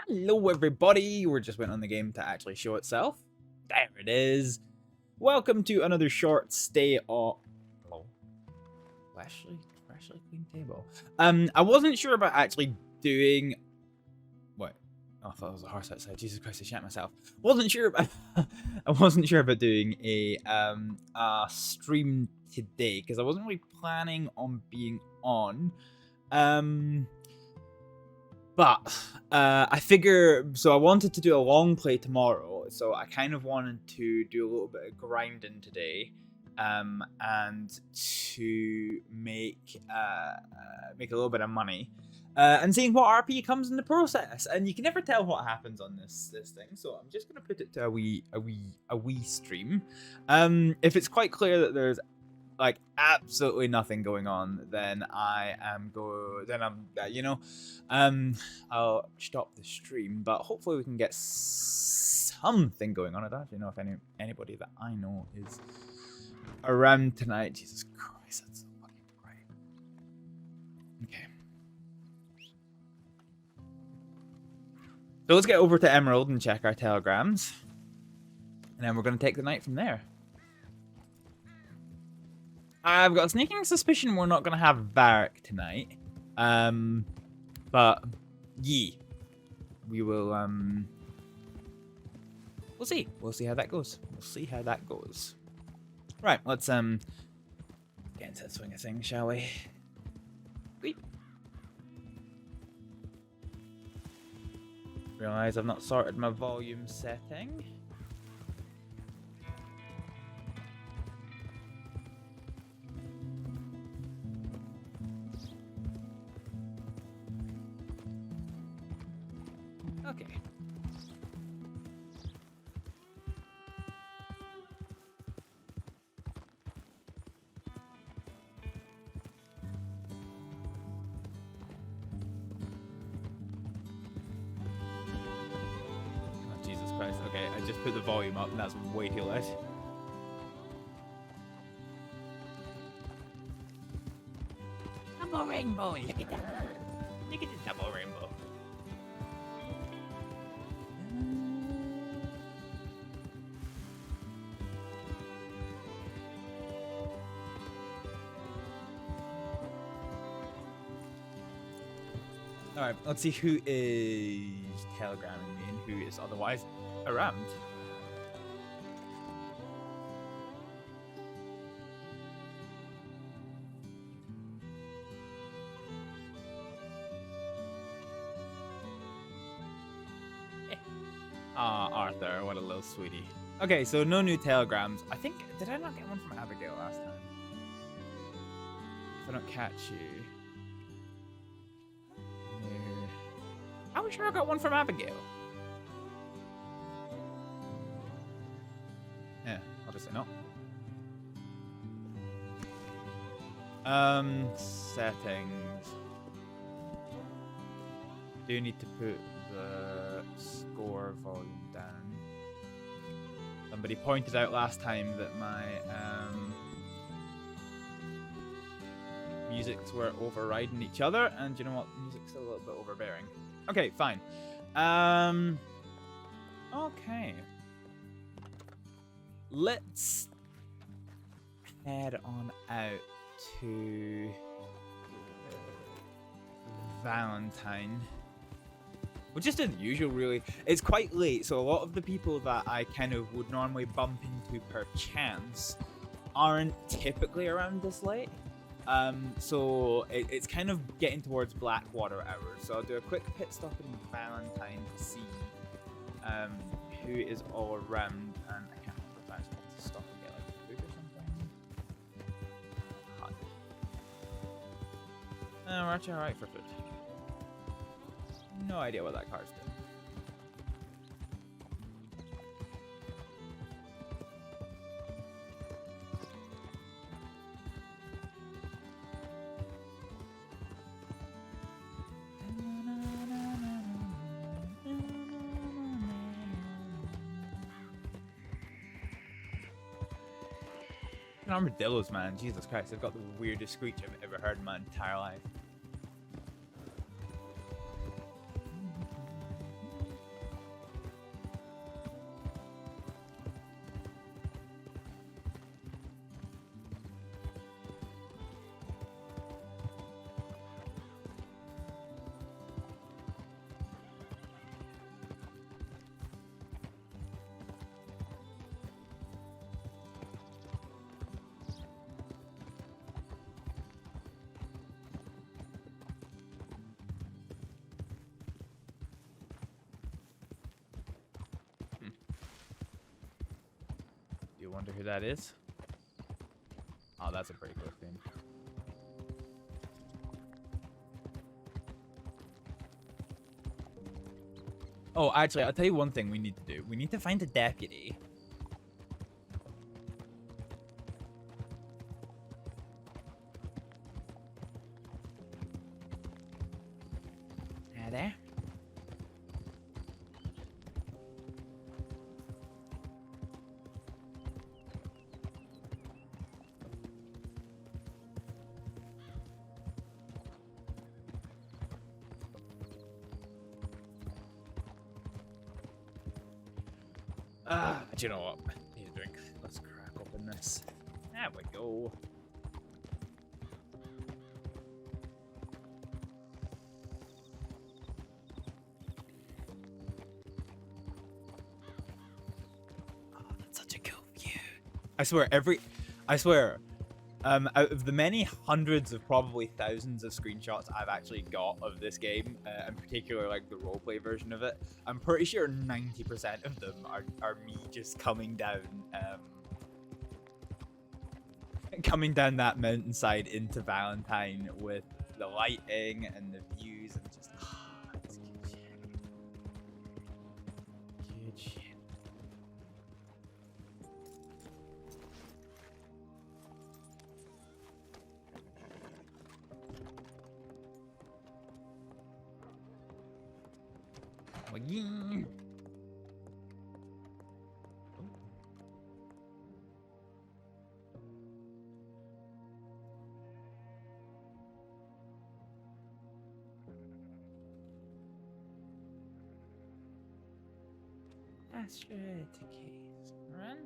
Hello everybody, we're just waiting on the game to actually show itself. There it is. Welcome to another short stay of... Oh. Freshly clean table. I wasn't sure about actually doing... What? Oh, I thought it was a horse outside. Jesus Christ, I shat myself. Wasn't sure about... I wasn't sure about doing a stream today, because I wasn't really planning on being on. But I figure, so I wanted to do a long play tomorrow, so I kind of wanted to do a little bit of grinding today, and to make a little bit of money, and seeing what RP comes in the process. And you can never tell what happens on this thing, so I'm just gonna put it to a wee stream. If it's quite clear that there's like absolutely nothing going on, then I'll stop the stream, but hopefully we can get something going on. I don't actually know if anybody that I know is around tonight. Jesus Christ, that's so fucking bright. Okay, so let's get over to Emerald and check our telegrams, and then we're going to take the night from there. I've got a sneaking suspicion we're not going to have Varek tonight. But, yeah. We will, we'll see. We'll see how that goes. Right, let's, get into the swing of things, shall we? Wait. Realize I've not sorted my volume setting. Okay. Oh, Jesus Christ. Okay, I just put the volume up and that's way too loud. Double rainbow! Look at that! Look at the double rainbow. Alright, let's see who is telegramming me and who is otherwise around. Ah, Arthur, what a little sweetie. Okay, so no new telegrams. I think, did I not get one from Abigail last time? If I don't catch you. I'm sure I got one from Abigail. Yeah, I'll just say no. Settings. Do need to put the score volume down. Somebody pointed out last time that my musics were overriding each other, and you know what? Music's still a little bit overbearing. Okay, fine. Okay. Let's head on out to Valentine. We'll just do the usual, really. It's quite late, so a lot of the people that I kind of would normally bump into per chance aren't typically around this late. So it's kind of getting towards Blackwater hours. So I'll do a quick pit stop in Valentine to see who is all around. And I can't remember if I actually have to stop and get like food or something. We're actually alright for food. No idea what that car's doing. Armadillos, man. Jesus Christ, I've got the weirdest screech I've ever heard in my entire life. wonder who that is. Oh, that's a pretty cool thing. Oh, actually, I'll tell you one thing we need to do. We need to find a deputy. There. Do you know what? I need a drink. Let's crack open this. There we go. Oh, that's such a cool view. I swear, out of the many hundreds of probably thousands of screenshots I've actually got of this game, in particular like the roleplay version of it, I'm pretty sure 90% of them are me just coming down that mountainside into Valentine with the lighting and the views and just it's good shit. Good shit. Astrid keys. Run.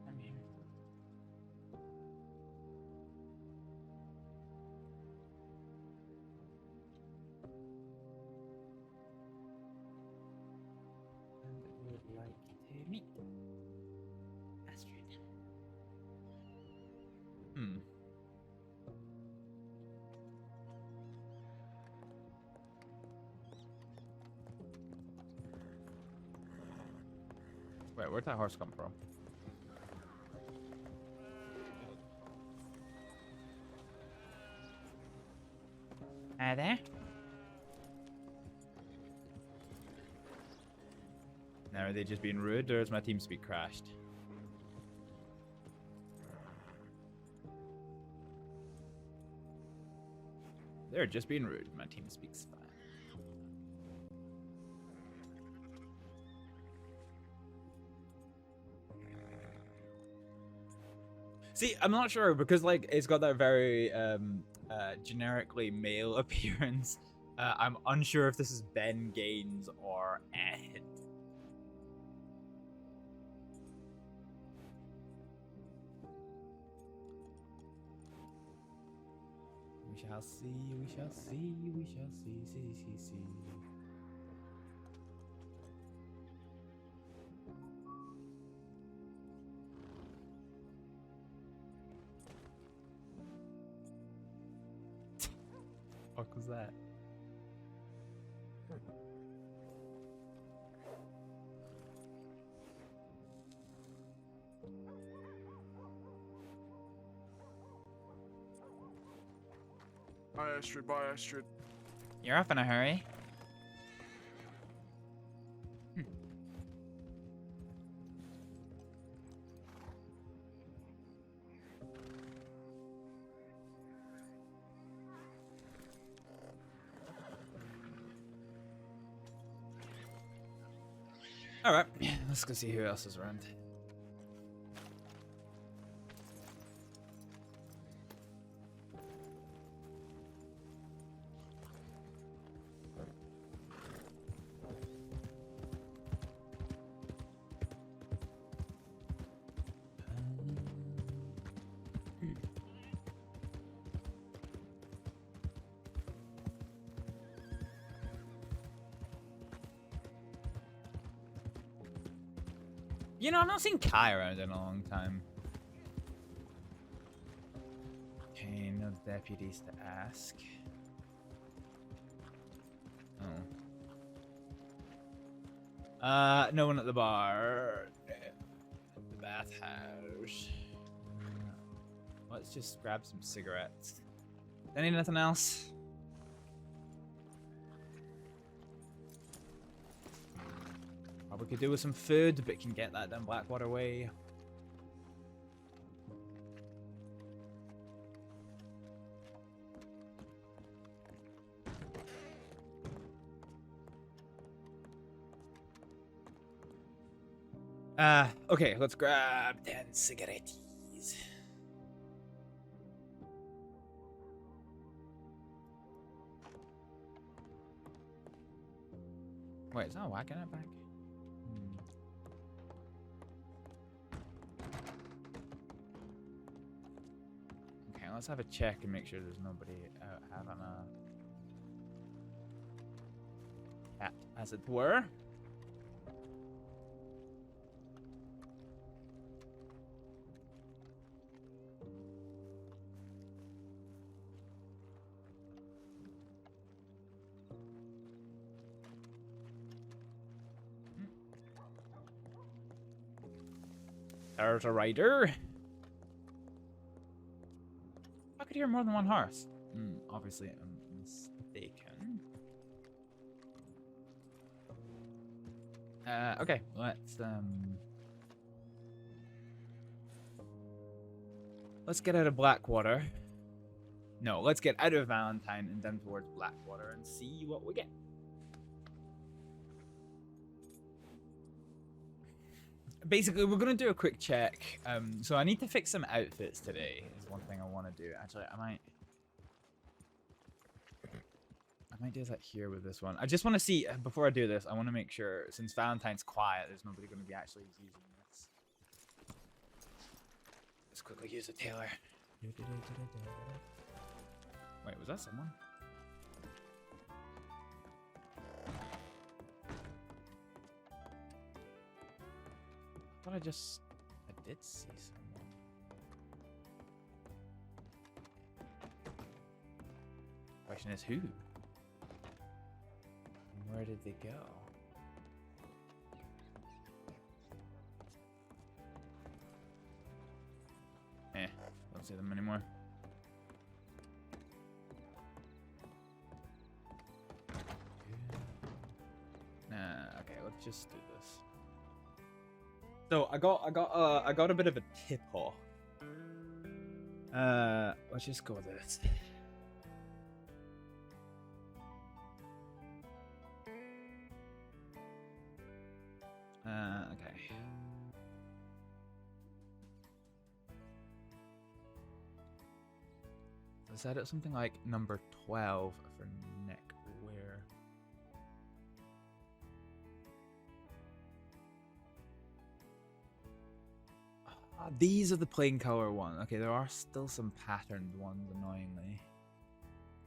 I'm here. And would like to meet Astrid. Wait, where'd that horse come from? Hi there. Now, are they just being rude, or is my TeamSpeak crashed? They're just being rude. My TeamSpeak's fine. See, I'm not sure because like it's got that very generically male appearance. I'm unsure if this is Ben Gaines or Ed. We shall see, we shall see, we shall see. What was that? Bye, Astrid. Bye, Astrid. You're off in a hurry. Alright, let's go see who else is around. You know, I've not seen Kai around in a long time. deputies to ask. Oh. No one at the bar. At the bathhouse. Let's just grab some cigarettes. Any nothing else? Probably could do with some food, but can get that down Blackwater way. Okay, let's grab 10 cigarettes. Wait, is that whacking it back? Okay, let's have a check and make sure there's nobody out having a cat, as it were. There's a rider. I could hear more than one horse. Obviously, I'm mistaken. Okay, let's get out of Blackwater. No, let's get out of Valentine and then towards Blackwater and see what we get. Basically, we're gonna do a quick check. So I need to fix some outfits today. Is one thing I want to do. Actually, I might do that here with this one. I just want to see before I do this. I want to make sure, since Valentine's quiet, there's nobody going to be actually using this. Let's quickly use the tailor. Wait, was that someone? I did see someone. Question is who? Where did they go? Don't see them anymore. Okay, let's just do this. So I got a bit of a tip off. Let's just go with this. Okay. I set it something like number 12 for neck wear. These are the plain color ones. Okay, there are still some patterned ones, annoyingly.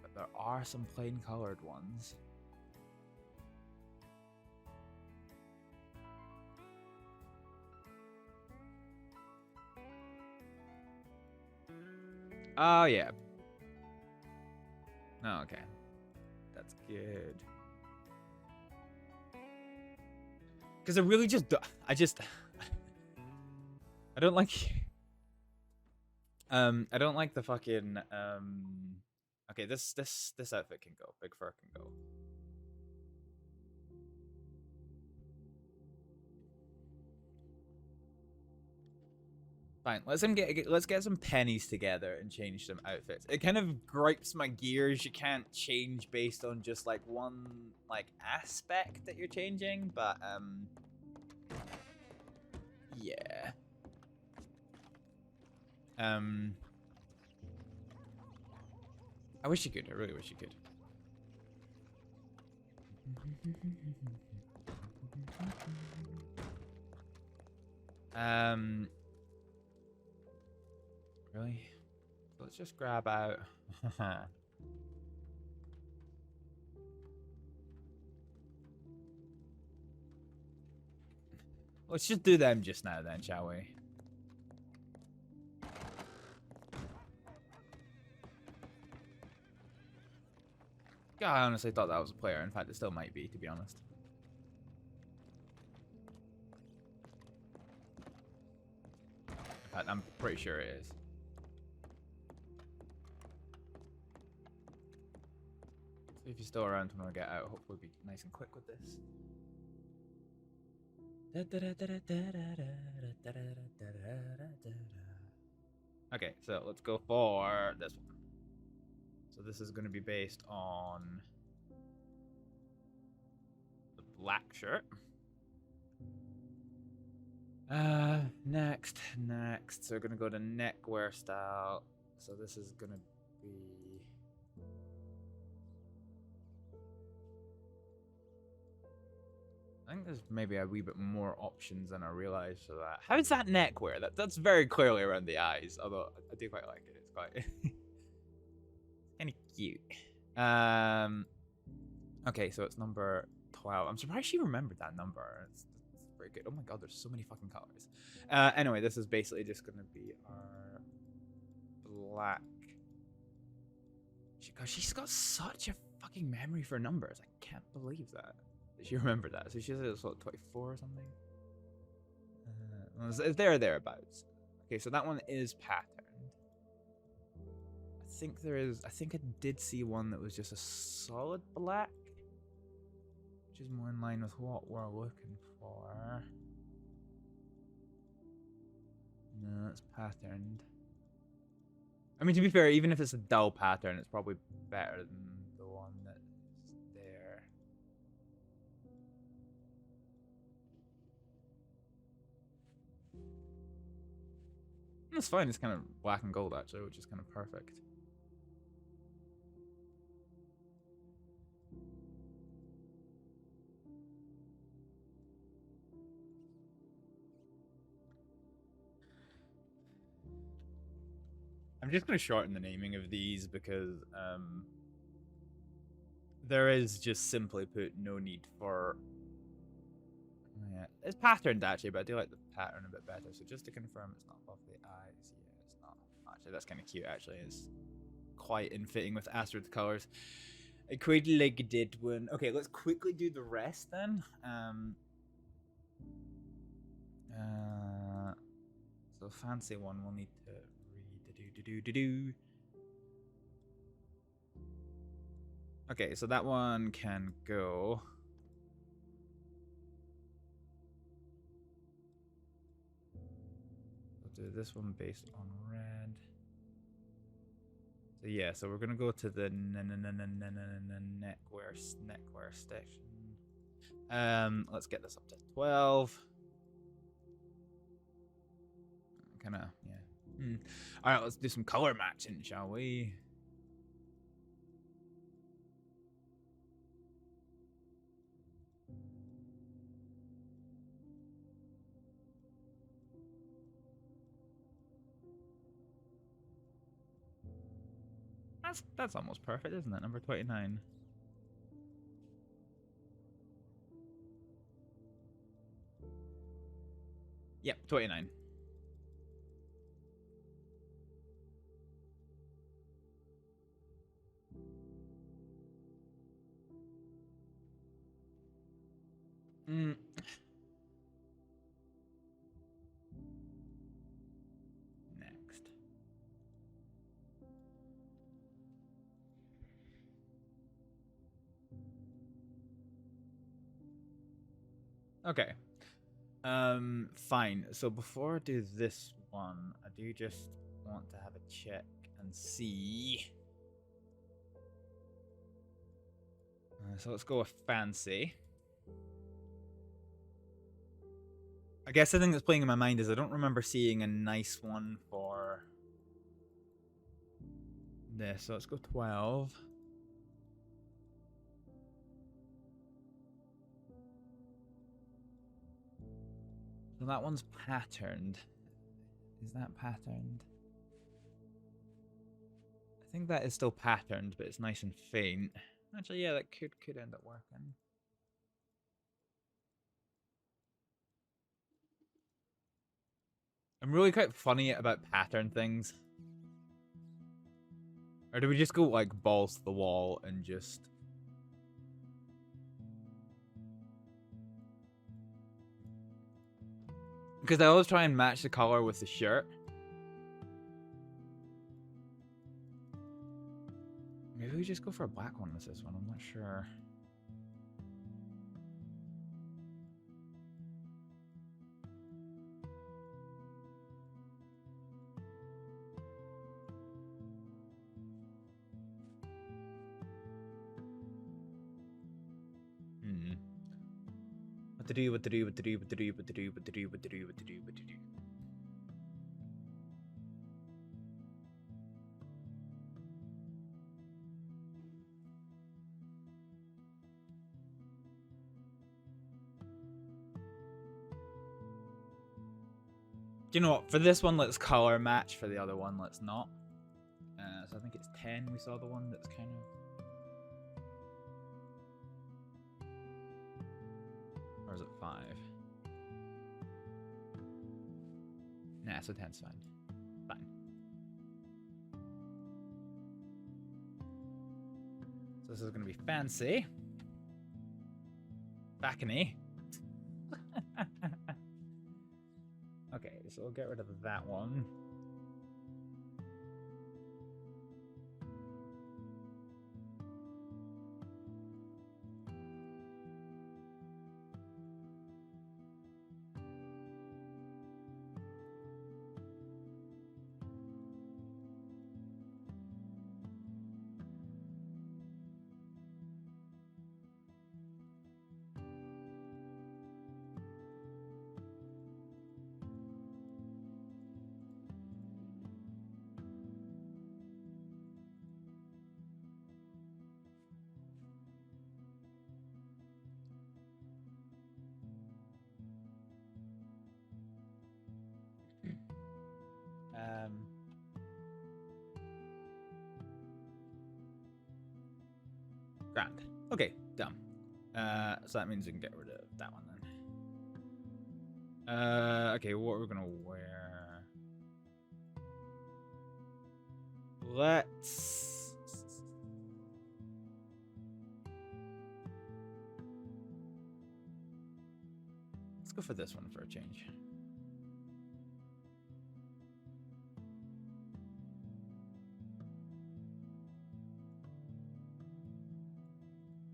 But there are some plain colored ones. Oh, yeah. Oh, okay. That's good. Because I really just... I don't like... I don't like the fucking... Okay, this outfit can go. Big fur can go. Fine, let's get some pennies together and change some outfits. It kind of gripes my gears. You can't change based on just like one like aspect that you're changing, but yeah. I wish you could. I really wish you could. Really? Let's just grab out. Let's just do them just now then, shall we? God, I honestly thought that was a player. In fact, it still might be, to be honest. In fact, I'm pretty sure it is. So if you're still around when I get out, hopefully we'll be nice and quick with this. Okay, so let's go for this one. So this is going to be based on the black shirt. Next. So we're going to go to neckwear style. So this is going to be... I think there's maybe a wee bit more options than I realized for that. How is that neckwear? That's very clearly around the eyes, although I do quite like it. It's quite kind of cute. Okay, so it's number 12. I'm surprised she remembered that number. It's very good. Oh my god, there's so many fucking colors. Anyway, this is basically just gonna be our black. She's got such a fucking memory for numbers. I can't believe that. She remembered that. So she said it's what, 24 or something? It's thereabouts. Okay, so that one is patterned. I think I did see one that was just a solid black, which is more in line with what we're looking for. No, it's patterned. I mean, to be fair, even if it's a dull pattern, it's probably better than the one that's there. It's fine, it's kind of black and gold actually, which is kind of perfect. I'm just going to shorten the naming of these because there is just simply put no need for... Yeah, it's patterned actually, but I do like the pattern a bit better. So just to confirm, it's not above the eyes. Yeah, it's not. Actually, that's kind of cute. Actually, it's quite in fitting with Astrid's colors. I quite like that one. Okay, let's quickly do the rest then. So fancy one we'll need to read. Okay, so that one can go. We'll do this one based on red. So yeah, so we're gonna go to the neckwear section. Let's get this up to 12. Kinda, yeah. Alright, let's do some color matching, shall we? That's almost perfect, isn't it? Number 29. Yep, 29. Next. Okay. Fine. So before I do this one, I do just want to have a check and see. So let's go with fancy. I guess the thing that's playing in my mind is I don't remember seeing a nice one for this. So let's go 12. So that one's patterned. Is that patterned? I think that is still patterned, but it's nice and faint. Actually, yeah, that could end up working. I'm really quite funny about pattern things. Or do we just go like balls to the wall and just Because I always try and match the color with the shirt. Maybe we just go for a black one with this one. I'm not sure. What to do, what to do, what to do, what to do, what to do, what to do, what to do, what to do, what to do. Do you know what? For this one, let's color match. For the other one, let's not. So I think it's 10. We saw the one that's kind of... Or is it 5? Nah, so 10's fine. Fine. So this is going to be fancy. Backany. Okay, so we'll get rid of that one. Grand. Okay, done. So that means we can get rid of that one then. Okay, what are we gonna wear? Let's go for this one for a change.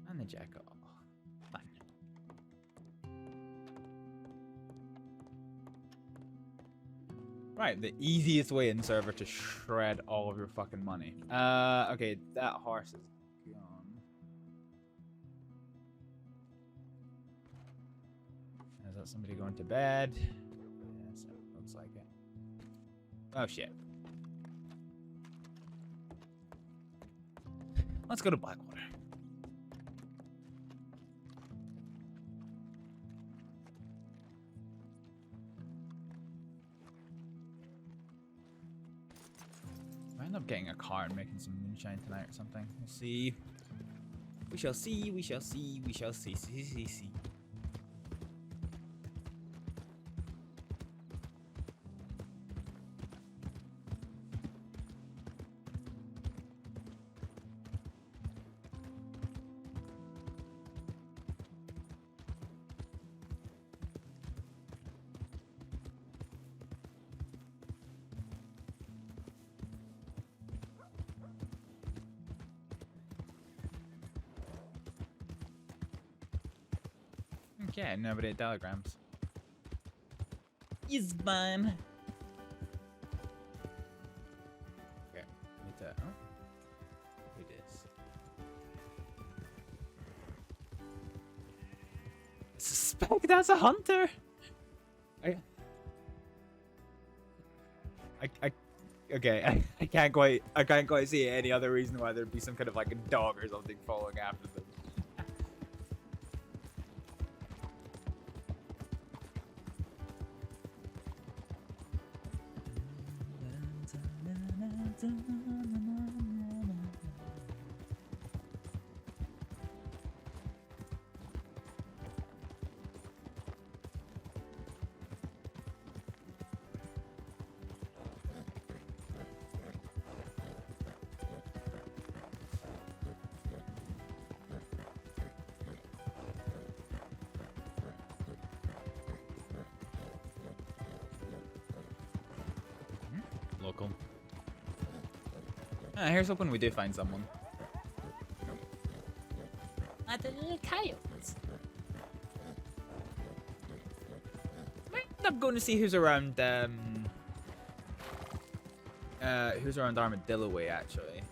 And the jacket. Oh, fine. Right, the easiest way in server to shred all of your fucking money. Okay, that horse is gone. Is that somebody going to bed? Yes, it looks like it. Oh shit. Let's go to Blackwater. I end up getting a car and making some moonshine tonight or something. We'll see. We shall see, we shall see, we shall see, see. Okay, nobody at telegrams. Is fine. Okay, need to. Oh, it is. I suspect that's a hunter. Okay, I can't quite see any other reason why there'd be some kind of like a dog or something following after them. local. Here's hoping we do find someone. The little coyotes. Might end up going to see who's around Armadillo Way, actually.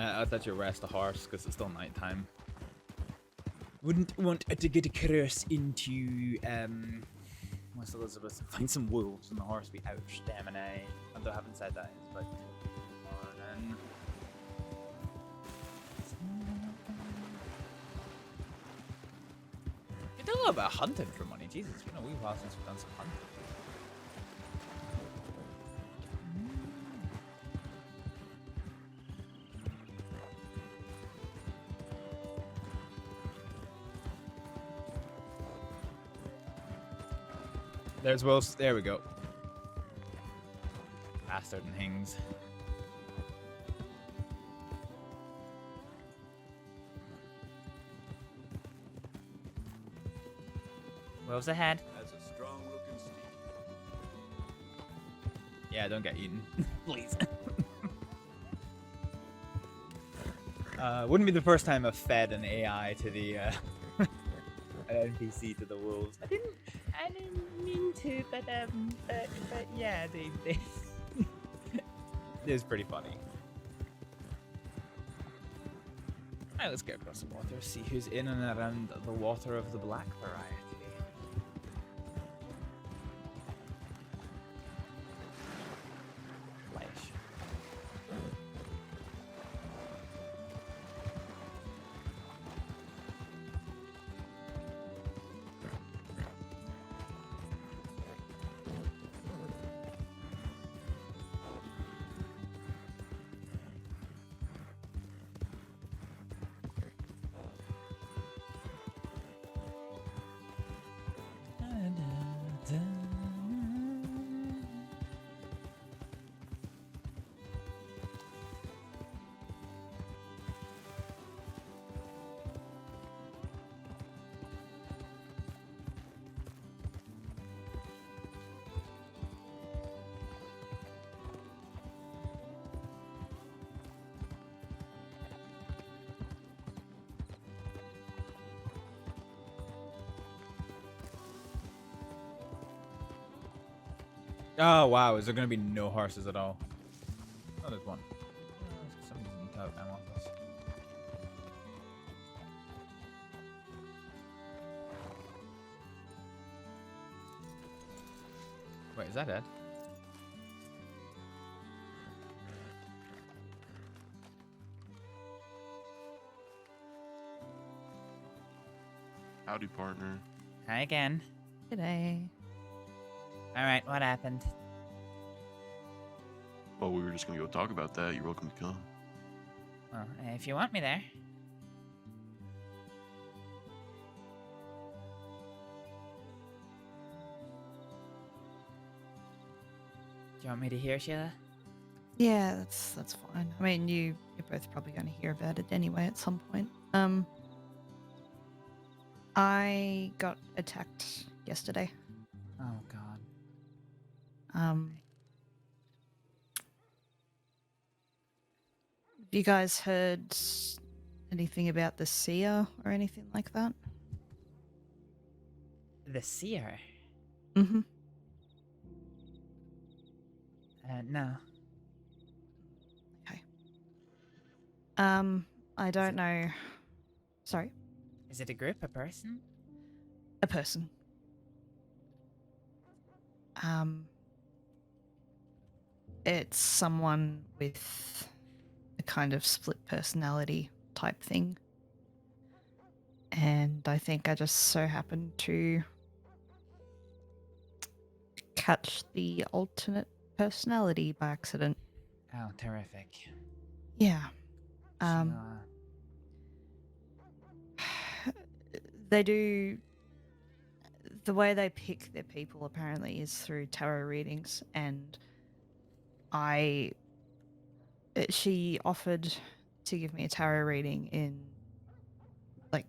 I thought you rest the horse because it's still nighttime. Wouldn't want to get across into West Elizabeth and find some wolves and the horse be out stamina. Although I haven't said that, it's about 2 morning. We did a little bit of hunting for money. Jesus, it's been a wee while since we've done some hunting. There's Wolves. There we go. Bastard and things. Wolves ahead. That's a strong looking steed. Yeah, don't get eaten. Please. Wouldn't be the first time I've fed an AI to the an NPC to the wolves. I didn't mean to, but yeah, they it was pretty funny. Alright, let's get across the water, see who's in and around the water of the black variety. Oh wow, is there gonna be no horses at all? Oh, there's one. Somebody's in tow. I want this. Wait, is that Ed? Howdy, partner. Hi again. G'day. Alright, what happened? Well, we were just gonna go talk about that. You're welcome to come. Well, if you want me there. Do you want me to hear, Sheila? Yeah, that's fine. I mean, you're both probably going to hear about it anyway at some point. I got attacked yesterday. Oh god. Have you guys heard anything about the seer or anything like that? The seer? Mm-hmm. No. Okay. I don't know. Sorry? Is it a group, a person? A person. It's someone with a kind of split personality type thing. And I think I just so happened to catch the alternate personality by accident. Oh, terrific. Yeah. Sheila. the way they pick their people apparently is through tarot readings, and she offered to give me a tarot reading in like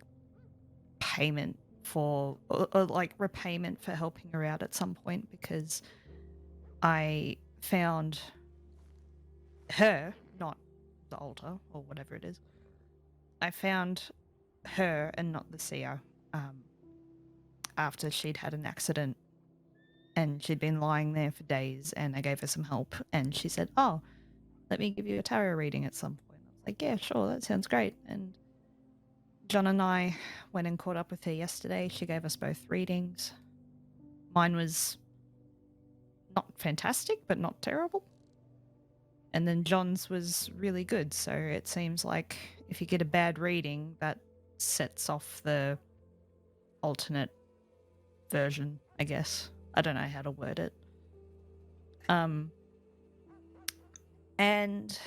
payment for or like repayment for helping her out at some point, because I found her, not the altar or whatever it is. I found her and not the seer after she'd had an accident, and she'd been lying there for days, and I gave her some help, and she said, "Oh, let me give you a tarot reading at some point." I was like, "Yeah, sure, that sounds great." And John and I went and caught up with her yesterday. She gave us both readings. Mine was not fantastic, but not terrible. And then John's was really good. So it seems like if you get a bad reading, that sets off the alternate version, I guess. I don't know how to word it. And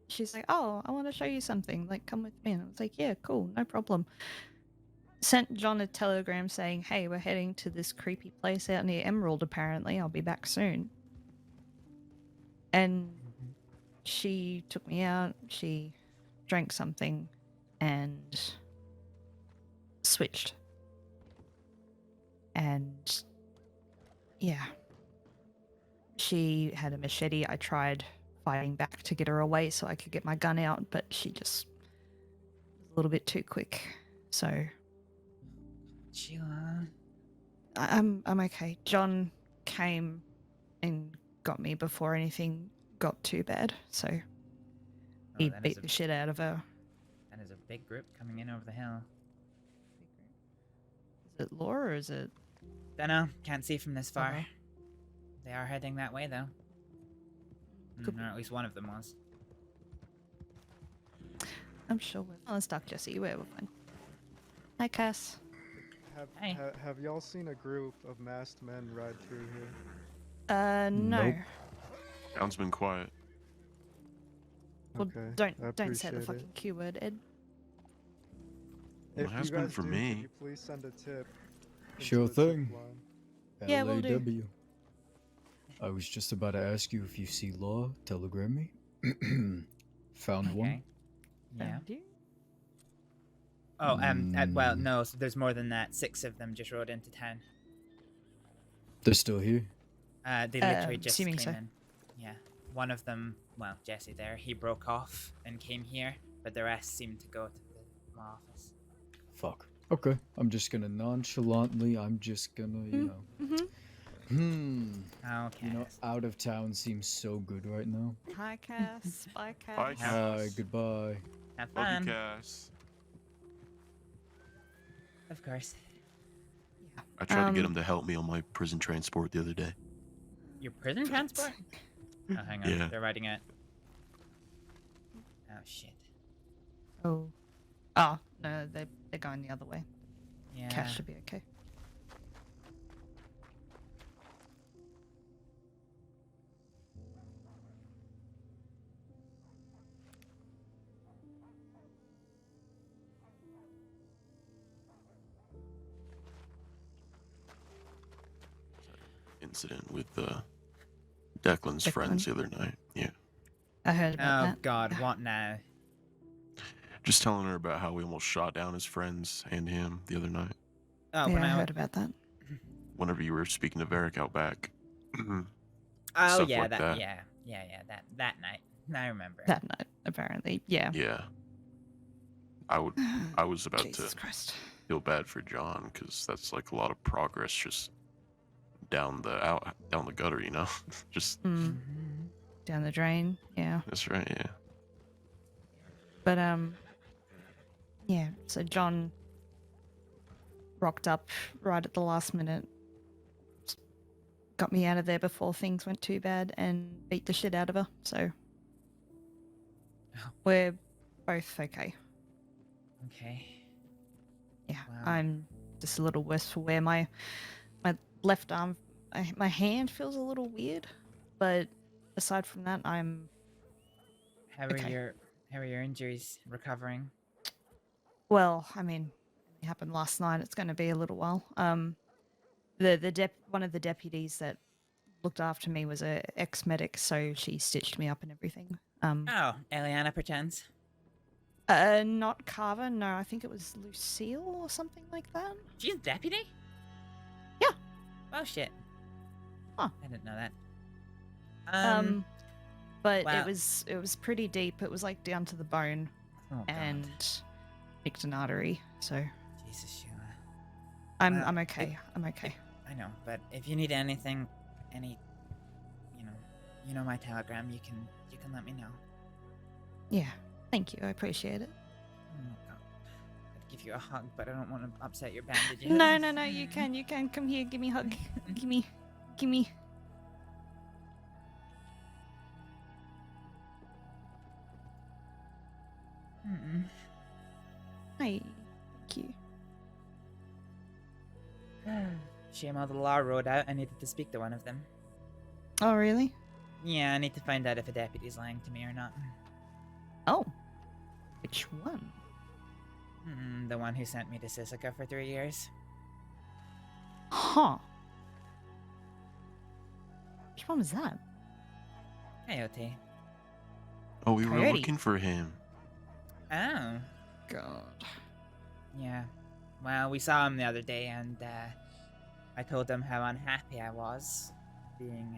she's like, "Oh, I want to show you something. Like, come with me." And I was like, "Yeah, cool, no problem." Sent John a telegram saying, "Hey, we're heading to this creepy place out near Emerald, apparently. I'll be back soon." And she took me out, she drank something, and switched. And yeah. She had a machete. I tried fighting back to get her away so I could get my gun out, but she just was a little bit too quick. So Sheila. I'm okay. John came and got me before anything got too bad, so he beat the shit out of her. That is a big group coming in over the hill. Is it Laura or is it? Dunno, can't see from this far. Uh-huh. They are heading that way, though. Could Or at least one of them was. I'm sure we're stuck, Jesse. We're fine. Hi, Cass. Hey. Have y'all seen a group of masked men ride through here? No. Nope. Town's been quiet. Well, Okay, I don't say the appreciate it. fucking Q word, Ed. Well, If it you has been guys for do, me. could you please send a tip? into Sure the tip thing. line? Yeah, we'll do. LAW. I was just about to ask you if you see Law. Telegram me. Found one. Okay. Yeah. Found you? Oh, well, no, so there's more than that. 6 of them just rode into town. They're still here. They literally just came assuming so. in. Yeah. One of them, well, Jesse there, he broke off and came here, but the rest seemed to go to the office. Fuck. Okay. I'm just gonna nonchalantly. I'm just gonna, you know. Okay. You know, out of town seems so good right now. Hi, Cass. Bye, Cass. Bye, Cass. Hi. Goodbye. Have Love fun. you, Cass. Of course. I tried to get him to help me on my prison transport the other day. Your prison transport? Oh, hang on. Yeah. They're riding it. Oh, shit. Oh. Oh, no, they're going the other way. Yeah. Cass should be okay. Incident with Declan's friends the other night. Yeah. I heard about Oh, that. God. What now? Just telling her about how we almost shot down his friends and him the other night. Oh, Yeah, when I I heard about that. Whenever you were speaking to Varek out back. Oh, Stuff yeah, like that. yeah, that night. I remember. That night, apparently. Yeah. Yeah. I was about Jesus to Christ. feel bad for John because that's like a lot of progress just down the gutter, you know. Just Mm. Down the drain. Yeah. that's right. Yeah. But yeah, so John rocked up right at the last minute, got me out of there before things went too bad, and beat the shit out of her. So we're both okay. Okay. Yeah, Wow. I'm just a little worse for wear. My left arm, my hand feels a little weird, but aside from that, I'm How are Okay. your injuries recovering? well. I mean, happened last night. It's going to be a little while. One of the deputies that looked after me was a ex-medic, so she stitched me up and everything. Oh, Eliana, perchance? Not Carver. No, I think it was Lucille or something like that. She's deputy? Yeah. Oh, shit. Huh. I didn't know that. But wow. it was pretty deep. It was like down to the bone Oh, God. and nicked an artery. So Jesus, Sheila. I'm okay. I'm okay. I know, but if you need anything, you know my telegram. You can let me know. Yeah. Thank you. I appreciate it. Oh God, I'd give you a hug, but I don't want to upset your bandages. No. You can come here. Give me a hug. give me. Mm-mm. Hi. Thank you. Shame all the law rolled out. I needed to speak to one of them. Oh, really? Yeah, I need to find out if a deputy's lying to me or not. Oh. Which one? The one who sent me to Sisika for 3 years. Huh. Which one was that? Coyote. Oh, we were Coyote. looking for him. Oh. God. Yeah. Well, we saw him the other day, and I told him how unhappy I was being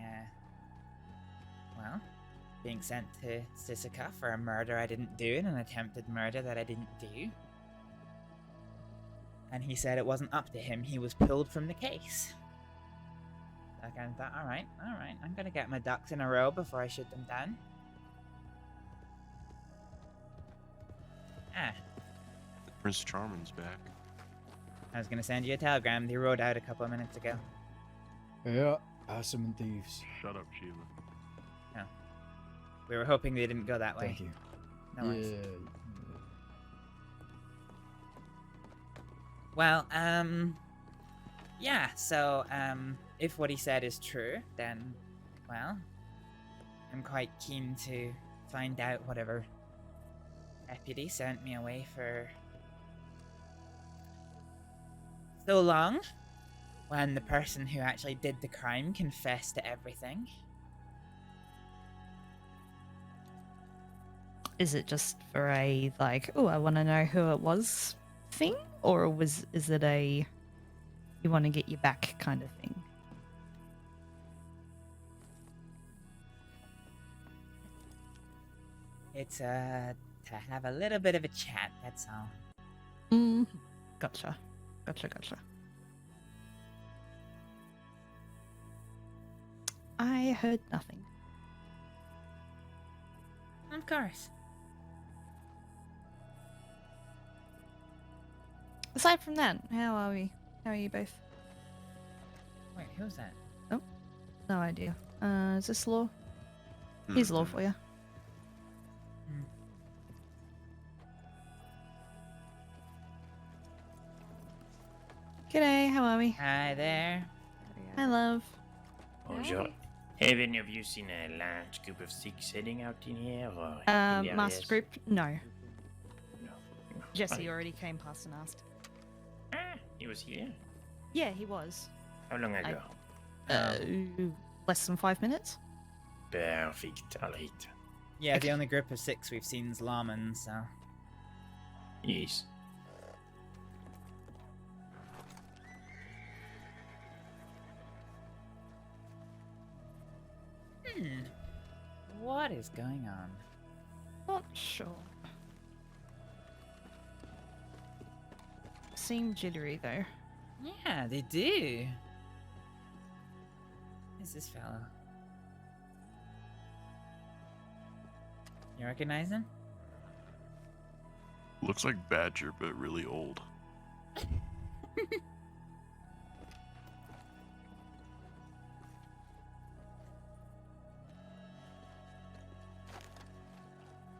sent to Sisika for a murder I didn't do and an attempted murder that I didn't do. And he said it wasn't up to him. He was pulled from the case. I kind of thought, all right, I'm gonna get my ducks in a row before I shoot them down. Prince Charming's back. I was gonna send you a telegram. They rode out a couple of minutes ago. Yeah, awesome and thieves. Shut up, Sheila. We were hoping they didn't go that way. Thank you. No worries. Yeah. Well, yeah, so, if what he said is true, then, well, I'm quite keen to find out whatever deputy sent me away for so long, when the person who actually did the crime confessed to everything. Is it just for a, like, oh, I want to know who it was thing? Or is it a, you want to get you back kind of thing? It's, to have a little bit of a chat, that's all. Gotcha. I heard nothing. Of course. Aside from that, how are we? How are you both? Wait, who's that? No idea. Is this Law? Here's Law for you. G'day, how are we? Hi there. Hi, love. Bonjour. Have any of you seen a large group of Sikhs heading out in here? Or in the Master areas? group? No. No. Jesse Oh, already came past and asked. he was here? Yeah, he was. How long ago? Less than 5 minutes? Perfect. All right. Yeah, the only group of 6 we've seen is lawmen, so... Yes. What is going on? Not sure. Seem jittery though. Yeah, they do. Who's this fellow? You recognize him? Looks like Badger, but really old.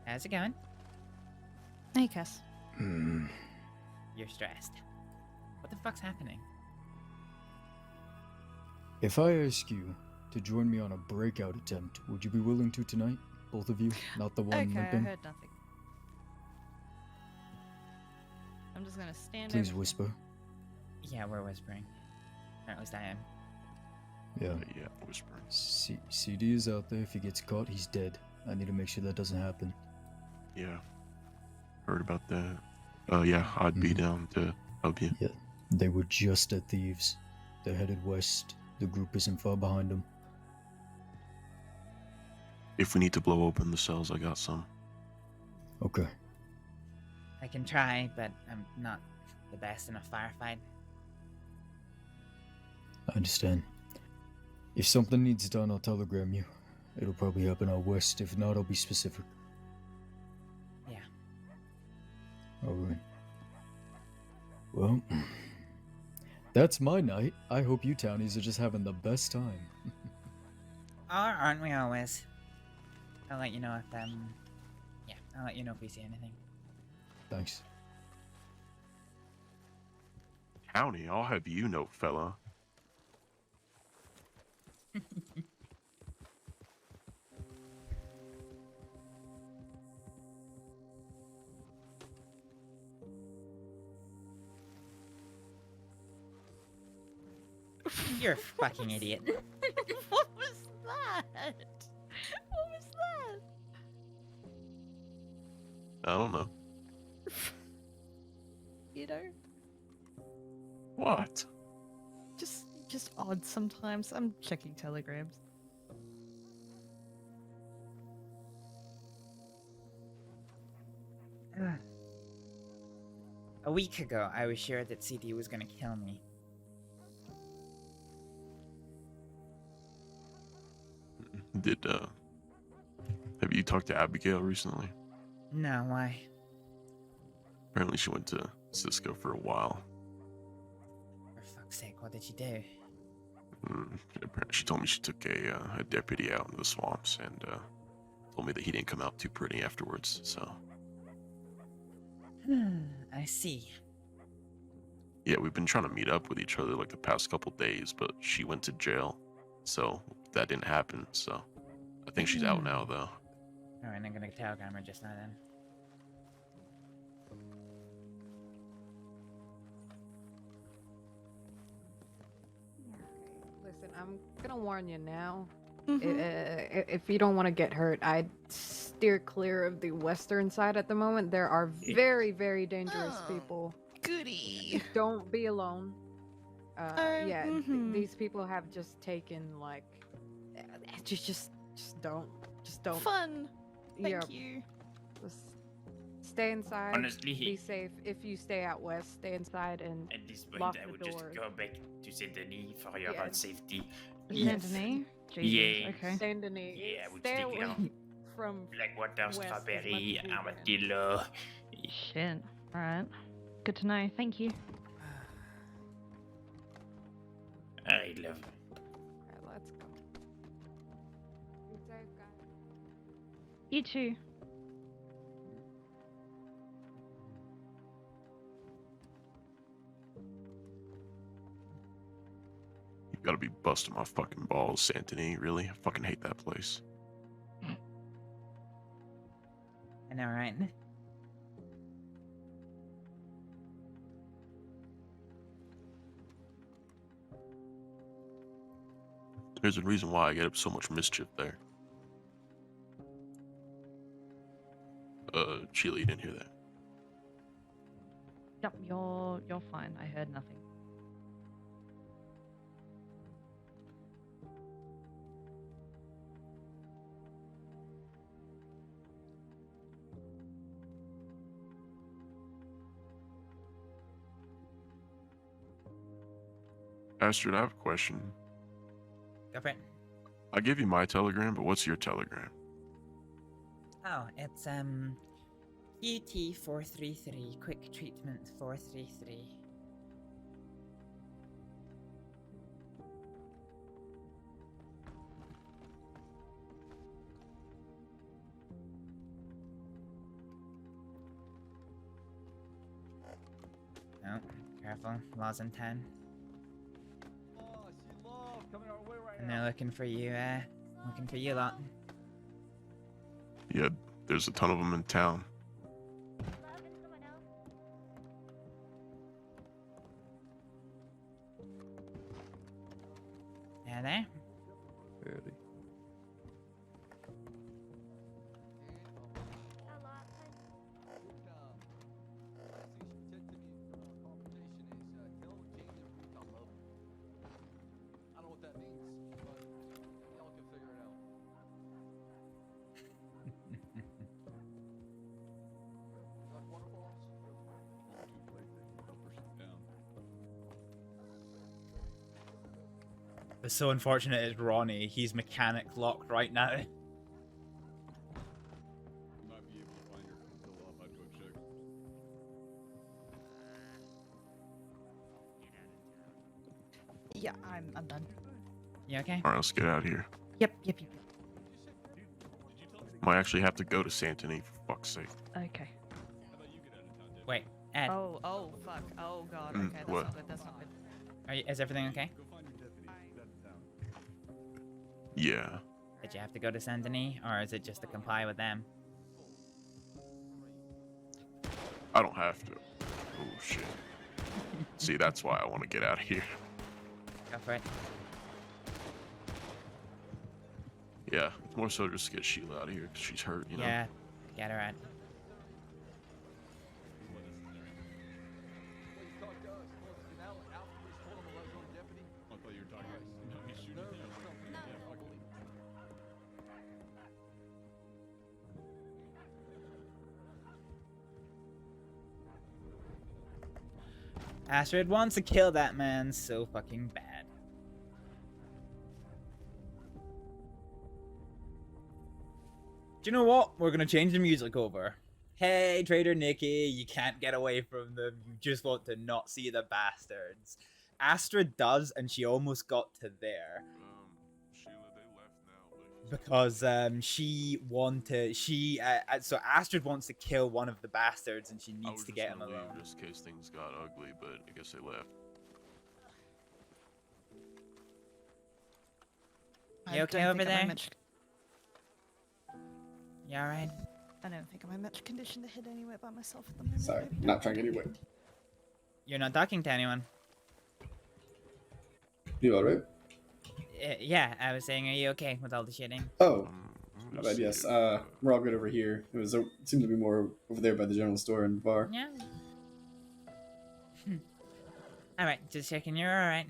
How's it going? Hey, Cass. You're stressed. What the fuck's happening? If I ask you to join me on a breakout attempt, would you be willing to tonight? Both of you? Not the one Okay, I limping? heard nothing. I'm just gonna stand Please over. whisper. Yeah, we're whispering. Or at least I am. Yeah. Yeah, whispering. CD is out there. If he gets caught, he's dead. I need to make sure that doesn't happen. Yeah. Heard about that. Yeah, I'd be down to help you. Yeah. They were just at Thieves. They're headed west. The group isn't far behind them. If we need to blow open the cells, I got some. Okay. I can try, but I'm not the best in a firefight. I understand. If something needs done, I'll telegram you. It'll probably happen out west. If not, I'll be specific. Yeah. Alright. Well, that's my night. I hope you townies are just having the best time. Aren't we always? I'll let you know if, yeah, I'll let you know if we see anything. Thanks. Howdy, I'll have you know, fella. You're a fucking idiot. What was that? What was that? I don't know. You know, What? just odd sometimes. I'm checking telegrams. A week ago, I was sure that CD was gonna kill me. Have you talked to Abigail recently? No, why? Apparently she went to Cisco for a while. For fuck's sake, what did she do? Apparently she told me she took a deputy out in the swamps and told me that he didn't come out too pretty afterwards, so... I see. Yeah, we've been trying to meet up with each other like the past couple days, but she went to jail, so that didn't happen, so... I think she's out now, though. Alright, I'm gonna telegram her just now then. Listen, I'm gonna warn you now. Mhm. If you don't want to get hurt, I'd steer clear of the western side at the moment. There are very, very dangerous Oh. people. Goody. Don't be alone. Yeah, mhm. these people have just taken like, just don't, Fun. Yeah, Thank you. just stay inside. Honestly, Be safe. If you stay out west, stay inside and at this point, lock I the would just doors. go back to Saint Denis for your Yeah. own safety. Saint Denis? Jesus. Yeah. Okay. Saint Denis. Yeah, I would stay stick away around. from. Blackwater, West as much strawberry, as we can. armadillo. Shit. Alright. Good to know. Thank you. Alright, love. Alright, let's go. Be safe, guys. You too. You gotta be busting my fucking balls, Santini, really? I fucking hate that place. I know, right? There's a reason why I get up so much mischief there. Sheila, you didn't hear that. Yep, you're fine. I heard nothing. Astrid, I have a question. Go for it. I gave you my telegram, but what's your telegram? Oh, it's, QT433, Quick Treatment 433. Oh, careful. Laws in 10. And they're looking for you, lot. Yeah, there's a ton of them in town. there. Ready. It's so unfortunate it's Ronnie. He's mechanic locked right now. Yeah, I'm done. You okay? All right, let's get out of here. Yep. Might actually have to go to Santony for fuck's sake. Okay. Wait, Ed, Oh, fuck. Oh, God. Mm, Okay, that's what? not good. That's not good. is everything okay? Yeah. Did you have to go to Saint Denis, or is it just to comply with them? I don't have to. Oh shit. See, that's why I want to get out of here. Go for it. Yeah, it's more so just to get Sheila out of here because she's hurt, you know? Yeah, get her out. Astrид wants to kill that man so fucking bad. Do you know what? We're gonna change the music over. Hey, Trader Nikki, you can't get away from them. You just want to not see the bastards. Astrид does, and she almost got to there. Sheila, they left now. Because so Astrид wants to kill one of the bastards and she I needs was to just get him gonna leave alone. just in case things got ugly, but I guess they left. You okay over there? Much... You alright? I don't think I'm in much condition to hit anywhere by myself at the moment. Sorry, maybe. not trying to get anywhere. You're not talking to anyone. You alright? Yeah, I was saying, are you okay with all the shitting? Oh, I'm not gonna bad, yes. see We're all good over here. It seemed to be more over there by the general store and bar. Yeah. Alright, just checking you're alright.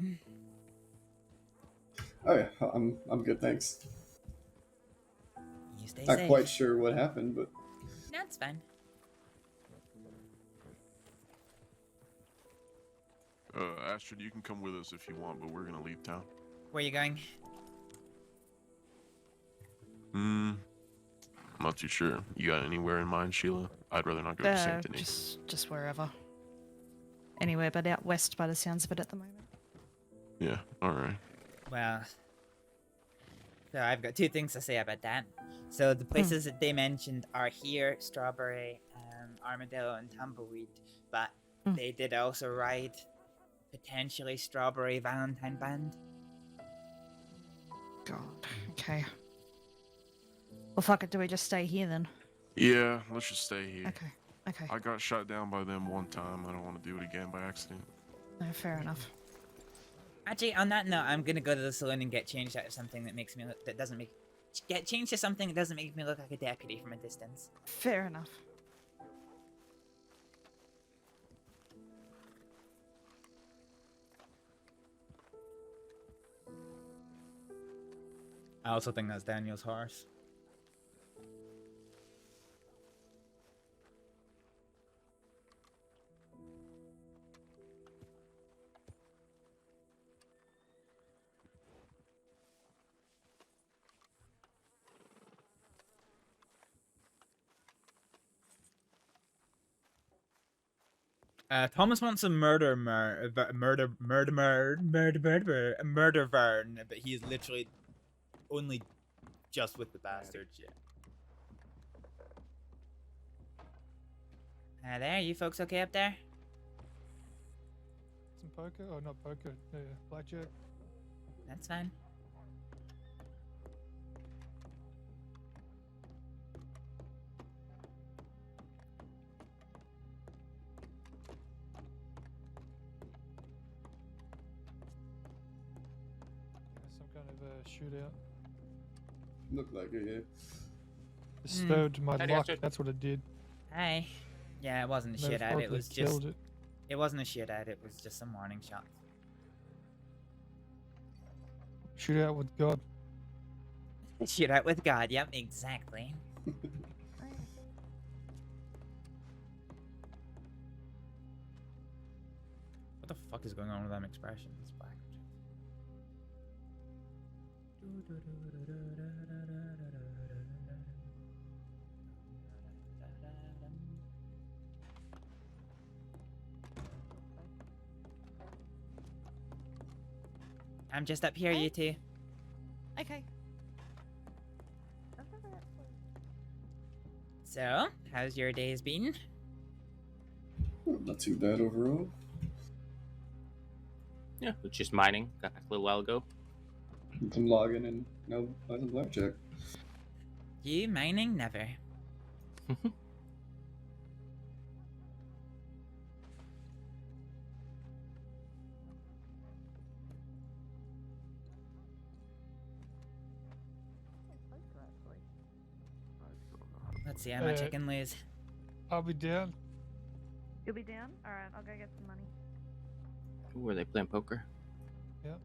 Oh yeah, I'm good, thanks. You stay Not safe. quite sure what happened, but That's fine. Astrid, you can come with us if you want, but we're gonna leave town. Where you going? I'm not too sure. You got anywhere in mind, Sheila? I'd rather not go to Saint Denis. Just wherever. Anywhere but out west by the sounds of it at the moment. Yeah, alright. Well, so I've got two things to say about that. So the places that they mentioned are here, Strawberry, Armadillo, and Tumbleweed. But they did also ride potentially Strawberry Valentine Band. God, okay. Well, fuck it, do we just stay here then? Yeah, let's just stay here. Okay. I got shot down by them one time. I don't want to do it again by accident. No, fair enough. Actually, on that note, I'm gonna go to the saloon and get changed out of something that makes me look, get changed to something that doesn't make me look like a deputy from a distance. Fair enough. I also think that's Daniel's horse. Thomas wants a murder Vern, but he is literally only just with the bastards yet. Hi there, you folks okay up there? Some poker? Oh, not poker. Blackjack. That's fine. Yeah, some kind of a shootout. Looked like it, yeah. Disturbed my Howdy, luck. Astrид. That's what it did. Hey. Yeah, it wasn't a shootout. It Metaphorically was just. killed it. It wasn't a shootout. It was just some warning shots. Shootout with God. Shootout with God. Yep, exactly. What the fuck is going on with them expressions? Black. I'm just up here, you two. Okay. So, how's your days been? Not too bad overall. Yeah, it's just mining. Got back a little while ago. Some logging and now buy some blackjack. You mining? Never. Let's see how much I can lose. I'll be down. You'll be down? Alright, I'll go get some money. Ooh, are they playing poker? Yep.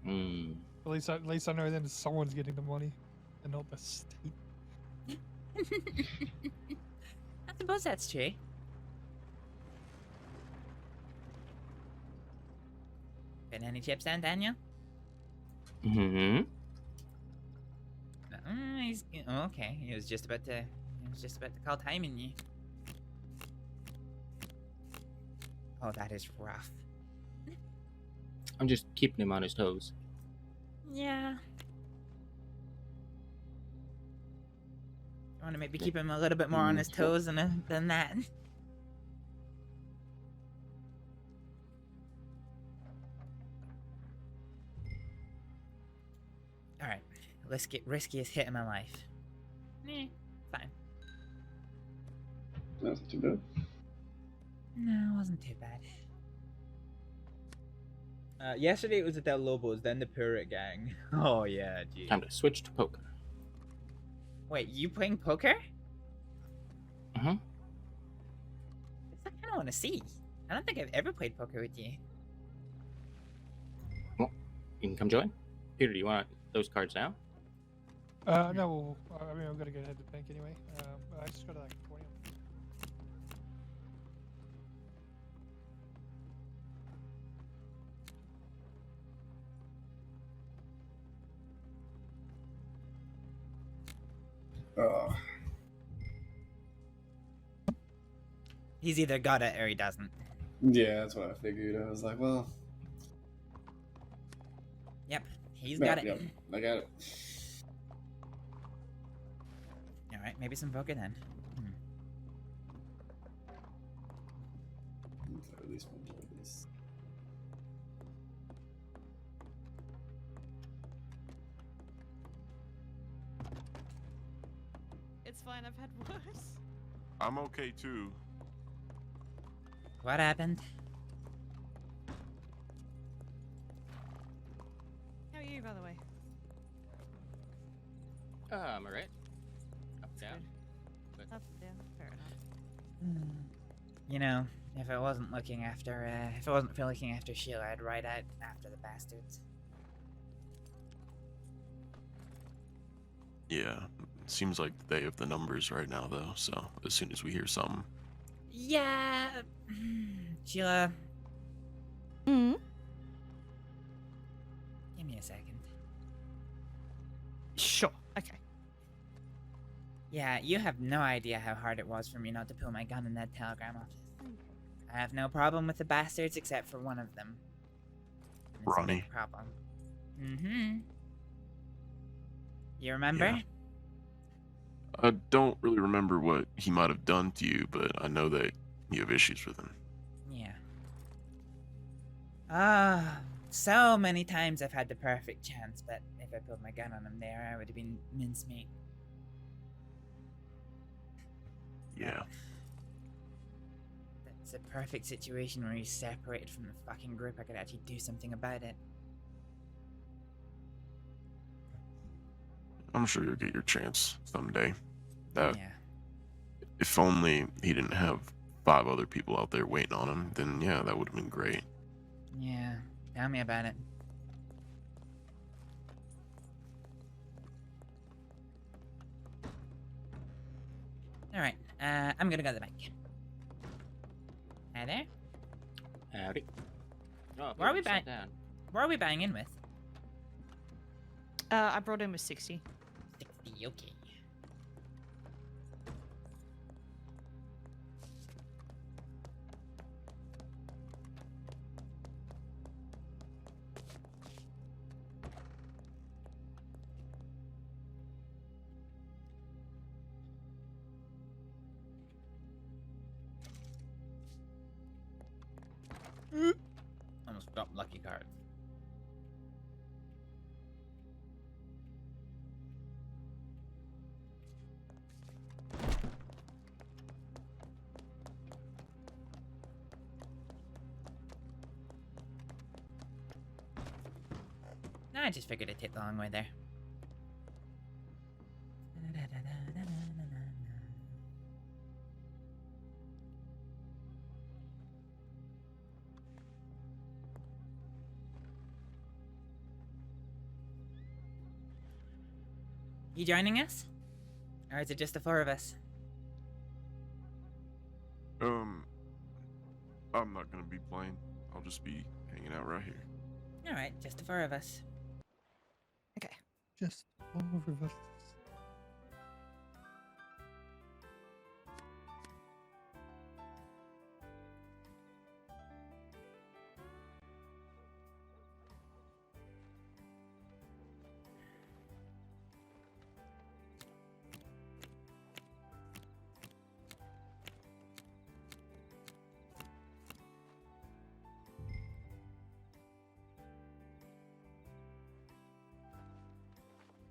Hmm. At least I know then someone's getting the money, and not the state. I suppose that's true. Been any chips down, Daniel? Mm-hmm. He's okay. He was just about to call time in you. Oh, that is rough. I'm just keeping him on his toes. Yeah. I want to maybe keep him a little bit more on his toes than that. All right, let's get riskiest hit in my life. Fine. That's not too bad. No, it wasn't too bad. Yesterday it was the Del Lobos, then the Pirate Gang. Oh yeah, gee. Time to switch to poker. Wait, you playing poker? Mm-hmm. That's I kind of want to see. I don't think I've ever played poker with you. Well, you can come join. Peter, do you want those cards now? No, I mean, I'm gonna go head to the bank anyway. I just got like 20. Oh, He's either got it or he doesn't. yeah, that's what I figured. I was like, well, Yep, he's got it. Yep, I got it. All right, maybe some poker then. At least one of these. It's fine, I've had worse. I'm okay too. What happened? How are you, by the way? I'm alright. Up, down. Up, down, fair enough. You know, if I wasn't looking after Sheila, I'd ride out after the bastards. Yeah, it seems like they have the numbers right now though, so as soon as we hear something. Yeah, Sheila, Hmm? give me a second. Sure, okay. Yeah, you have no idea how hard it was for me not to pull my gun in that telegram office. I have no problem with the bastards except for one of them. And it's a Ronnie. big problem. Mm-hmm. You remember? Yeah. I don't really remember what he might have done to you, but I know that you have issues with him. Yeah. So many times I've had the perfect chance, but if I pulled my gun on him there, I would have been mincemeat. Yeah. That's a perfect situation where he's separated from the fucking group. I could actually do something about it. I'm sure you'll get your chance someday. That Yeah. if only he didn't have 5 other people out there waiting on him, then yeah, that would have been great. Yeah. Tell me about it. All right. I'm gonna go to the bank. Hi there. Howdy. Oh, Where are we sat bang? down. Where are we buying in with? I brought in with 60. 60. Okay. Almost dropped lucky cards. I just figured I'd take the long way there. You joining us? Or is it just the 4 of us? I'm not gonna be playing. I'll just be hanging out right here. Alright, just the 4 of us. Okay. Just all of us.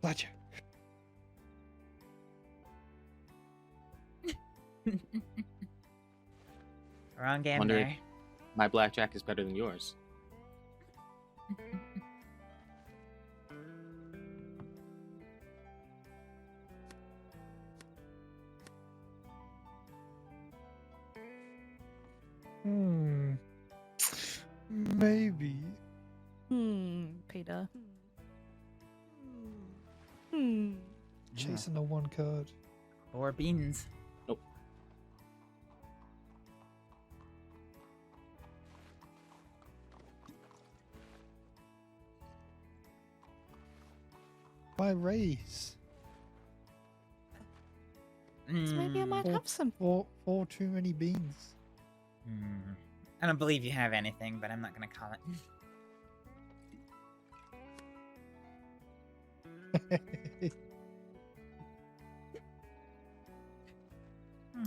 Blackjack. Wrong game Wonder there. My blackjack is better than yours. Maybe. Peter. Chasing the 1 card. 4 beans. Nope. Why raise? So maybe I might Four- have some. Four too many beans. I don't believe you have anything, but I'm not gonna call it.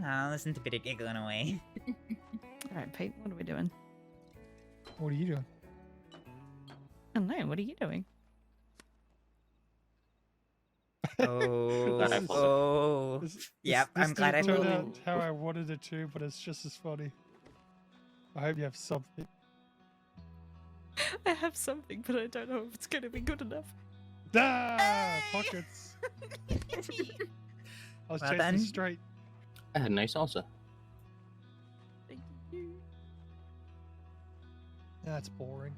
Oh, listen to Peter giggling away. Alright, Pete, what are we doing? What are you doing? I don't know, what are you doing? Oh, Glad I pulled Yep, I'm glad I didn't pulled turn it. out how I wanted it to, but it's just as funny. I hope you have something. I have something, but I don't know if it's going to be good enough. Ah, pockets. I was Well chasing then. straight. I had a nice salsa. Thank you. That's boring.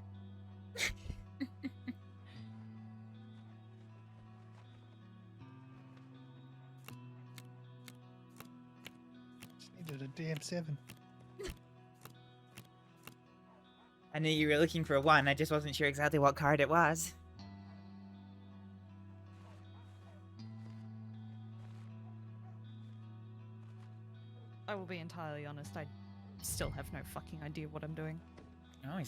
Just needed a damn 7. I knew you were looking for 1, I just wasn't sure exactly what card it was. I will be entirely honest, I still have no fucking idea what I'm doing. Oh,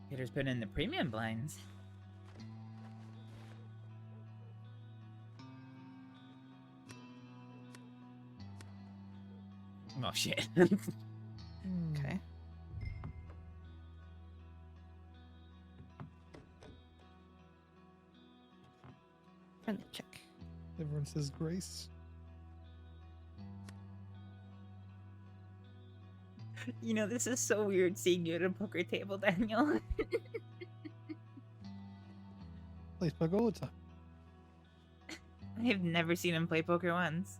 Peter's putting in the premium blinds. Oh shit. Okay. Friendly check. Everyone says grace. You know, this is so weird seeing you at a poker table, Daniel. Plays poker all the time. I've never seen him play poker once.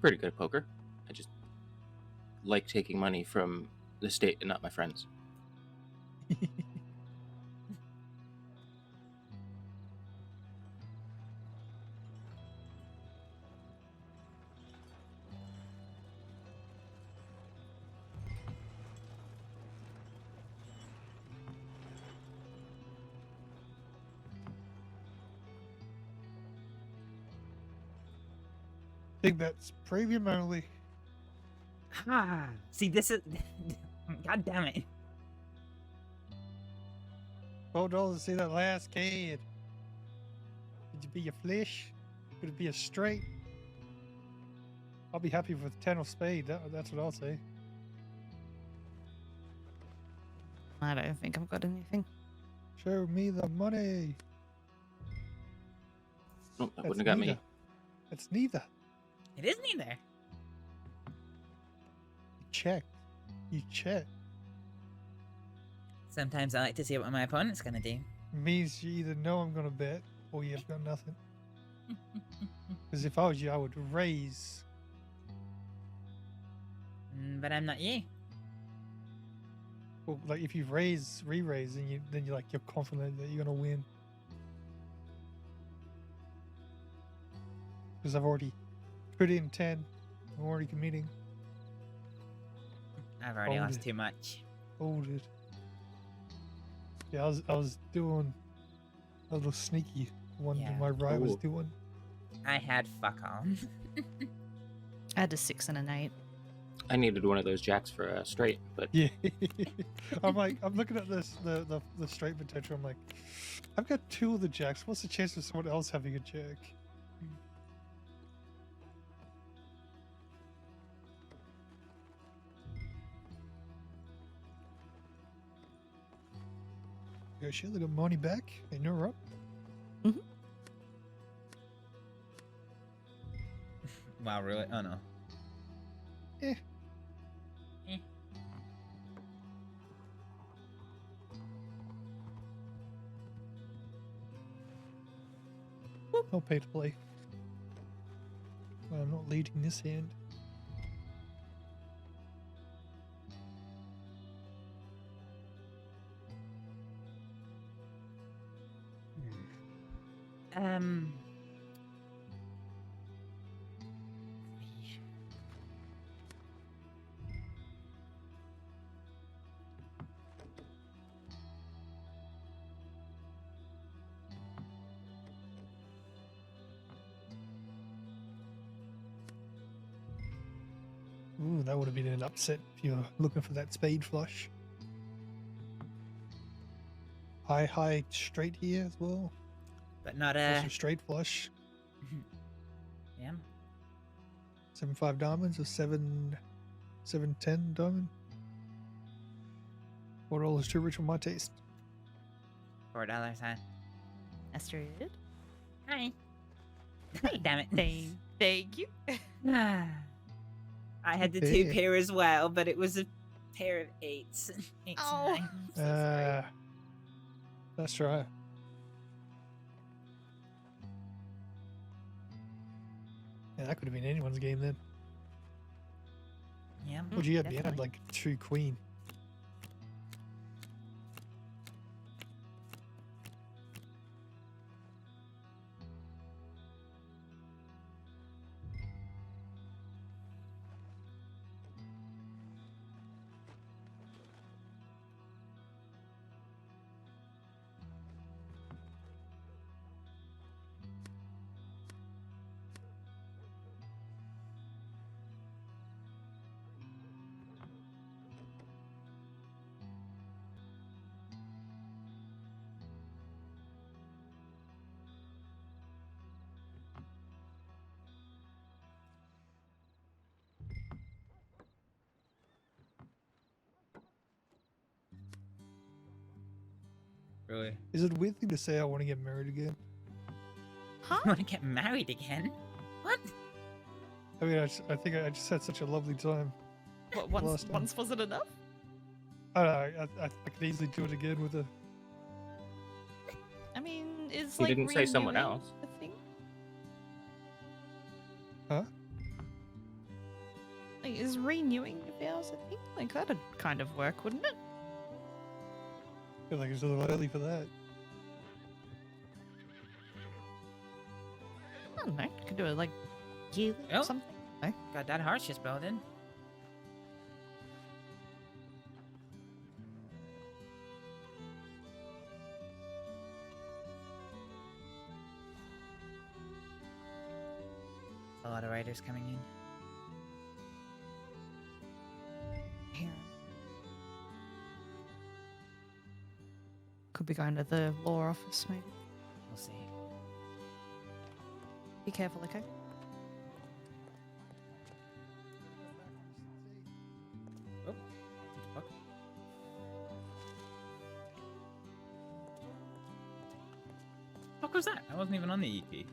Pretty good at poker. I just like taking money from the state and not my friends. Big bets, premium only. Ah, see, this is. God damn it. $12 to see that last kid. Could you be a flush? Could it be a straight? I'll be happy with 10 of spade. That's what I'll say. I don't think I've got anything. Show me the money. Nope, that wouldn't have got me. It's neither. It is neither. You checked. You checked. Sometimes I like to see what my opponent's gonna do. Means you either know I'm gonna bet or you've got nothing. Because if I was you, I would raise. But I'm not you. Well, like if you re-raise, then you're like you're confident that you're gonna win. Because I've already put in 10. I'm already committing. I've already Hold lost it. too much. Hold it. Yeah, I was doing a little sneaky one Yeah. that my right was Ooh. doing. I had fuck all. I had a 6 and an 8. I needed one of those jacks for a straight, but Yeah. I'm looking at this the straight potential. I'm like, I've got 2 of the jacks. What's the chance of someone else having a jack? Go shit, they got money back and you're up. Wow, really? Oh no. I'll pay to play. Well, I'm not leading this hand. Um. Ooh, that would have been an upset if you're looking for that spade flush. High straight here as well. But not Also straight flush. Yeah. 7-5 diamonds or 7-10 diamond. $4 too rich for my taste. $4, huh? Astrид? Hi. Damn it. Thank you. I had the Hey. 2 pair as well, but it was a pair of 8s. 8s Oh. and 9s. So sorry. That's right. Yeah, that could have been anyone's game then. Yeah. Would you have been definitely. like 2 queen? Really? Is it a weird thing to say I want to get married again? Huh? Want to get married again? What? I mean, I think I just had such a lovely time. What, Last once, time. once wasn't enough? I don't know, I could easily do it again with a. I mean, is You like didn't say someone renewing else. a Huh? Like, is renewing your vows a thing? Like, that'd kind of work, wouldn't it? I feel like it's a little early for that. I don't know. You could do it like yearly or Oh. something. No? Got that heart just building. A lot of riders coming in. Here. Could be going to the law office, maybe. We'll see. Be careful, okay? Oh, what the fuck? What was that? I wasn't even on the EP.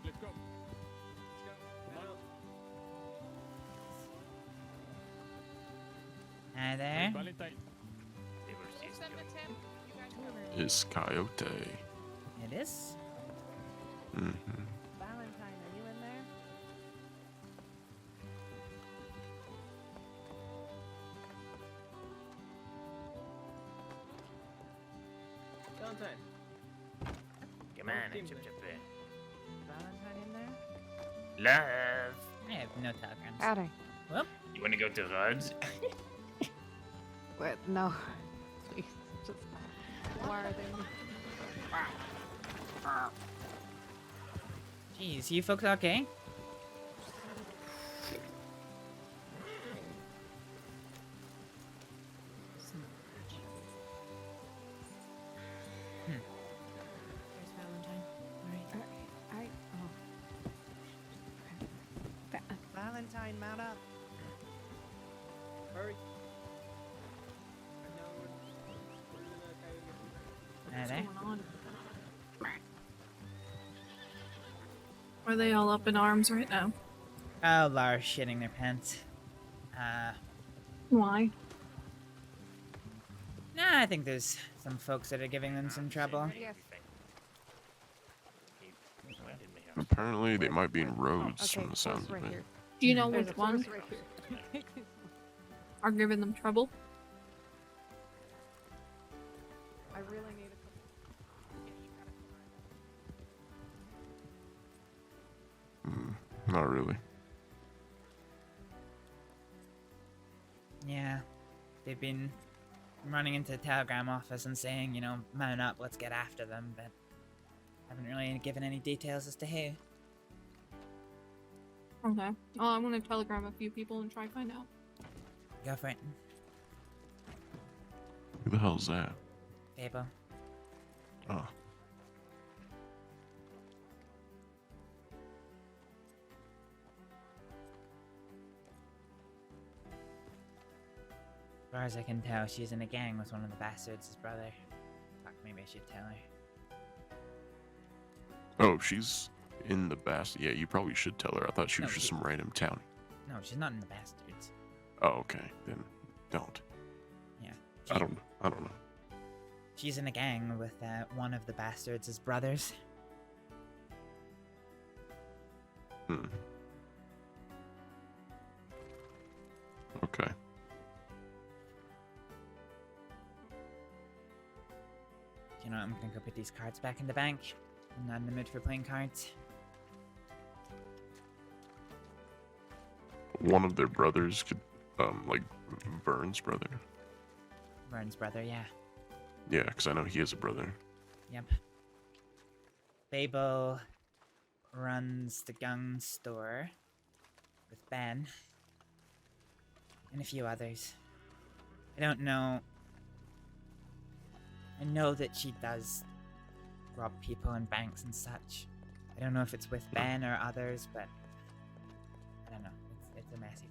Let's go. Hi there. Valentine. Is Coyote. It is. Mm-hmm. Valentine, are you in there? Valentine. Come on, chip there. Valentine in there? Love. I have no telegrams. Howdy. Well, You want to go to Rod's? What? No. Please. Just. Why are they? jeez, you folks okay? There's Valentine. Alright. Valentine, mount up. Hurry. Hi there. Are they all up in arms right now? Oh, Lara's shitting their pants. Why? Nah, I think there's some folks that are giving them some trouble. Yes. Apparently, they might be in roads Okay, from the sounds right of it. here. Do you know There's which a source ones right here. are giving them trouble? I really need Not really. Yeah, they've been running into the telegram office and saying, you know, mount up, let's get after them, but haven't really given any details as to who. Okay. Oh, I'm gonna telegram a few people and try to find out. Go for it. Who the hell's that? Fable. Oh. As far as I can tell, she's in a gang with one of the Baastards' brother. Fuck, maybe I should tell her. Oh, she's in the Bastard. Yeah, you probably should tell her. I thought she was No, just she- some random town. No, she's not in the Baastards. Oh, okay. Then don't. Yeah. I don't know. She's in a gang with one of the Baastards' brothers. Hmm. Okay. You know what, I'm gonna go put these cards back in the bank. I'm not in the mood for playing cards. One of their brothers could, like Vern's brother. Vern's brother, yeah. Yeah, because I know he has a brother. Yep. Babel runs the gun store with Ben and a few others. I don't know. I know that she does rob people in banks and such. I don't know if it's with Ben or others, but I don't know. It's a messy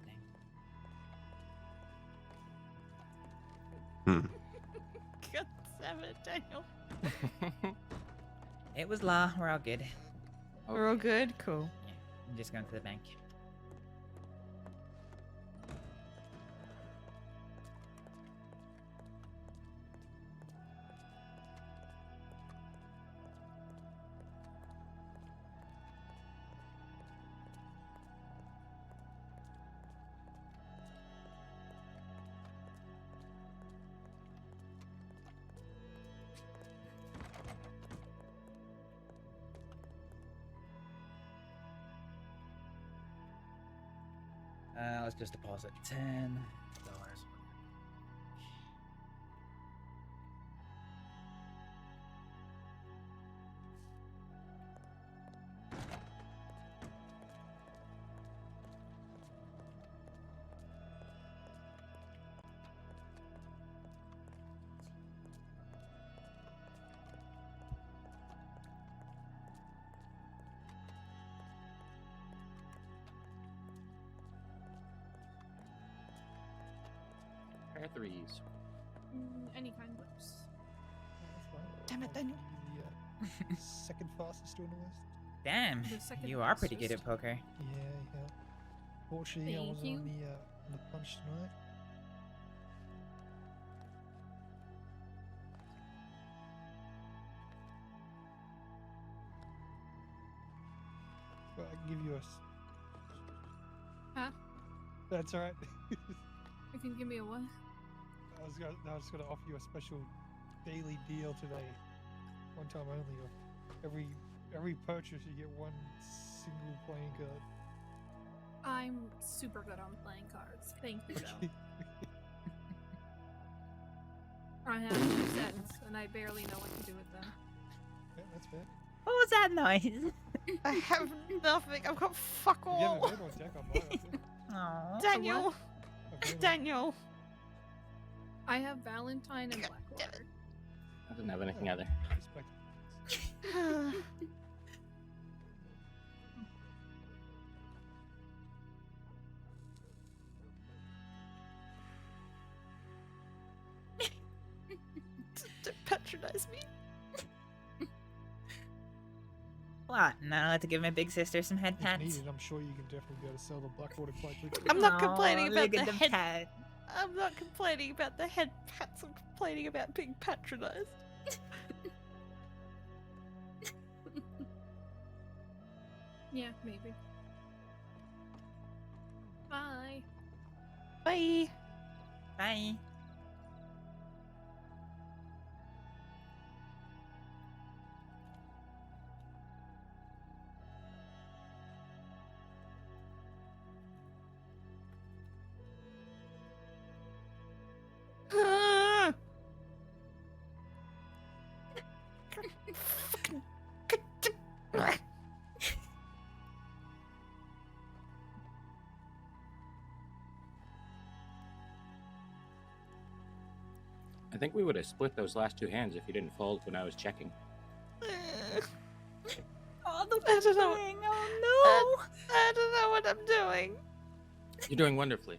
thing. God damn it, Daniel. It was law. We're all good. We're all good? Cool. Yeah, I'm just going to the bank. Let's just deposit $10. Pair threes. Any kind works. Damn it, Daniel. The second fastest on the list. Damn, The second you are pretty good fastest. at poker. Yeah. Fortunately, I Thank wasn't you. on the punch tonight. But I can give you a. Huh? That's alright. You can give me a what? I was just gonna offer you a special daily deal today. One time only. Of every purchase, you get one single playing card. I'm super good on playing cards. Thank you, though. I have 2 sets, and I barely know what to do with them. Yeah, that's fair. What was that noise? I have nothing. I've got fuck If you have all. a red on deck, I'll buy it. Aww. Daniel. Okay, Daniel. I have Valentine and Blackwater. I didn't have anything either. respect. Don't patronize me. What? Now to give my big sister some head If pats? needed, I'm sure you can definitely be able to sell the Blackwater quite quickly. I'm not Aw, complaining about look the at the head. pet. I'm not complaining about the head pats. I'm complaining about being patronized. Yeah, maybe. Bye. Bye. Bye. I think we would have split those last 2 hands if you didn't fold when I was checking. Oh, the I don't know. thing. Oh no. I don't know what I'm doing. You're doing wonderfully.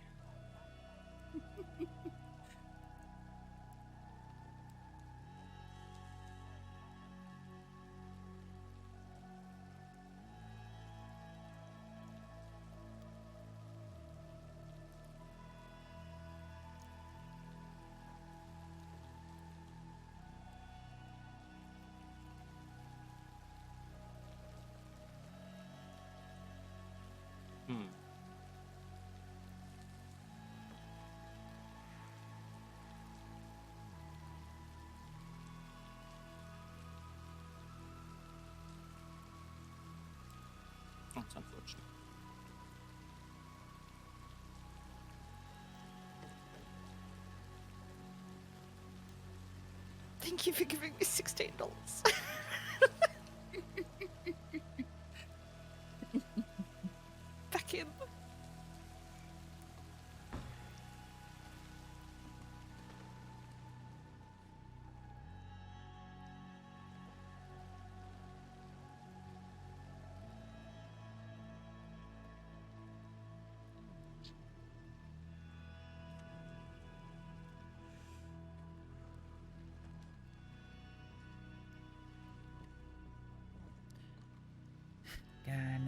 That's unfortunate. Thank you for giving me $16. Back in.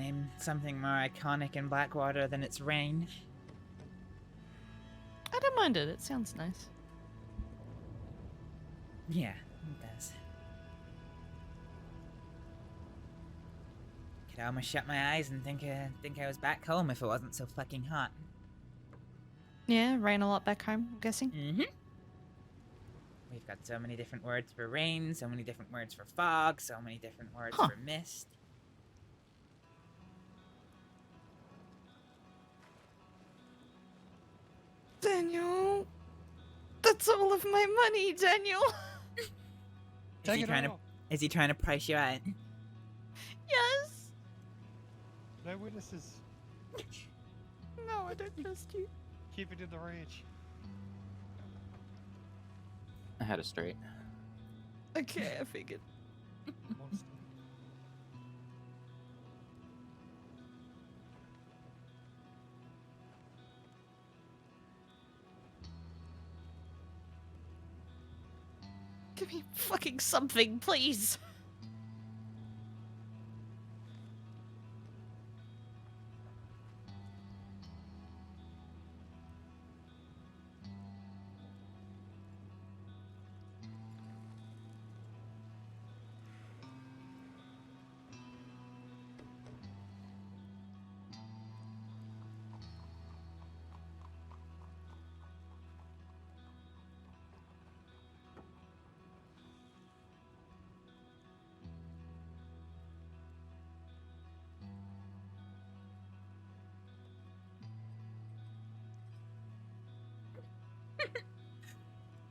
name something more iconic in Blackwater than its rain. I don't mind it. It sounds nice. Yeah, it does. Could almost shut my eyes and think I was back home if it wasn't so fucking hot. Yeah, rain a lot back home, I'm guessing. Mm-hmm. We've got so many different words for rain, so many different words for fog, so many different words for mist. Daniel, that's all of my money, Daniel. Is he trying to price you out? Yes. No witnesses. No, I don't trust you. Keep it in the ranch. I had it straight. Okay, I figured. Give me fucking something, please.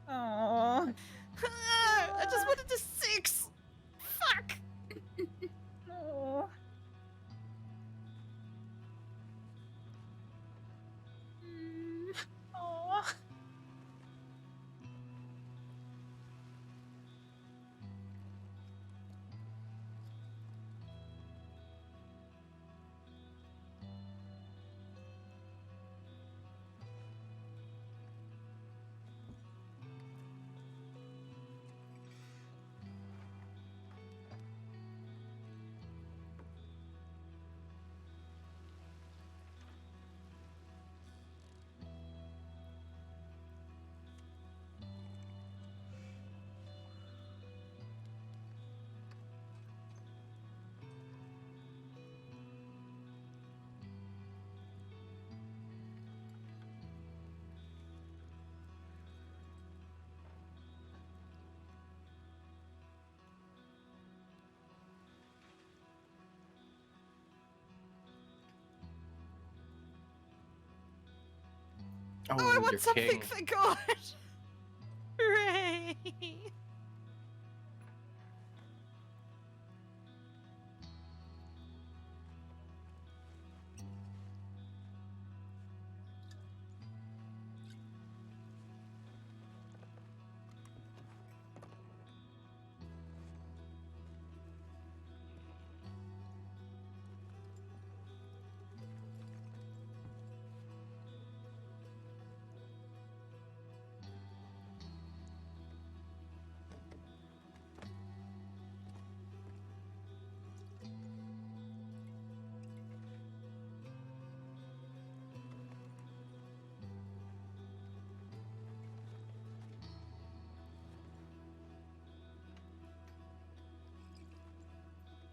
Aww. I just wanted to 6. Fuck. Aww. Aww. Oh, I want your something king. for God. Hooray.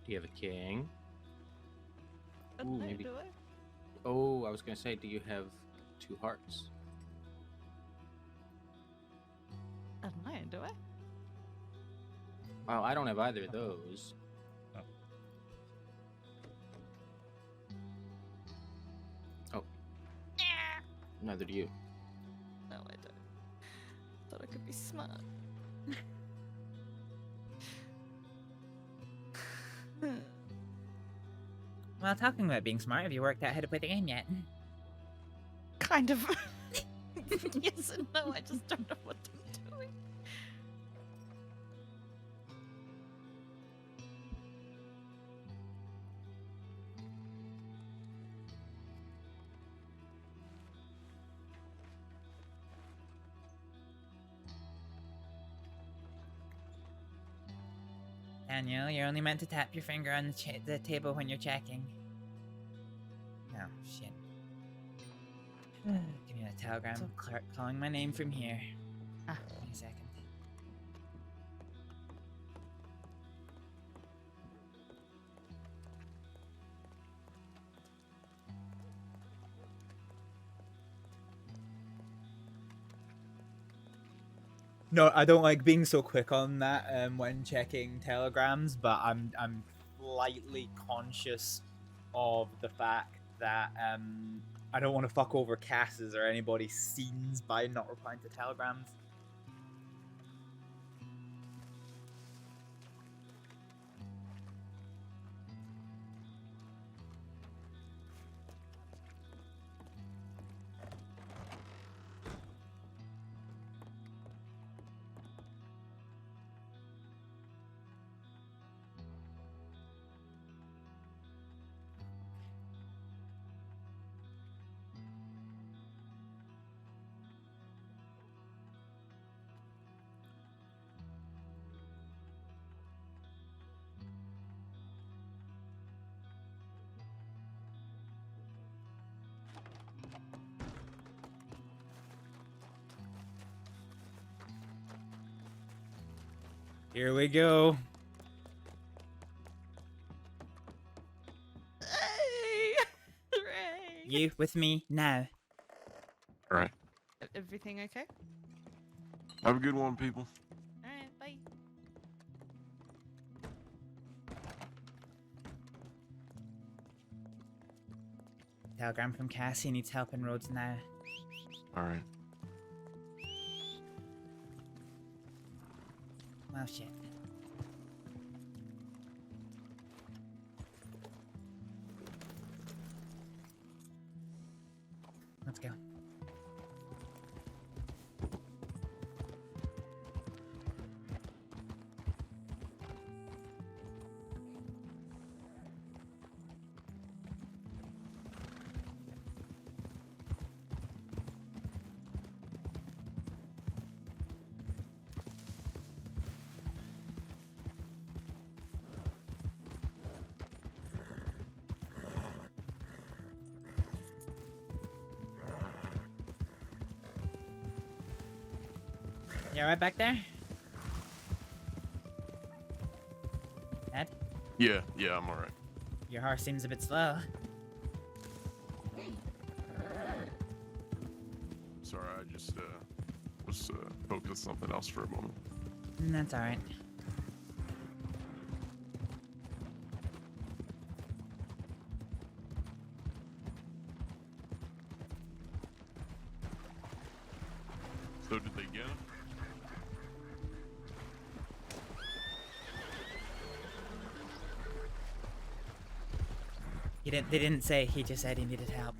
Do you have a king? I Ooh, don't know, maybe. do I? Oh, I was gonna say, do you have 2 hearts? I don't know, do I? Well, I don't have either of those. Oh. Neither do you. No, I don't. Thought I could be smart. Well, talking about being smart, have you worked out how to play the game yet? Kind of. Yes and no, I just don't know what I'm doing. Daniel, you're only meant to tap your finger on the table when you're checking. Oh, shit. Give me that telegram calling my name from here. Ah. Wait a second. No, I don't like being so quick on that when checking telegrams, but I'm slightly conscious of the fact that I don't want to fuck over Cass's or anybody's scenes by not replying to telegrams. Here we go. Hey! Hooray! You with me now. All right. Everything okay? Have a good one, people. Alright, bye. Telegram from Cassie needs help in roads now. All right. Well, shit. Let's go. You alright back there? Ed? Yeah, I'm all right. Your horse seems a bit slow. Sorry, I just was focused on something else for a moment. That's alright. So did they get him? They didn't say, he just said he needed help.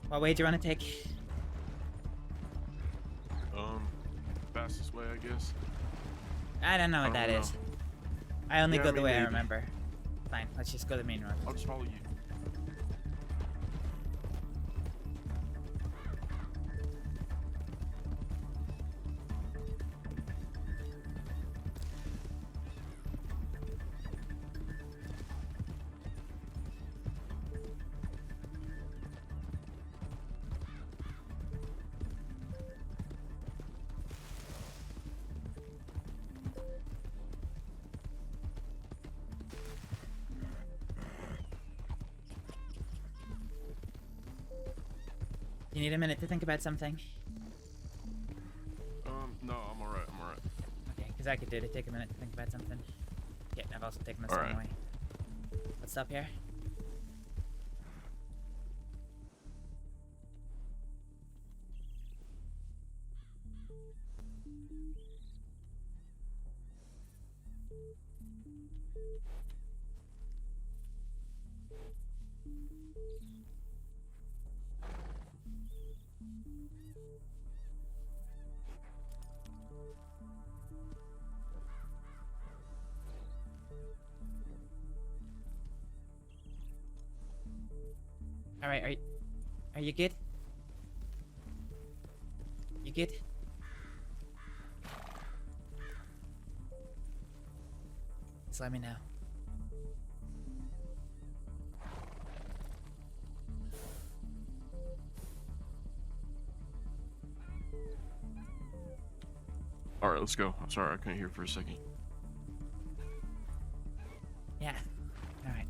What way do you want to take? Fastest way, I guess. I don't know what that is. I only Yeah, go I the mean, way I maybe. remember. Fine, let's just go the main road. I'll just follow you. You need a minute to think about something. No, Because I could do it. Take a minute to think about something. Yeah, I've also taken this All one right. away. Let's stop here. All right, are you good? You good? Just let me know. All right, let's go. I'm sorry, I couldn't hear for a second. Yeah. All right.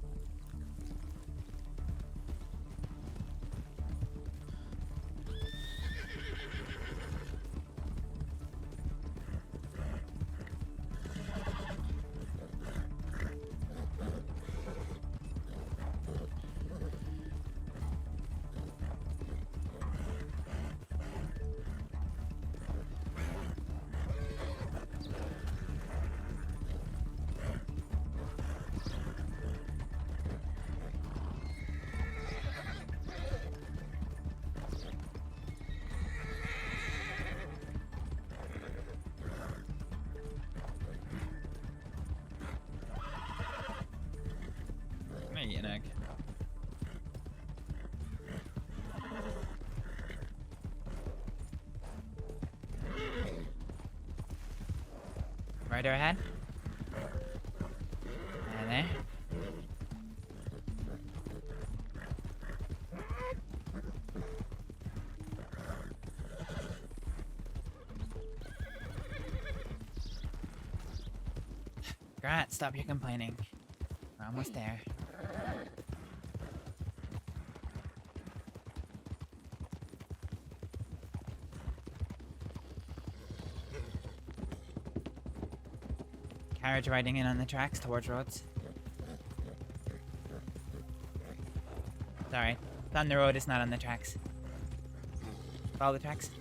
Hey, an egg. Right ahead. And there. Grant, stop your complaining. We're almost there. Carriage riding in on the tracks towards roads. Sorry, it's on the road, it's not on the tracks. Follow the tracks.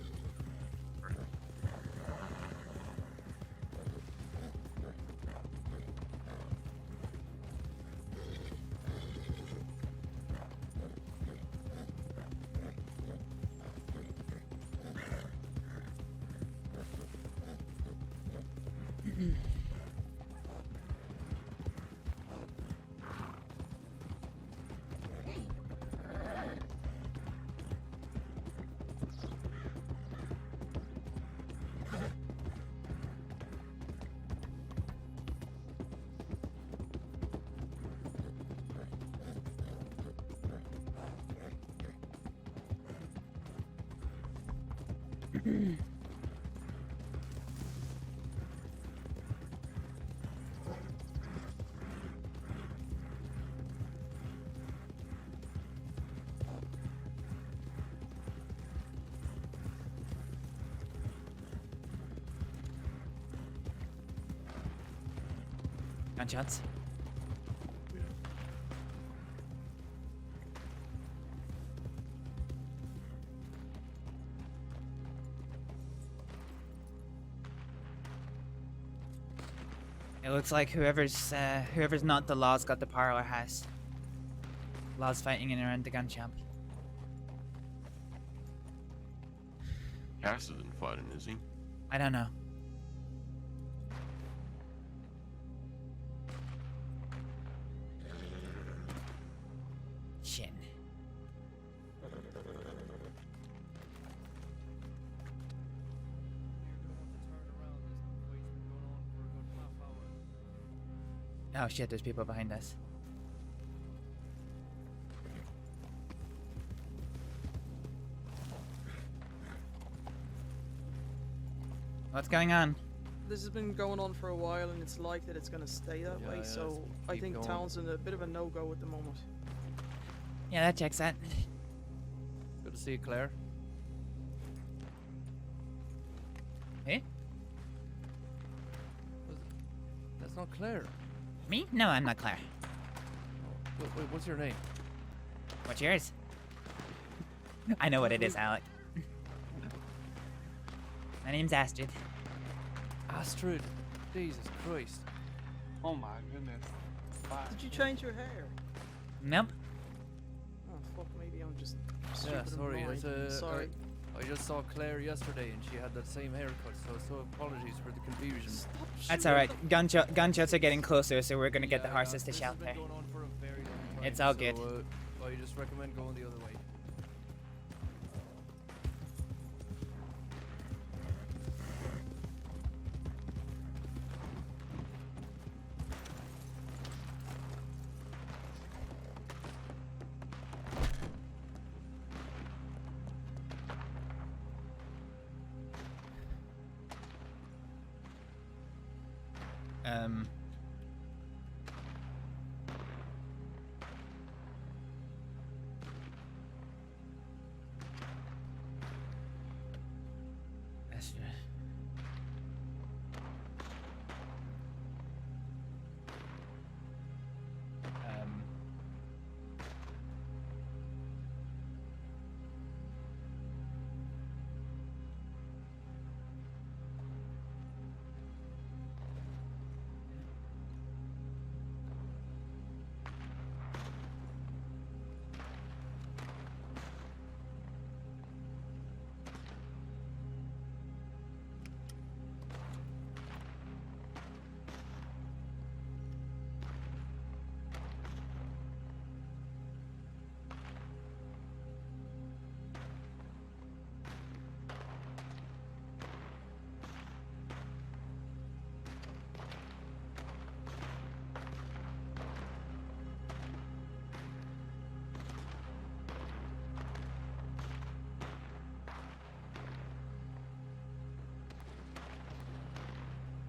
Gunshots. It looks like whoever's not the Law's got the parlor house. Law's fighting in around the gun shop. Cass isn't fighting, is he? I don't know. Shin. Oh shit, there's people behind us. What's going on? This has been going on for a while and it's like that it's gonna stay that way, so I think town's in a bit of a no-go at the moment. Yeah, that checks out. Good to see you, Claire. Hey? That's not Claire. Me? No, I'm not Claire. Wait, what's your name? What's yours? I know what it is, Alec. My name's Astrid. Astrid. Jesus Christ. Oh my goodness. Did you change your hair? Nope. Oh fuck, maybe I'm just Yeah, stupid sorry. and blind. Sorry. I just saw Claire yesterday and she had that same haircut, so apologies for the confusion. That's alright. Gunshots are getting closer, so we're gonna get the horses to shelter. It's all good. So, I just recommend going the other way.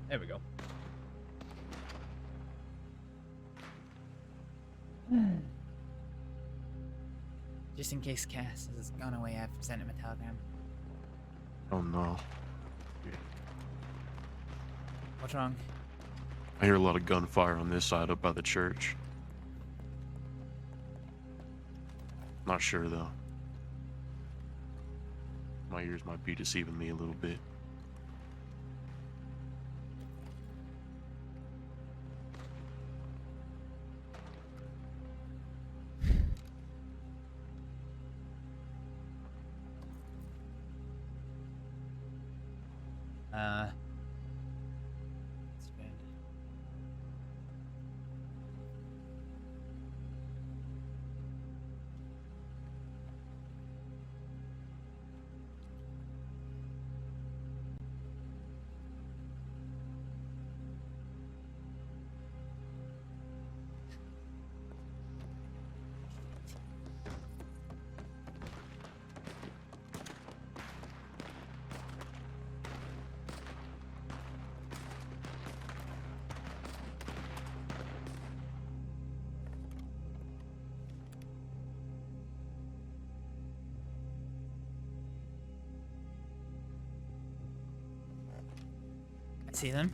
There we go. Just in case Cass has gone away, I've sent him a telegram. Oh no. What's wrong? I hear a lot of gunfire on this side up by the church. Not sure though. My ears might be deceiving me a little bit. That's good. I see them.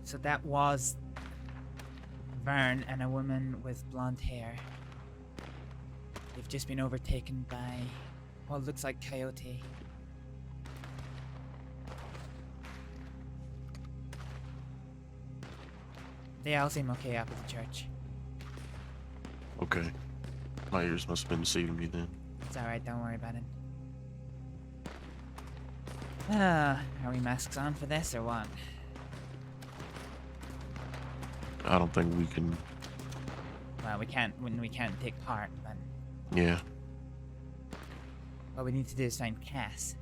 So that was Vern and a woman with blonde hair. They've just been overtaken by what looks like Coyote. They all seem okay up at the church. Okay. My ears must have been deceiving me then. It's alright, don't worry about it. Are we masks on for this or what? I don't think we can. Well, we can't take part, but Yeah. what we need to do is find Cass.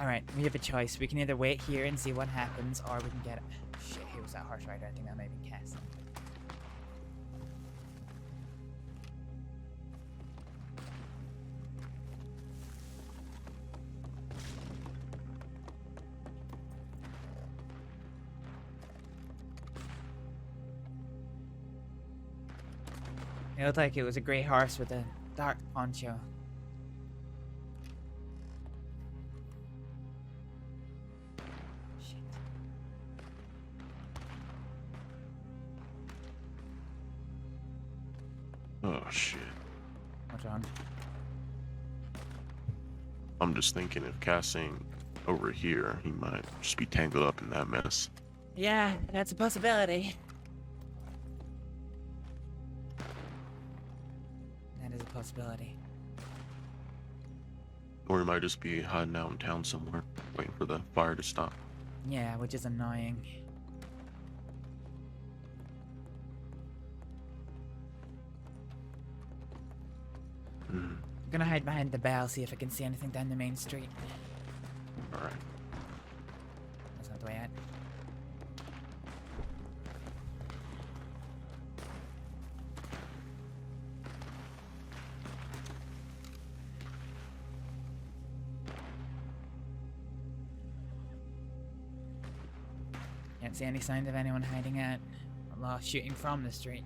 Alright, we have a choice. We can either wait here and see what happens, or we can get... Shit, who was that horse rider? I think that might be Cass. It looked like it was a grey horse with a dark poncho. Shit. Oh shit. What's wrong? I'm just thinking if Cassing over here, he might just be tangled up in that mess. Yeah, that's a possibility. That is a possibility. Or he might just be hiding out in town somewhere, waiting for the fire to stop. Yeah, which is annoying. I'm gonna hide behind the bell, see if I can see anything down the main street. Alright. That's not the way out. Can't see any signs of anyone hiding out. Or shooting from the street.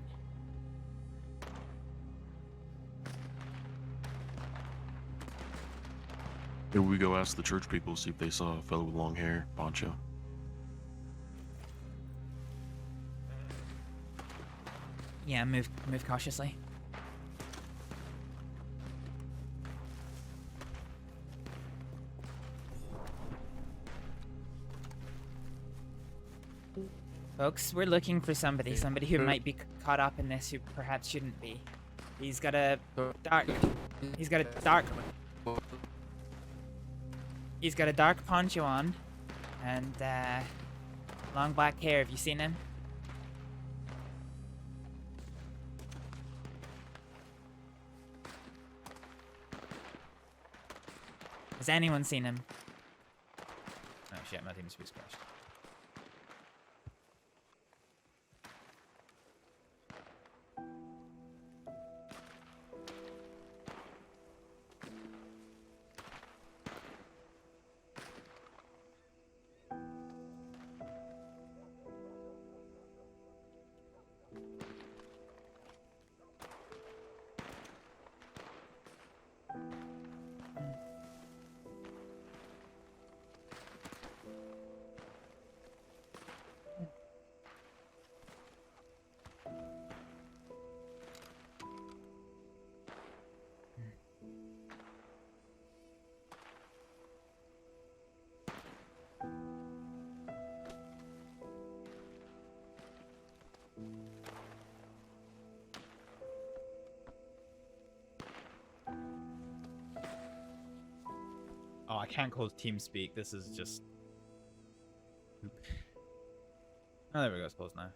Maybe we go ask the church people, see if they saw a fellow with long hair, poncho. Yeah, move cautiously. Folks, we're looking for somebody who might be caught up in this, who perhaps shouldn't be. He's got a dark poncho on, and long black hair. Have you seen him? Has anyone seen him? Oh shit, my team's crashed. Oh, I can't close TeamSpeak. This is just... Oh, there we go. It's closed now.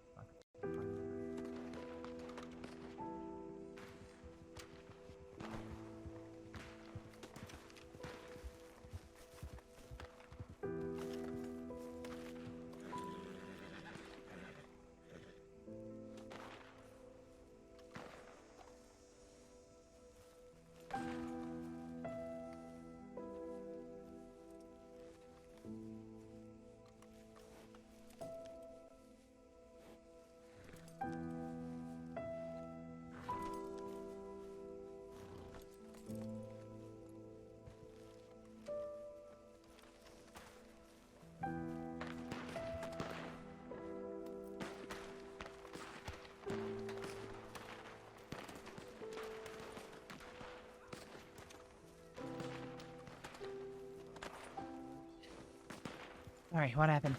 Sorry, what happened?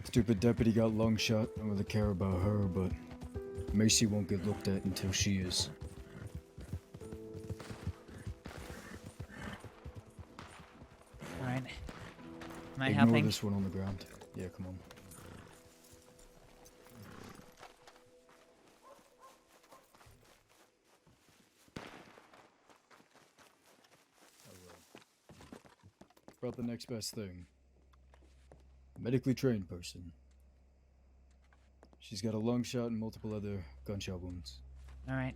Stupid deputy got long shot. I don't really care about her, but Macy won't get looked at until she is. Alright. Am I Ignore helping? this one on the ground. Yeah, come on. About the next best thing. Medically trained person. She's got a long shot and multiple other gunshot wounds. Alright.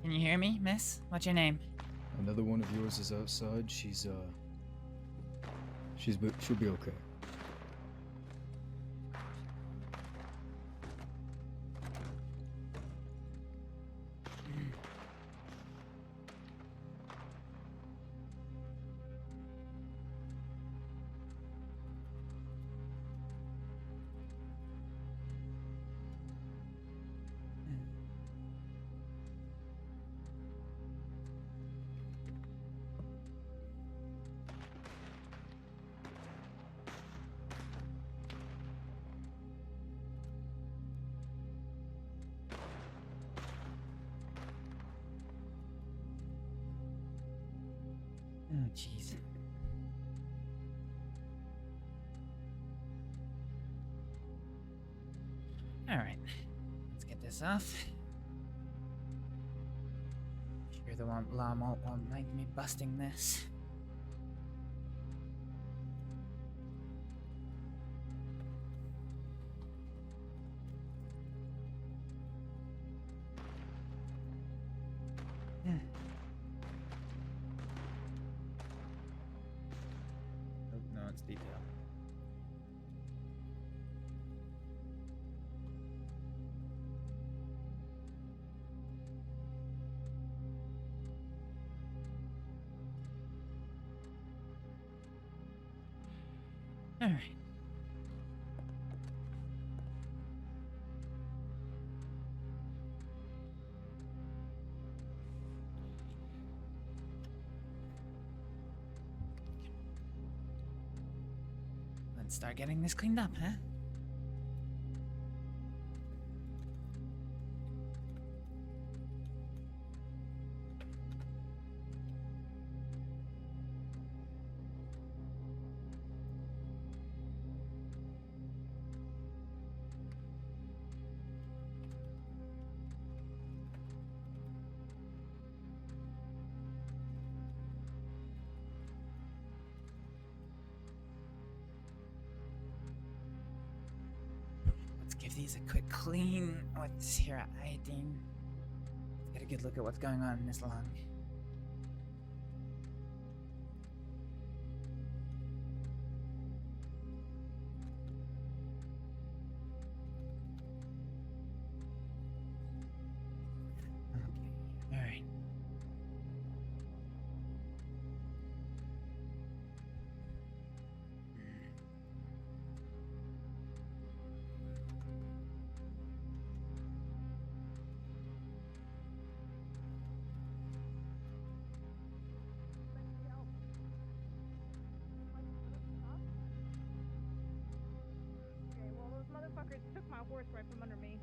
Can you hear me, miss? What's your name? Another one of yours is outside. She'll be okay. Oh, jeez. Alright. Let's get this off. Sure the Lamalt won't mind me busting this. No, it's detail. All right. Let's start getting this cleaned up, huh? Let's give these a quick clean. What's here at iodine? Let's get a good look at what's going on in this lung. Okay, alright. Okay, well, those motherfuckers took my horse right from under me.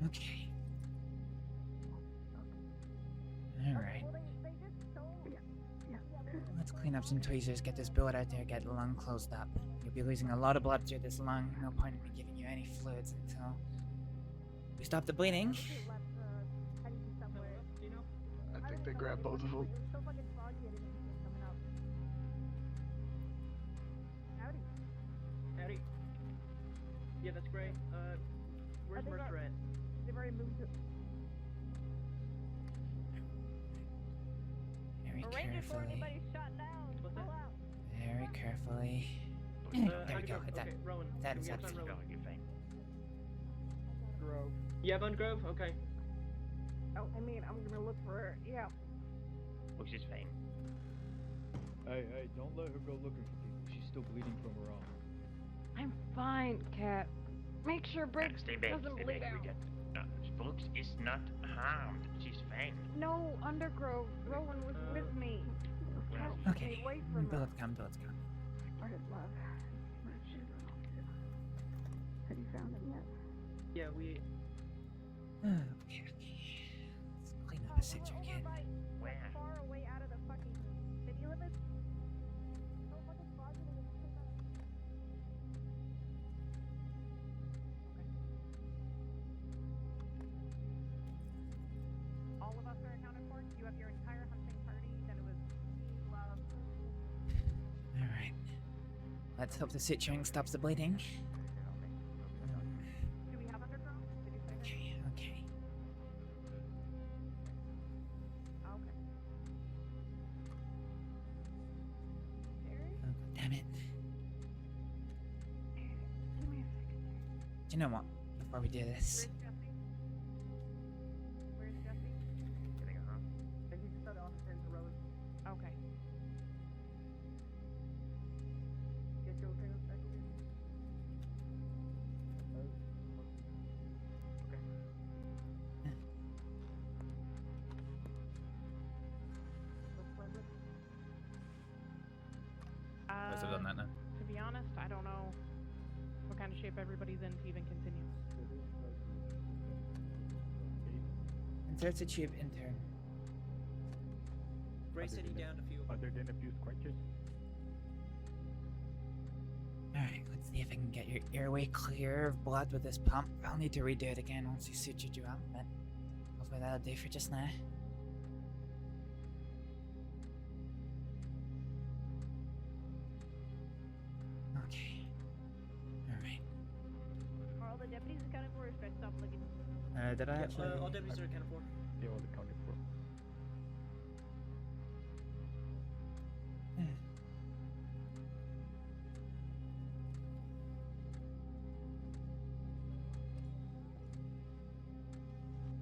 Okay. Alright. Well, they just stole me. Let's clean up some tweezers, get this billet out there, get the lung closed up. You'll be losing a lot of blood through this lung. No point in me giving you any fluids until we stop the bleeding. I think they grabbed both of them. Howdy. Yeah, that's great. Where's Mercer at? They've already moved to. Very carefully. Shot down. What's that? Very carefully. There we go. Hit that. Okay, Rowan. That can is we get that. on Rowan? You're fine. Grove. You have on Grove? Okay. Oh, I mean, I'm gonna look for her. Yeah. Which is fine. Hey, don't let her go looking for people. She's still bleeding from her arm. I'm fine, Cat. Make sure Brooks Stay back. doesn't Stay bleed back. out. We got. Brooks is not harmed. She's fine. No, Undergrove. Rowan was with me. Cat, Okay. stay away from her. Billets come, billets come. Where's love? Where's she? Have you found him yet? Yeah, we. Okay. Let's clean up a sector again. Where? Far away out of the fucking city limits? So fucking foggy that it's just not- All of us are accounted for. You have your entire hunting party. Then it was me, love. Alright. Let's hope the suturing stops the bleeding. Do we have underground? Did you say that? you know what? Before we do this, Where's Jesse? Getting a hop. And he's just on the center road. Okay. Get your okay with that? Must have done that now. To be honest, I don't know what kind of shape everybody's in to even continue. insert the tube in turn. Gray City down a few. Other than a few scratches. Alright, let's see if I can get your airway clear of blood with this pump. I'll need to redo it again once you sutured you up, but hopefully that'll do for just now. Okay. Alright. Are all the deputies accounted for, or should I stop looking? Did I actually? All deputies are accounted for. Yeah, all accounted for.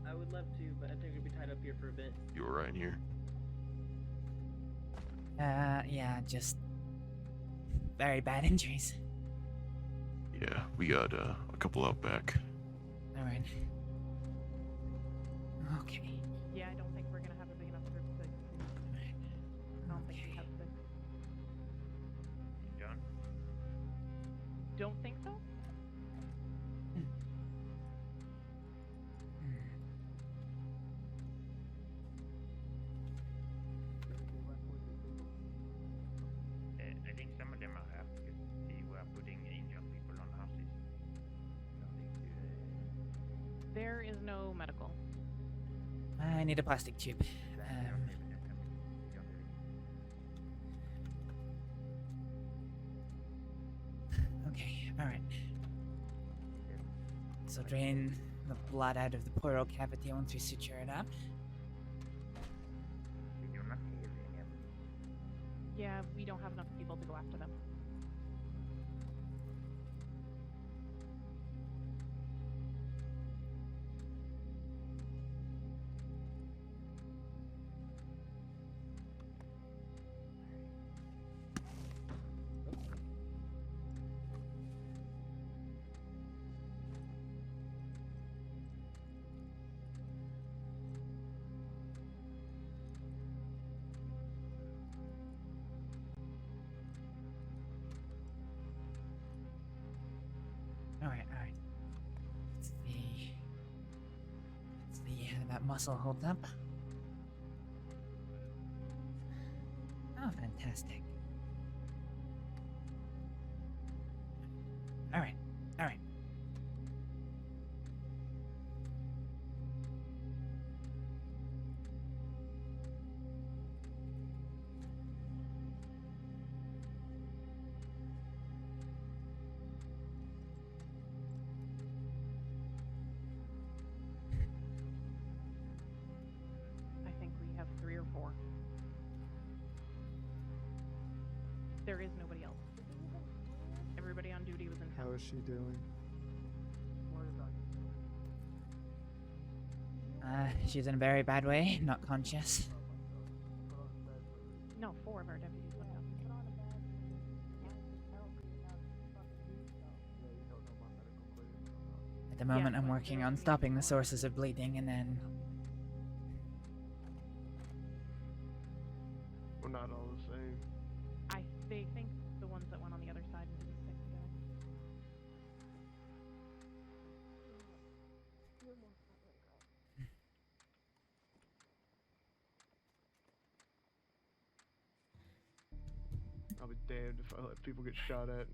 I would love to, but I think we'll be tied up here for a bit. You were right here. Yeah, just very bad injuries. Yeah, we got a couple out back. Alright. Okay. Yeah, I don't think we're gonna have a big enough group to continue. I don't think we have to. John? Don't think so? I think some of them are half because they were putting injured people on horses. There is no medical. I need a plastic tube. Okay, alright. So drain the blood out of the pleural cavity once we suture it up. Yeah, we don't have enough people to go after them. Alright. Let's see. How that muscle holds up. Oh, fantastic. Alright. I think we have 3 or 4. There is nobody else. Everybody on duty was in town. How is she doing? She's in a very bad way, not conscious. No, 4 of our deputies went down. At the moment, Yeah, I'm but working there on is- stopping the sources of bleeding, and then We're not all the same. They think the ones that went on the other side and didn't stick together. I'll be damned if I let people get shot at.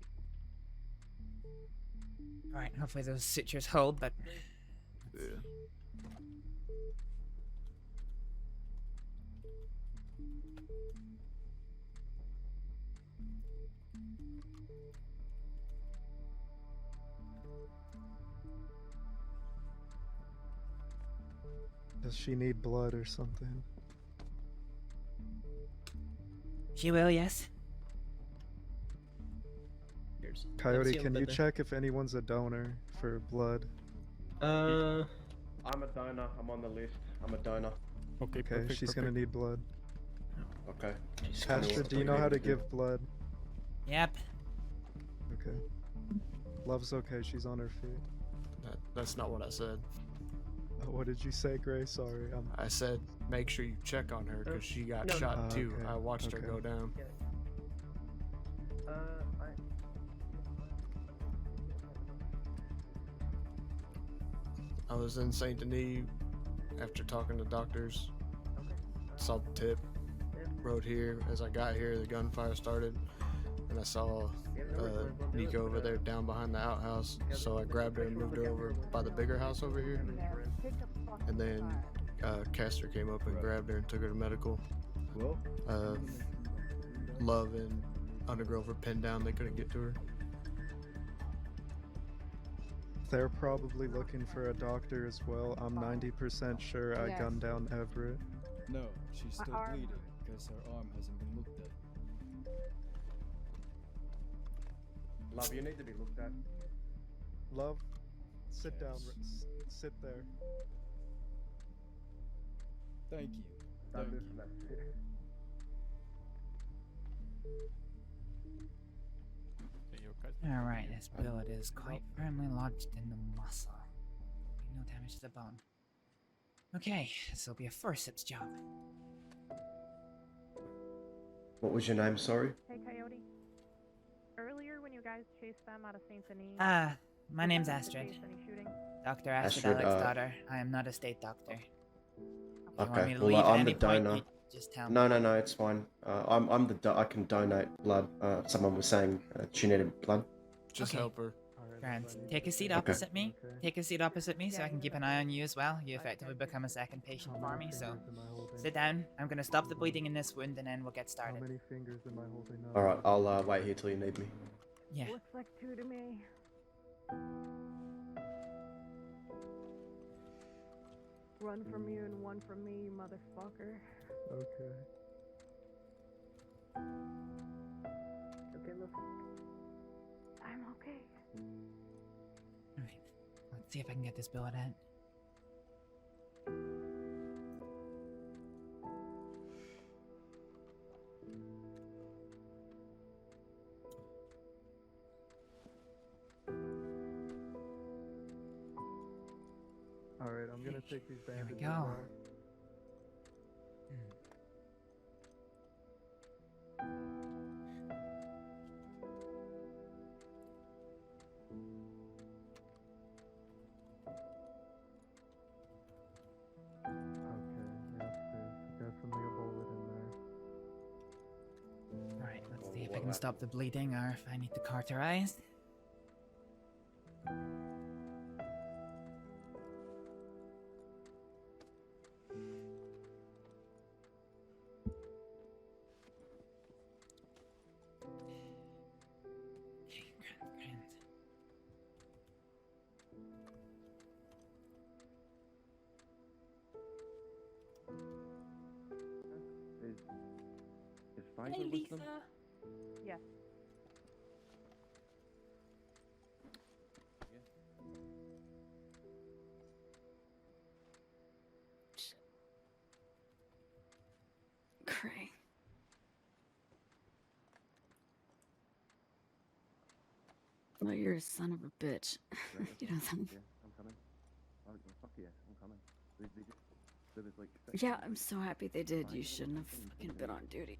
alright. Hopefully those sutures hold, but Yeah. Does she need blood or something? she will. Yes. Here's- Coyote, let's see can him you better. check if anyone's a donor for blood? I'm a donor. I'm on the list. I'm a donor. Okay, she's gonna need blood. Okay. Astrid, do you know how to give blood? Yep. Okay. Love's okay, she's on her feet. That's not what I said. What did you say, Gray? Sorry. I said make sure you check on her because she got shot too. Okay, I watched her go down. I was in Saint Denis after talking to doctors. Saw the tip. Rode here. As I got here, the gunfire started, and I saw Nico over there down behind the outhouse. So I grabbed her and moved her over by the bigger house over here. And then Castor came up and grabbed her and took her to medical. Love and Undergrove were pinned down. They couldn't get to her. They're probably looking for a doctor as well. I'm 90% sure I gunned down Everett. No, she's still bleeding because her arm hasn't been looked at. Love, you need to be looked at. Love, sit down. Sit there. Thank you. Thank you. Alright, this bullet is quite firmly lodged in the muscle. No damage to the bone. Okay, this will be a forceps job. What was your name, sorry? Hey, Coyote. Earlier, when you guys chased them out of Saint Denis. My name's Astrid. Dr. Astrid Aleksdóttir. I am not a state doctor. Okay, well, I'm the donor. Just tell me. No, it's fine. I can donate blood. Someone was saying she needed blood. Just help her. Grant, take a seat opposite me. Take a seat opposite me so I can keep an eye on you as well. You effectively become a second patient for me, so sit down. I'm gonna stop the bleeding in this wound and then we'll get started. How many fingers am I holding up? Alright, I'll wait here till you need me. Yeah. Looks like 2 to me. One from you and 1 from me, you motherfucker. Okay. Okay, look. I'm okay. Alright, let's see if I can get this bullet out. Alright, I'm gonna take these bandages go. off. Alright, let's see if I can stop the bleeding or if I need to cauterize. Okay, grand. Is Faisal with them? Yes. Cray. Well, you're a son of a bitch. You know that. Yeah, I'm coming. Oh, fuck yeah, I'm coming. There was like... Yeah, I'm so happy they did. You shouldn't have fucking been on duty.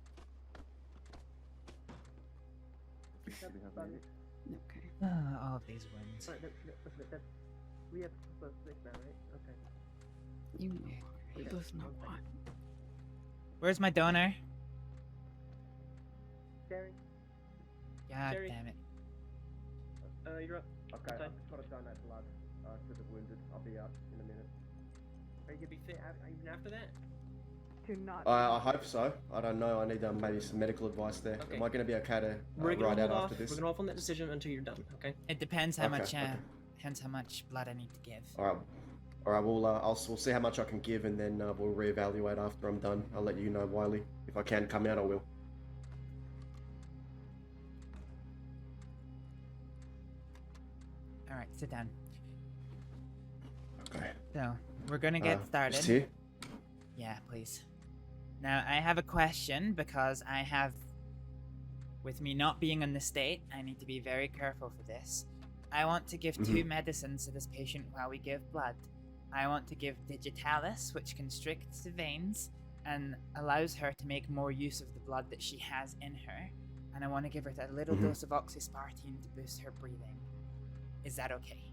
Okay. All of these wounds. Alright, that's we have both sick now, right? Okay. You know. We both know what. Where's my donor? Jerry. God Jerry. damn it. You're up. Okay, Okay. I've just got to donate blood to the wounded. I'll be out in a minute. Are you gonna be fit even after that? Do not. I hope so. I don't know. I need maybe some medical advice there. Okay. Am I going to be okay to We're gonna ride hold out off. after this? We're gonna hold on that decision until you're done. Okay. It depends how Okay, much. okay. Depends how much blood I need to give. All right. We'll see how much I can give, and then we'll reevaluate after I'm done. I'll let you know, Wiley. If I can come out, I will. All right, sit down. So, we're gonna get started. Just here? Yeah, please. Now, I have a question because I have... With me not being in the state, I need to be very careful for this. I want to give 2 medicines to this patient while we give blood. I want to give Digitalis, which constricts the veins and allows her to make more use of the blood that she has in her. And I want to give her a little dose of oxyspartine to boost her breathing. Is that okay?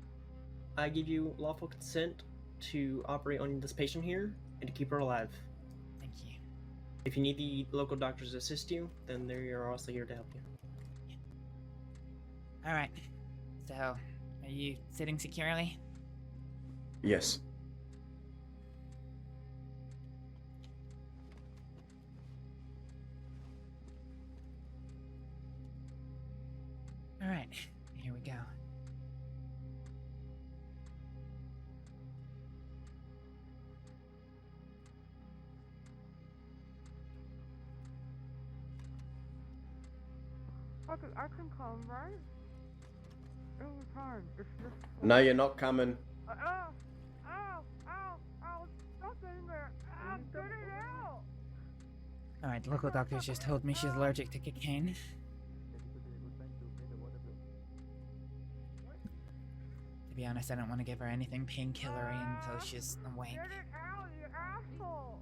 I give you lawful consent to operate on this patient here and to keep her alive. Thank you. If you need the local doctors to assist you, then they are also here to help you. Alright. So, are you sitting securely? Yes. Alright, here we go. I can come, right? Anytime. It's just... No, you're not coming. Ow! Stop in there! Get it out! Alright, the local doctors just told me she's allergic to cocaine. To be honest, I don't want to give her anything painkillery until she's awake. Get it out, you asshole!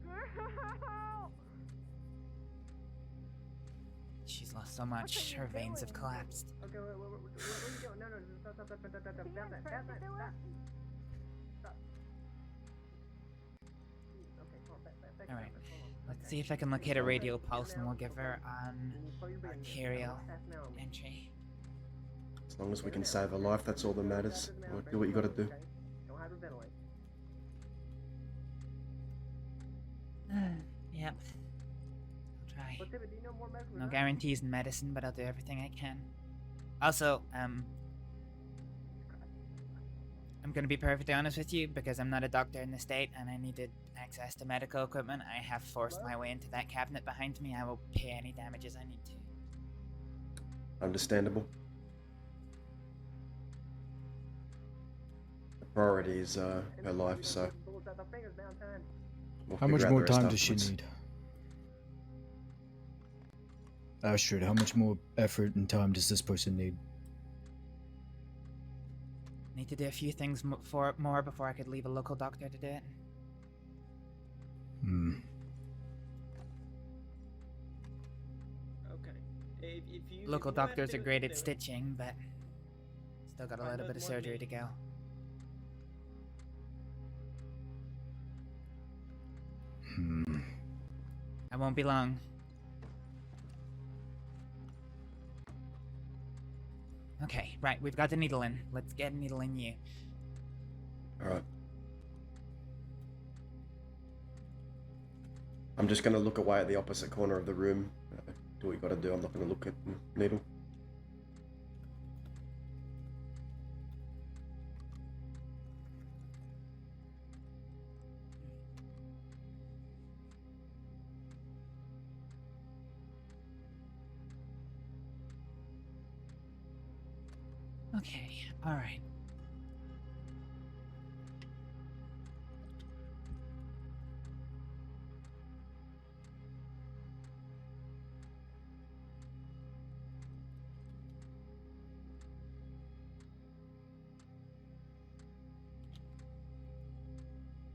Get it out! She's lost so much, her veins have collapsed. Okay, what are you doing? No, stop. Alright, let's see if I can locate a radial pulse and we'll give her an arterial entry. As long as we can save her life, that's all that matters. Do what you gotta do. Don't hyperventilate. Yep. I'll try. Well, David, do you know more medicine? No guarantees in medicine, but I'll do everything I can. Also, I'm gonna be perfectly honest with you, because I'm not a doctor in the state and I needed access to medical equipment. I have forced my way into that cabinet behind me. I will pay any damages I need to. Understandable. The priority is her life, so... We'll How much figure out more the rest time does she afterwards. need? Astrid, how much more effort and time does this person need? Need to do a few things more before I could leave a local doctor to do it. Okay. If you Local if you have doctors to are do great it, at do it. stitching, but still got a little bit of surgery to go. I won't be long. Okay, right, we've got the needle in. Let's get a needle in you. Alright. I'm just gonna look away at the opposite corner of the room. Do what you gotta do, I'm not gonna look at the needle. Okay, alright.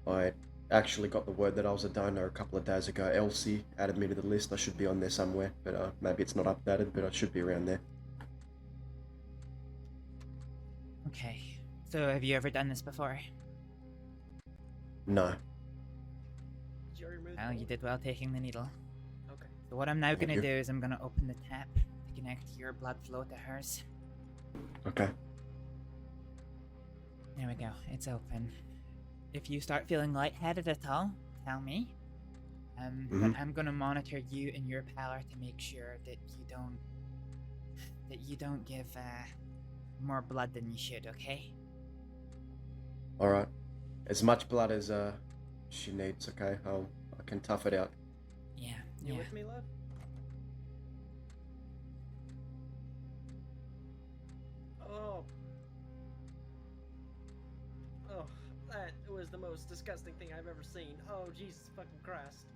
I actually got the word that I was a donor a couple of days ago. Elsie added me to the list. I should be on there somewhere, but maybe it's not updated, but I should be around there. Okay, so have you ever done this before? No. Well, you did well taking the needle. Okay. So what I'm now Thank gonna you. do is I'm gonna open the tap to connect your blood flow to hers. Okay. There we go, it's open. If you start feeling lightheaded at all, tell me. But I'm gonna monitor you and your power to make sure that you don't give more blood than you should, okay? Alright. As much blood as she needs, okay? I can tough it out. Yeah, You with me, love? Oh. Oh, most disgusting thing I've ever seen. Oh, Jesus fucking Christ.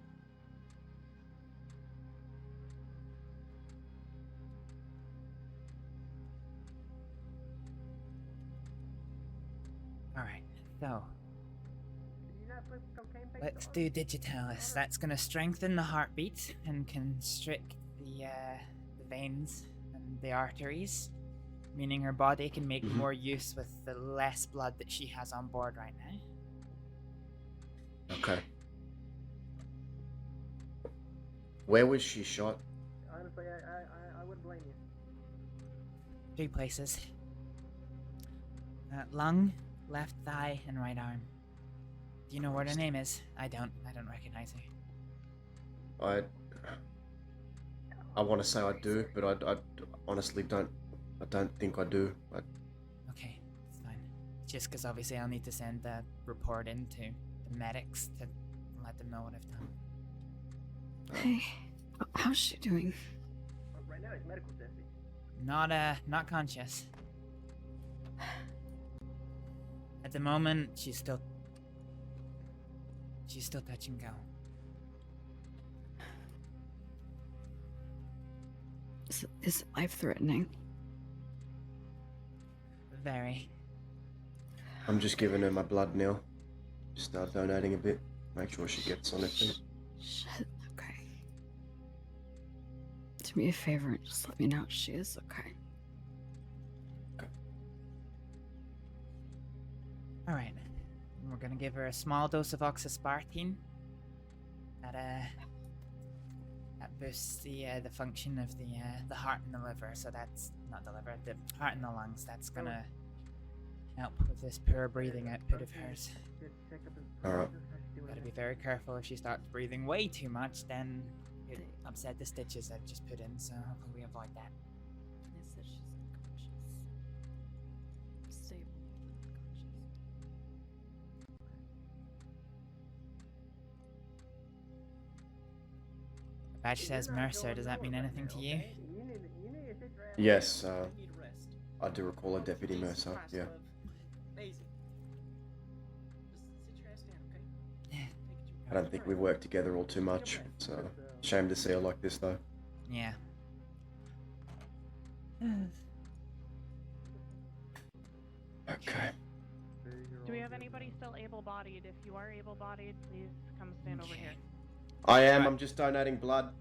Alright, so Did you not put cocaine paste let's on? do Digitalis. That's gonna strengthen the heartbeat and constrict the veins and the arteries, meaning her body can make more use with the less blood that she has on board right now. Okay. Where was she shot? Honestly, I wouldn't blame you. 3 places. Lung, left thigh, and right arm. Do you know what her name is? I don't recognize her. I want to say I do, but I honestly don't. I don't think I do. Okay, it's fine. Just because obviously I'll need to send a report in to the medics to let them know what I've done. Hey, how's she doing? Right now, it's medical testing. Not conscious. At the moment, she's still touch and go. Is it life-threatening? Very. I'm just giving her my blood now. Just start donating a bit. Make sure she gets on her feet. Shit, okay. Do me a favor and just let me know if she is okay. Alright. We're gonna give her a small dose of oxyspartine. That boosts the function of the heart and the liver, so that's not the liver, the heart and the lungs. That's gonna help with this poor breathing output of hers. Alright. Gotta be very careful. If she starts breathing way too much, then it upset the stitches I've just put in, so hopefully we avoid that. They said she's unconscious. Stable, unconscious. The badge says Mercer. Does that mean anything to you? Yes, I do recall a Deputy Mercer, yeah. Amazing. Just sit your ass down, okay? I don't think we work together all too much. It's a shame to see her like this, though. Yeah. Okay. Do we have anybody still able-bodied? If you are able-bodied, please come stand over here. I am. I'm just donating blood.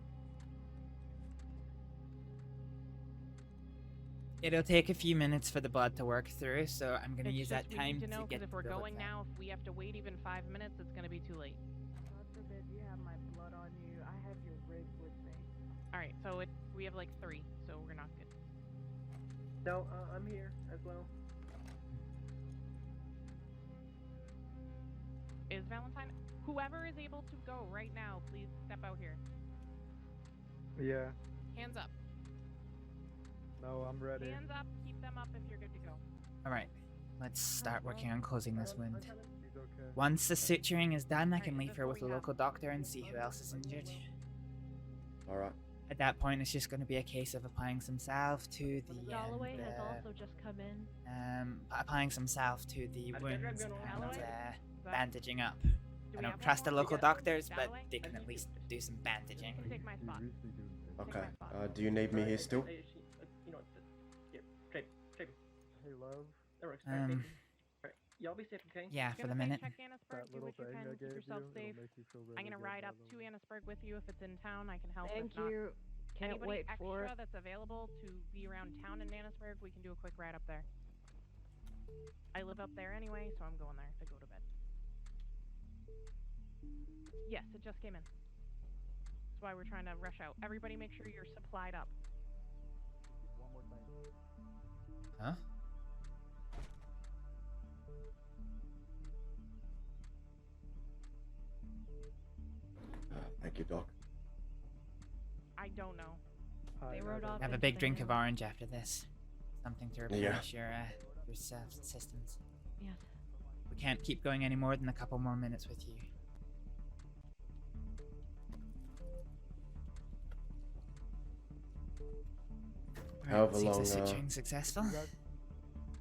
It'll take a few minutes for the blood to work through, so I'm gonna use that time to know, get because if we're the going blood. now, if we have to wait even 5 minutes, it's gonna be too late. God forbid you have my blood on you. I have your rig with me. Alright, so we have like 3, so we're not good. No, I'm here as well. Is Valentine? Whoever is able to go right now, please step out here. Yeah. Hands up. No, I'm ready. Hands up, keep them up if you're good to go. Alright, let's start working on closing this wound. She's okay. Once the suturing is done, I can leave her with a local doctor and see who else is injured. Alright. At that point, it's just going to be a case of applying some salve to the Galloway has also just come in. applying some salve to the wounds and bandaging up. I don't trust the one? local doctors, but they can at least do some bandaging. Take my spot. Okay. Do you need me here still? You know what? Yeah, Trape. Hey, love. That works. Alright, y'all be safe, okay? Yeah, for the minute. Check Annisburg, That do little what you thing can, I keep gave yourself you, safe. it'll make you feel really I'm gonna good, ride by up the to way. Annisburg with you if it's in town. I can help. Thank if not, you. Can't anybody wait extra for it. that's available to be around town in Annisburg, we can do a quick ride up there. I live up there anyway, so I'm going there to go to bed. Yes, it just came in. That's why we're trying to rush out. Everybody make sure you're supplied up. One more time. Huh? Thank you, Doc. I don't know. They rode off. Have a big drink of orange after this. Something to Yeah. replenish your systems. Yes. We can't keep going any more than a couple more minutes with you. However Seems long, the suturing successful.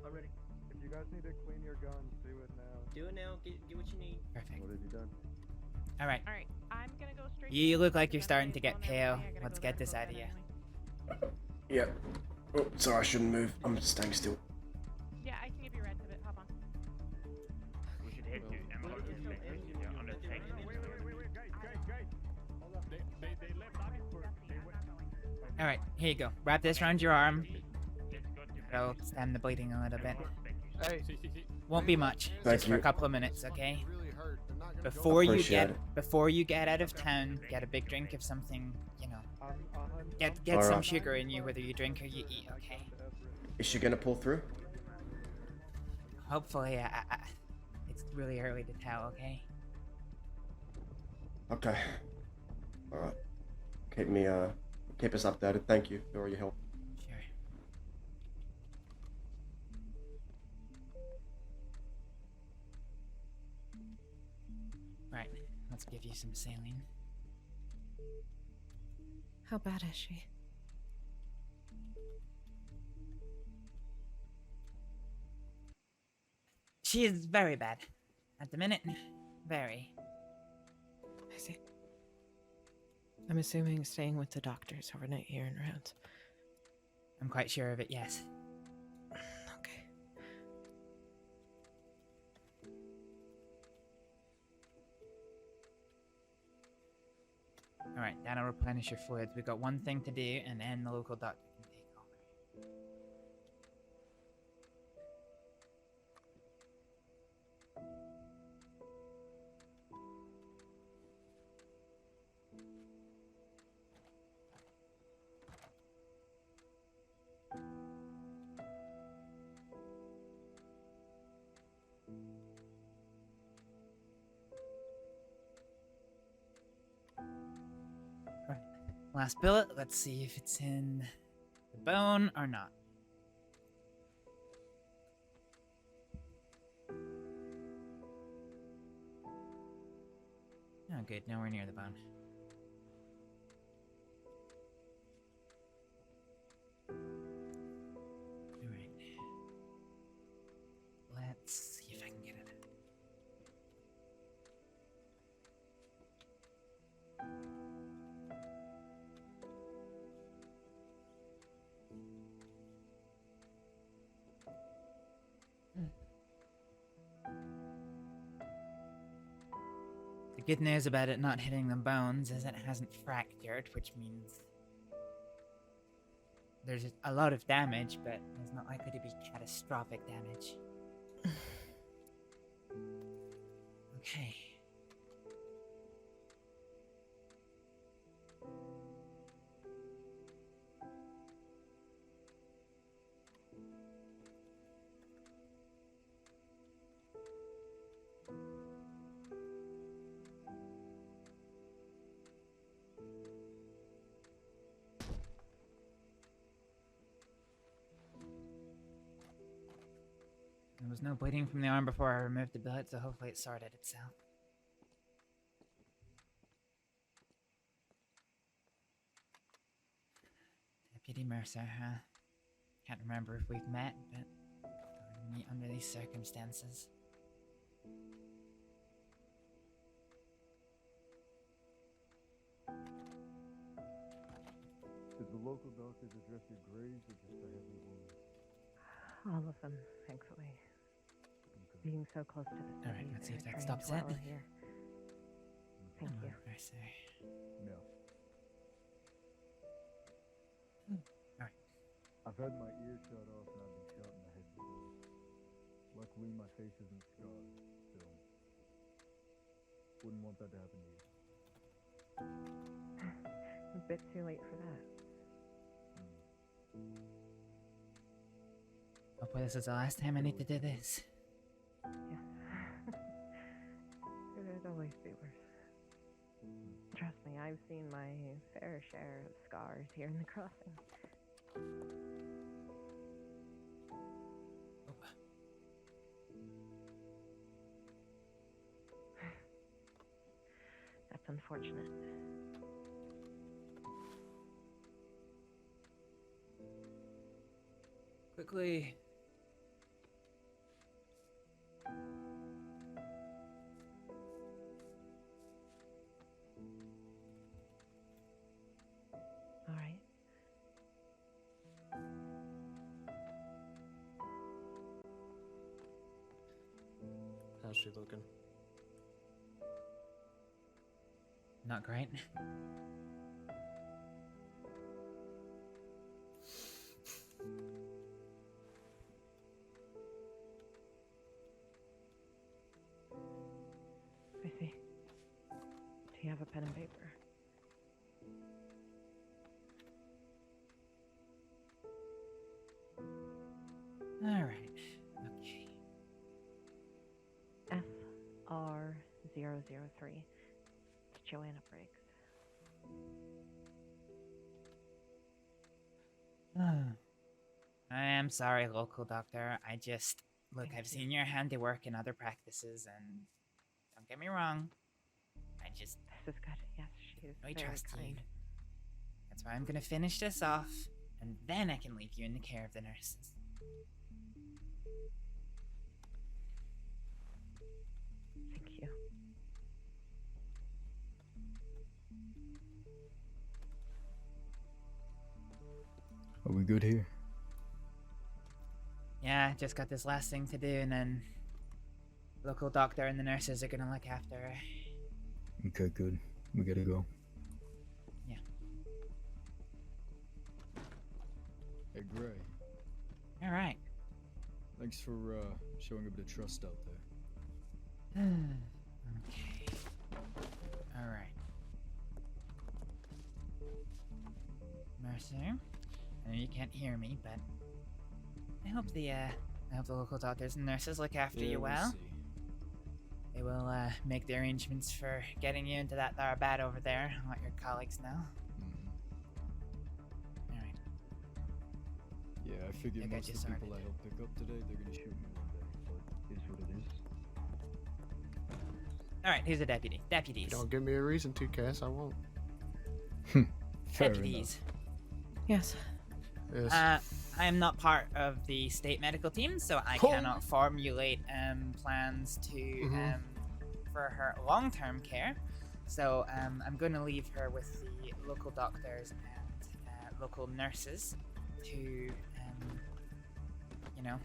Already. If you guys need to clean your guns, do it now. Do it now. Get what you need. Perfect. What have you done? All right. Alright, I'm gonna go straight to You the look like because you're starting to everybody's get going pale. everything. I gotta Let's go there get and this go out of bed you. anyway. Yeah. Oh, sorry, I shouldn't move. I'm staying still. Yeah, I can give you red pivot. Hop on. We should head to Emerald University on the train. All right, here you go. Wrap this around your arm. It'll stem the bleeding a little bit. Hey. Won't be much. Thank Just for you. a couple of minutes, okay? Really hurt. They're not gonna Before you Appreciate get it. before you get out of town, get a big drink of something. You know, get All some right. sugar in you, whether you drink or you eat. Okay? Is she gonna pull through? Hopefully, it's really early to tell. Okay? Okay. All right. Keep us updated. Thank you for all your help. Sure. Right. Let's give you some saline. How bad is she? She is very bad. At the minute, very. I see. I'm assuming staying with the doctors overnight here in rounds. I'm quite sure of it, yes. Okay. Alright, that'll replenish your fluids. We've got one thing to do, and then the local doctor can take over. Right. Last billet. Let's see if it's in the bone or not. Oh, good. Nowhere near the bone. Alright. Let's see if I can get it. The good news about it not hitting the bones is it hasn't fractured, which means there's a lot of damage, but there's not likely to be catastrophic damage. Okay. There was no bleeding from the arm before I removed the billet, so hopefully it sorted itself. Deputy Mercer, huh? Can't remember if we've met, but we meet under these circumstances. Did the local doctors address your grades or just the heavy wounds? All of them, thankfully. Being so close to the city, Alright, let's see if they're that trained stops it. well here. Thank you. Mercer. No. Alright. I've had my ear shot off and I've been shot in the head before. Luckily, my face isn't scarred, so wouldn't want that to happen to you. A bit too late for that. Hopefully this is the last time I need to do this. Yeah. There'd always be worse. Trust me, I've seen my fair share of scars here in the crossing. That's unfortunate. Quickly. she looking? Not great. I see. Do you have a pen and paper? Alright. Okay. FR003. It's Joanna Briggs. I am sorry, local doctor. Look, I've seen your handiwork in other practices, and don't get me wrong. This is good. Yes, she is really very trust you. kind. That's why I'm gonna finish this off, and then I can leave you in the care of the nurses. Thank you. Are we good here? Yeah, just got this last thing to do, and then local doctor and the nurses are gonna look after her. Okay, good. We gotta go. Yeah. Hey, Gray. Alright. Thanks for showing a bit of trust out there. Okay. Alright. Mercer, I know you can't hear me, but I hope the local doctors and nurses look after you well. See. They will make the arrangements for getting you into that there bed over there. I'll let your colleagues know. Alright. Yeah, I figure I got most you of the people sorted. I helped pick up today, they're gonna shoot me one day, but it is what it is. Alright, who's the deputy? Deputies. Don't give me a reason to, Cass. I won't. Fair Deputies. Yes. Yes. I am not part of the state medical team, so I cannot formulate plans to for her long-term care. So I'm going to leave her with the local doctors and local nurses to, you know,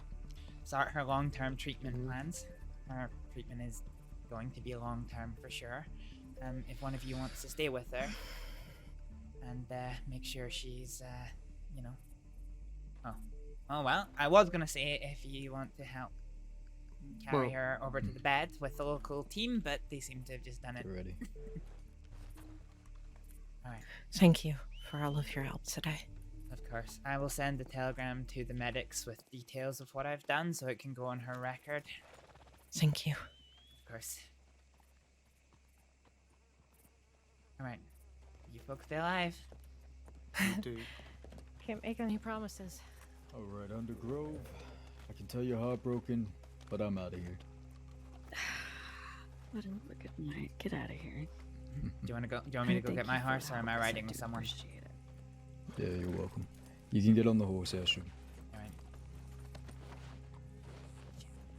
start her long-term treatment plans. Her treatment is going to be long-term for sure. If one of you wants to stay with her and make sure she's, you know. Oh well, I was gonna say if you want to help carry her over to the bed with the local team, but they seem to have just done it. Ready. Alright. Thank you for all of your help today. Of course. I will send a telegram to the medics with details of what I've done so it can go on her record. Thank you. Of course. Alright. You folks stay alive. Dude. Can't make any promises. Alright, Undergrove. I can tell you're heartbroken, but I'm out of here. What a wicked night. Get out of here. Do you want me to go get my horse, or am I riding with someone? Yeah, you're welcome. You can get on the horse, Astrid. Alright.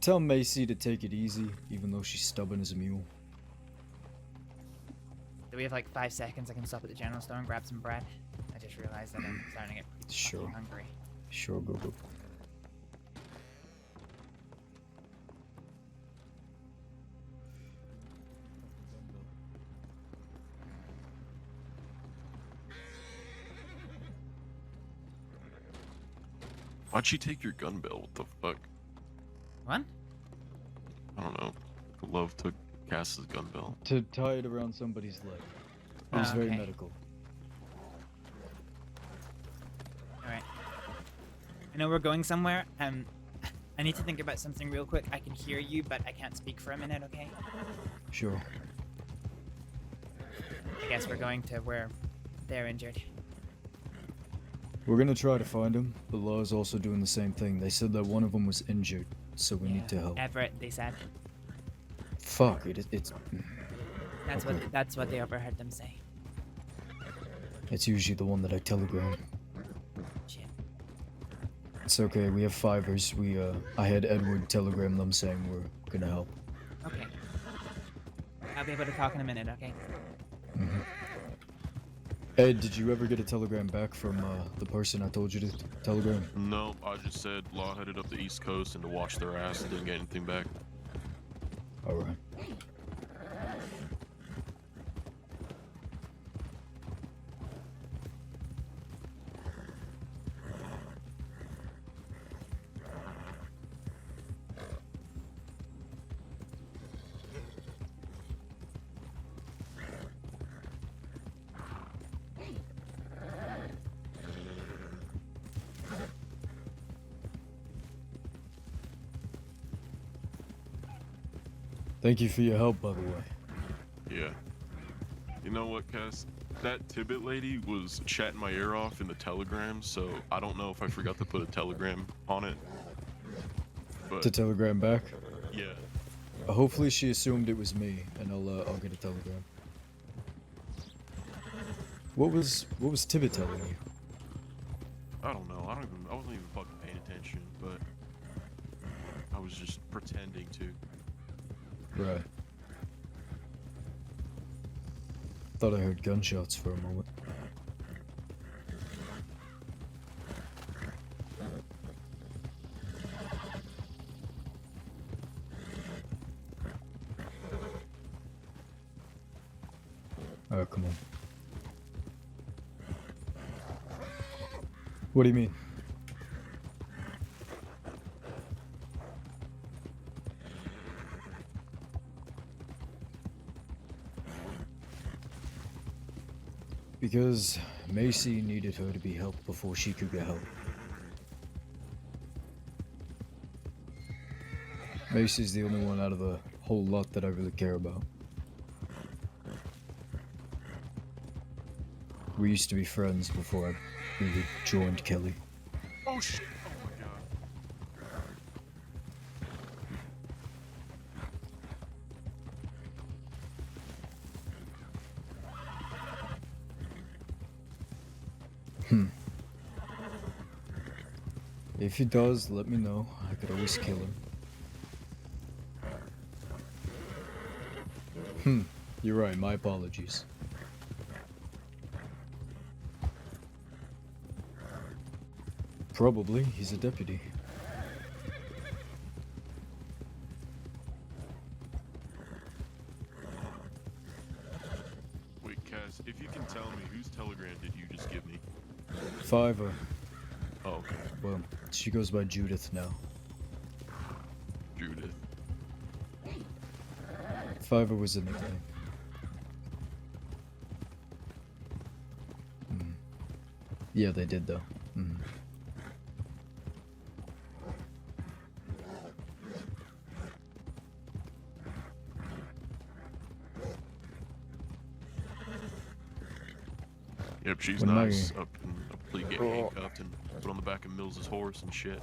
Tell Macy to take it easy, even though she's stubborn as a mule. Do we have like 5 seconds? I can stop at the general store and grab some bread. I just realized that I'm starting to get pretty fucking hungry. Sure, go. Why'd she take your gun belt? What the fuck? What? I don't know. Love took Cass's gun belt. To tie it around somebody's leg. It was very okay. medical. Alright. I know we're going somewhere. I need to think about something real quick. I can hear you, but I can't speak for a minute, okay? Sure. I guess we're going to where they're injured. We're gonna try to find him. The law is also doing the same thing. They said that one of them was injured, so we need to help. Everett, they said. Fuck, it's... That's what they overheard them say. It's usually the one that I telegram. Shit. It's okay, we have fivers. I had Edward telegram them saying we're gonna help. Okay. I'll be able to talk in a minute, okay? Ed, did you ever get a telegram back from the person I told you to telegram? No, I just said Law headed up the East Coast and to watch their ass and didn't get anything back. Alright. Thank you for your help, by the way. Yeah. You know what, Cass? That Tibbet lady was chatting my ear off in the telegram, so I don't know if I forgot to put a telegram on it. But To telegram back? yeah. Hopefully she assumed it was me, and I'll get a telegram. What was Tibbet telling you? I don't know. I wasn't even fucking paying attention, but I was just pretending to. Right. Thought I heard gunshots for a moment. Oh, come on. What do you mean? Because Macy needed her to be helped before she could get help. Macy's the only one out of the whole lot that I really care about. We used to be friends before I really joined Kelly. Oh shit! Oh my god. If he does, let me know. I could always kill him. You're right, my apologies. Probably, he's a deputy. Wait, Cass, if you can tell me, whose telegram did you just give me? Fiverr. Oh, okay. Well, she goes by Judith now. Judith. Fiverr was a nickname. Yeah, they did though. Yep, she's When nice. Up and get handcuffed and put on the back of Mills's horse and shit.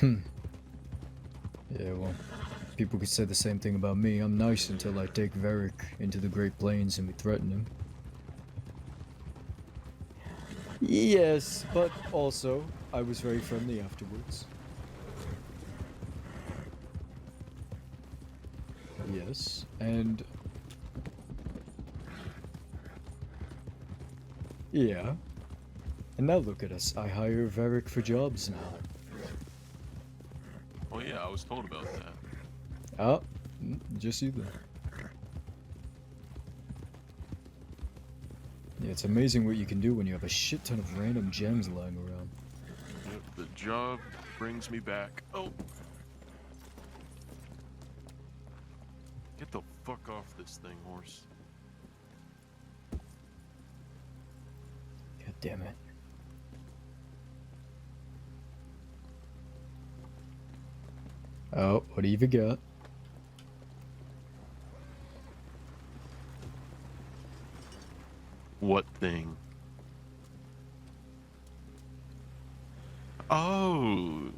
Yeah, well, people could say the same thing about me. I'm nice until I take Varek into the Great Plains and we threaten him. Yes, but also, I was very friendly afterwards. Yes, and... yeah. And now look at us. I hire Varek for jobs now. Oh yeah, I was told about that. Oh, just you then. Yeah, it's amazing what you can do when you have a shit ton of random gems lying around. Yep, the job brings me back. Oh! Get the fuck off this thing, horse. God damn it. Oh, what do you got? What thing? Oh.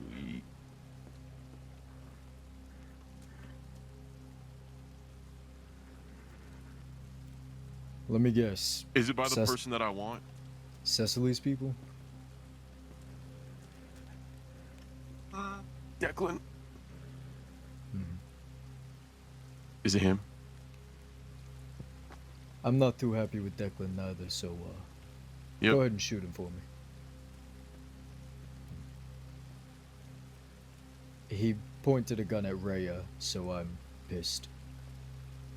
Let me guess. Is it by the person that I want? Cecily's people? Declan. Is it him? I'm not too happy with Declan neither, so go ahead and shoot him for me. He pointed a gun at Rhea, so I'm pissed.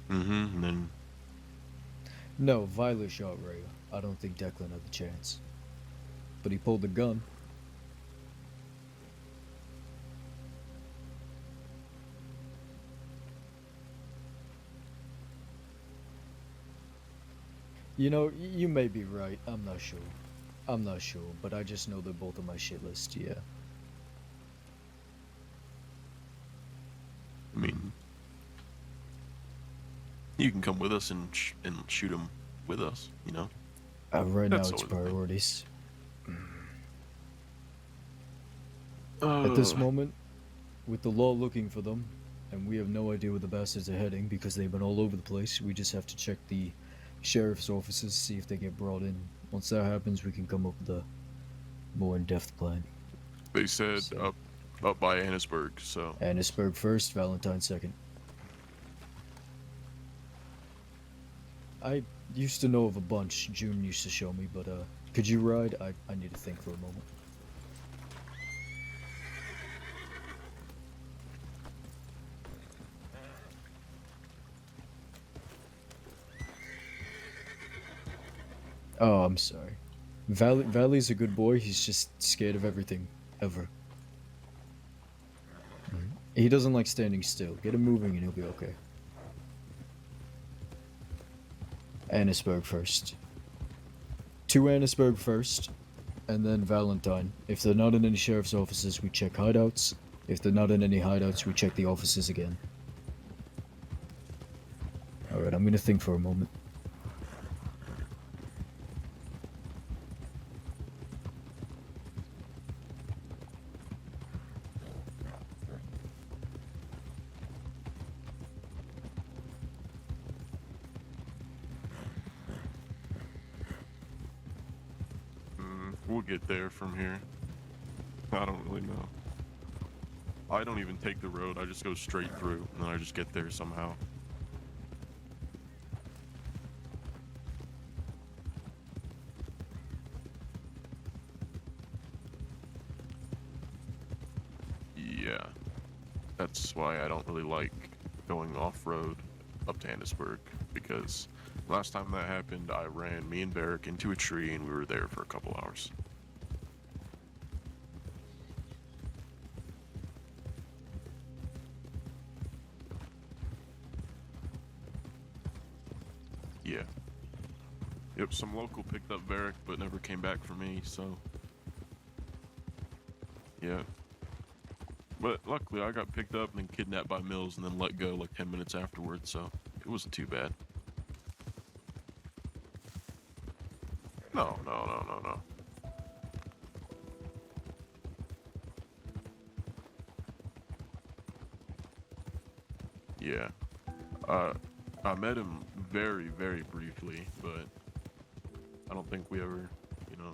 And then... No, Violet shot Rhea. I don't think Declan had the chance. But he pulled the gun. You know, you may be right. I'm not sure. But I just know they're both on my shit list, yeah. I mean... You can come with us and shoot him with us, you know? Right now That's it's always the thing. priorities. At this moment, with the law looking for them, and we have no idea where the bastards are heading because they've been all over the place, we just have to check the sheriff's offices, see if they get brought in. Once that happens, we can come up with a more in-depth plan. They said up by Annisburg, so... Annisburg first, Valentine second. I used to know of a bunch. June used to show me, but could you ride? I need to think for a moment. Oh, I'm sorry. Valley's a good boy. He's just scared of everything, ever. He doesn't like standing still. Get him moving and he'll be okay. Annisburg first. To Annisburg first, and then Valentine. If they're not in any sheriff's offices, we check hideouts. If they're not in any hideouts, we check the offices again. Alright, I'm gonna think for a moment. We'll get there from here. I don't really know. I don't even take the road, I just go straight through, and then I just get there somehow. Yeah. That's why I don't really like going off-road up to Annisburg, because last time that happened, I ran me and Varek into a tree and we were there for a couple hours. Yeah. Yep, some local picked up Varek but never came back for me, so... Yeah. But luckily I got picked up and then kidnapped by Mills and then let go like 10 minutes afterwards, so it wasn't too bad. No. Yeah. I met him very, very briefly, but I don't think we ever, you know...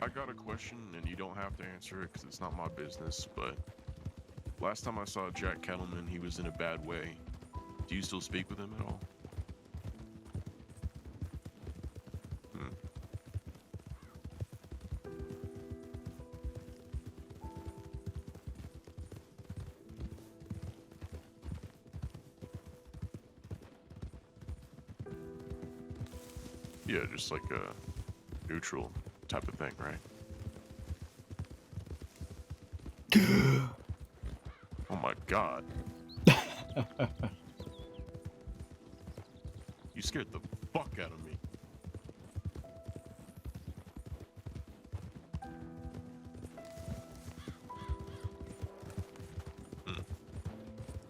I got a question, and you don't have to answer it because it's not my business, but last time I saw Jack Kettleman, he was in a bad way. Do you still speak with him at all? Yeah, just like a neutral type of thing, right? Oh my god. You scared the fuck out of me.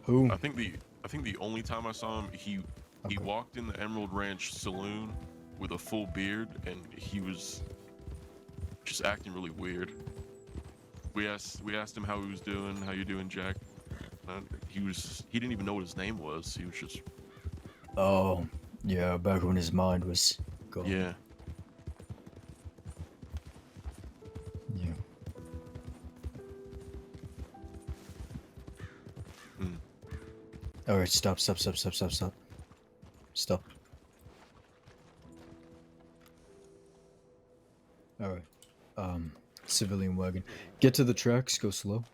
Who? I think the only time I saw him, he walked in the Emerald Ranch saloon with a full beard, and he was just acting really weird. We asked him how he was doing. How you doing, Jack? He didn't even know what his name was. He was just... Oh, Yeah, back when his mind was gone. Yeah. Yeah. Alright, stop. Stop. Alright. Civilian wagon. Get to the tracks, go slow.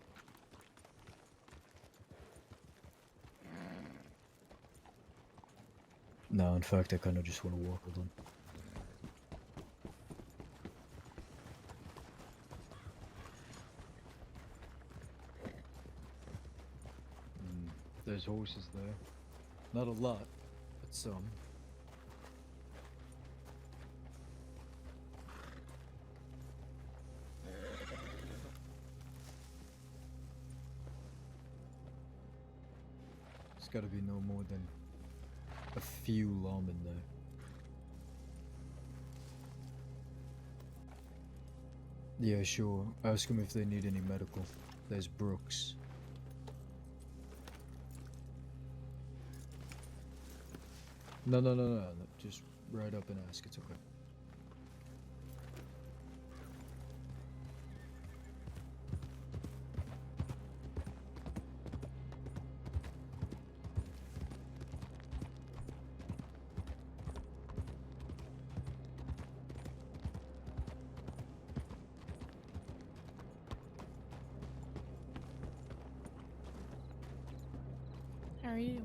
No, in fact, I kind of just want to walk. Hold on. There's horses there. Not a lot, but some. There's gotta be no more than a few lawmen there. Yeah, sure. Ask them if they need any medical. There's Brooks. No. Just ride up and ask. It's okay. How are you?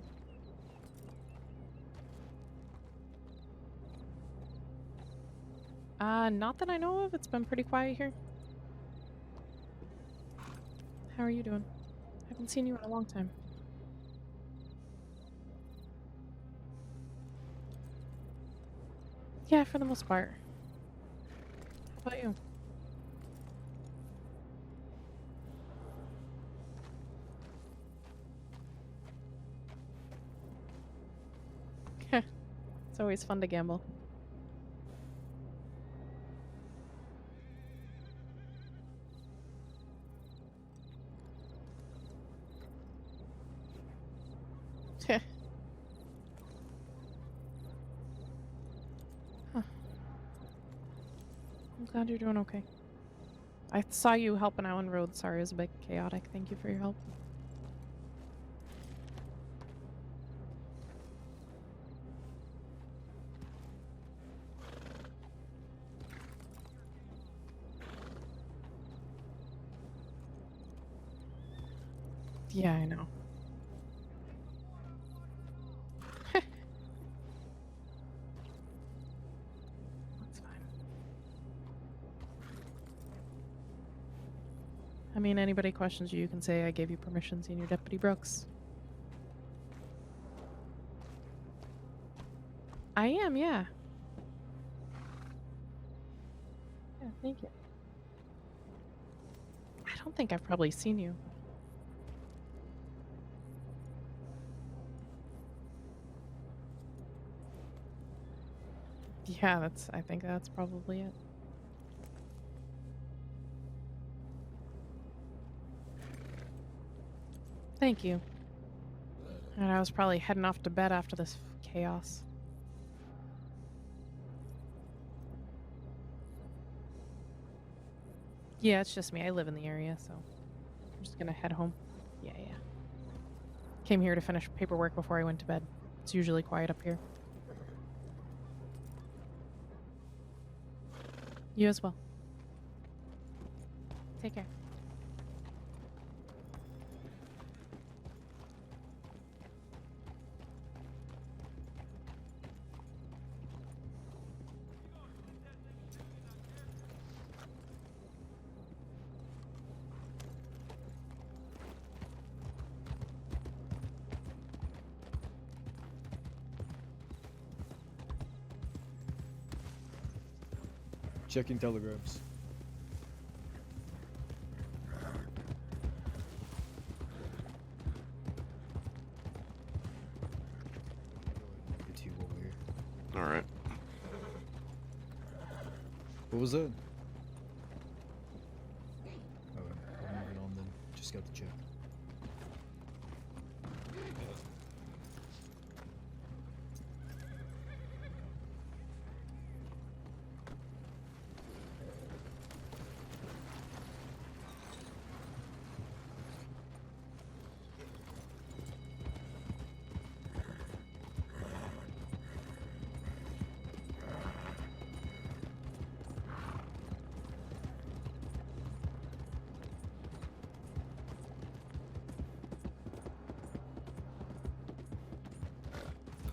Not that I know of. It's been pretty quiet here. How are you doing? I haven't seen you in a long time. Yeah, for the most part. How about you? It's always fun to gamble. Huh. I'm glad you're doing okay. I saw you helping out on road. Sorry, it was a bit chaotic. Thank you for your help. Yeah, I know. That's fine. I mean, anybody questions you, you can say I gave you permission, Senior Deputy Brooks. I am, yeah. Yeah, thank you. I don't think I've probably seen you. Yeah, I think that's probably it. Thank you. And I was probably heading off to bed after this chaos. Yeah, it's just me. I live in the area, so I'm just gonna head home. Yeah. Came here to finish paperwork before I went to bed. It's usually quiet up here. You as well. Take care. Checking telegrams. Get you over here. All right. What was that? Alright, we're moving on then. Just got the check.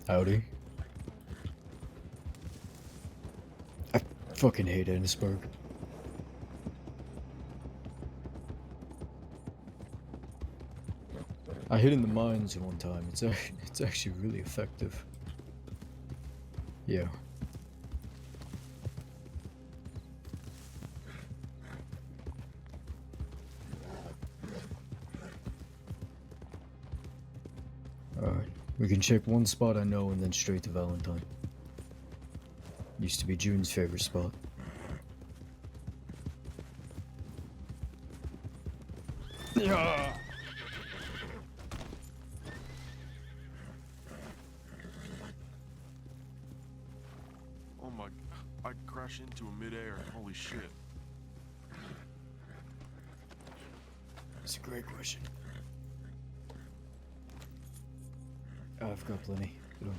Howdy. I fucking hate Ennisburg. I hid in the mines one time. It's actually really effective. Yeah. Alright, we can check one spot I know and then straight to Valentine. Used to be June's favorite spot. Yeah. Oh my, I crashed into him midair. Holy shit. That's a great question. I've got plenty. Go on.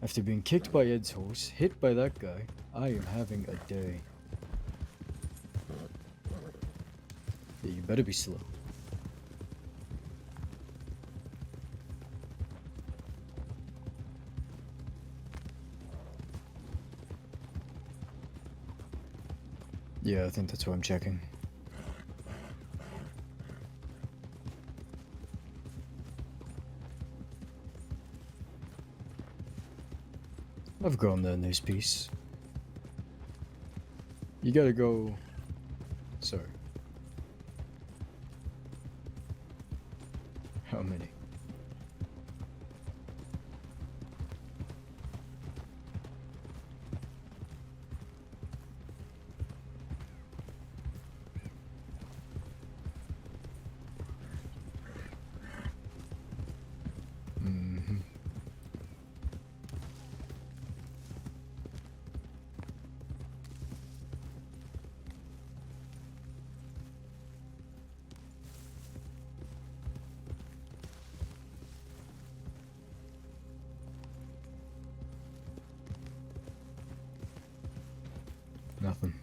After being kicked by Ed's horse, hit by that guy, I am having a day. Yeah, you better be slow. Yeah, I think that's what I'm checking. I've gone there, news piece. You gotta go... Sorry. How many? Mm-hmm. Nothing.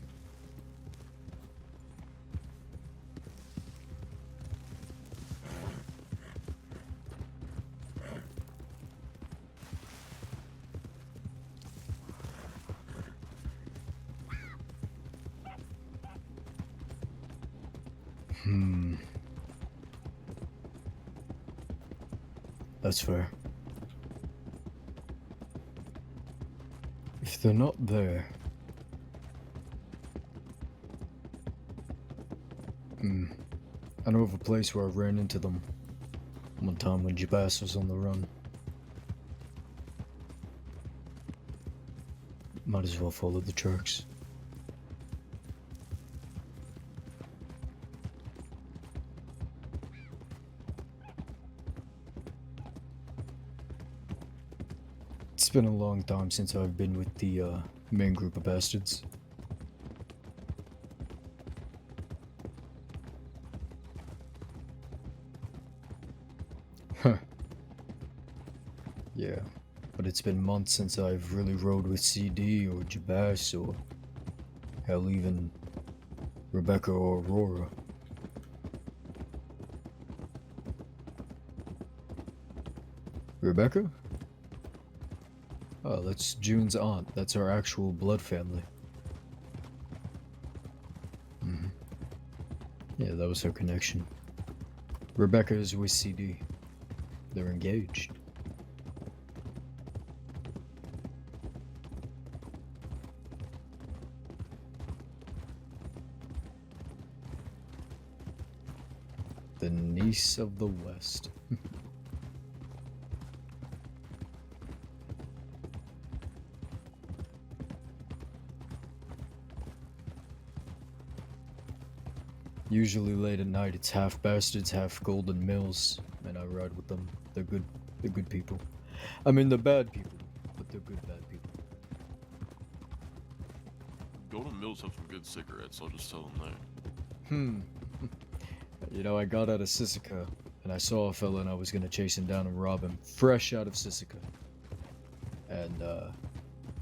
That's fair. If they're not there... I know of a place where I ran into them one time when Jabas was on the run. Might as well follow the tracks. It's been a long time since I've been with the main group of Baastards. Huh. Yeah, but it's been months since I've really rode with CD or Jabas or hell even Rebecca or Aurora. Rebecca? Oh, that's June's aunt. That's our actual blood family. Yeah, that was her connection. Rebecca is with CD. They're engaged. The niece of the West. Usually late at night, it's half Baastards, half Golden Mills, and I ride with them. They're good people. I mean, they're bad people, but they're good bad people. Golden Mills have some good cigarettes, I'll just tell them that. You know, I got out of Sisika, and I saw a fella and I was gonna chase him down and rob him, fresh out of Sisika. And,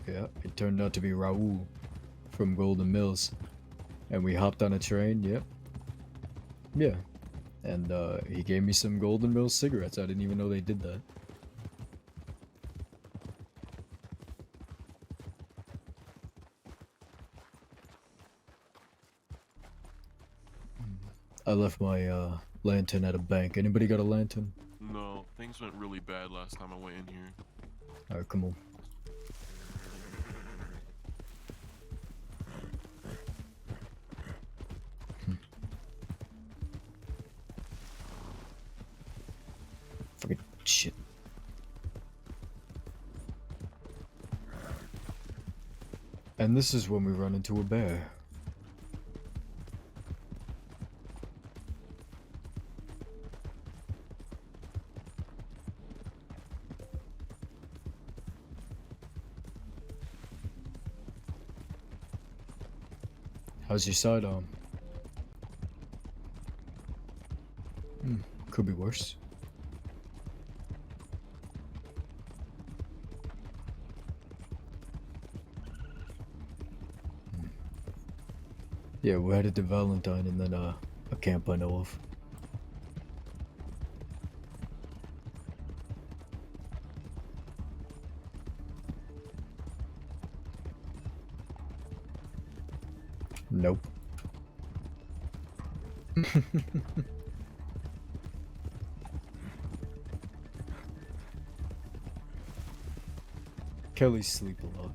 yeah, it turned out to be Raoul from Golden Mills. And we hopped on a train, yep. Yeah. And, he gave me some Golden Mills cigarettes. I didn't even know they did that. I left my lantern at a bank. Anybody got a lantern? No, things went really bad last time I went in here. Alright, come on. Fucking shit. And this is when we run into a bear. How's your sidearm? Could be worse. Yeah, we're headed to Valentine and then a camp I know of. Nope. Kelly's sleep a lot.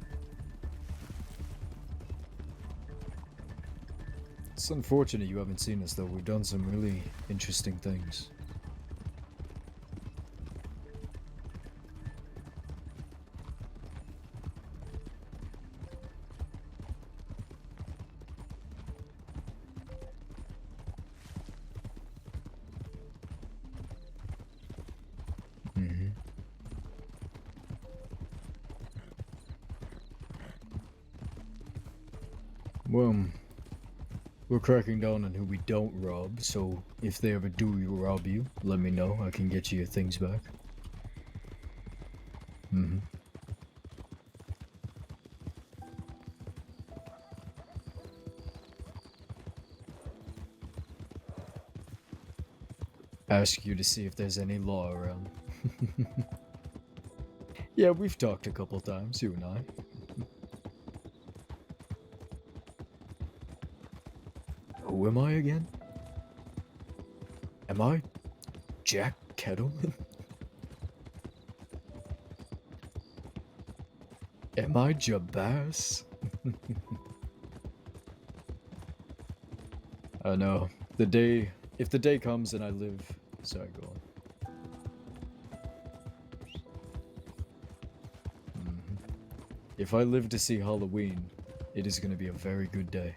It's unfortunate you haven't seen us though. We've done some really interesting things. Well, we're cracking down on who we don't rob, so if they ever do rob you, let me know. I can get you your things back. Ask you to see if there's any law around. Yeah, we've talked a couple times, you and I. Who am I again? Am I Jack Kettleman? Am I Jabaz? I know. If the day comes and I live... Sorry, go on. If I live to see Halloween, it is going to be a very good day.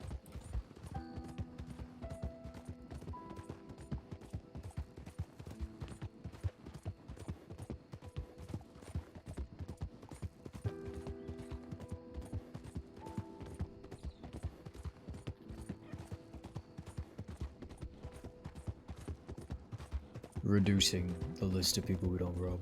Reducing the list of people we don't rob.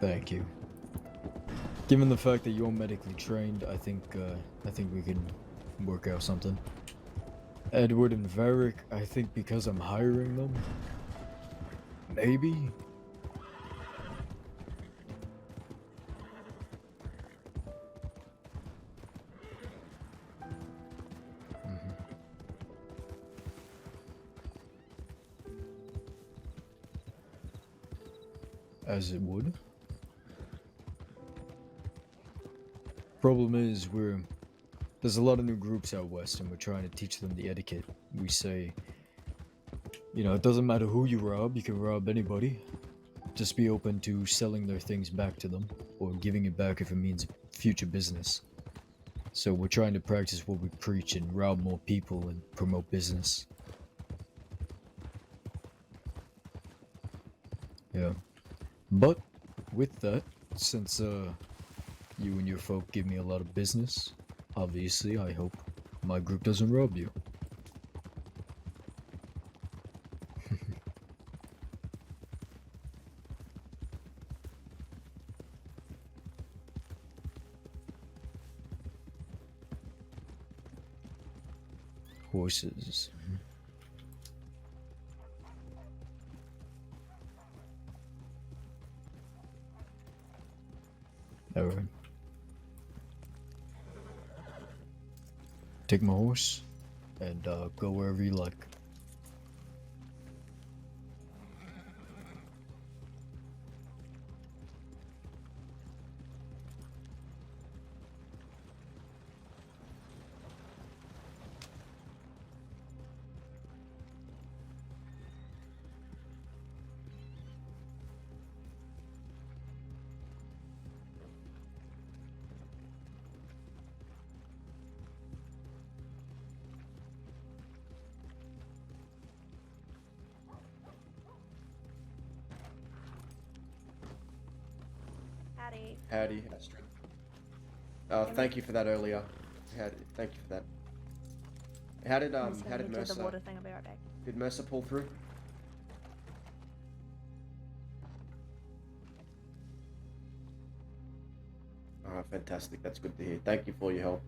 Thank you. Given the fact that you're medically trained, I think we can work out something. Edward and Varek, I think because I'm hiring them, maybe. As it would. Problem is, there's a lot of new groups out west and we're trying to teach them the etiquette. We say, you know, it doesn't matter who you rob, you can rob anybody. Just be open to selling their things back to them, or giving it back if it means future business. So we're trying to practice what we preach and rob more people and promote business. Yeah. But, with that, since you and your folk give me a lot of business, obviously I hope my group doesn't rob you. Horses. Alright. take my horse and go wherever you like. Howdy. Howdy, Astrid. Thank you for that earlier. Thank you for that. How did I'm just gonna get to Mercer? the water thing. I'll be right back. Did Mercer pull through? Alright, fantastic. That's good to hear. Thank you for your help.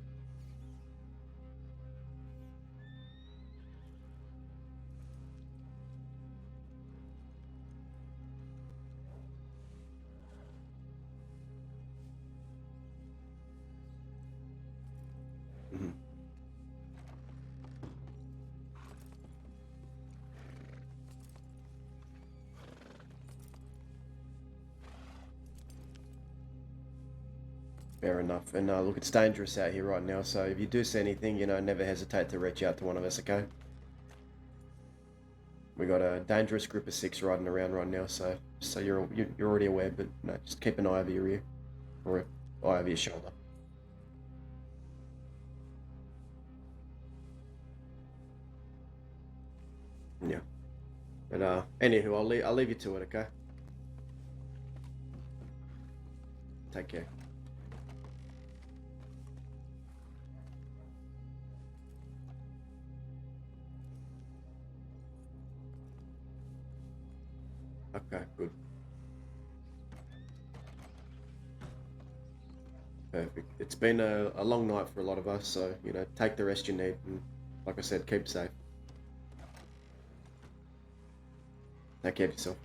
Fair enough. And look, it's dangerous out here right now, so if you do see anything, you know, never hesitate to reach out to one of us, okay? We got a dangerous group of 6 riding around right now, so you're already aware, but no, just keep an eye over your ear, or eye over your shoulder. Yeah. But anywho, I'll leave you to it, okay? Take care. Okay, good. Perfect. It's been a long night for a lot of us, so, you know, take the rest you need, and like I said, keep safe. Take care of yourself.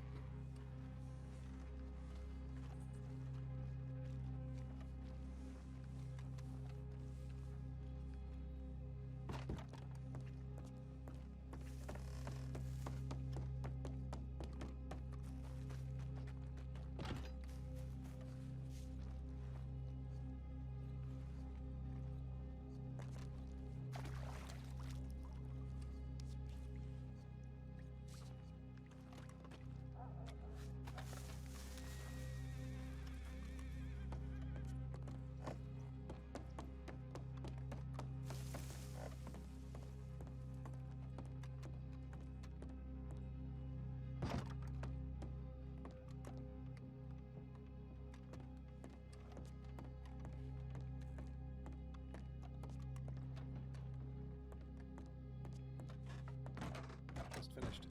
Finished.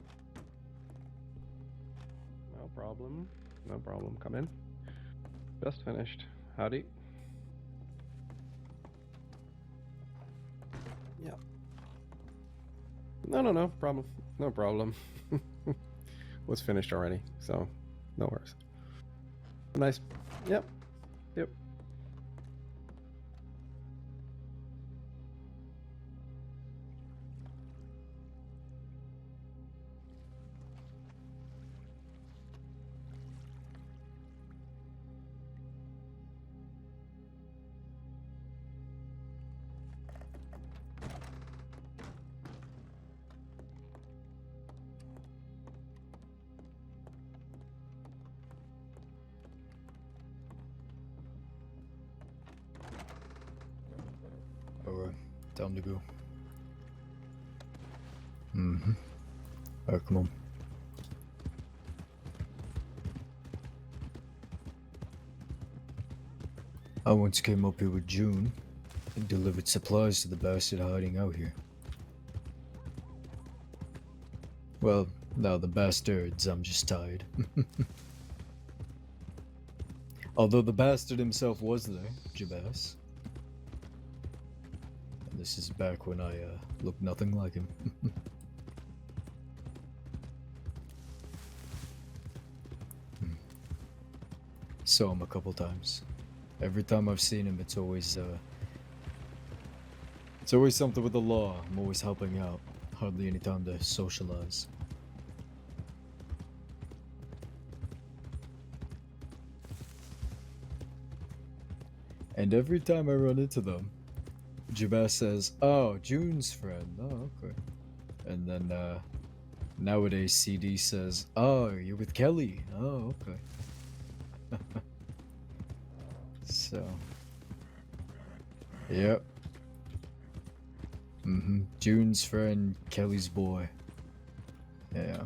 No problem. No problem. Come in. Just finished. Howdy. Yeah. No problem. No problem. Was finished already, so no worries. Nice. Yep. Alright, time to go. Alright, come on. I once came up here with June and delivered supplies to the bastard hiding out here. Well, now the bastards, I'm just tired. Although the bastard himself was there, Jabaz. And this is back when I looked nothing like him. Saw him a couple times. Every time I've seen him, it's always It's always something with the law. I'm always helping out. Hardly any time to socialize. And every time I run into them, Jabaz says, "Oh, June's friend. Oh, okay." And then nowadays CD says, "Oh, you're with Kelly. Oh, okay." So, yep. June's friend, Kelly's boy. Yeah.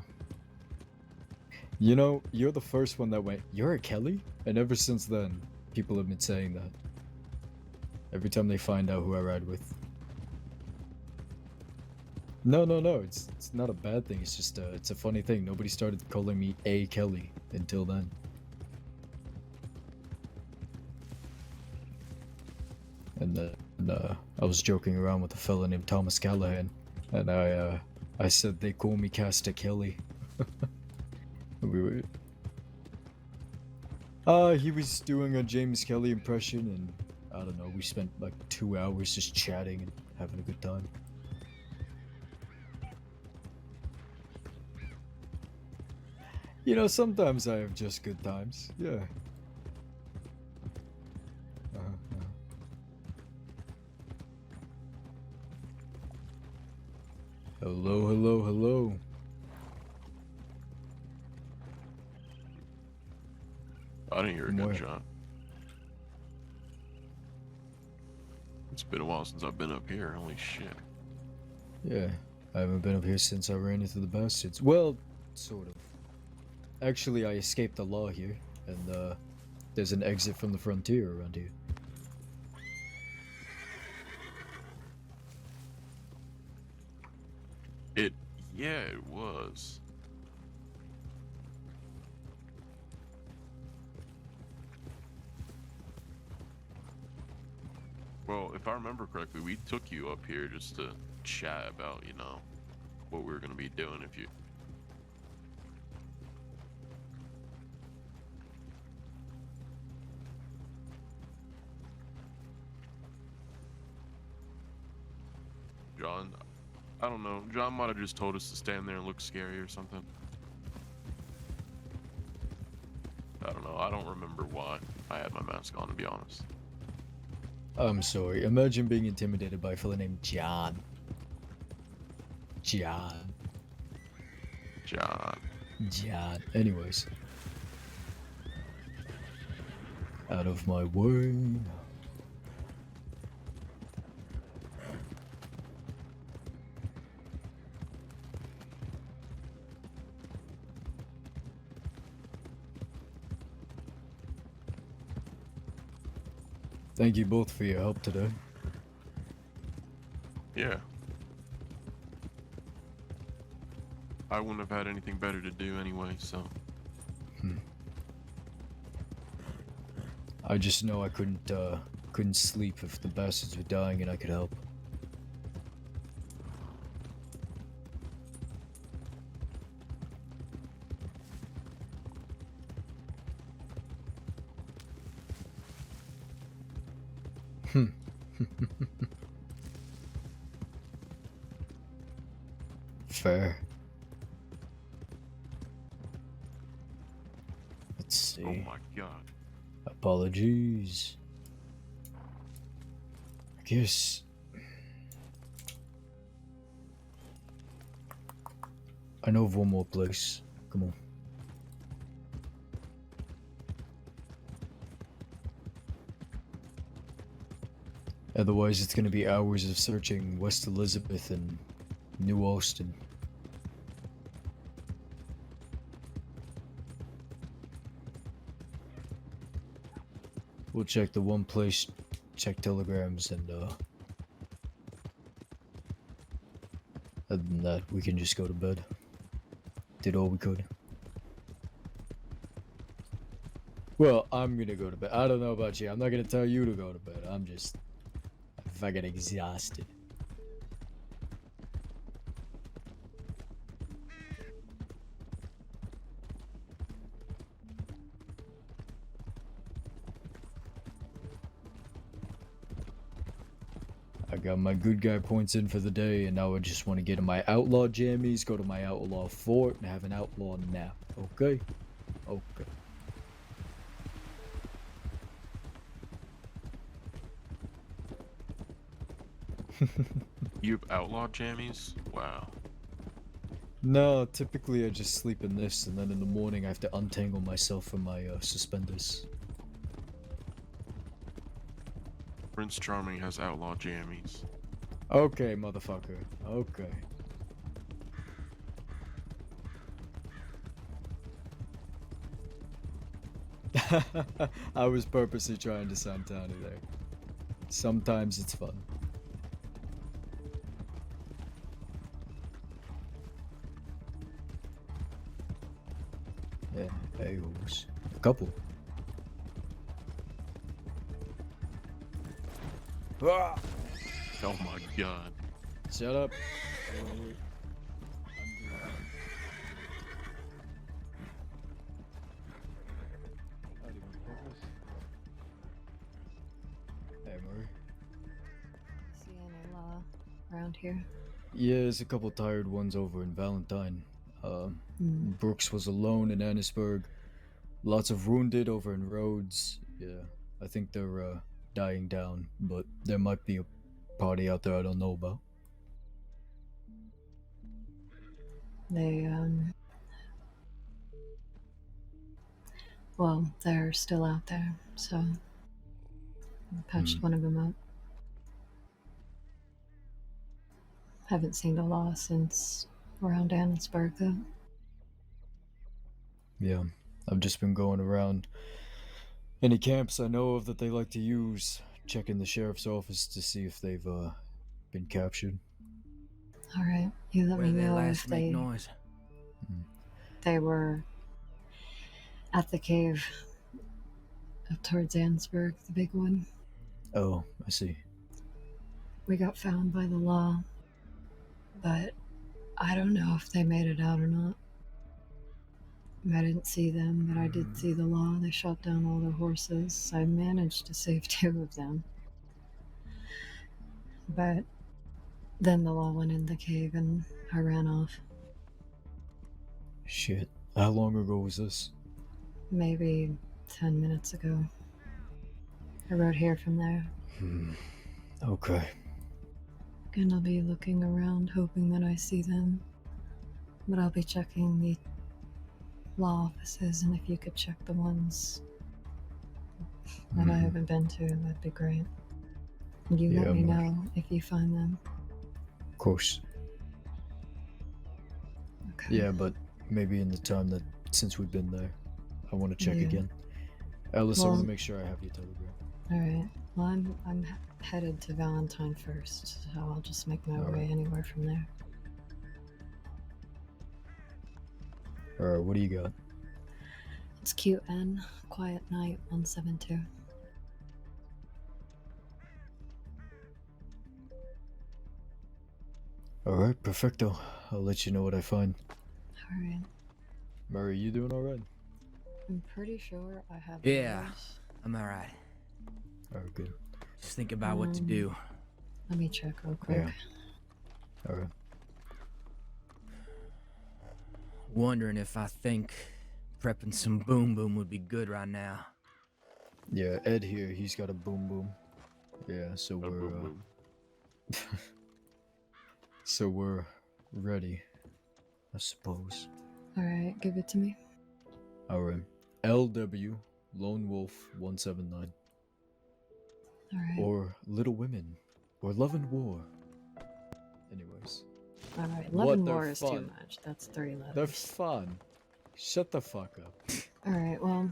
You know, you're the first one that went, "You're a Kelly?" And ever since then, people have been saying that. Every time they find out who I ride with. No, it's not a bad thing. It's just it's a funny thing. Nobody started calling me A Kelly until then. And I was joking around with a fella named Thomas Callahan, and I said they call me Caster Kelly. We were. He was doing a James Kelly impression, and I don't know. We spent like 2 hours just chatting and having a good time. You know, sometimes I have just good times. Yeah. Hello, hello, hello. I didn't hear a gunshot. It's been a while since I've been up here. Holy shit. Yeah, I haven't been up here since I ran into the Baastards. Well, sort of. Actually, I escaped the law here, and there's an exit from the frontier around here. Yeah, it was. Well, if I remember correctly, we took you up here just to chat about, you know, what we were going to be doing if you... John, I don't know. John might have just told us to stand there and look scary or something. I don't know. I don't remember why I had my mask on, to be honest. I'm sorry. Imagine being intimidated by a fella named John. John. Anyways. Out of my way. Thank you both for your help today. Yeah. I wouldn't have had anything better to do anyway, so... I just know I couldn't sleep if the Baastards were dying and I could help. Fair. Let's see. Oh my god. Apologies. I guess... I know of one more place. Come on. Otherwise, it's gonna be hours of searching West Elizabeth and New Austin. We'll check the one place, check telegrams, and other than that, we can just go to bed. Did all we could. Well, I'm gonna go to bed. I don't know about you. I'm not gonna tell you to go to bed. I'm just fucking exhausted. I got my good guy points in for the day, and now I just want to get in my outlaw jammies, go to my outlaw fort, and have an outlaw nap. Okay? Okay. You have outlaw jammies? Wow. No, typically I just sleep in this, and then in the morning I have to untangle myself from my suspenders. Prince Charming has outlaw jammies. Okay, motherfucker. Okay. I was purposely trying to sound towny there. Sometimes it's fun. Yeah, a-holes. A couple. Ah! Oh my god. Shut up. Hey, Murray. See any law around here? Yeah, there's a couple tired ones over in Valentine. Brooks was alone in Annisburg. Lots of wounded over in Rhodes. Yeah, I think they're dying down, but there might be a party out there I don't know about. They, well, they're still out there, so I patched one of them up. Haven't seen a law since around Annisburg, though. Yeah, I've just been going around any camps I know of that they like to use, checking the sheriff's office to see if they've been captured. All right, you let me know if make noise. they were at the cave up towards Annisburg, the big one. Oh, I see. We got found by the law, but I don't know if they made it out or not. I didn't see them, but I did see the law. They shot down all their horses. I managed to save 2 of them. But then the law went in the cave and I ran off. Shit. How long ago was this? Maybe 10 minutes ago. I rode here from there. Okay. Gonna be looking around, hoping that I see them. But I'll be checking the law offices, and if you could check the ones that I haven't been to, that'd be great. You let me know if you find them. Of course. Okay. Yeah, but maybe in the time that since we've been there, I want to check Yeah. again. Alice, I want Well- to make sure I have your telegram. Alright. Well, I'm headed to Valentine first, so I'll just make my way anywhere from there. Alright, what do you got? It's QN, Quiet Night 172. Alright, perfecto. I'll let you know what I find. Alright. Murray, you doing alright? I'm pretty sure I have Yeah, those. I'm alright. Alright, good. Just think about what to do. Let me check real quick. Yeah. Alright. Wondering if I think prepping some boom boom would be good right now. Yeah, Ed here, he's got a boom boom. Yeah, so we're so we're ready, I suppose. Alright, give it to me. Alright. LW Lone Wolf 179. Alright. Or Little Women. Or Love and War. Anyways. Alright, What, Love and they're War is too fun. much. That's 3 letters. They're fun. Shut the fuck up. Alright, well,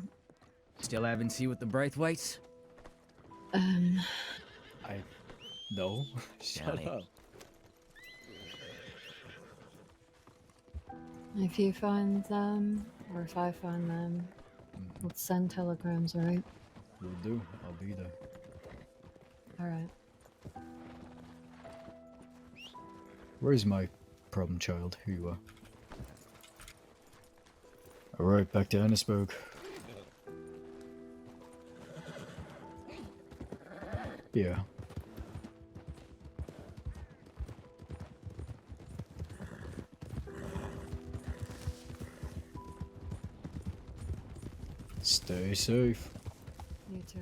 Still haven't seen with the Braithwaites? No. Shut Johnny. up. if you find them, or if I find them, let's send telegrams, alright? Will do. I'll be there. Alright. Where's my problem child? Here you are. Alright, back to Annisburg. Yeah. Stay safe. You too.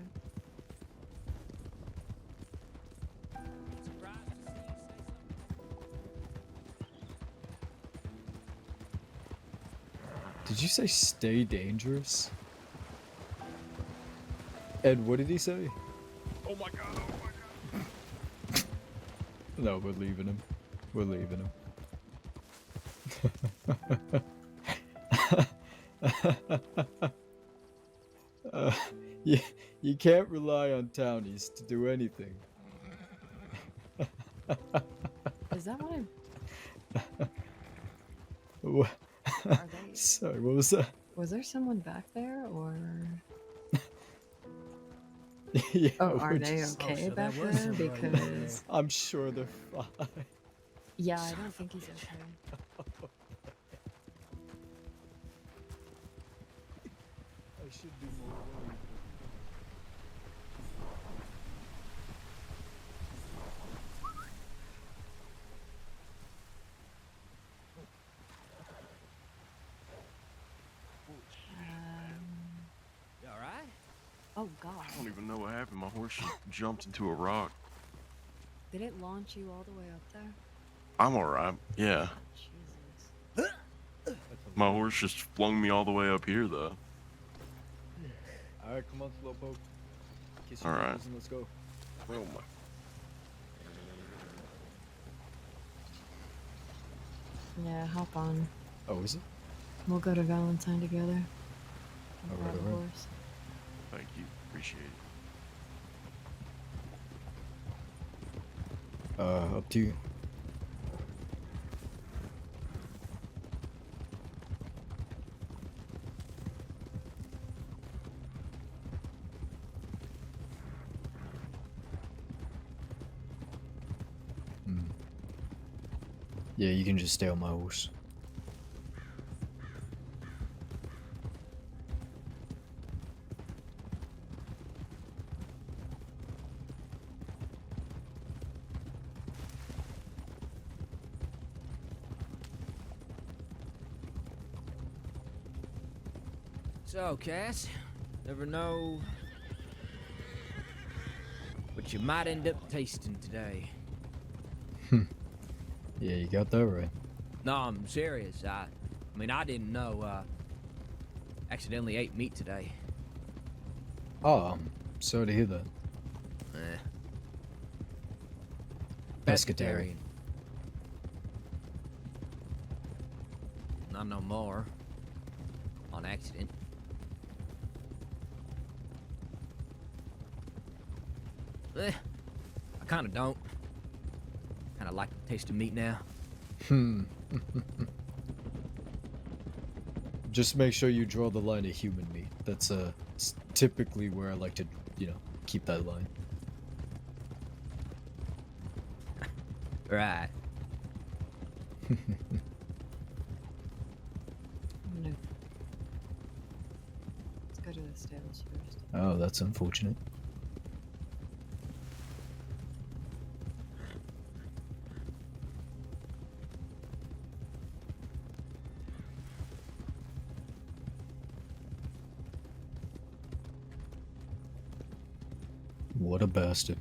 Did you say stay dangerous? Ed, what did he say? Oh my god, oh my god. No, we're leaving him. We're leaving him. You can't rely on townies to do anything. Is that what I'm... What? Are they... Sorry, what was that? Was there someone back there, or... Yeah, oh, are we're they just- okay so back there was there? somebody there. Because... I'm sure they're fine. Yeah, I don't think he's okay. I should be more worried. You alright? Oh god. I don't even know what happened. My horse just jumped into a rock. Did it launch you all the way up there? I'm alright. Yeah. Jesus. My horse just flung me all the way up here, though. Alright, come on, Slowpoke. Kiss your Alright. nose and let's go. Oh my. Yeah, hop on. Oh, is it? We'll go to Valentine together. I'll Alright, grab a alright. horse. Thank you. Appreciate it. Up to you. Yeah, you can just stay on my horse. So, Cass, never know what you might end up tasting today. Yeah, you got that right. No, I'm serious. I mean, I didn't know, accidentally ate meat today. Oh, I'm sorry to hear that. Pescatarian. Not no more. On accident. I kinda don't. Kinda like the taste of meat now. Just make sure you draw the line at human meat. That's it's typically where I like to, keep that line. Right. No. Let's go to the stables first. Oh, that's unfortunate. What a bastard.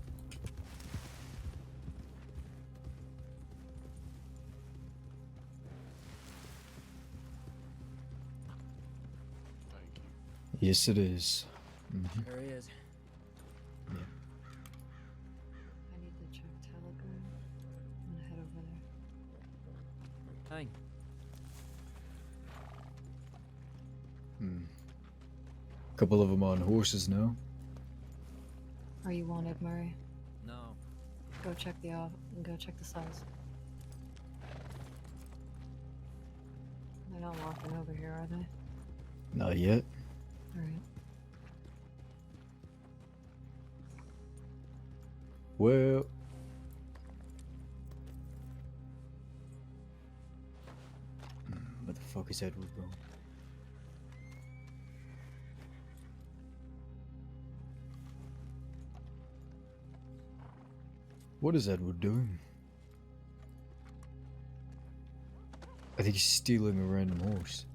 Yes, it is. Mhm. There he is. I need to check Telegram. I'm gonna head over there. Hey. Couple of them on horses now. Are you wanted, Murray? No. Go check the cells. They're not walking over here, are they? Not yet. Alright. Well. Where the fuck is Edward going? What is Edward doing? I think he's stealing a random horse.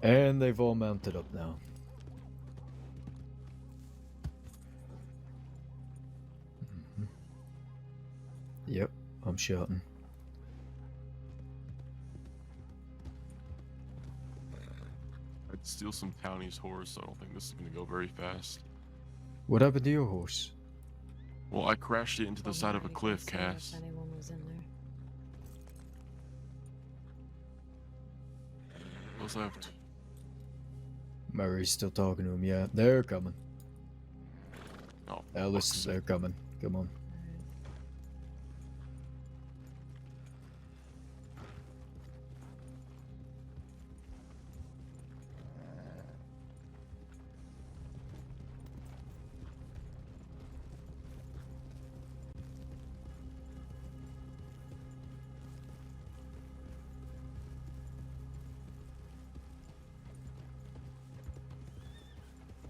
And they've all mounted up now. Yep, I'm shouting. I'd steal some Townie's horse, so I don't think this is gonna go very fast. What happened to your horse? Well, I crashed it into the side of a cliff, Cass. If anyone was in there. What's left? Murray's still talking to him. Yeah, they're coming. Oh, Alice, they're coming. Come on.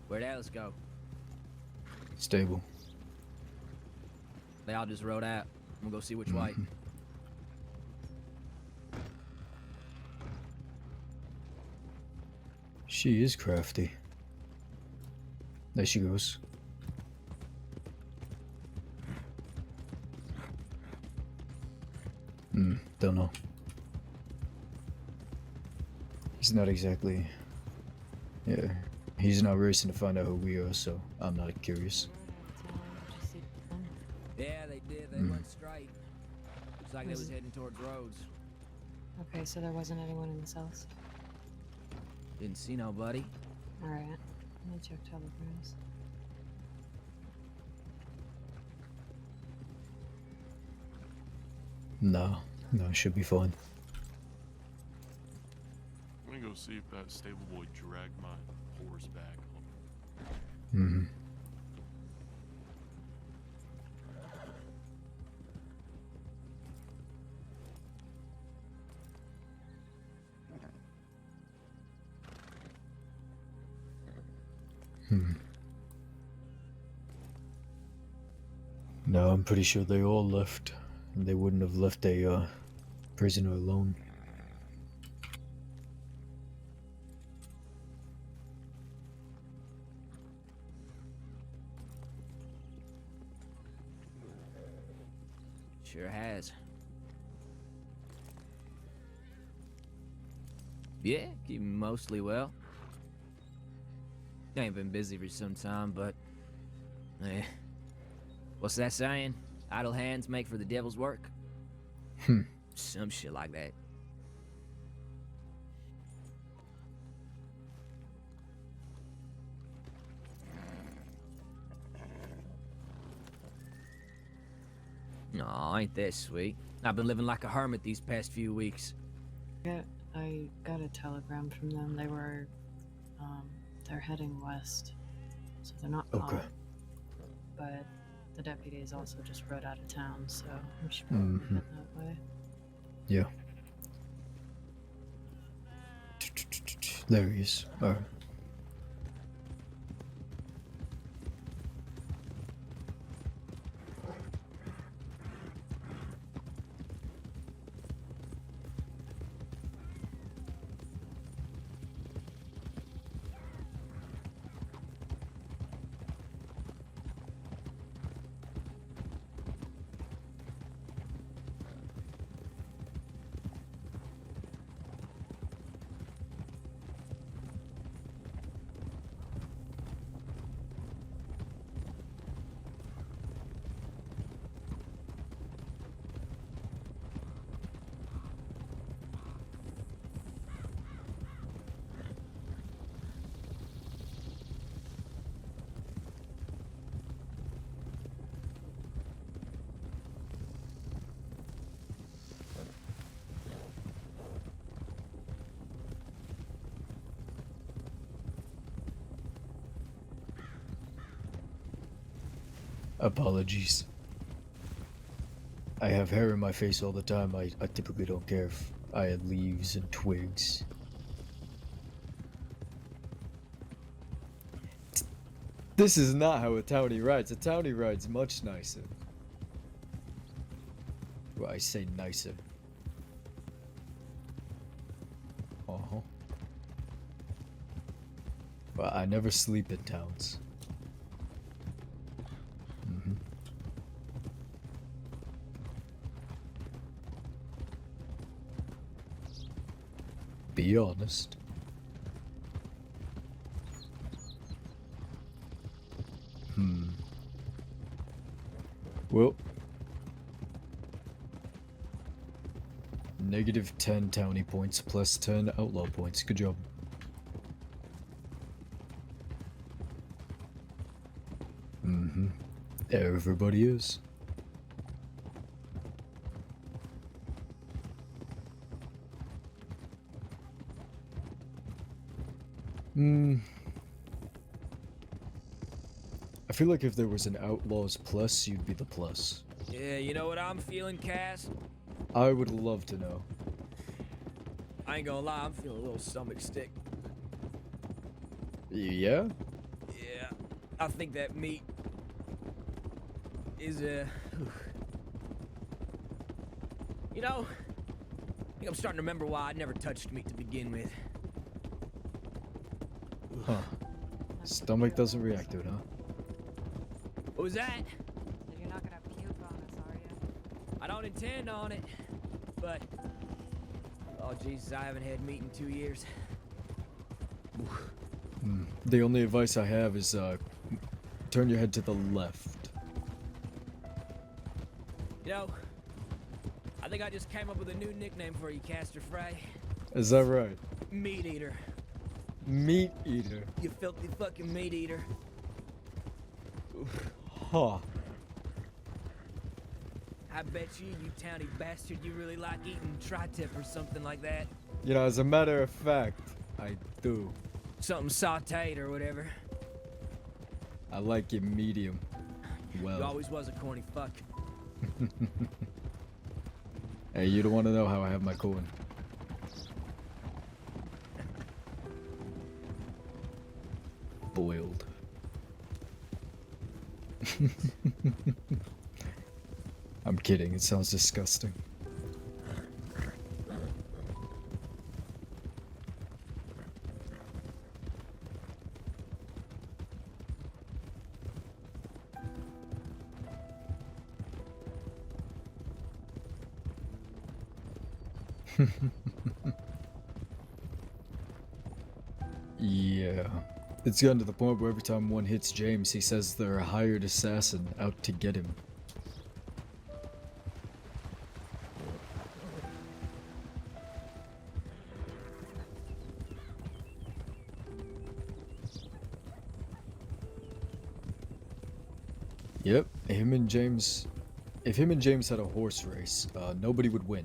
Where'd Alice go? Stable. They all just rode out. I'm gonna go see which way. She is crafty. There she goes. Don't know. He's not exactly... Yeah. He's not racing to find out who we are, so I'm not curious. Yeah, they did. They went straight. Looks like they was heading towards roads. Okay, so there wasn't anyone in this house. Didn't see nobody. Alright, let me check telegrams. No, it should be fine. I'm gonna go see if that stable boy dragged my horse back. No, I'm pretty sure they all left. And they wouldn't have left a prisoner alone. Sure has. Yeah, keeping mostly well. Ain't been busy for some time, but... What's that saying? Idle hands make for the devil's work? Some shit like that. Aw, ain't that sweet. I've been living like a hermit these past few weeks. Yeah, I got a telegram from them. They were, they're heading west. So they're not far. Okay. But the deputies also just rode out of town, so we should probably head that way. Yeah. There he is. Alright. Apologies. I have hair in my face all the time. I typically don't care if I had leaves and twigs. This is not how a townie rides. A townie rides much nicer. Well, I say nicer. Well, I never sleep in towns. Mm-hmm. Be honest. Well, negative 10 townie points plus 10 outlaw points. Good job. Mm-hmm. Everybody is. I feel like if there was an Outlaws Plus, you'd be the plus. Yeah, you know what I'm feeling, Cass? I would love to know. I ain't gonna lie, I'm feeling a little stomach stick. Yeah? Yeah, I think that meat is, you know, I think I'm starting to remember why I never touched meat to begin with. Huh. Stomach doesn't react to it, huh? What was that? You're not gonna puke on us, are you? I don't intend on it, but... Oh, Jesus, I haven't had meat in 2 years. The only advice I have is, turn your head to the left. You know, I think I just came up with a new nickname for you, Castor Frey. Is that right? Meat Eater. Meat Eater. You filthy fucking meat eater. Huh. I bet you towny bastard, you really like eating tri-tip or something like that. You know, as a matter of fact, I do. Something sauteed or whatever. I like it medium. Well. You always was a corny fuck. Hey, you don't want to know how I have my corn. Boiled. I'm kidding, it sounds disgusting. Yeah. It's gotten to the point where every time one hits James, he says they're a hired assassin out to get him. Yep, him and James... If him and James had a horse race, nobody would win.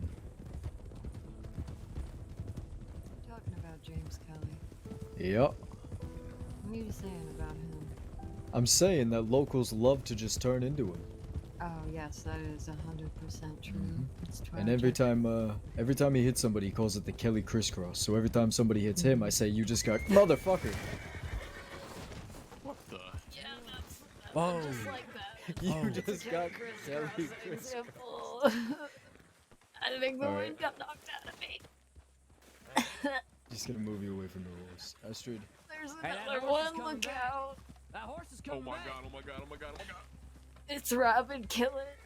Talking about James Kelly. Yep. What are you saying about him? I'm saying that locals love to just turn into him. Oh yes, that is 100% true. It's tragic. And every time he hits somebody, he calls it the Kelly crisscross. So every time somebody hits him, I say, "You just got motherfucker." What the? Yeah, that's Whoa. just like that. You just got Kelly crisscross. Example. I think the All wind right. got knocked out of me. Just gonna move you away from the horse, Astrид. There's Hey, that another horse is one, coming look back. out. That horse is Oh coming my back. god, oh my god, oh my god, oh my god. It's rabid, kill it.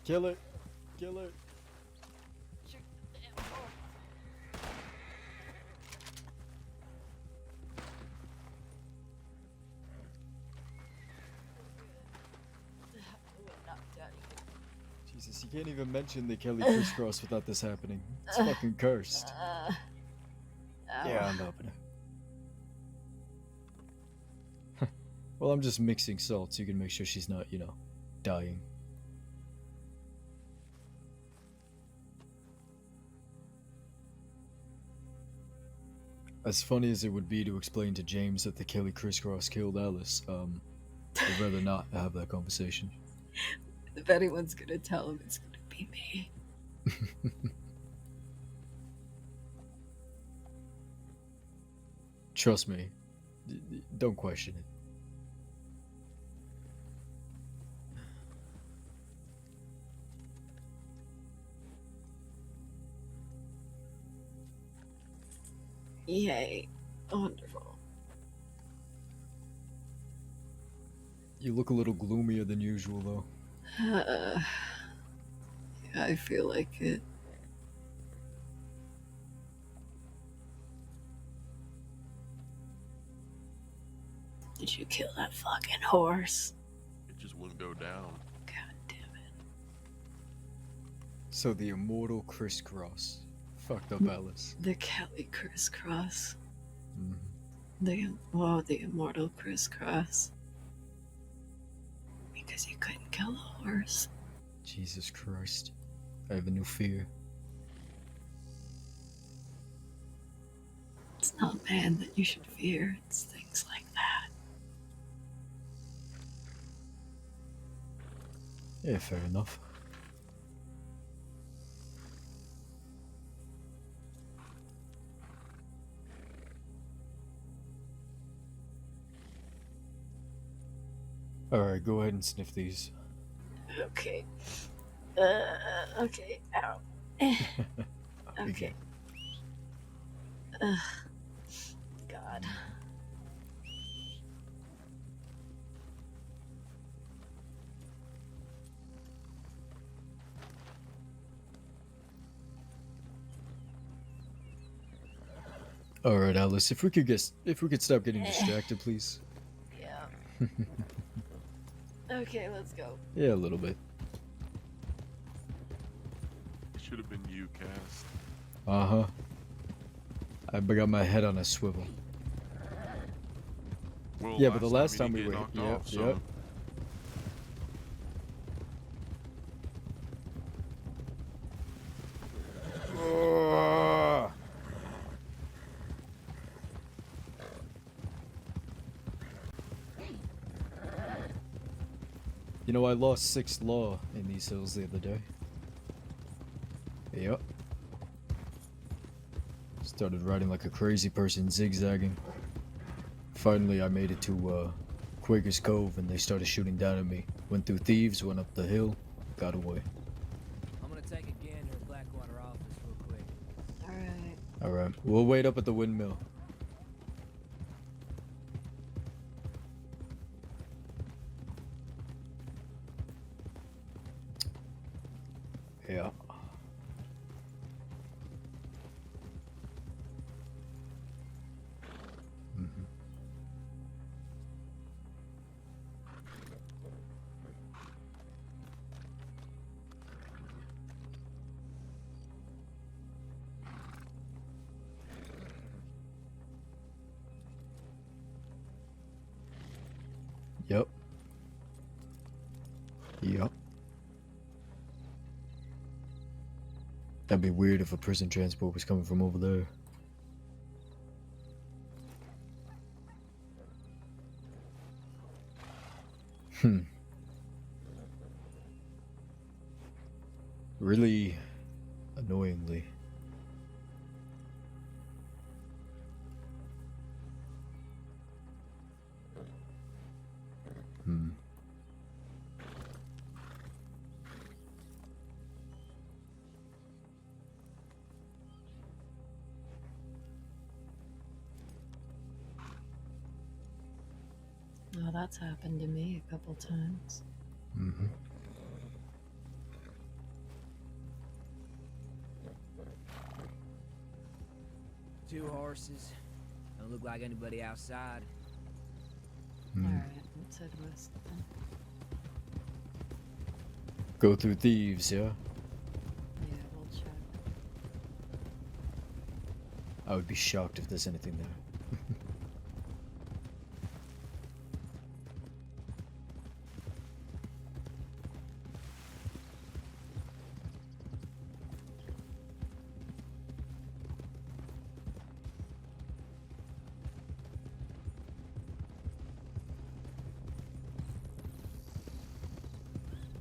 Kill it. Kill it. Shoot the damn horse. Jesus, you can't even mention the Kelly crisscross without this happening. It's fucking cursed. Yeah, I'm opening. Well, I'm just mixing salt so you can make sure she's not, you know, dying. As funny as it would be to explain to James that the Kelly crisscross killed Alice, I'd rather not have that conversation. If anyone's gonna tell him, it's gonna be me. Trust me, don't question it. Yay. Wonderful. You look a little gloomier than usual, though. Yeah, I feel like it. Did you kill that fucking horse? It just wouldn't go down. God damn it. So the immortal crisscross. Fucked up Alice. The Kelly crisscross. Mhm. The immortal crisscross. Because you couldn't kill the horse. Jesus Christ. I have a new fear. It's not man that you should fear, it's things like that. Yeah, fair enough. Alright, go ahead and sniff these. Okay. Okay. Ow. Okay. God. Alright, Alice, if we could stop getting distracted, please. Yeah. Okay, let's go. Yeah, a little bit. It should have been you, Cass. Uh-huh. I got my head on a swivel. Well, Yeah, but the last you time we didn't were... get knocked Yep, off, so- yep. You know, I lost 6th law in these hills the other day. Yep. Started riding like a crazy person, zigzagging. Finally, I made it to Quaker's Cove, and they started shooting down at me. Went through thieves, went up the hill, got away. I'm gonna take a gander at Blackwater office real quick. Alright. Alright, we'll wait up at the windmill. Yeah. Mhm. Yep. Yep. That'd be weird if a prison transport was coming from over there. Really annoyingly. Oh, that's happened to me a couple times. Mm-hmm. Two horses. Don't look like anybody outside. Alright, let's head west then. Go through thieves, yeah? Yeah, we'll check. I would be shocked if there's anything there.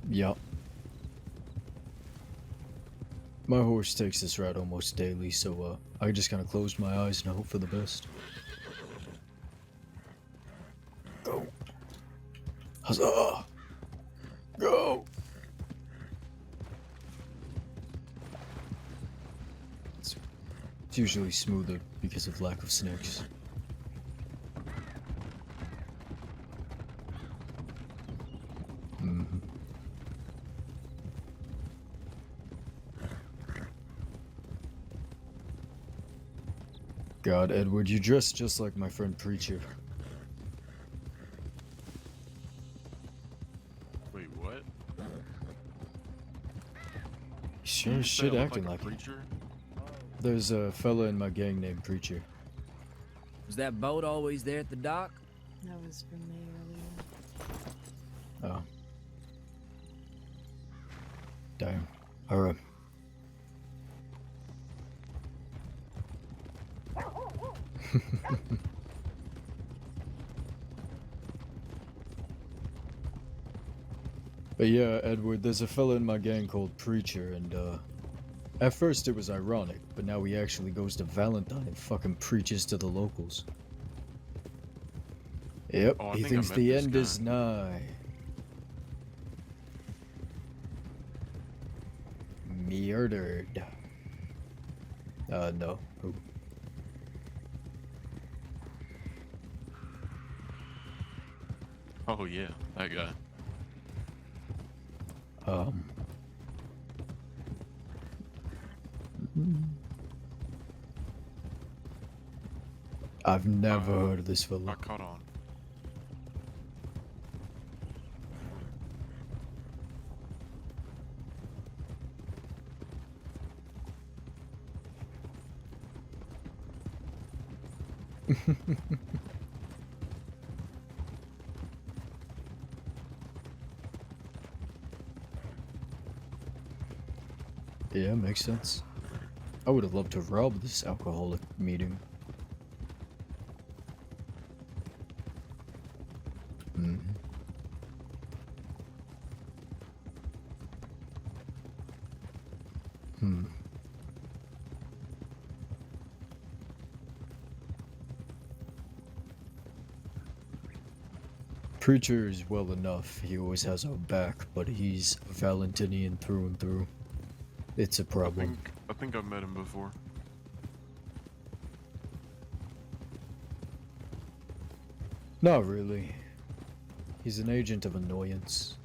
Yup. My horse takes this route almost daily, so I just kind of closed my eyes and hope for the best. Go. Huzzah! Go! It's usually smoother because of lack of snakes. God, Edward, you dress just like my friend Preacher. Wait, what? Sure You as say I shit look acting like a like it. preacher? There's a fella in my gang named Preacher. Was that boat always there at the dock? That was from me earlier. Oh. Damn. Alright. But yeah, Edward, there's a fella in my gang called Preacher, and at first it was ironic, but now he actually goes to Valentine and fucking preaches to the locals. Yep, Oh, I he think I thinks met the this end guy. is nigh. Murdered. No. Who? Oh yeah, that guy. I've never heard of this fella. I caught on. Yeah, makes sense. I would have loved to rob this alcoholic meeting. Preacher is well enough. He always has our back, but he's Valentinian through and through. It's a problem. I think I've met him before. Not really. He's an agent of annoyance.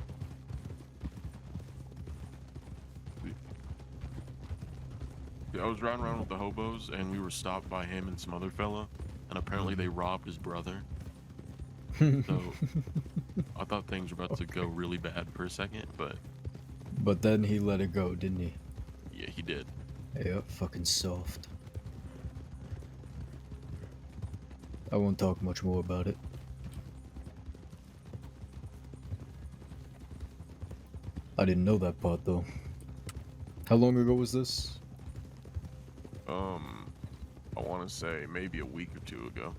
Yeah, I was riding around with the hobos, and we were stopped by him and some other fella, and apparently they robbed his brother. So, I thought things were about to go really bad for a second, but... But then he let it go, didn't he? Yeah, he did. Yep, fucking soft. I won't talk much more about it. I didn't know that part, though. How long ago was this? I want to say maybe a week or two ago.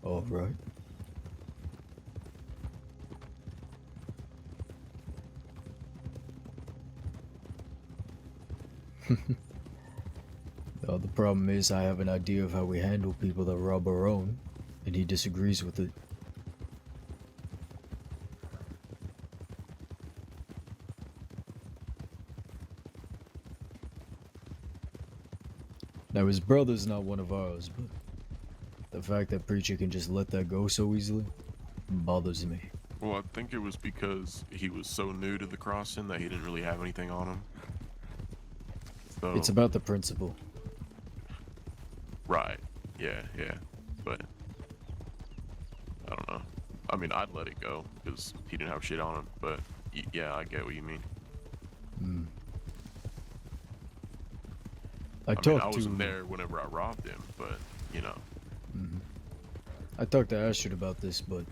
All right. The problem is I have an idea of how we handle people that rob our own, and he disagrees with it. Now his brother's not one of ours, but the fact that Preacher can just let that go so easily bothers me. Well, I think it was because he was so new to the crossing that he didn't really have anything on him. So... It's about the principle. Right. Yeah, yeah. But... I don't know. I mean, I'd let it go, because he didn't have shit on him, but... Yeah, I get what you mean. I mean, I wasn't there whenever I robbed him, but, you know. I talked to Astrid about this, but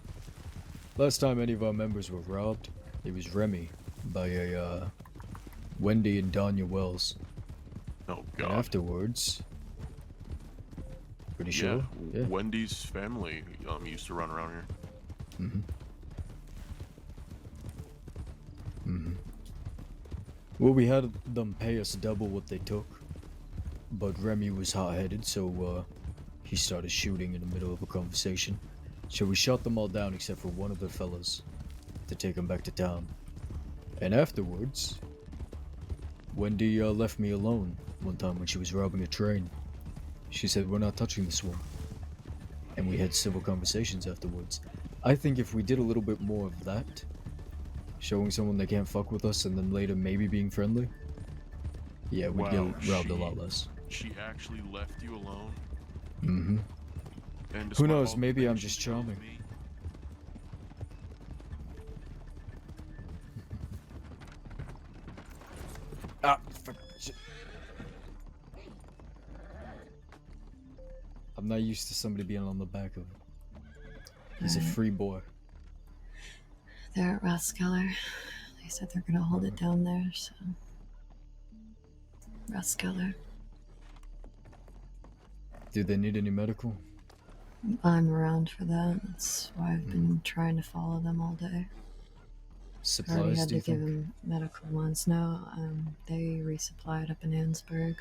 last time any of our members were robbed, it was Remy by a Wendy and Danya Wells. Oh god. And afterwards, pretty sure. Yeah. Wendy's family used to run around here. Well, we had them pay us double what they took, but Remy was hot-headed, so he started shooting in the middle of a conversation. So we shot them all down except for one of the fellas to take them back to town. And afterwards, Wendy left me alone one time when she was robbing a train. She said, "We're not touching this one." And we had civil conversations afterwards. I think if we did a little bit more of that, showing someone they can't fuck with us and then later maybe being friendly, Yeah, we'd Wow, get robbed a lot less. She actually left you alone? Mm-hmm. And Who despite knows? all the Maybe I'm things just she told charming. me- Ah, fuck. Shit. I'm not used to somebody being on the back of him. He's a free boy. They're at Rathskeller. They said they're gonna hold it down there, so. Rathskeller. Do they need any medical? I'm around for that. That's why I've been trying to follow them all day. I already Supplies, had do you to give think? them medical ones. No, they resupplied up in Ansburg.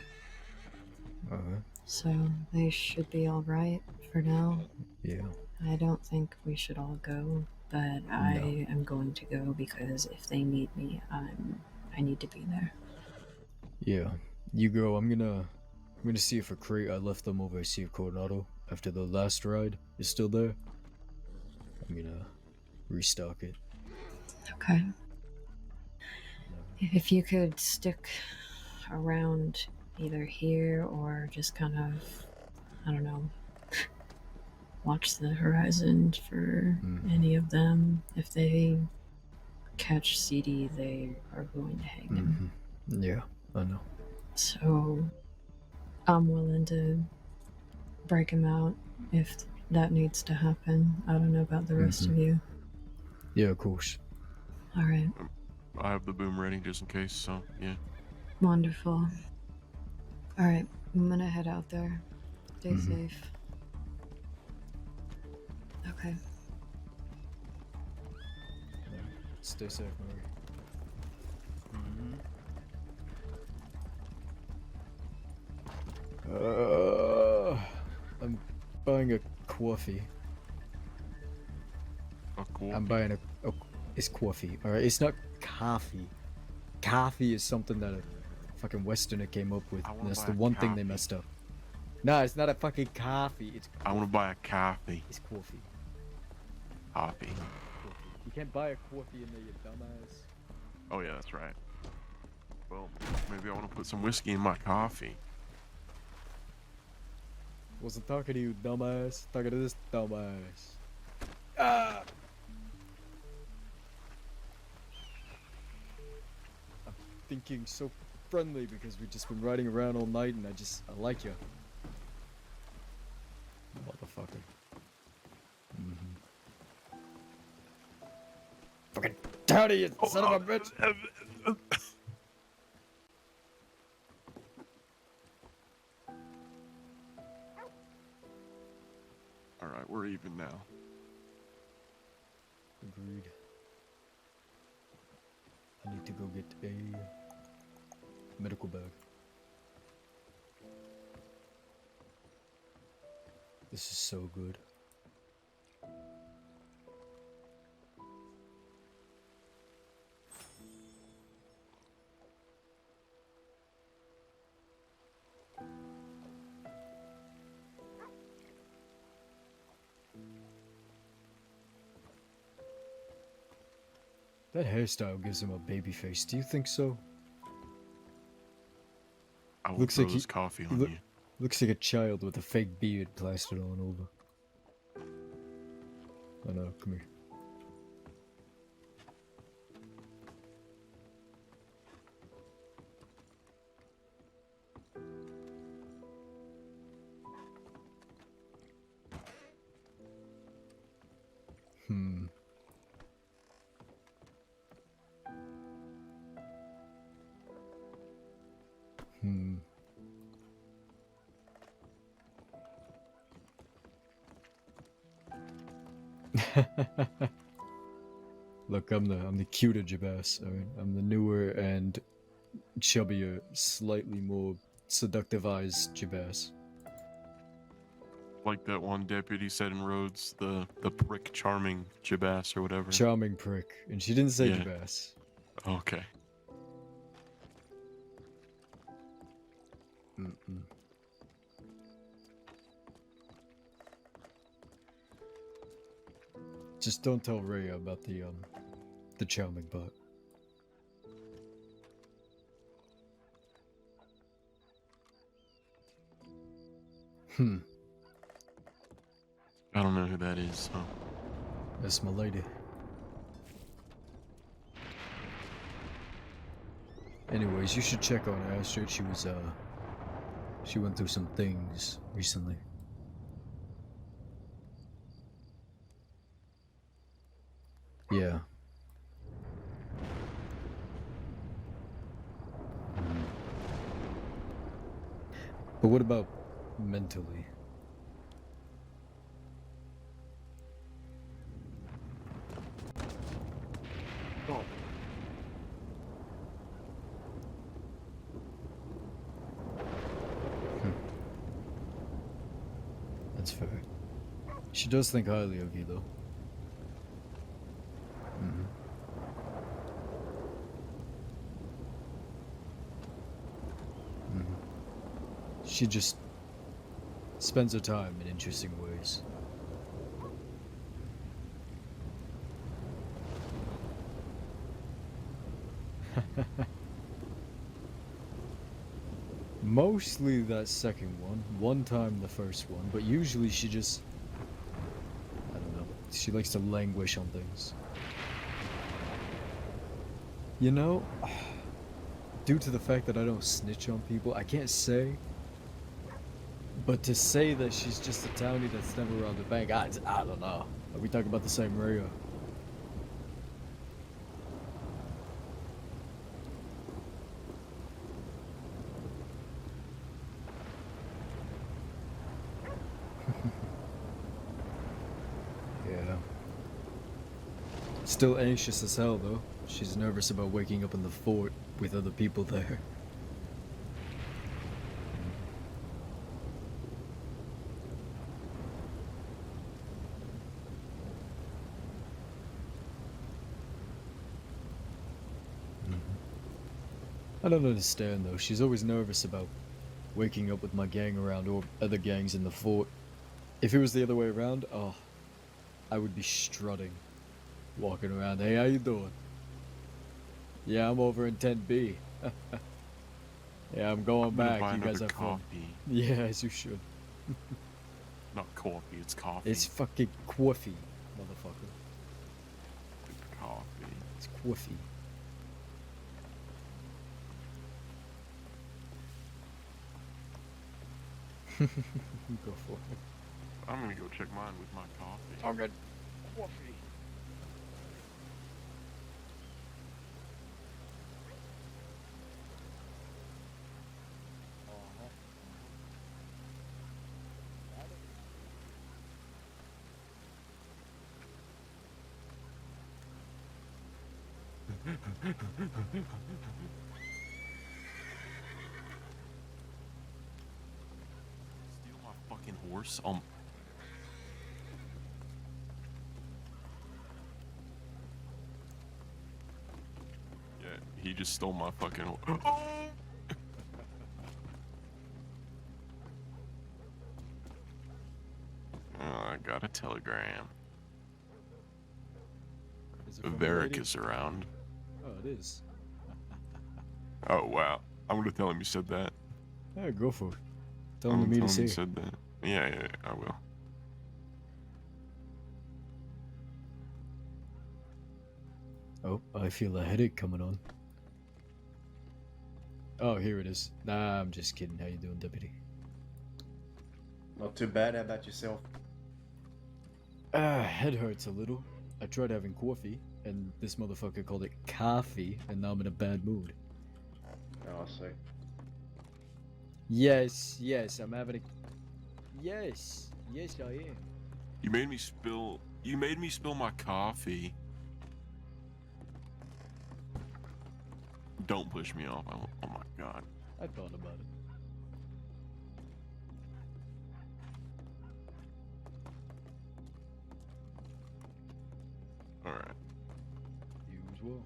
So they should be alright for now. Yeah. I don't think we should all go, but I am going to go because if they need me, I need to be there. Yeah. You go. I'm gonna see if a crate I left them over at Sea of Coronado after the last ride is still there. I'm gonna restock it. Okay. If you could stick around either here or just kind of, I don't know, watch the horizon for any of them. If they catch CD, they are going to hang him. Yeah, I know. So I'm willing to break him out if that needs to happen. I don't know about the rest of you. Yeah, of course. All right. I have the boom ready just in case, so yeah. Wonderful. All right, I'm gonna head out there. Stay safe. Okay. Stay safe, Mary. I'm buying a coffee. A coffee? I'm buying a it's coffee. Alright, it's not coffee. Coffee is something that a fucking Westerner came up with. And that's the one thing they messed up. Nah, it's not a fucking coffee. It's I want to buy a coffee. It's coffee. Coffee. You can't buy a coffee in there, you dumbass. Oh yeah, that's right. Well, maybe I want to put some whiskey in my coffee. Wasn't talking to you, dumbass. Talking to this dumbass. Ah! I'm thinking so friendly because we've just been riding around all night and I like you. Motherfucker. Fucking down you son of a bitch! Alright, we're even now. Agreed. I need to go get a medical bag. This is so good. That hairstyle gives him a baby face. Do you think so? I will throw this coffee on you. Looks like a child with a fake beard plastered on over. I know, come here. Look, I'm the cuter Jabas. I mean, I'm the newer and chubbier, slightly more seductive eyes Jabas. Like that one deputy said in Rhodes, the prick charming Jabas or whatever. Charming prick, and she didn't say Yeah. Jabas. Okay. Just don't tell Rhea about the charming part. I don't know who that is, so. That's my lady. Anyways, you should check on her. Astrид. She went through some things recently. Yeah. But what about mentally? Oh. That's fair. She does think highly of you, though. She just spends her time in interesting ways. Mostly that second one. One time the first one, but usually she just... I don't know. She likes to languish on things. You know, due to the fact that I don't snitch on people, I can't say. But to say that she's just a townie that's never robbed a bank, I don't know. Are we talking about the same Maria? Yeah. Still anxious as hell, though. She's nervous about waking up in the fort with other people there. I don't understand, though. She's always nervous about waking up with my gang around or other gangs in the fort. If it was the other way around, oh, I would be strutting, walking around. Hey, how you doing? Yeah, I'm over in 10B. Yeah, I'm going back. You guys have fun. Yeah, as you should. Not coffee, it's coffee. It's fucking coffee, motherfucker. It's coffee. It's coffee. Go for it. I'm gonna go check mine with my coffee. I'm good. Coffee. Steal my fucking horse? Yeah, he just stole my fucking horse. I got a telegram. Varek is around. Oh, it is. Oh, wow. I'm gonna tell him you said that. Yeah, go for it. Tell him to meet us here. You said that. Yeah, I will. Oh, I feel a headache coming on. Oh, here it is. Nah, I'm just kidding. How you doing, Deputy? Not too bad. How about yourself? Head hurts a little. I tried having coffee, and this motherfucker called it coffee, and now I'm in a bad mood. Oh, I see. Yes, I'm having a... Yes, I am. You made me spill my coffee. Don't push me off. Oh my god. I thought about it. Alright. You as well.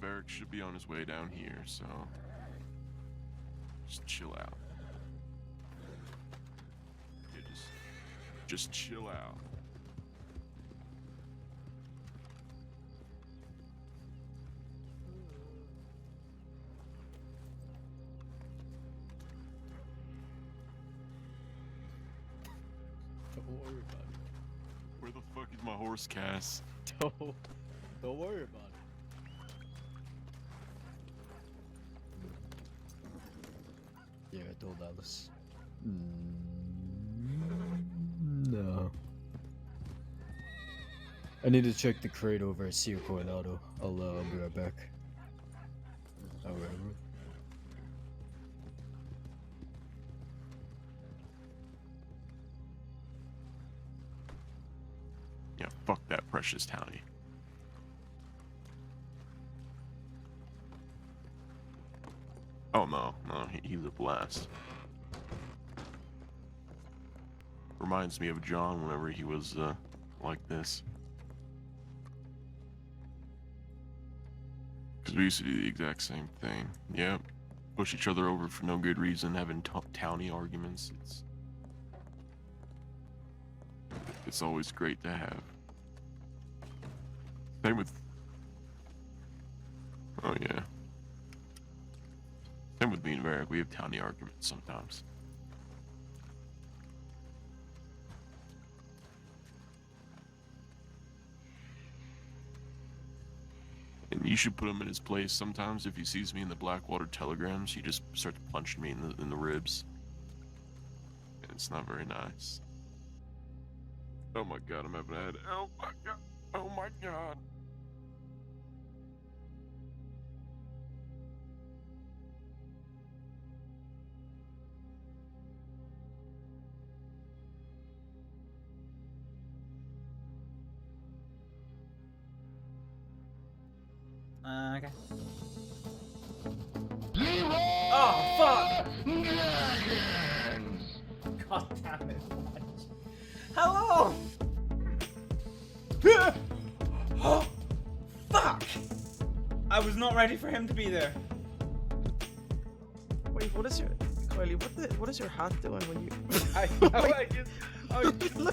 Varek should be on his way down here, so just chill out. Yeah, just chill out. worry about it. Where the fuck is my horse, Cass? Don't worry about it. Yeah, I told Alice. No. I need to check the crate over at Cio Coronado. I'll be right back. Alright. Yeah, fuck that precious townie. Oh no, he's a blast. Reminds me of John whenever he was like this. Because we used to do the exact same thing. Yeah, push each other over for no good reason, having townie arguments. It's always great to have. Same with... Oh yeah. Same with me and Varek, we have townie arguments sometimes. And you should put him in his place sometimes. If he sees me in the Blackwater telegrams, he just starts punching me in the ribs. And it's not very nice. Oh my god, I'm having a head. Oh my god. Oh my god. Okay. Oh, fuck! God damn it. Hello! Oh, fuck! I was not ready for him to be there. Wait, what is your... Kylie, what is your hat doing when you...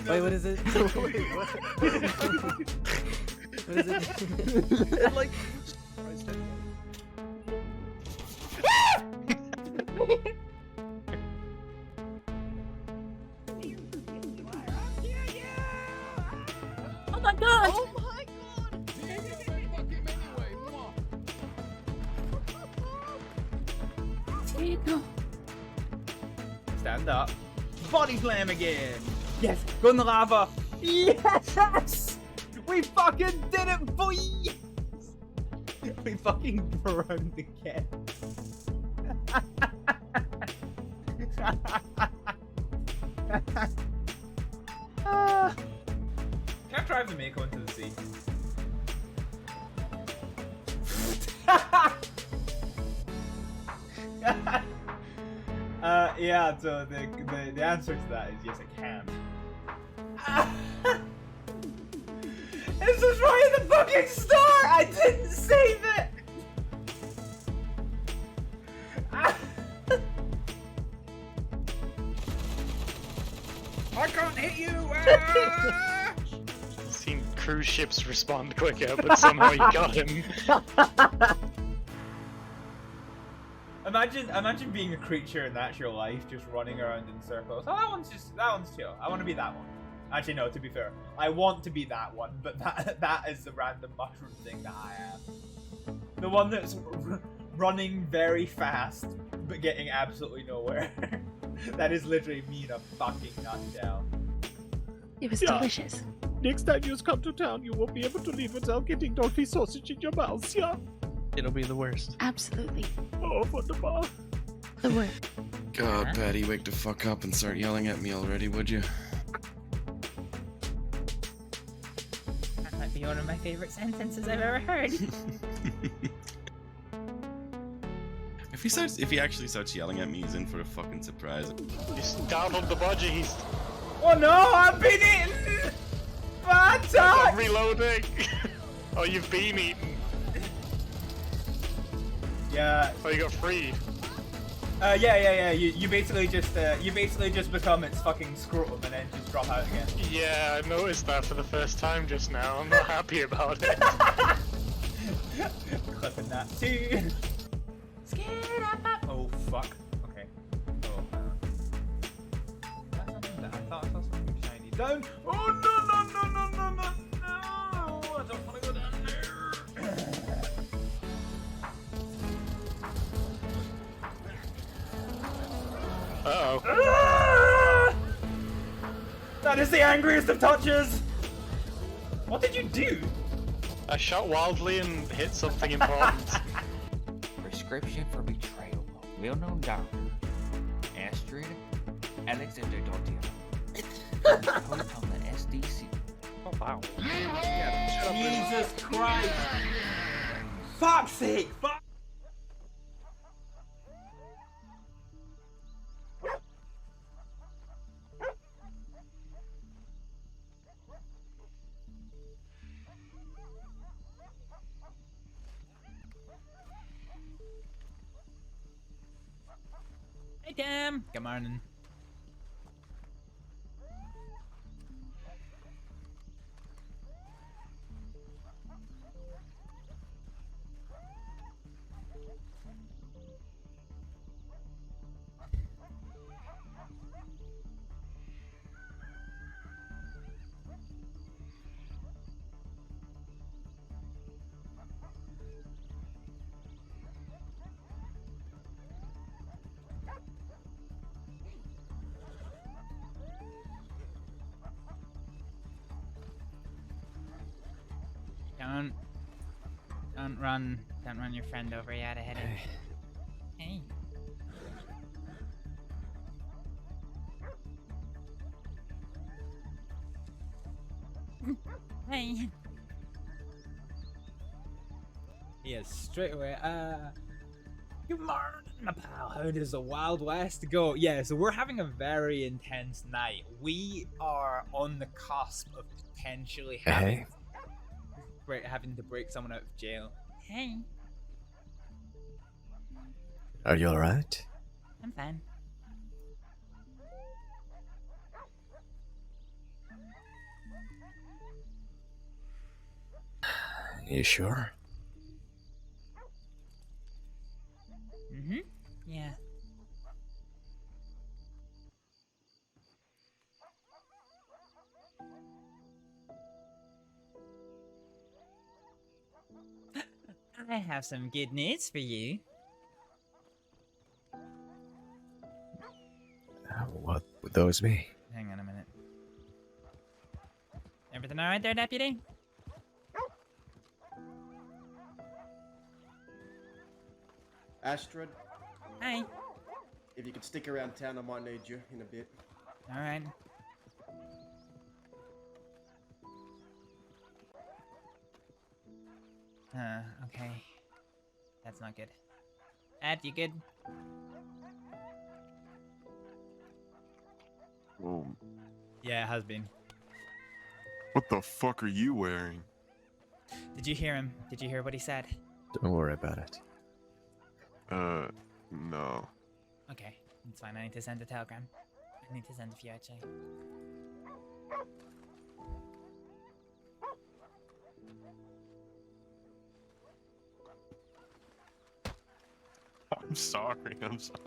Wait, what is it? Wait, what? What is it? It like... Oh my god! Oh my god! Stand up. Body slam again! Yes! Go in the lava! Yes! We fucking did it, boy! We fucking burned again. Can't drive the Mako into the sea. Yeah, so the answer to that is yes, I can. This was right at the fucking start! I didn't save it! I can't hit you! Seen cruise ships respond quicker, but somehow you got him. Imagine being a creature in actual life, just running around in circles. Oh, that one's chill. I want to be that one. Actually, no, to be fair, I want to be that one, but that is the random mushroom thing that I am. The one that's running very fast, but getting absolutely nowhere. That is literally me in a fucking nutshell. It was delicious. Next time you come to town, you won't be able to leave without getting Dolphy sausage in your mouth, yeah? It'll be the worst. Absolutely. Oh, wunderbar. The worst. God, Patty, wake the fuck up and start yelling at me already, would you? That might be one of my favorite sentences I've ever heard. If he actually starts yelling at me, he's in for a fucking surprise. You startled the budgies. Oh no, I've been eaten! Bad touch! I'm reloading! Oh, you've been eaten. Yeah. Oh, you got freed. Yeah. You basically just become its fucking scrotum and then just drop out again. Yeah, I noticed that for the first time just now. I'm not happy about it. Clipping that too. Oh fuck. Okay. Oh. I thought I saw something shiny. down. Oh no no no no no no no! I don't want to go down there. Uh-oh. Ah! That is the angriest of touches! What did you do? I shot wildly and hit something important. Prescription for betrayal. Well-known doctor. Astrið Aleksdóttir. Post on the SDC. Oh wow. Jesus Christ! Fuck's sake! Fuck! Hey, Tim. Good morning. Don't run your friend over. He had a headache. Hey. Hey. Yes, straight away. Good morning, my pal. How does the Wild West go? Yeah, so we're having a very intense night. We are on the cusp of potentially having to break someone out of jail. Hey. Are you alright? I'm fine. You sure? Mm-hmm. Yeah. I have some good news for you. What would those be? Hang on a minute. Everything alright there, Deputy? Astrид, Hi. if you could stick around town, I might need you in a bit. Alright. Okay. That's not good. Ed, you good? Oh, Yeah, it has been. what the fuck are you wearing? Did you hear him? Did you hear what he said? Don't worry about it. No. Okay, it's fine. I need to send a telegram. I need to send a few, actually. I'm sorry, I'm sorry.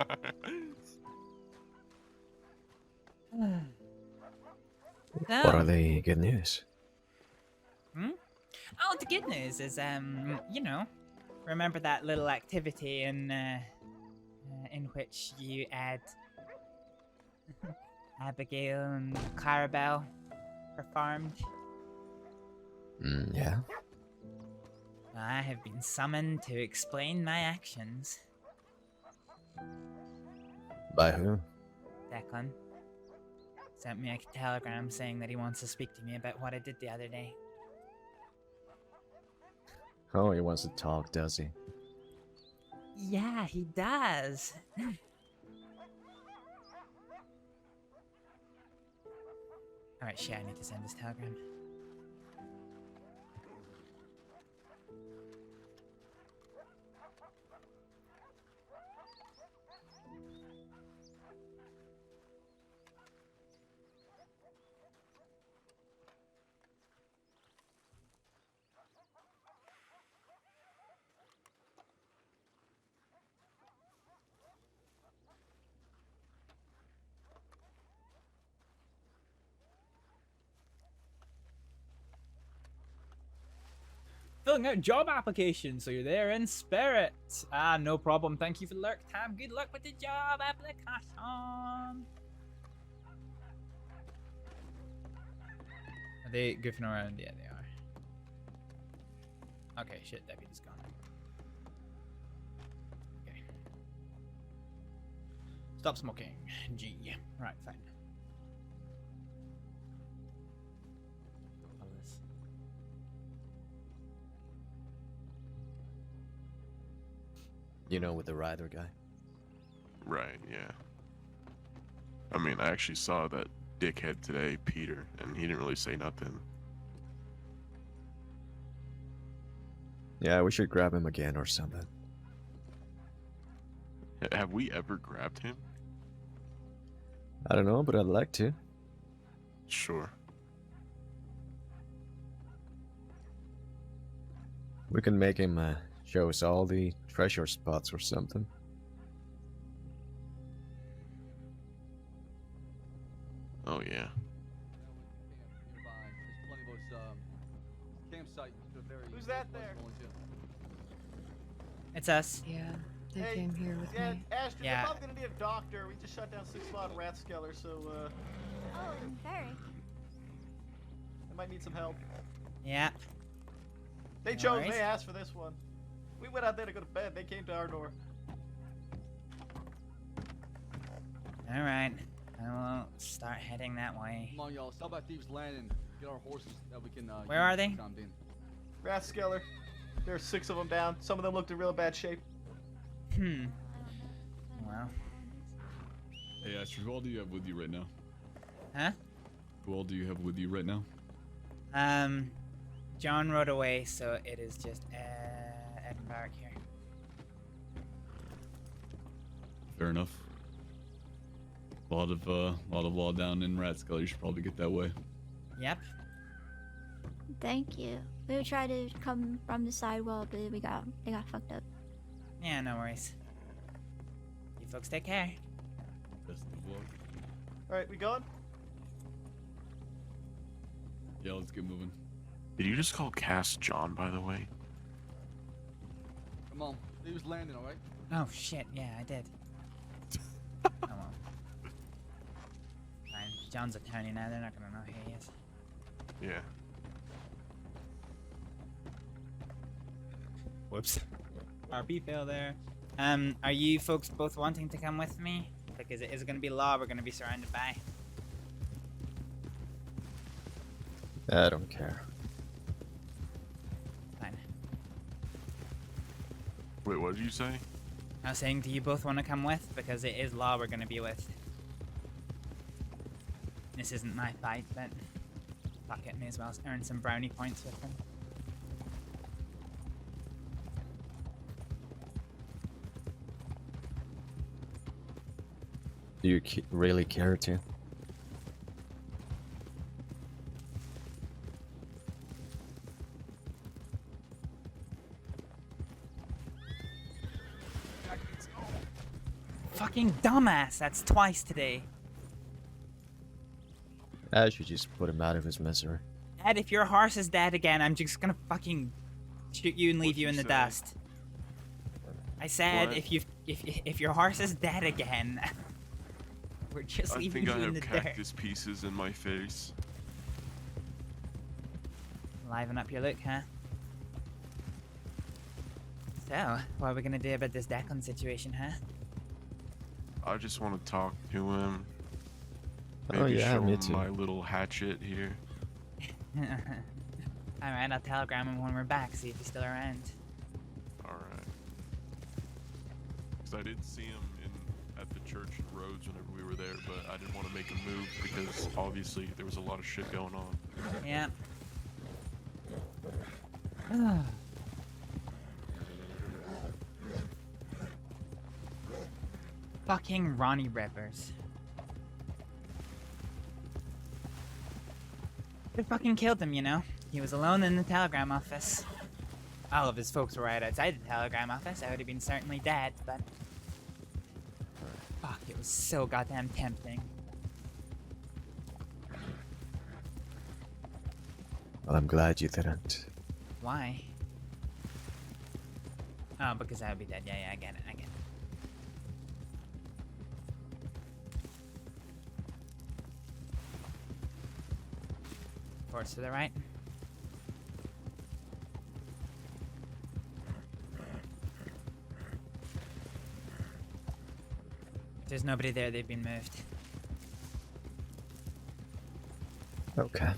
What are the good news? Hmm? Oh, the good news is, you know, remember that little activity in which you add Abigail and Clarabelle performed? Yeah. I have been summoned to explain my actions. By who? Declan sent me a telegram saying that he wants to speak to me about what I did the other day. Oh, he wants to talk, does he? Yeah, he does. Alright, shit, I need to send this telegram. filling out job applications, so you're there in spirit. Ah, no problem. Thank you for the lurk, Tam. Good luck with the job application. Are they goofing around? Yeah, they are. Okay, shit, deputy's gone. Okay. Stop smoking. G. Right, fine. You know, with the rider guy? Right, yeah. I mean, I actually saw that dickhead today, Peter, and he didn't really say nothing. Yeah, we should grab him again or something. Have we ever grabbed him? I don't know, but I'd like to. Sure. We can make him show us all the treasure spots or something. Oh, yeah. Who's that there? It's us. Yeah, they came here with yeah, me. Astrid, Yeah. we're probably gonna need a doctor. We just shut down 6 Wild Ratskeller, so Oh, very. I might need some help. Yeah. They No chose. worries. They asked for this one. We went out there to go to bed. They came to our door. All right, I will start heading that way. Come on, y'all. Stop by Thieves Landing. Get our horses that we can. Where are they? Ratskeller. There are 6 of them down. Some of them looked in real bad shape. Well. Hey, Astrid, who all do you have with you right now? Huh? Who all do you have with you right now? John rode away, so it is just Ed and Varek here. Fair enough. A lot of law down in Ratskull. You should probably get that way. Yep. Thank you. We would try to come from the side wall, but they got fucked up. Yeah, no worries. You folks take care. Best of luck. Alright, we going? Yeah, let's get moving. Did you just call Cass John, by the way? Come on. Thieves Landing, alright? Oh shit, yeah, I did. Oh well. Fine. John's attorney now, they're not gonna know who he is. Yeah. Whoops. RP fail there. Are you folks both wanting to come with me? Because it is gonna be law we're gonna be surrounded by. I don't care. Fine. Wait, what did you say? I was saying, do you both want to come with? Because it is law we're gonna be with. This isn't my fight, but fuck it, may as well earn some brownie points with them. Do you really care to? Fucking dumbass, that's twice today. I should just put him out of his misery. Ed, if your horse is dead again, I'm just gonna fucking shoot you and leave you in the dust. I said, What? if your horse is dead again, we're just I leaving think you I in have the dirt. cactus pieces in my face. Liven up your look, huh? So, what are we gonna do about this Declan situation, huh? I just want to talk to him. Oh, Maybe yeah, show me him too. my little hatchet here. Alright, I'll telegram him when we're back, see if he's still around. Alright. Because I did see him at the church roads whenever we were there, but I didn't want to make him move because obviously there was a lot of shit going on. Yeah. Fucking Ronnie Rippers. Could fucking killed him, you know? He was alone in the telegram office. All of his folks were right outside the telegram office. I would have been certainly dead, but... Fuck, it was so goddamn tempting. Well, I'm glad you didn't. Why? Oh, because I would be dead. Yeah, I get it. Towards to the right. If there's nobody there, they've been moved. Okay.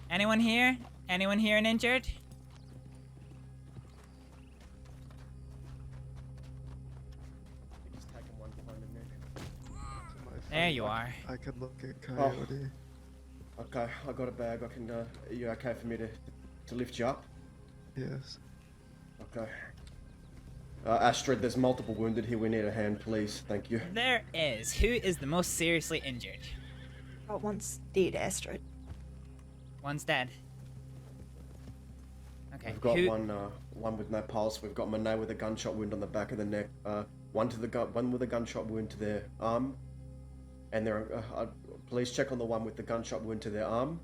Anyone here? Anyone here and injured? There you are. I could look at Coyote. Okay, I got a bag. I can. Are you okay for me to lift you up? Yes. Okay. Astrид, there's multiple wounded here. We need a hand, please. Thank you. There is. Who is the most seriously injured? Oh, one's dead, Astrид. One's dead. Okay. We've got one with no pulse. We've got Monet with a gunshot wound on the back of the neck. One with a gunshot wound to their arm. And please check on the one with the gunshot wound to their arm.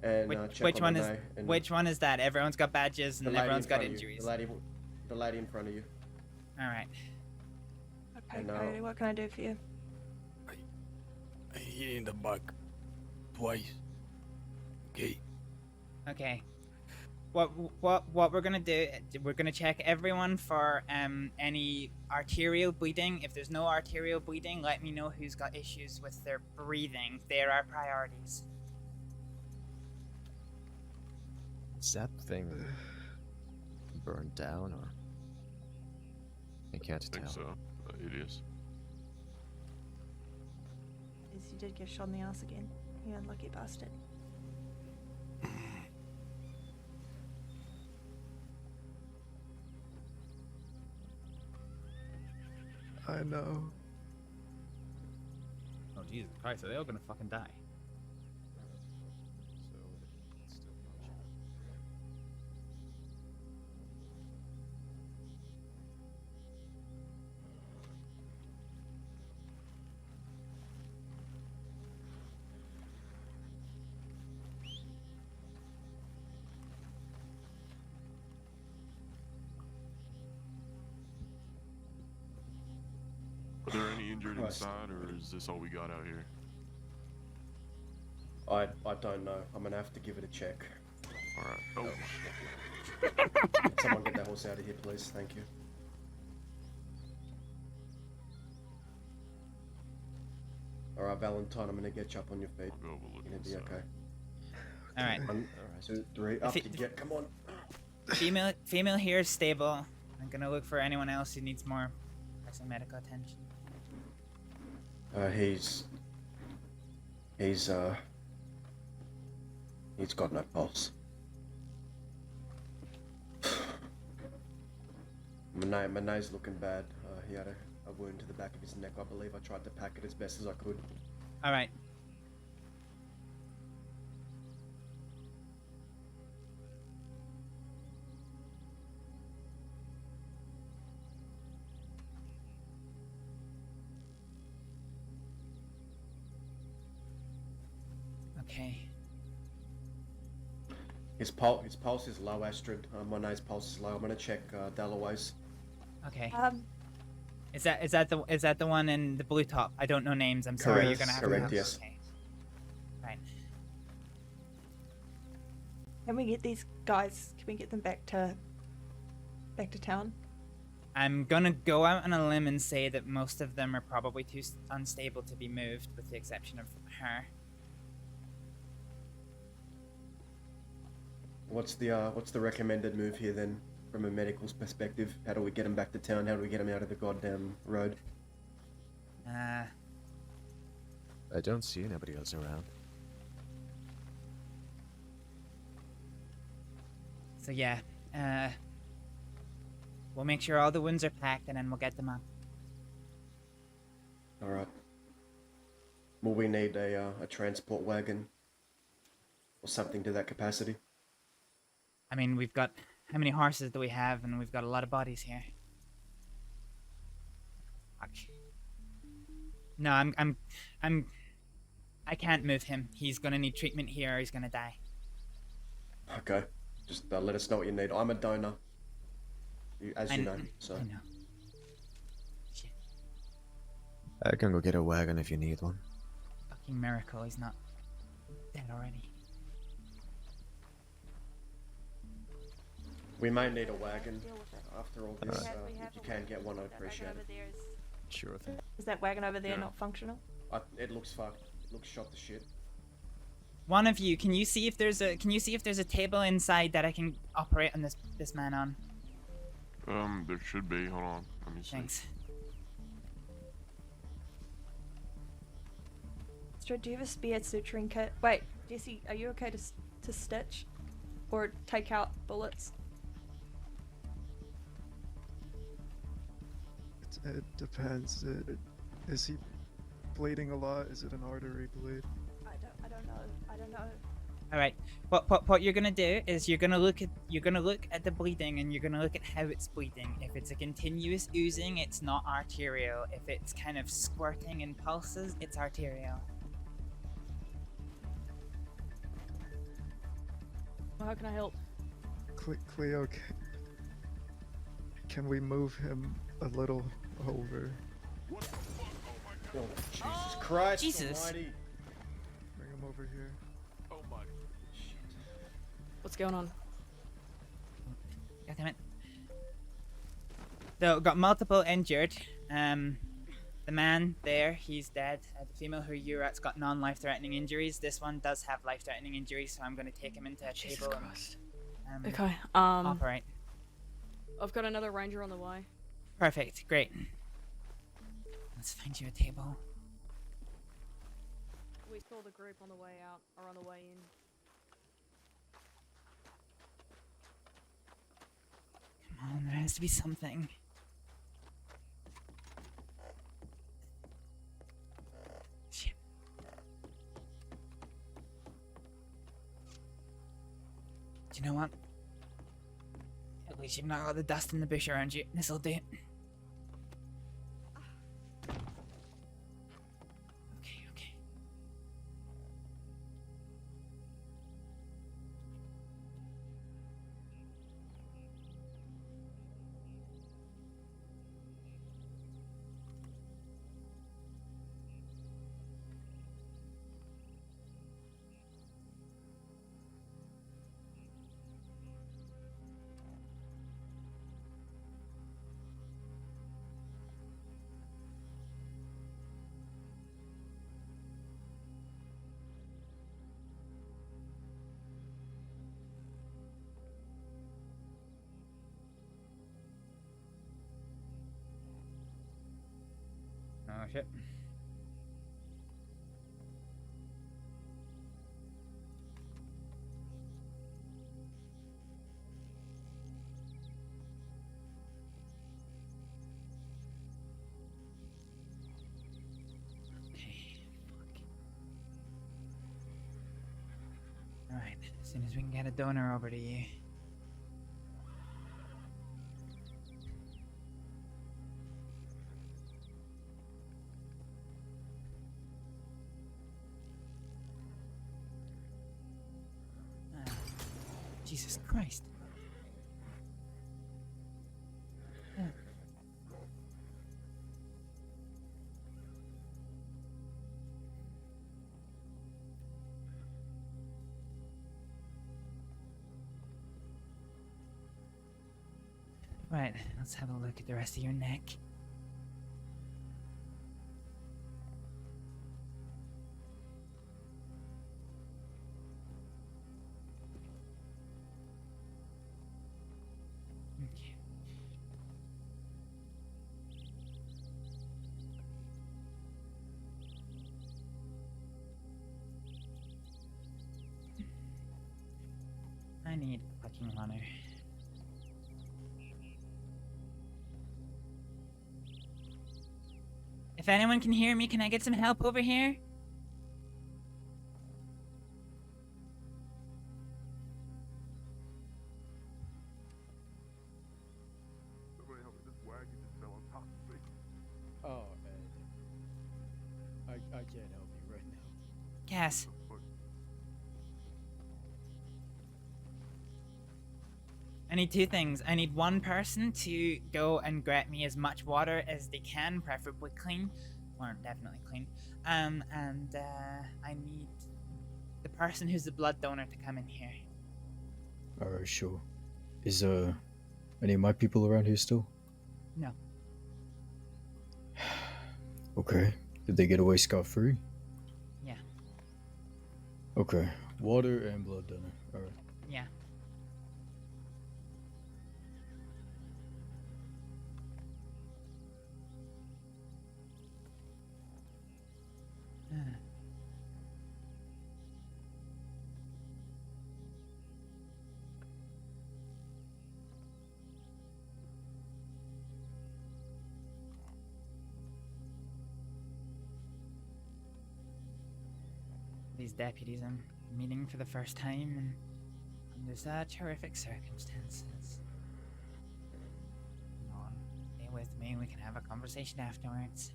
And check which on one Monet is which one is that? Everyone's got badges and everyone's got injuries. The lady in front of you. All right. Okay, Coyote, what can I do for you? I hit in the back twice. Okay. Okay. What we're gonna do? We're gonna check everyone for any arterial bleeding. If there's no arterial bleeding, let me know who's got issues with their breathing. They're our priorities. Is that thing burned down or? I can't tell. I think so. It is. Yes, you did get shot in the ass again. You unlucky bastard. I know. Oh Jesus Christ! Are they all gonna fucking die? Are there any injured inside, or is this all we got out here? I don't know. I'm gonna have to give it a check. Alright. Oh. Someone get that horse out of here, please. Thank you. Alright, Valentine, I'm gonna get you up on your feet. You're gonna be okay. All right. 1, 2, 3, up you get. Come on. Female here is stable. I'm gonna look for anyone else who needs more pressing medical attention. He's got no pulse. Monet's looking bad. He had a wound to the back of his neck, I believe. I tried to pack it as best as I could. All right. Okay. His pulse is low, Astrид. Monet's pulse is low. I'm gonna check Dalloway's. Okay. Is that the one in the blue top? I don't know names. I'm sorry. Correct. You're gonna have Correct, to. yes. Okay. Right. Can we get these guys? Can we get them back to town? I'm gonna go out on a limb and say that most of them are probably too unstable to be moved, with the exception of her. What's the recommended move here then, from a medical's perspective? How do we get him back to town? How do we get him out of the goddamn road? I don't see anybody else around. So yeah, we'll make sure all the wounds are packed and then we'll get them up. All right. Will we need a transport wagon or something to that capacity? I mean, we've got... How many horses do we have? And we've got a lot of bodies here. Fuck. No, I can't move him. He's gonna need treatment here or he's gonna die. Okay. Just let us know what you need. I'm a donor. As you know, so. I know. I can go get a wagon if you need one. Fucking miracle, he's not dead already. We may need a wagon after all this. If you can get one, I'd appreciate it. Sure thing. Is that wagon over there Yeah. not functional? It looks fucked. It looks shot to shit. One of you, can you see if there's a table inside that I can operate on this man on? There should be. Hold on. Let me see. Thanks. Astrид, do you have a spear suturing kit? Wait, Jesse, are you okay to stitch? Or take out bullets? It depends. Is he bleeding a lot? Is it an artery bleed? I don't know. All right. What you're gonna do is you're gonna look at the bleeding and you're gonna look at how it's bleeding. If it's a continuous oozing, it's not arterial. If it's kind of squirting in pulses, it's arterial. Well, how can I help? Cleo, can we move him a little over? Oh, Jesus Christ Jesus. almighty. Bring him over here. Oh my. What's going on? God damn it. So got multiple injured. The man there, he's dead. The female who you're at's got non-life-threatening injuries. This one does have life-threatening injuries, so I'm going to take him into a table and Okay. operate. I've got another ranger on the way. Perfect. Great. Let's find you a table. We saw the group on the way out or on the way in. Come on, there has to be something. Shit. Do you know what? At least you've not got the dust in the bush around you. This'll do. Okay. Oh shit. Alright, as soon as we can get a donor over to you. Jesus Christ. Right, let's have a look at the rest of your neck. Okay. I need a fucking runner. If anyone can hear me, can I get some help over here? Oh, Cass. I need two things. I need one person to go and grab me as much water as they can, preferably clean. Or definitely clean. And I need the person who's the blood donor to come in here. Alright, sure. Is any of my people around here still? No. Okay. Did they get away scot-free? Yeah. Okay. Water and blood donor. Alright. Yeah. These deputies I'm meeting for the first time and under such horrific circumstances. Come on, stay with me, we can have a conversation afterwards.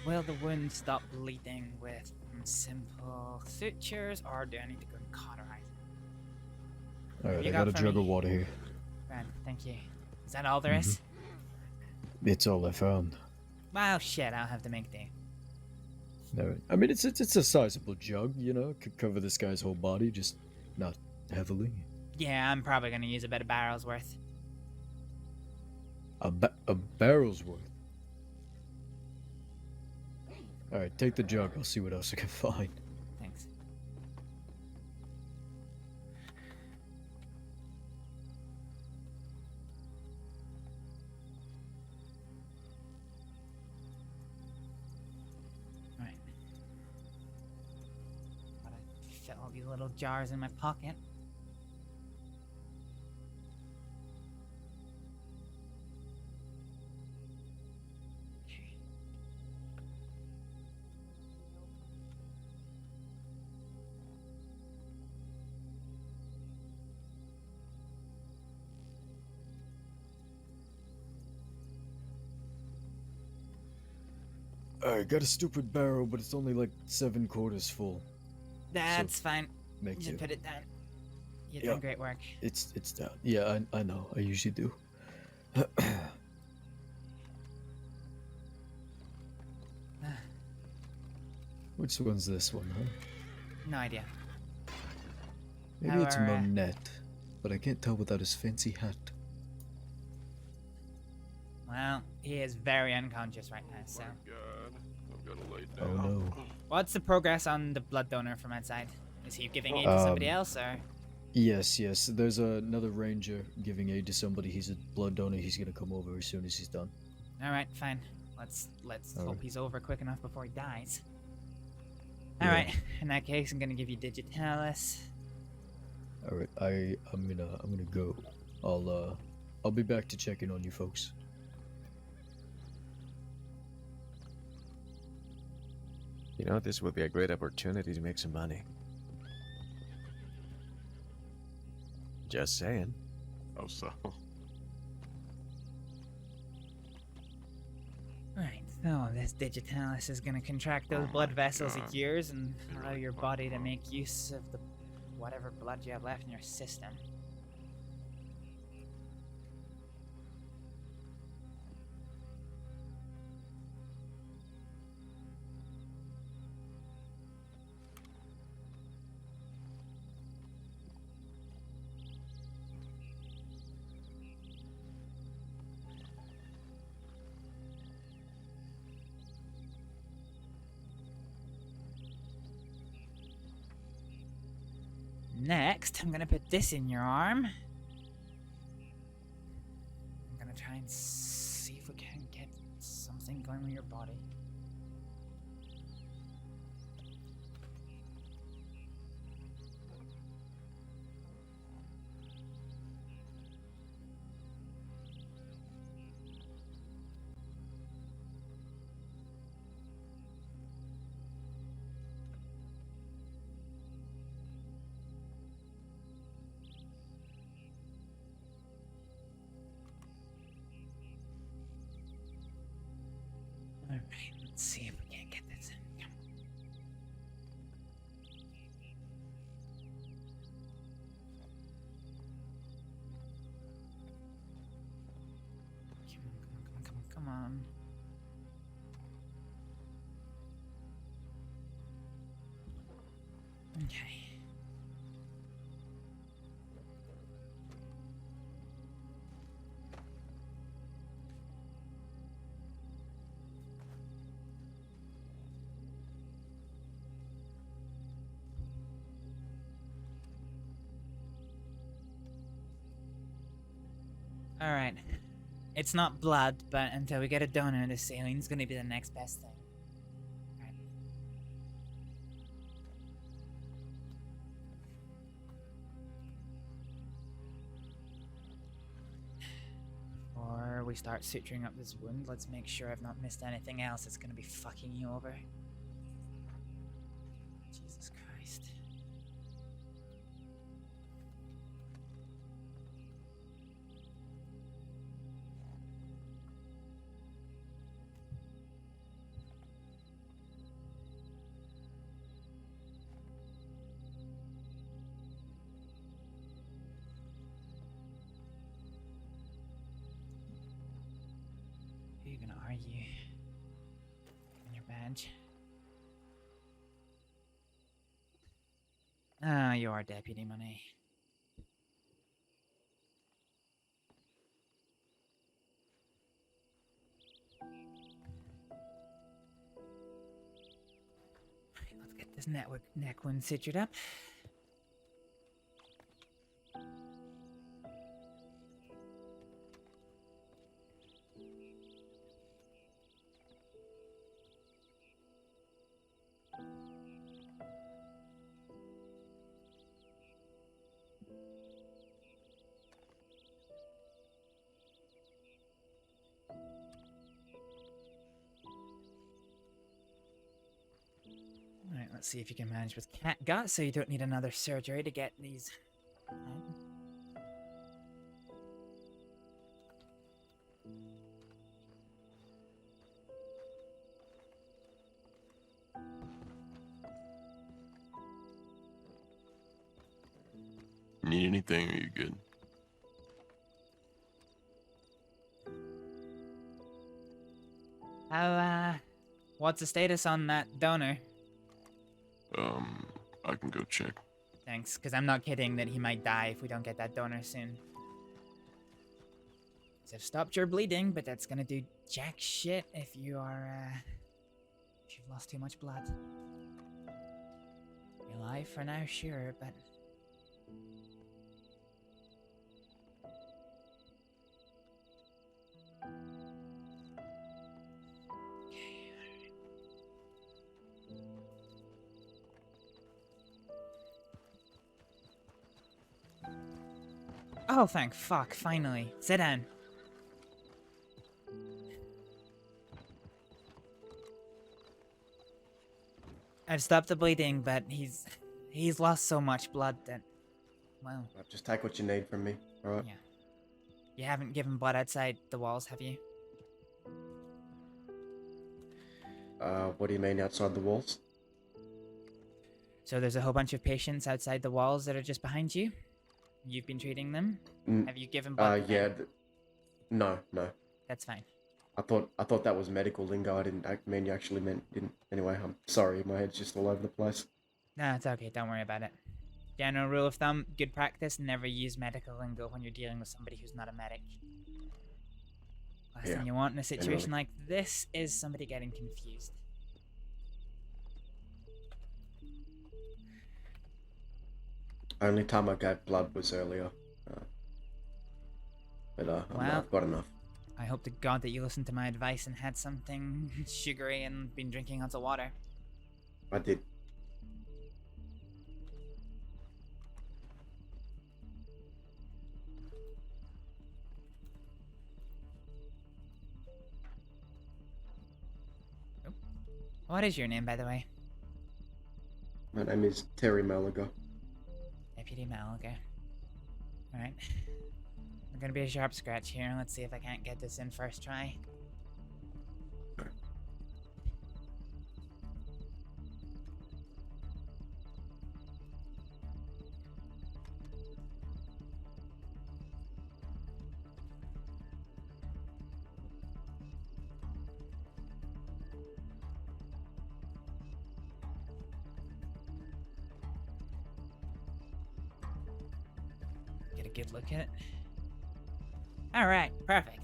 Will the wound stop bleeding with simple sutures, or do I need to go and cauterize it? Alright, I got a jug of water here. Grand, thank you. Is that all there is? It's all I found. Well, shit, I'll have to make do. Alright. I mean, it's a sizable jug, you know? Could cover this guy's whole body, just not heavily. Yeah, I'm probably gonna use about a barrel's worth. A barrel's worth? Alright, take the jug. I'll see what else I can find. Thanks. Alright. Gotta fit all these little jars in my pocket. Alright, got a stupid barrel, but it's only like 7/4 full. That's fine. Makes You it. put it down. You're doing great work. It's down. Yeah, I know. I usually do. Which one's this one, huh? No idea. Maybe it's Our, Monette, but I can't tell without his fancy hat. Well, he is very unconscious right now, so. I've got to lay Oh down. no. What's the progress on the blood donor from outside? Is he giving aid to somebody else, or? Yes. There's another ranger giving aid to somebody. He's a blood donor. He's gonna come over as soon as he's done. All right, fine. Let's All hope right. he's over quick enough before he dies. Yeah. All right. In that case, I'm gonna give you digitalis. All right. I'm gonna go. I'll be back to check in on you folks. You know, this would be a great opportunity to make some money. Just saying. Oh, so. Right. So this digitalis is gonna contract those blood vessels of yours and allow your body to make use of the whatever blood you have left in your system. Next, I'm gonna put this in your arm. I'm gonna try and see if we can get something going with your body. Let's see if we can't get this in. Come on. Come on. Okay. Alright. It's not blood, but until we get a donor, the salion's gonna be the next best thing. Before we start suturing up this wound, let's make sure I've not missed anything else that's gonna be fucking you over. Jesus Christ. Who are you gonna argue on your badge? Ah, you are Deputy Money. Let's get this neck wound sutured up. Alright, let's see if you can manage with cat gut so you don't need another surgery to get these. Need anything? Or are you good? How, what's the status on that donor? I can go check. Thanks, because I'm not kidding that he might die if we don't get that donor soon. So I've stopped your bleeding, but that's gonna do jack shit if you are, if you've lost too much blood. You're alive for now, sure, but... Oh, thank fuck, finally. Sit down. I've stopped the bleeding, but he's lost so much blood that, well... Just take what you need from me, alright? Yeah. You haven't given blood outside the walls, have you? What do you mean outside the walls? So there's a whole bunch of patients outside the walls that are just behind you? You've been treating them? Have you given blood? Yeah. No. That's fine. I thought that was medical lingo. I didn't mean you actually didn't. Anyway, I'm sorry. My head's just all over the place. No, it's okay. Don't worry about it. General rule of thumb, good practice, never use medical lingo when you're dealing with somebody who's not a medic. Last thing you want in a situation like this is somebody getting confused. Only time I gave blood was earlier. But I've got enough. I hope to God that you listened to my advice and had something sugary and been drinking lots of water. I did. What is your name, by the way? My name is Terry Malaga. Deputy Malaga. Alright. I'm gonna be a sharp scratch here. Let's see if I can't get this in first try. good look at it. All right, perfect.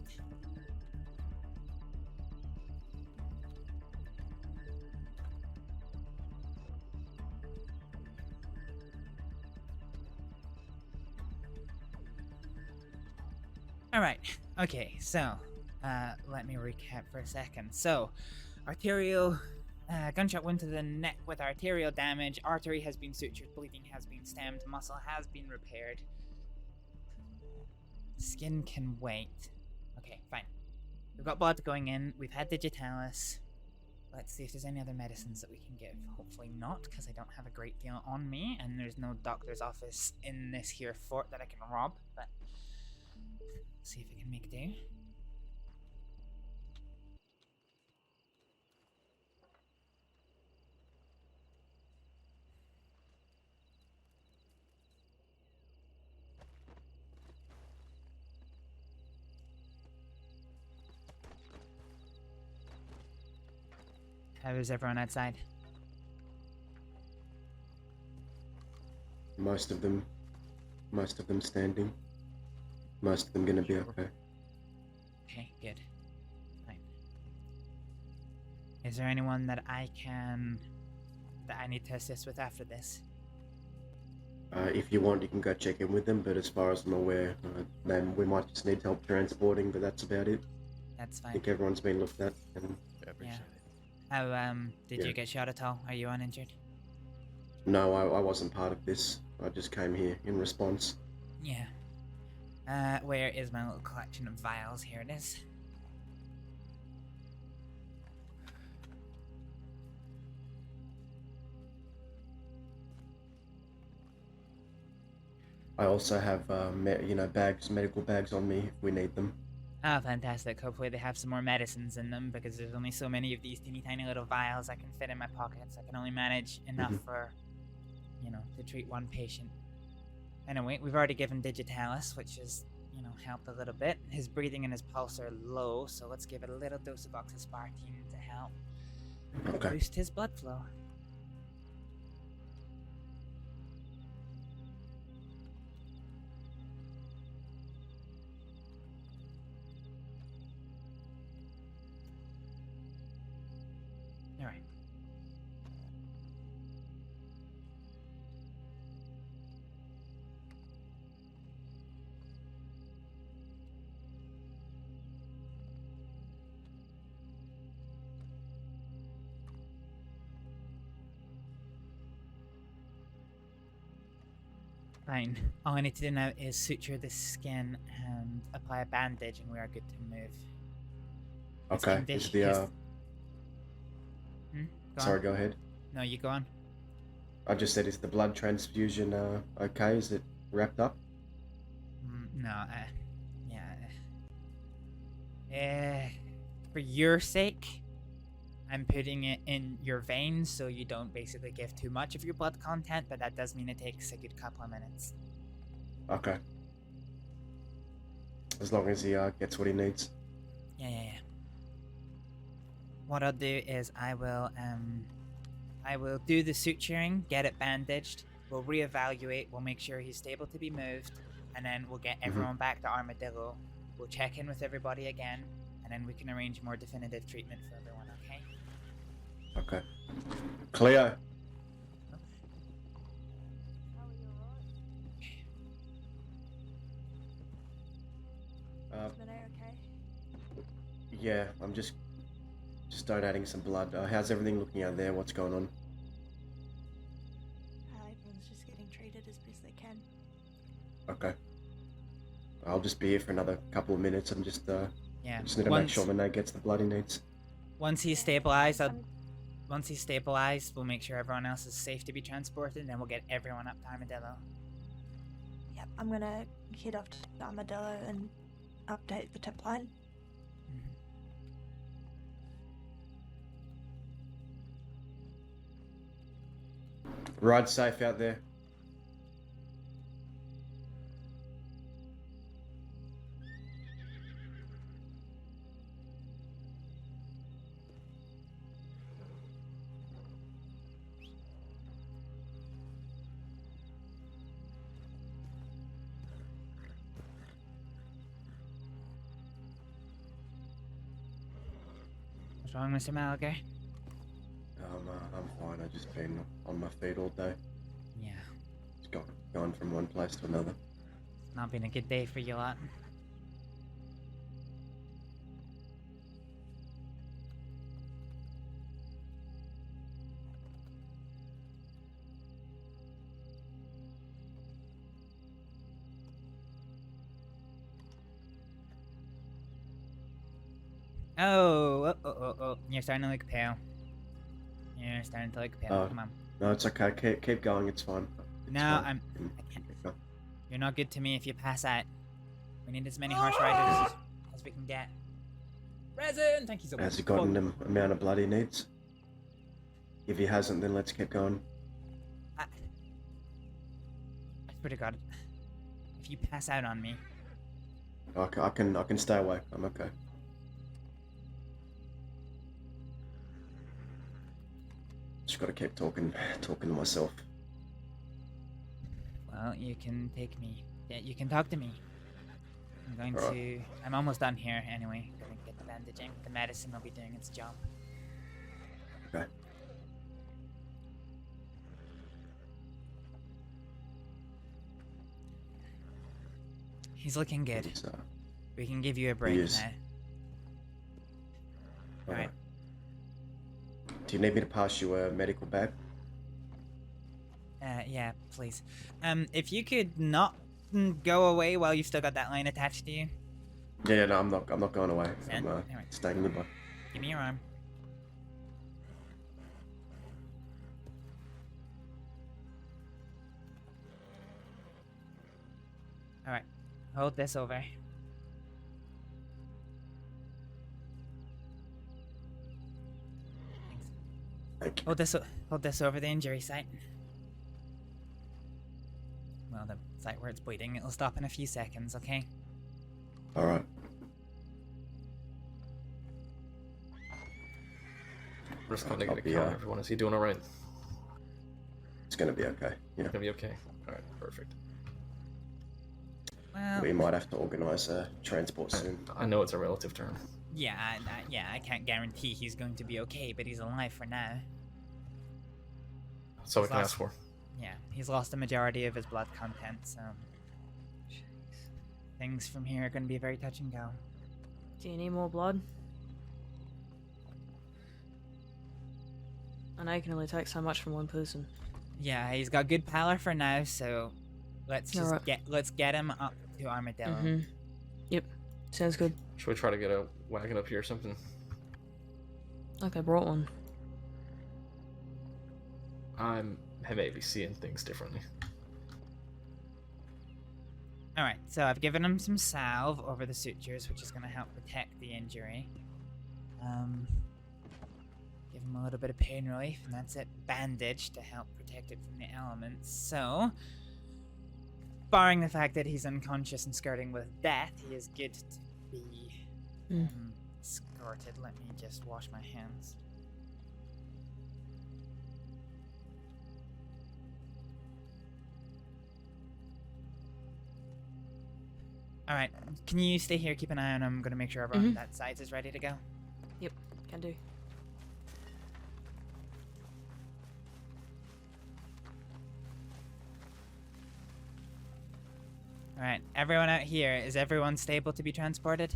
All right. Okay. So, let me recap for a second. So, arterial gunshot wound to the neck with arterial damage. Artery has been sutured. Bleeding has been stemmed. Muscle has been repaired. Skin can wait. Okay, fine. We've got blood going in. We've had digitalis. Let's see if there's any other medicines that we can give. Hopefully not, because I don't have a great deal on me, and there's no doctor's office in this here fort that I can rob. But see if I can make do. How is everyone outside? Most of them standing. Most of them gonna be okay. Okay, good. Fine. Is there anyone that I need to assist with after this? If you want, you can go check in with them, but as far as I'm aware, then we might just need help transporting, but that's about it. That's fine. I think everyone's been looked at. And Yeah. How, did you get shot at all? Are you uninjured? No, I wasn't part of this. I just came here in response. Yeah. Where is my little collection of vials? Here it is. I also have, medical bags on me if we need them. Oh, fantastic. Hopefully they have some more medicines in them, because there's only so many of these teeny tiny little vials I can fit in my pockets. I can only manage enough for, to treat one patient. Anyway, we've already given digitalis, which has, helped a little bit. His breathing and his pulse are low, so let's give it a little dose of oxyspartine to help boost his blood flow. All right. Fine. All I need to do now is suture the skin and apply a bandage, and we are good to move. His Okay. condition- Is the his- Go Sorry, on. go ahead. No, you go on. I just said, is the blood transfusion okay? Is it wrapped up? No, for your sake, I'm putting it in your veins so you don't basically give too much of your blood content, but that does mean it takes a good couple of minutes. Okay. As long as he gets what he needs. Yeah. What I'll do is I will do the suturing, get it bandaged, we'll reevaluate, we'll make sure he's stable to be moved, and then we'll get everyone back to Armadillo. We'll check in with everybody again, and then we can arrange more definitive treatment for everyone, okay? Okay. Cleo. Renee, okay? Yeah, I'm just donating some blood. How's everything looking out there? What's going on? Everyone's just getting treated as best they can. Okay. I'll just be here for another couple of minutes. I'm just Yeah. just need to make sure Renee gets the blood he needs. Once he's stabilized, we'll make sure everyone else is safe to be transported, and then we'll get everyone up to Armadillo. Yep, I'm gonna head off to Armadillo and update the tip line. Ride safe out there. What's wrong, Mr. Malaga? I'm fine. I've just been on my feet all day. Yeah. Just gone from one place to another. It's not been a good day for you lot. Oh, you're starting to look pale. You're starting to look pale. Come on. No, it's okay. Keep going. It's fine. It's No, fine. I can't. You're not good to me if you pass out. We need as many horse riders as we can get. Resin! Thank you so much. Has he gotten the amount of blood he needs? If he hasn't, then let's keep going. I swear to God, if you pass out on me. Okay, I can stay awake. I'm okay. Just gotta keep talking to myself. Well, you can take me. Yeah, you can talk to me. I'm almost done here anyway. Gonna get the bandaging. The medicine will be doing its job. Okay. He's looking good. We can give you a break now. Alright. Do you need me to pass you a medical bag? Yeah, please. If you could not go away while you've still got that line attached to you. Yeah, no, I'm not going away. I'm Alright. staying nearby. Give me your arm. Alright. Hold this over. Thanks. Hold this over the injury site. Well, the site where it's bleeding. It'll stop in a few seconds, okay? Alright. We're just calling to count everyone. Is he doing alright? It's gonna be okay. Yeah. It's gonna be okay. Alright, perfect. Well, We might have to organise a transport soon. I know it's a relative term. Yeah, I can't guarantee he's going to be okay, but he's alive for now. That's all we can ask for. Yeah, he's lost the majority of his blood content, so things from here are going to be very touch and go. Do you need more blood? I know you can only take so much from one person. Yeah, he's got good pallor for now, so let's just Alright. get him up to Armadillo. Yep, sounds good. Should we try to get a wagon up here or something? Like I brought one. I may be seeing things differently. Alright, so I've given him some salve over the sutures, which is going to help protect the injury. Give him a little bit of pain relief, and that's it. Bandage to help protect it from the elements. So, barring the fact that he's unconscious and skirting with death, he is good to be escorted. Let me just wash my hands. Alright, can you stay here, keep an eye on him? I'm gonna make sure everyone on that side is ready to go. Yep, can do. Alright, everyone out here, is everyone stable to be transported?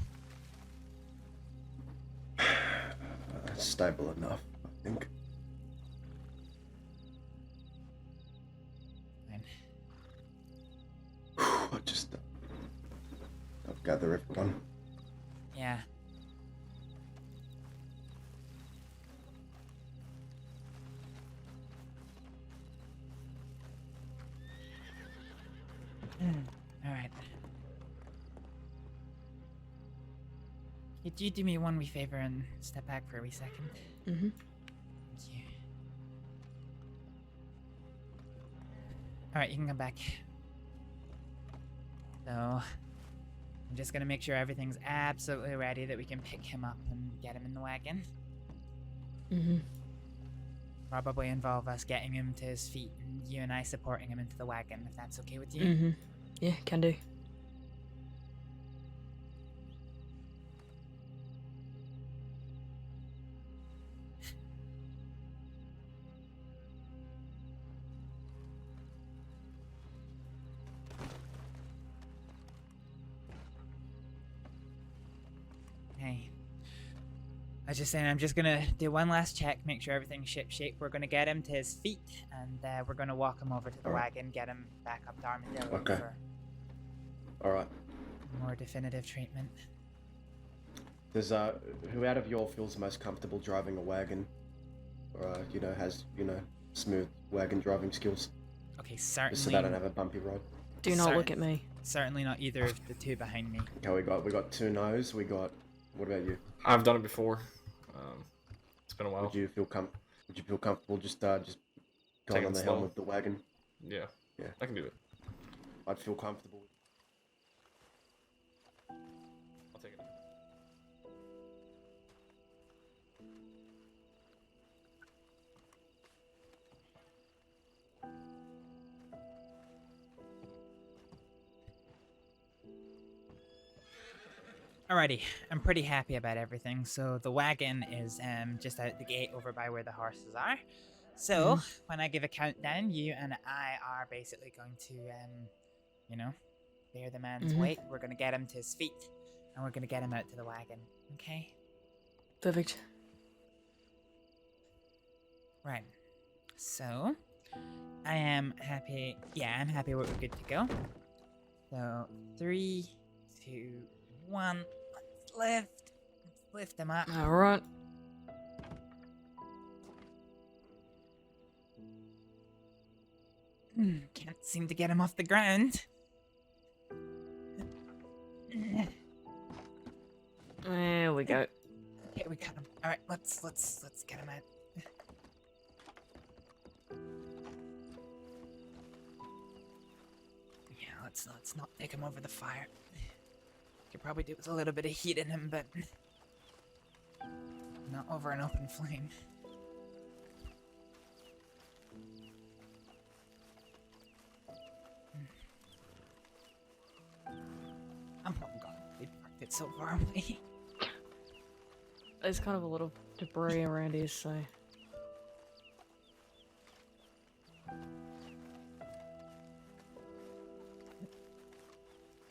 Stable enough, I think. Fine. I'll gather everyone. Yeah. Alright. Could you do me one wee favor and step back for a wee second? Thank you. Alright, you can come back. So, I'm just gonna make sure everything's absolutely ready that we can pick him up and get him in the wagon. Probably involve us getting him to his feet and you and I supporting him into the wagon, if that's okay with you. Yeah, can do. was just saying, I'm just gonna do one last check, make sure everything's ship-shape. We're gonna get him to his feet, and we're gonna walk him over to the wagon, get him back up to Armadillo Okay. for Alright. more definitive treatment. Does, who out of y'all feels most comfortable driving a wagon? Or, you know, has, you know, smooth wagon driving skills? Okay, Just so certainly. they don't have a bumpy road. Do not look at me. Certainly not either of the two behind me. Okay, we got 2 no's. We got. What about you? I've done it before. It's been a while. Would you feel comfortable just going Taking on the it slow? helm of the wagon? Yeah. Yeah. I can do it. I'd feel comfortable. I'll take it. Alrighty, I'm pretty happy about everything. So the wagon is just out the gate over by where the horses are. So when I give a countdown, you and I are basically going to, you know, bear the man's weight. We're gonna get him to his feet, and we're gonna get him out to the wagon. Okay? Perfect. Right. So I am happy. Yeah, I'm happy we're good to go. So 3, 2, 1. Let's lift him up. All right. Can't seem to get him off the ground. There we go. Okay, we got him. All right, let's get him out. Yeah, let's not take him over the fire. Could probably do with a little bit of heat in him, but not over an open flame. Oh god, they parked it so far away. There's kind of a little debris around here, so.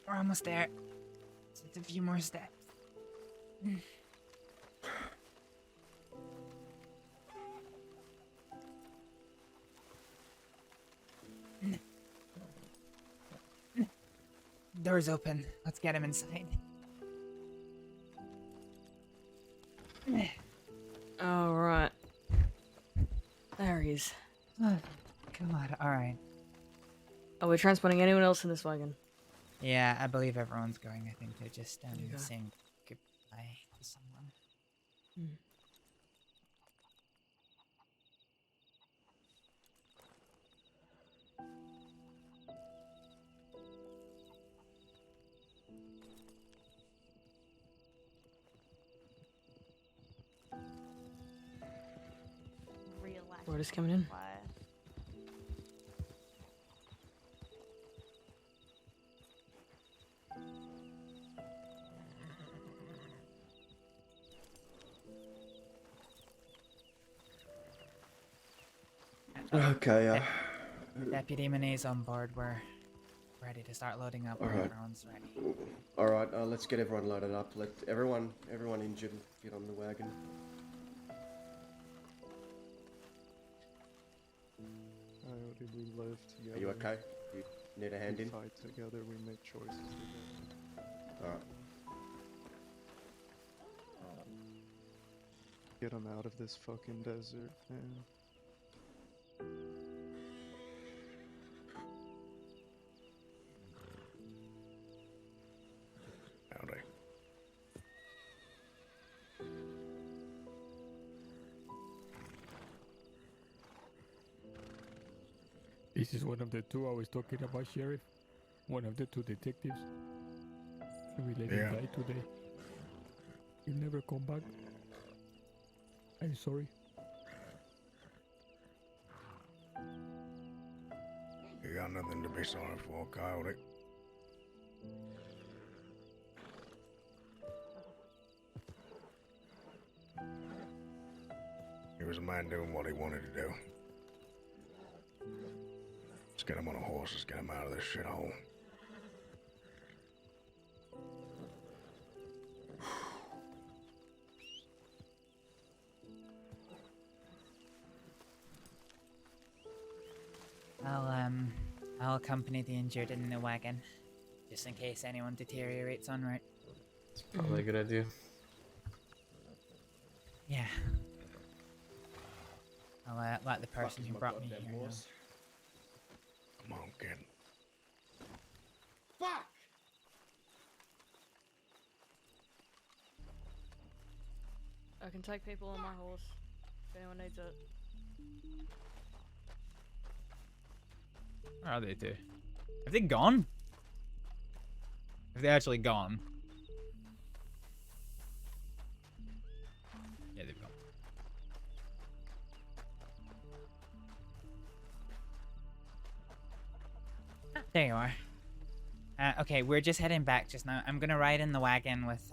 We're almost there. Just a few more steps. Door's open. Let's get him inside. All right. There he is. Oh, God, alright. Are we transporting anyone else in this wagon? Yeah, I believe everyone's going. I think they're just Okay. saying goodbye to someone. Word is coming in. Okay, Deputy Monet's on board. We're ready to start loading up. Alright. Everyone's ready. Alright, let's get everyone loaded up. Let everyone injured get on the wagon. How did we live together? Are you okay? You need a hand we in? fight together, we make choices together. Alright. Get them out of this fucking desert, man. Howdy. This is one of the 2 I was talking about, Sheriff. One of the 2 detectives. We let him die today. He'll never come back. I'm sorry. You got nothing to be sorry for, Coyote. He was a man doing what he wanted to do. Let's get him on a horse, let's get him out of this shithole. I'll accompany the injured in the wagon, just in case anyone deteriorates en route. It's probably a good idea. Yeah. I'll let the person who brought me here know. Come on, kid. Fuck! I can take people on my horse if anyone needs it. Where are they two? Have they gone? Have they actually gone? Yeah, they've gone. There you are. Okay, we're just heading back just now. I'm gonna ride in the wagon with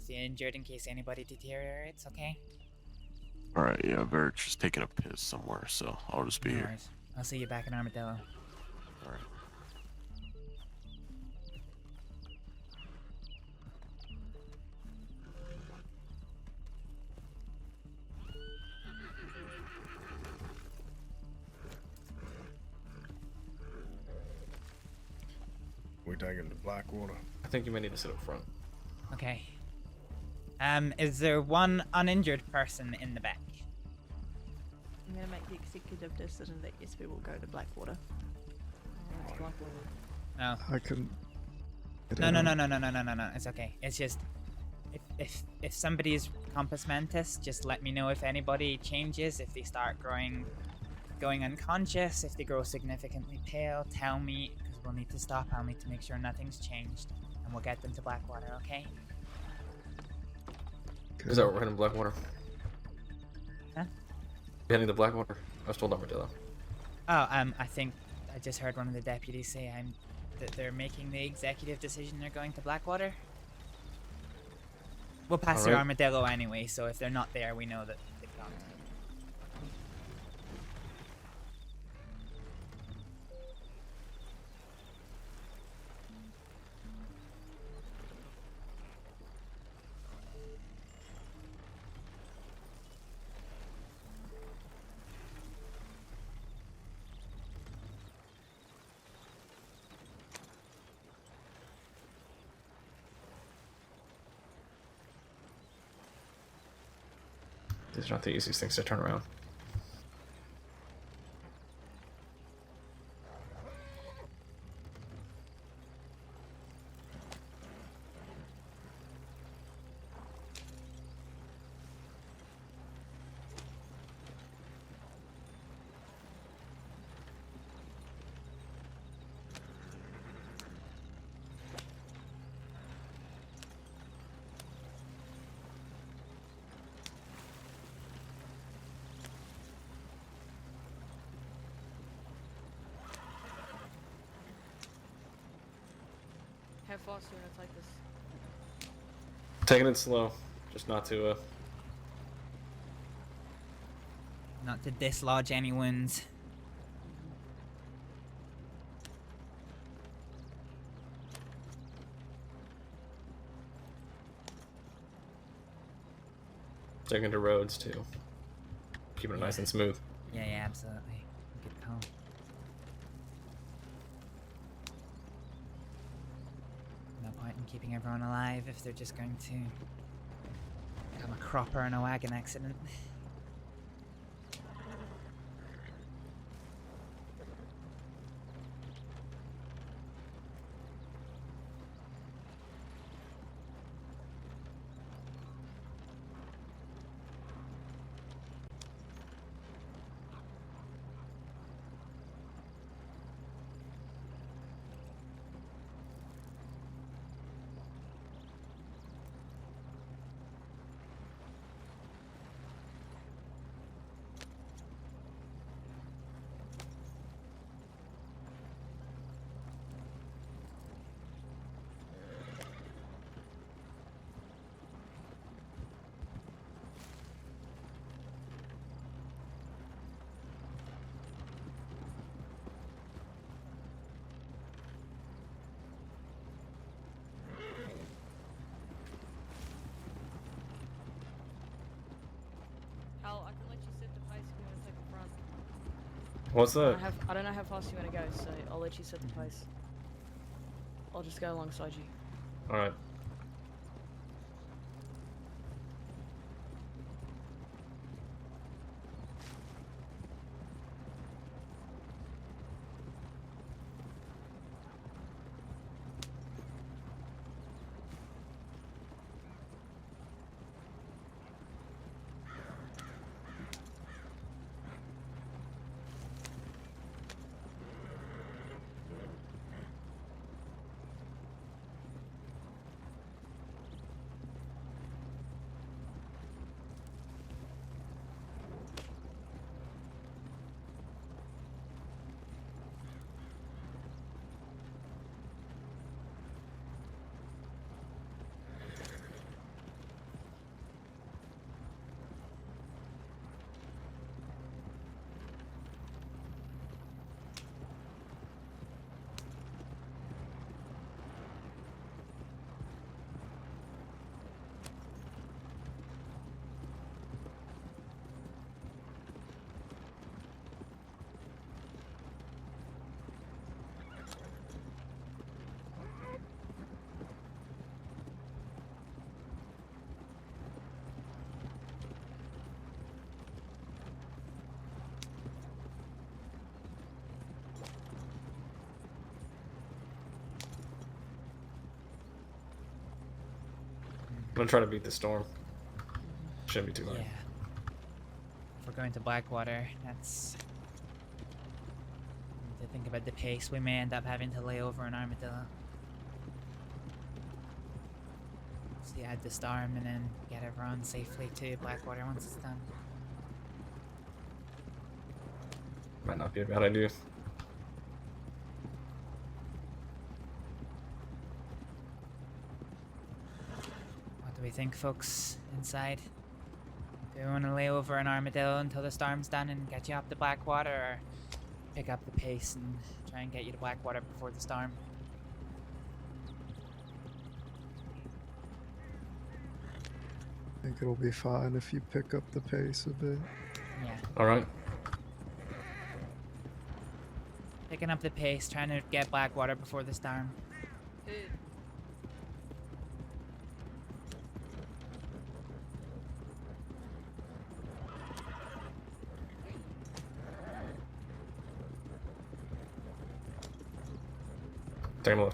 the injured in case anybody deteriorates. Okay. All right, yeah, Varek's just taking a piss somewhere, so I'll just be No here. worries. I'll see you back in Armadillo. All right. We taking the Blackwater? I think you may need to sit up front. Okay. Is there one uninjured person in the back? I'm gonna make the executive decision that yes, we will go to Blackwater. No. I couldn't. No. It's okay. It's just if somebody's compass mentis, just let me know if anybody changes. If they start going unconscious, if they grow significantly pale, tell me because we'll need to stop. I'll need to make sure nothing's changed, and we'll get them to Blackwater. Okay? Is that what we're heading to Blackwater? Huh? We're heading to Blackwater? I was told Armadillo. Oh, I think I just heard one of the deputies say that they're making the executive decision they're going to Blackwater. We'll pass through Alright. Armadillo anyway, so if they're not there, we know that they've gone. These are not the easiest things to turn around. How fast are you gonna take this? Taking it slow, just not to Not to dislodge any wounds. taking to roads too. Keeping it nice and smooth. Yeah, absolutely. Good call. No point in keeping everyone alive if they're just going to become a cropper in a wagon accident. What's I that? don't know how fast you want to go, so I'll let you set the pace. I'll just go alongside you. Alright. I'm gonna try to beat the storm. Shouldn't be too hard. Yeah. If we're going to Blackwater, that's... to think about the pace, we may end up having to lay over an armadillo. So you add the storm and then get everyone safely to Blackwater once it's done. Might not be a bad idea. What do we think, folks, inside? Do we want to lay over an armadillo until the storm's done and get you up to Blackwater, or pick up the pace and try and get you to Blackwater before the storm? I think it'll be fine if you pick up the pace a bit. Yeah. Alright. Picking up the pace, trying to get Blackwater before the storm. Take a look.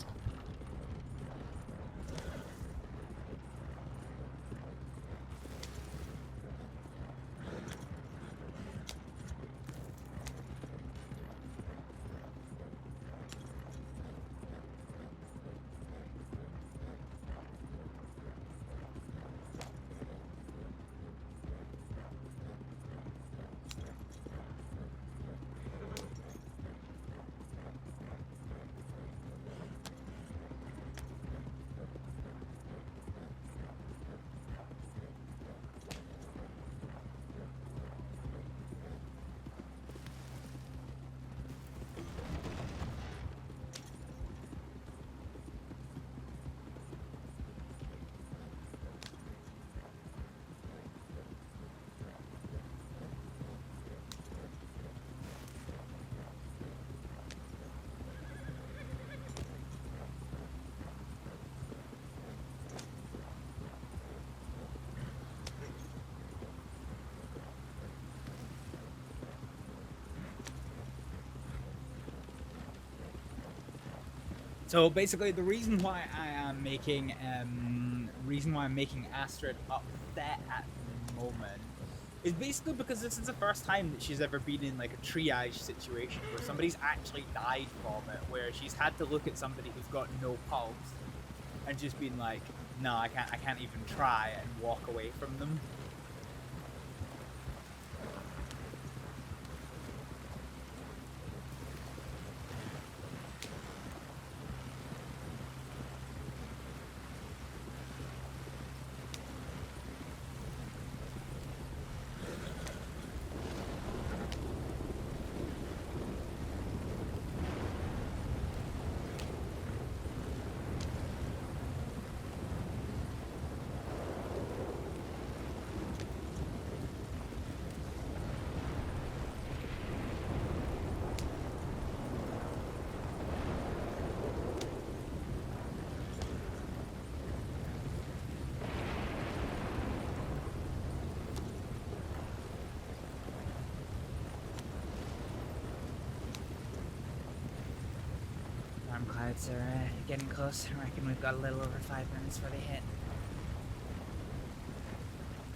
So basically, the reason why I'm making Astrid upset at the moment is basically because this is the first time that she's ever been in like a triage situation where somebody's actually died from it, where she's had to look at somebody who's got no pulse and just been like, no, I can't even try, and walk away from them. storm clouds are getting close. I reckon we've got a little over 5 minutes for they hit.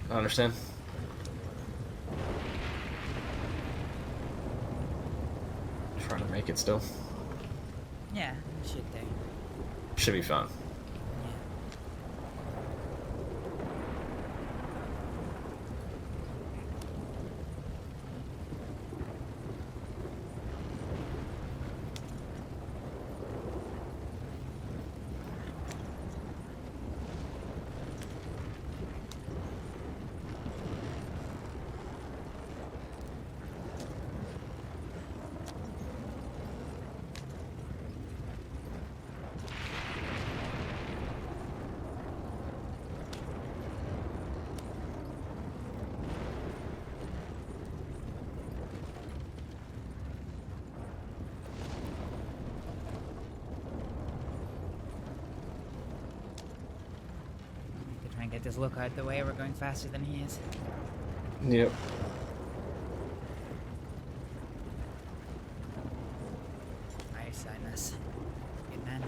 I understand. Trying to make it still. Yeah, should do. Should be fun. To try and get this look out the way, we're going faster than he is. Yep. Nice, Sinus. Good man.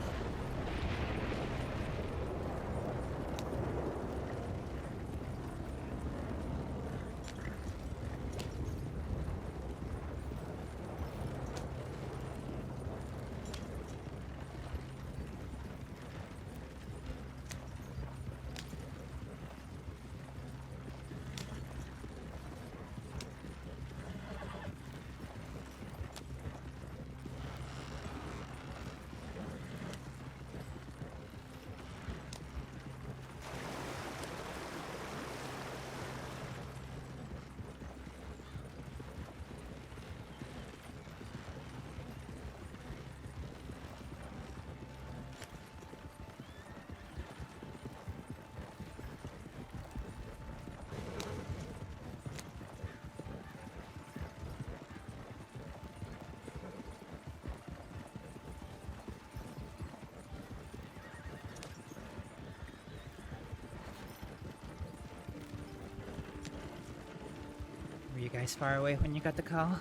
Were you guys far away when you got the call?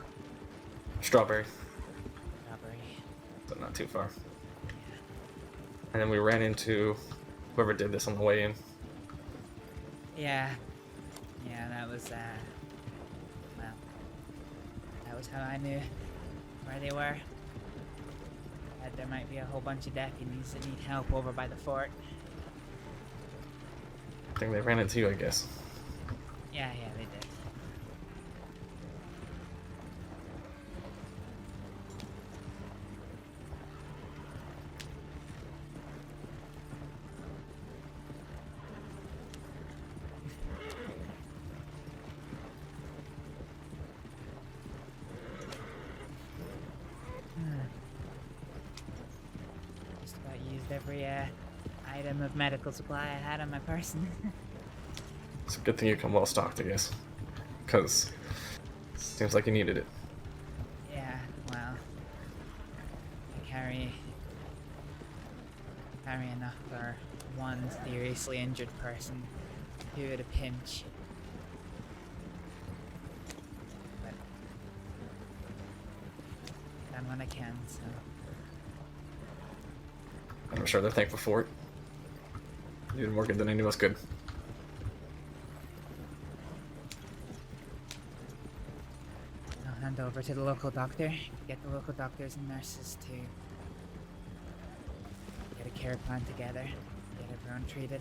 Strawberry. Strawberry. So not too far. And then we ran into whoever did this on the way in. Yeah. Yeah, that was, well, that was how I knew where they were. That there might be a whole bunch of deputies that need help over by the fort. I think they ran into you, I guess. Yeah, they did. Just about used every item of medical supply I had on my person. It's a good thing you come well stocked, I guess. Because it seems like you needed it. Yeah, well, I carry enough for one seriously injured person, two at a pinch. But done when I can, so. I'm sure they're thankful for it. You did more good than any of us could. I'll hand over to the local doctor, get the local doctors and nurses to get a care plan together, get everyone treated.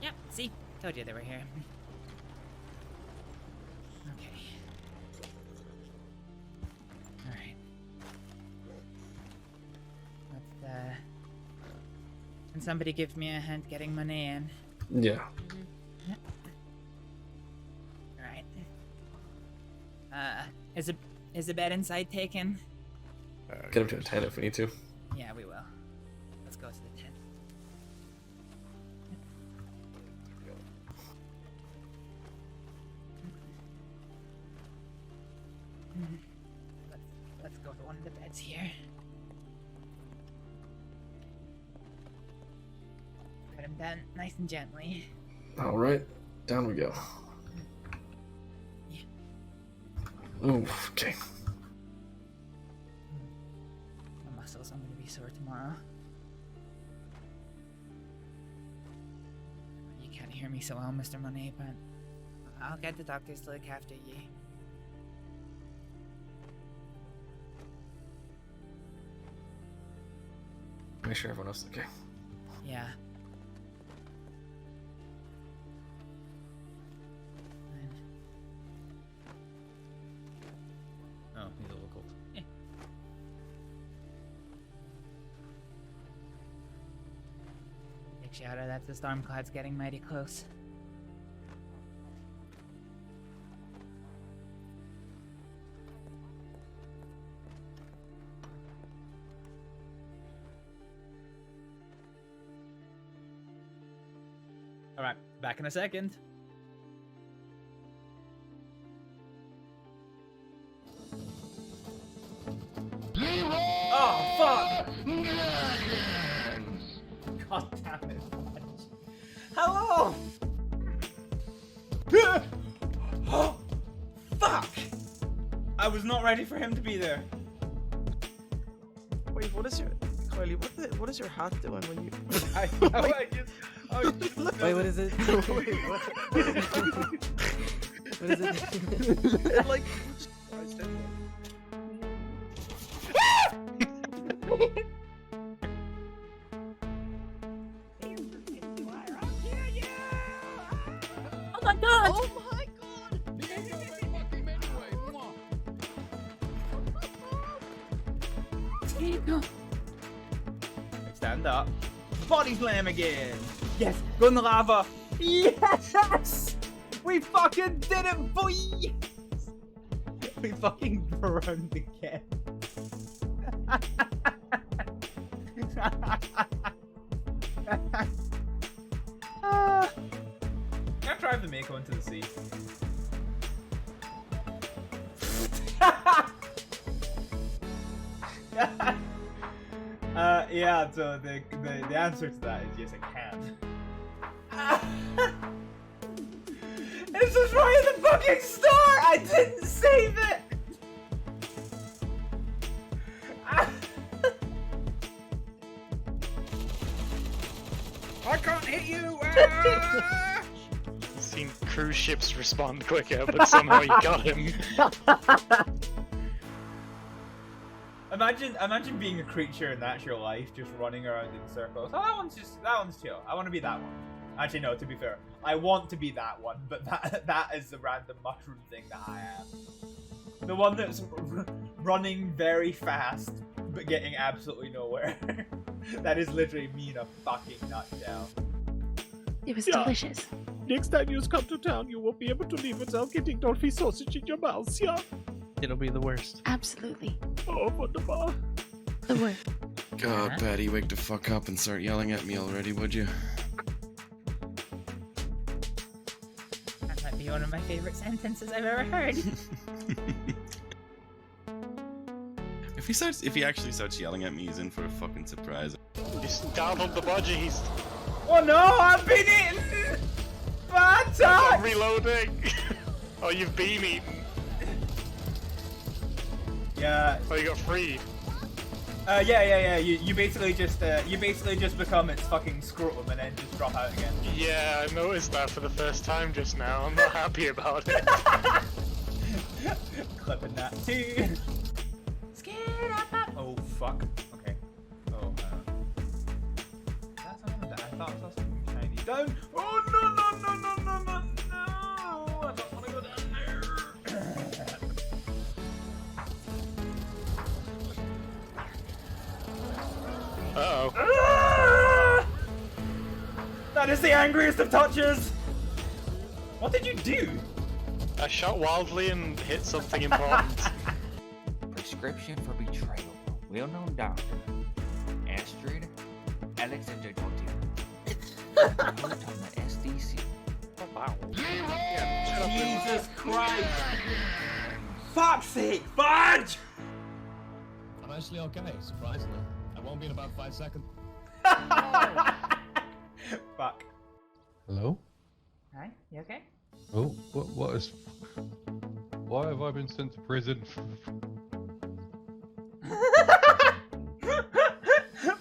Yep, see? Told you they were here. Okay. Alright. Can somebody give me a hand getting money in? Yeah. Alright. Is the bed inside taken? Get him to a 10 if we need to. Yeah, we will. Let's go to the tent. Let's go to one of the beds here. Try to And then nice and gently. Alright, down we go. Ooh, okay. My muscles are gonna be sore tomorrow. You can't hear me so well, Mr. Monet, but I'll get the doctors to look after you. Make sure everyone else is okay. Yeah. Oh, he's a little cold. Yeah. Big shout out that the storm cloud's getting mighty close. Alright, back in a second. Oh, fuck! God damn it. Hello! Oh, fuck! I was not ready for him to be there. Wait, what is your... Kylie, what is your hat doing when you... Wait, what is it? Wait, what? What is it? It, like... Oh my god! Oh my god! Stand up. Body slam again! Yes! Go in the lava! Yes! We fucking did it, boy! We fucking burned again. Can't drive the Mako into the sea. Yeah, so the answer to that is yes, I can. This was right at the fucking start! I didn't save it! I can't hit you! I've seen cruise ships respond quicker, but somehow you got him. Imagine being a creature in actual life, just running around in circles. Oh, that one's chill. I want to be that one. Actually, no. To be fair, I want to be that one, but that is the random mushroom thing that I am. The one that's running very fast, but getting absolutely nowhere. That is literally me in a fucking nutshell. It was delicious. Next time you come to town, you won't be able to leave without getting Dolphy sausage in your mouth, yeah? It'll be the worst. Absolutely. Oh, wunderbar. The worst. God, Patty, wake the fuck up and start yelling at me already, would you? That might be one of my favorite sentences I've ever heard. If he actually starts yelling at me, he's in for a fucking surprise. He's down on the budgies. Oh no, I've been eaten! Bad I'm touch! reloading. Oh, you've been eaten. Yeah. Oh, you got free. Yeah. You basically just become its fucking scrotum and then just drop out again. Yeah, I noticed that for the first time just now. I'm not happy about it. Clipping that too. Oh fuck. Okay. Oh. That's something that I thought I saw something shiny. Down. Oh no! I don't want to go down there. Uh-oh. That is the angriest of touches! What did you do? I shot wildly and hit something important. Prescription for betrayal. Well-known doctor. Astrid Aleksdóttir. Put on the SDC. Wow. Jesus Christ! Fuck's sake! Fudge! I'm actually okay, surprisingly. I won't be in about 5 seconds. Fuck. Hello? Hi, you okay? Oh, what is... Why have I been sent to prison?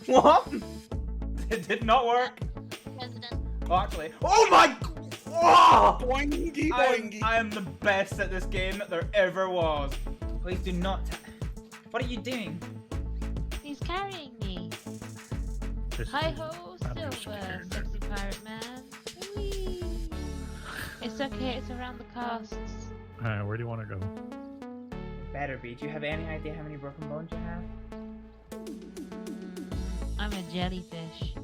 What? It did not work. President. Oh, actually. Oh my! Oh! Boingy I am the best at this game that there ever was. Please do not. What are you doing? He's carrying me. Hi ho, Silver, sexy pirate man. Whee. It's okay, it's around the costs. Alright, where do you want to go? Better be. Do you have any idea how many broken bones you have? I'm a jellyfish.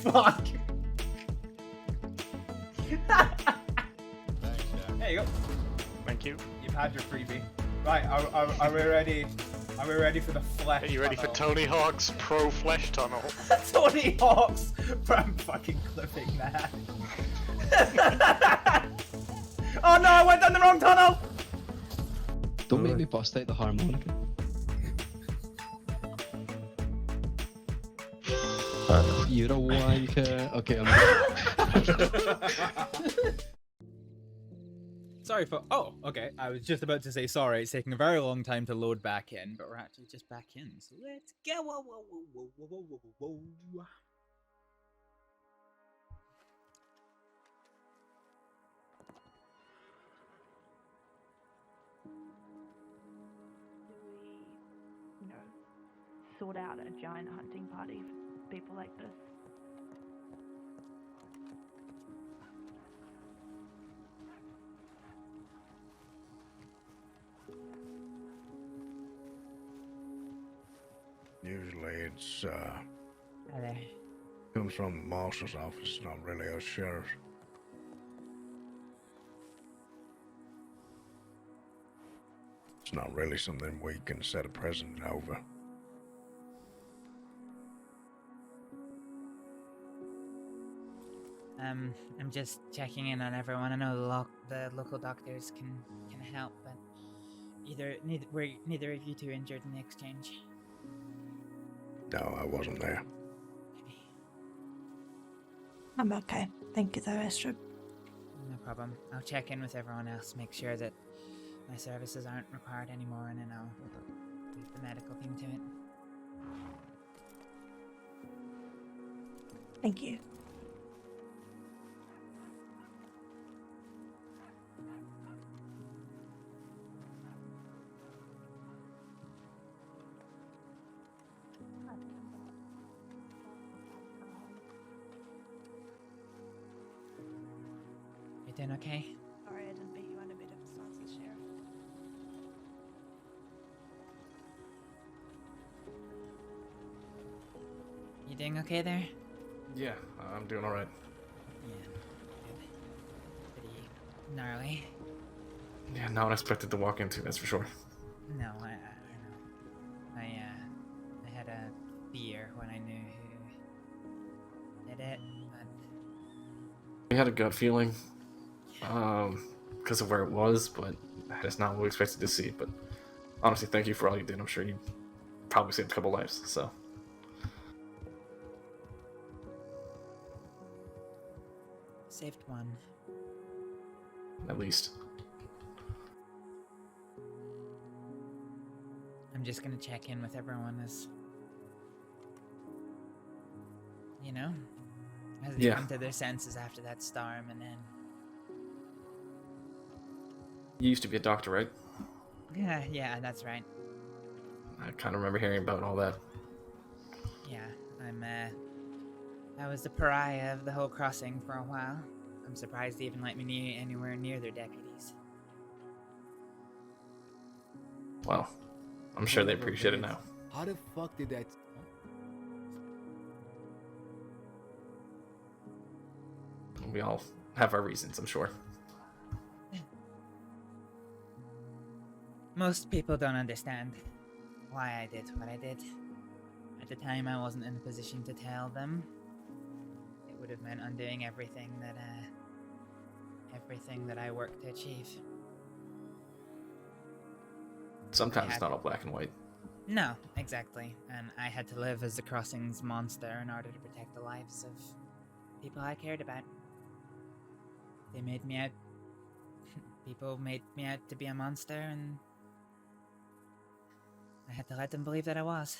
Fuck. There you go. Thank you. You've had your freebie. Right, are we ready? Are we ready for the flesh? Are you ready for tunnel? Tony Hawk's Pro Flesh Tunnel? Tony Hawk's. I'm fucking clipping that. Oh no! I went down the wrong tunnel. Don't make me bust out the harmonica. You're a wanker. Okay, I'm Sorry for. Oh, okay. I was just about to say sorry. It's taking a very long time to load back in, but we're actually just back in. So let's go. Whoa, whoa, whoa, whoa, whoa, whoa, whoa, whoa. You know, sort out a giant hunting party for people like this. Usually it's, Hi there. comes from the master's office, not really a sheriff. It's not really something we can set a precedent over. I'm just checking in on everyone. I know the local doctors can help, but neither of you two injured in the exchange. No, I wasn't there. I'm okay. Thank you though, Astrid. No problem. I'll check in with everyone else, make sure that my services aren't required anymore, and then I'll leave the medical team to it. Thank you. You doing okay? Sorry, I didn't beat you under better circumstances, Sheriff. You doing okay there? Yeah, I'm doing alright. Yeah. Good. Pretty gnarly. Yeah, not unexpected to walk into, that's for sure. No, I know. I had a fear when I knew who did it, but We had a gut feeling, because of where it was, but that's not what we expected to see. But honestly, thank you for all you did. I'm sure you probably saved a couple lives, so. saved one. At least. I'm just gonna check in with everyone as, as they come to their senses after that storm, and then. You used to be a doctor, right? Yeah, that's right. I kind of remember hearing about all that. Yeah, I was the pariah of the whole crossing for a while. I'm surprised they even let me anywhere near their deputies. Well, I'm sure they appreciate it now. How the fuck did that? We all have our reasons, I'm sure. Most people don't understand why I did what I did. At the time, I wasn't in a position to tell them. It would have meant undoing everything that I worked to achieve. Sometimes it's not all black and white. No, exactly. And I had to live as the Crossing's monster in order to protect the lives of people I cared about. They made me out. People made me out to be a monster, and I had to let them believe that I was.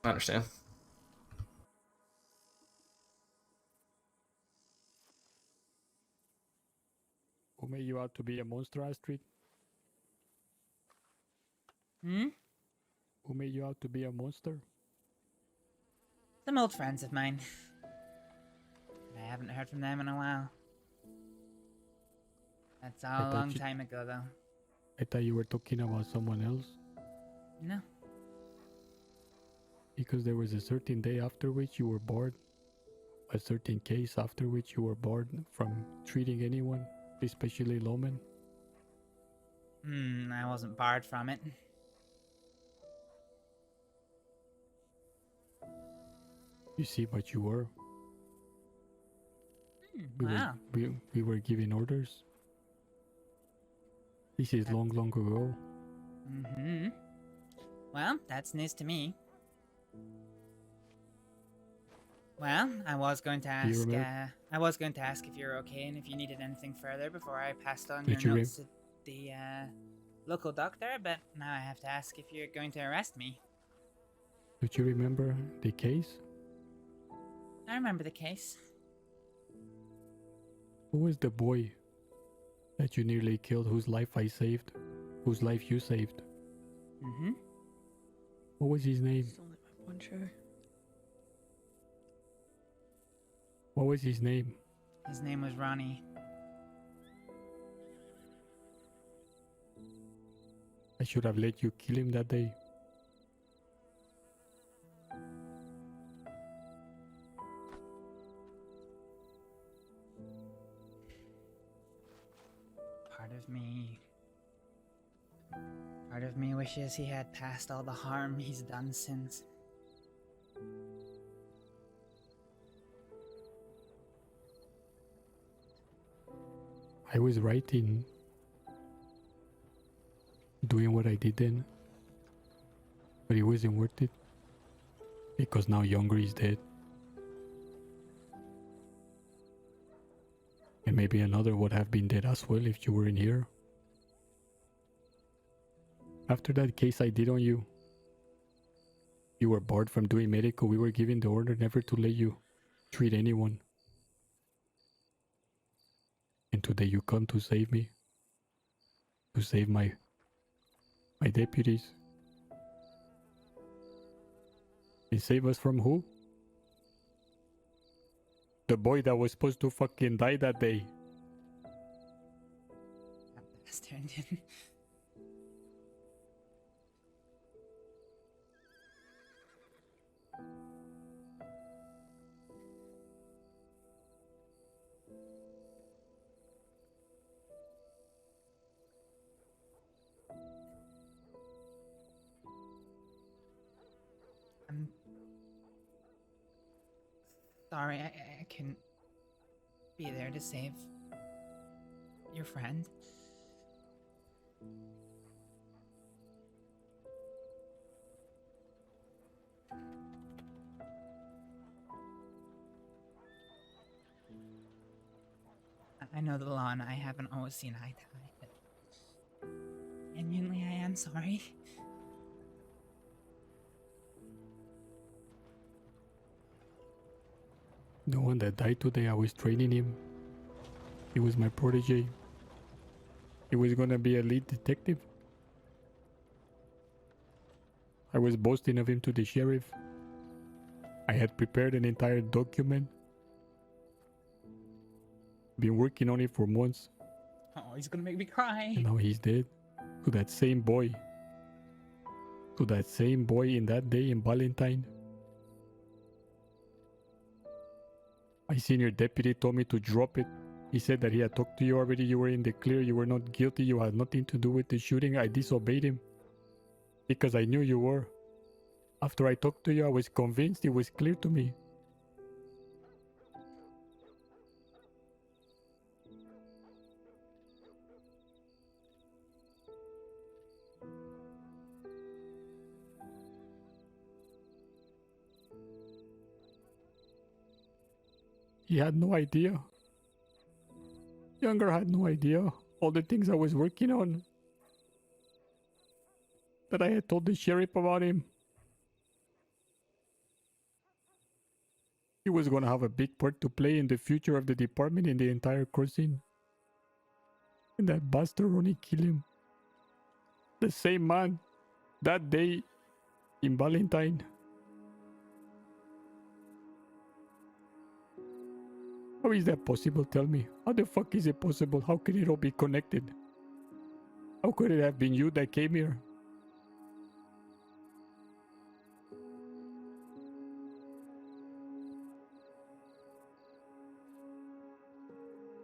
I understand. Who made you out to be a monster, Astrид? Hmm? Who made you out to be a monster? Some old friends of mine. I haven't heard from them in a while. That's a long time ago, though. I thought you were talking about someone else. No. Because there was a certain day after which you were barred. A certain case after which you were barred from treating anyone, especially lawmen. I wasn't barred from it. You see what you were. Wow. We were giving orders. This is long ago. Mm-hmm. Well, that's news to me. Well, I was going to ask. I was going to ask if you're okay and if you needed anything further before I passed on your notes to the local doctor. But now I have to ask if you're going to arrest me. Don't you remember the case? I remember the case. Who was the boy that you nearly killed, whose life I saved, whose life you saved? Mm-hmm. What was his name? What was his name? His name was Ronnie. I should have let you kill him that day. Part of me wishes he had passed all the harm he's done since. I was right in doing what I did then, but it wasn't worth it because now Younger is dead. And maybe another would have been dead as well if you weren't here. After that case I did on you, you were barred from doing medical. We were given the order never to let you treat anyone. And today you come to save me. To save my deputies. And save us from who? The boy that was supposed to fucking die that day. That bastard. I'm sorry, I couldn't be there to save your friend. I know the law and I haven't always seen eye to eye, but genuinely I am sorry. The one that died today, I was training him. He was my protege. He was gonna be a lead detective. I was boasting of him to the sheriff. I had prepared an entire document. Been working on it for months. Oh, he's gonna make me cry. And now he's dead. To that same boy. To that same boy in that day in Valentine. My senior deputy told me to drop it. He said that he had talked to you already. You were in the clear. You were not guilty. You had nothing to do with the shooting. I disobeyed him. Because I knew you were. After I talked to you, I was convinced it was clear to me. He had no idea. Younger had no idea all the things I was working on. That I had told the sheriff about him. He was gonna have a big part to play in the future of the department and the entire crossing. And that bastard only killed him. The same man. That day in Valentine. How is that possible? Tell me. How the fuck is it possible? How can it all be connected? How could it have been you that came here?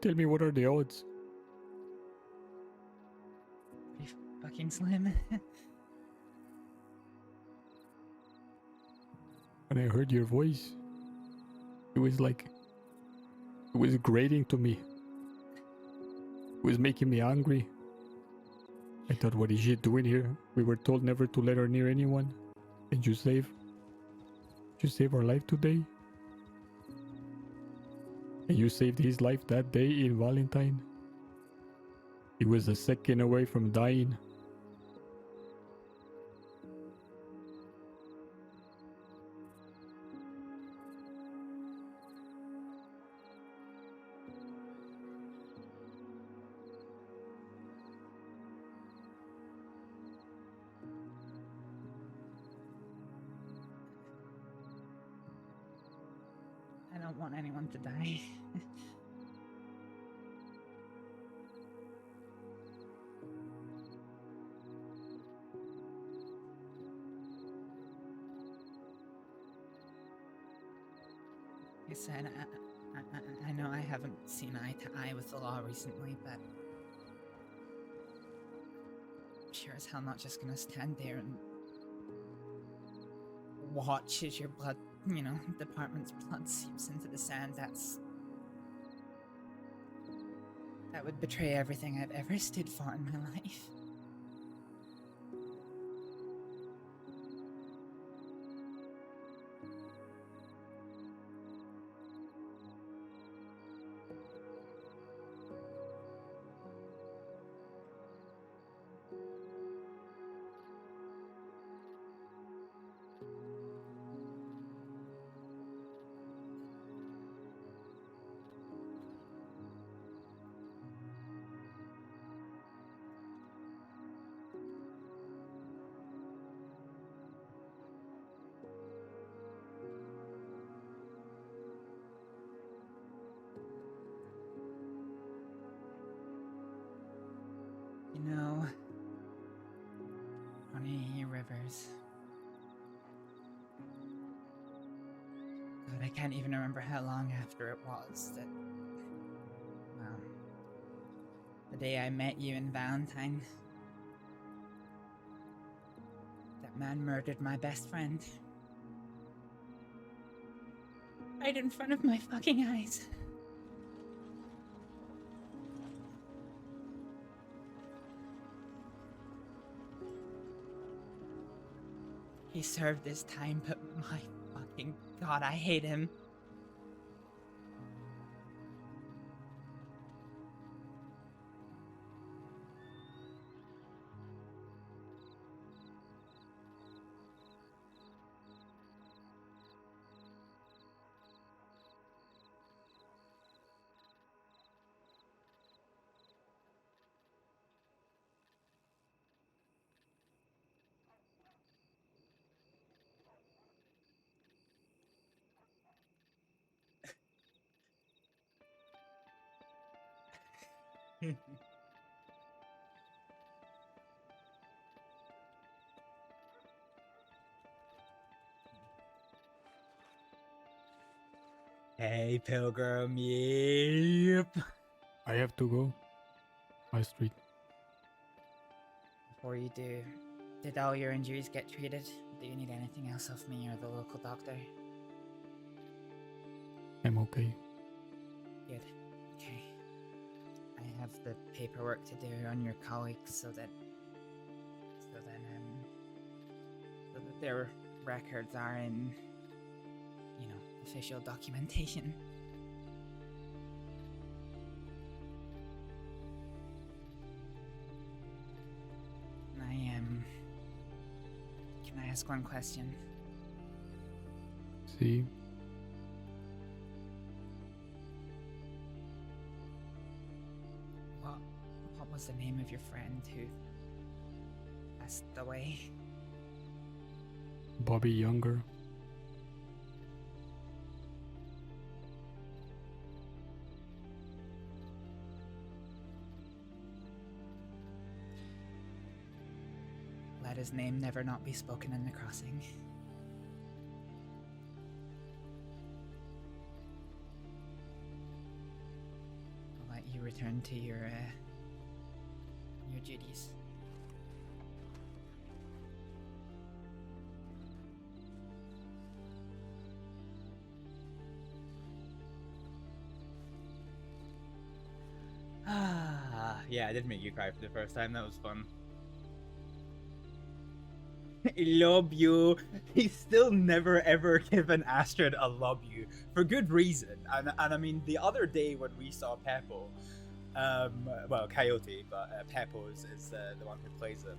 Tell me, what are the odds? Pretty fucking slim. When I heard your voice, it was like... It was grating to me. It was making me angry. I thought, what is she doing here? We were told never to let her near anyone. And you saved our life today? And you saved his life that day in Valentine. He was a second away from dying. I don't want anyone to die. Like I said, I know I haven't seen eye to eye with the law recently, but I'm sure as hell not just gonna stand there and watch as your blood, you know, department's blood seeps into the sand. That would betray everything I've ever stood for in my life. You know, Honey Rivers. God, I can't even remember how long after it was that, well, the day I met you in Valentine. That man murdered my best friend. Right in front of my fucking eyes. He served his time, but my fucking God, I hate him. Hey, Pilgrim, yep. I have to go. Astrid. Before you do, did all your injuries get treated? Do you need anything else off me or the local doctor? I'm okay. Good. Okay. I have the paperwork to do on your colleagues so that their records are in, you know, official documentation. ask one question? See? What was the name of your friend who passed away? Bobby Younger. Let his name never not be spoken in the crossing. I'll let you return to your duties. Yeah, I did make you cry for the first time. That was fun. I love you. He's still never ever given Astrид a love you for good reason. And I mean, the other day when we saw Peppo, well, Coyote, but Peppo is the one who plays him.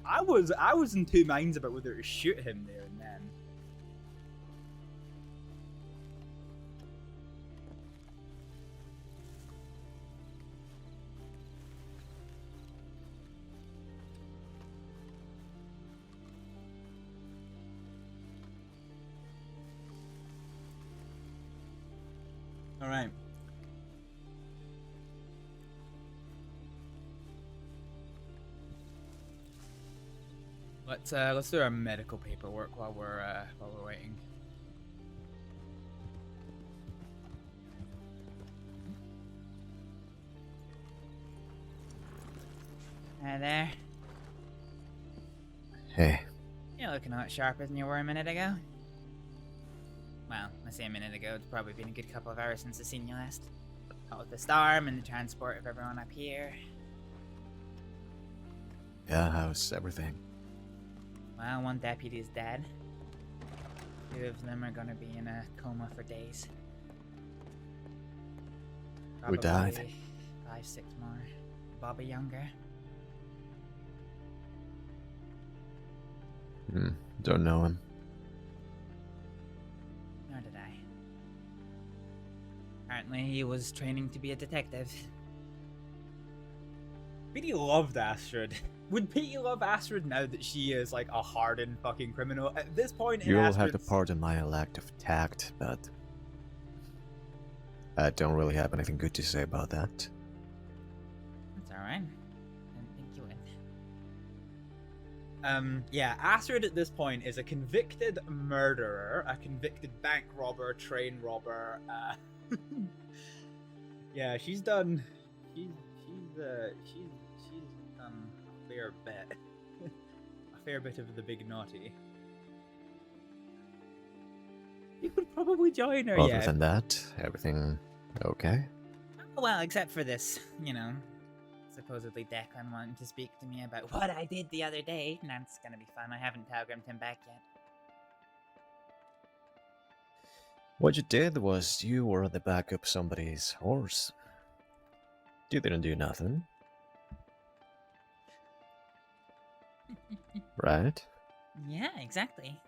I was in two minds about whether to shoot him there and then. All right. Let's do our medical paperwork while we're waiting. Hi there. Hey. You're looking a lot sharper than you were a minute ago. Well, I say a minute ago, it's probably been a good couple of hours since I've seen you last. Out with the storm and the transport of everyone up here. Yeah, how's everything? Well, one deputy is dead. Two of them are gonna be in a coma for days. Who died? 5, 6 more. Bobby Younger. Don't know him. Nor did I. Apparently he was training to be a detective. Petey loved Astrид. Would Petey love Astrid now that she is like a hardened fucking criminal? At this point in You'll have to Astrid's... pardon my lack of tact, but I don't really have anything good to say about that. That's alright. Didn't think you would. Yeah, Astrид at this point is a convicted murderer, a convicted bank robber, train robber. Yeah, she's done. She's done a fair bit. A fair bit of the big naughty. You could probably join her. Other than that, everything okay? Well, except for this, supposedly Declan wanting to speak to me about what I did the other day. That's gonna be fun. I haven't telegrammed him back yet. What you did was you were on the back of somebody's horse. You didn't do nothing. Right? Yeah, exactly.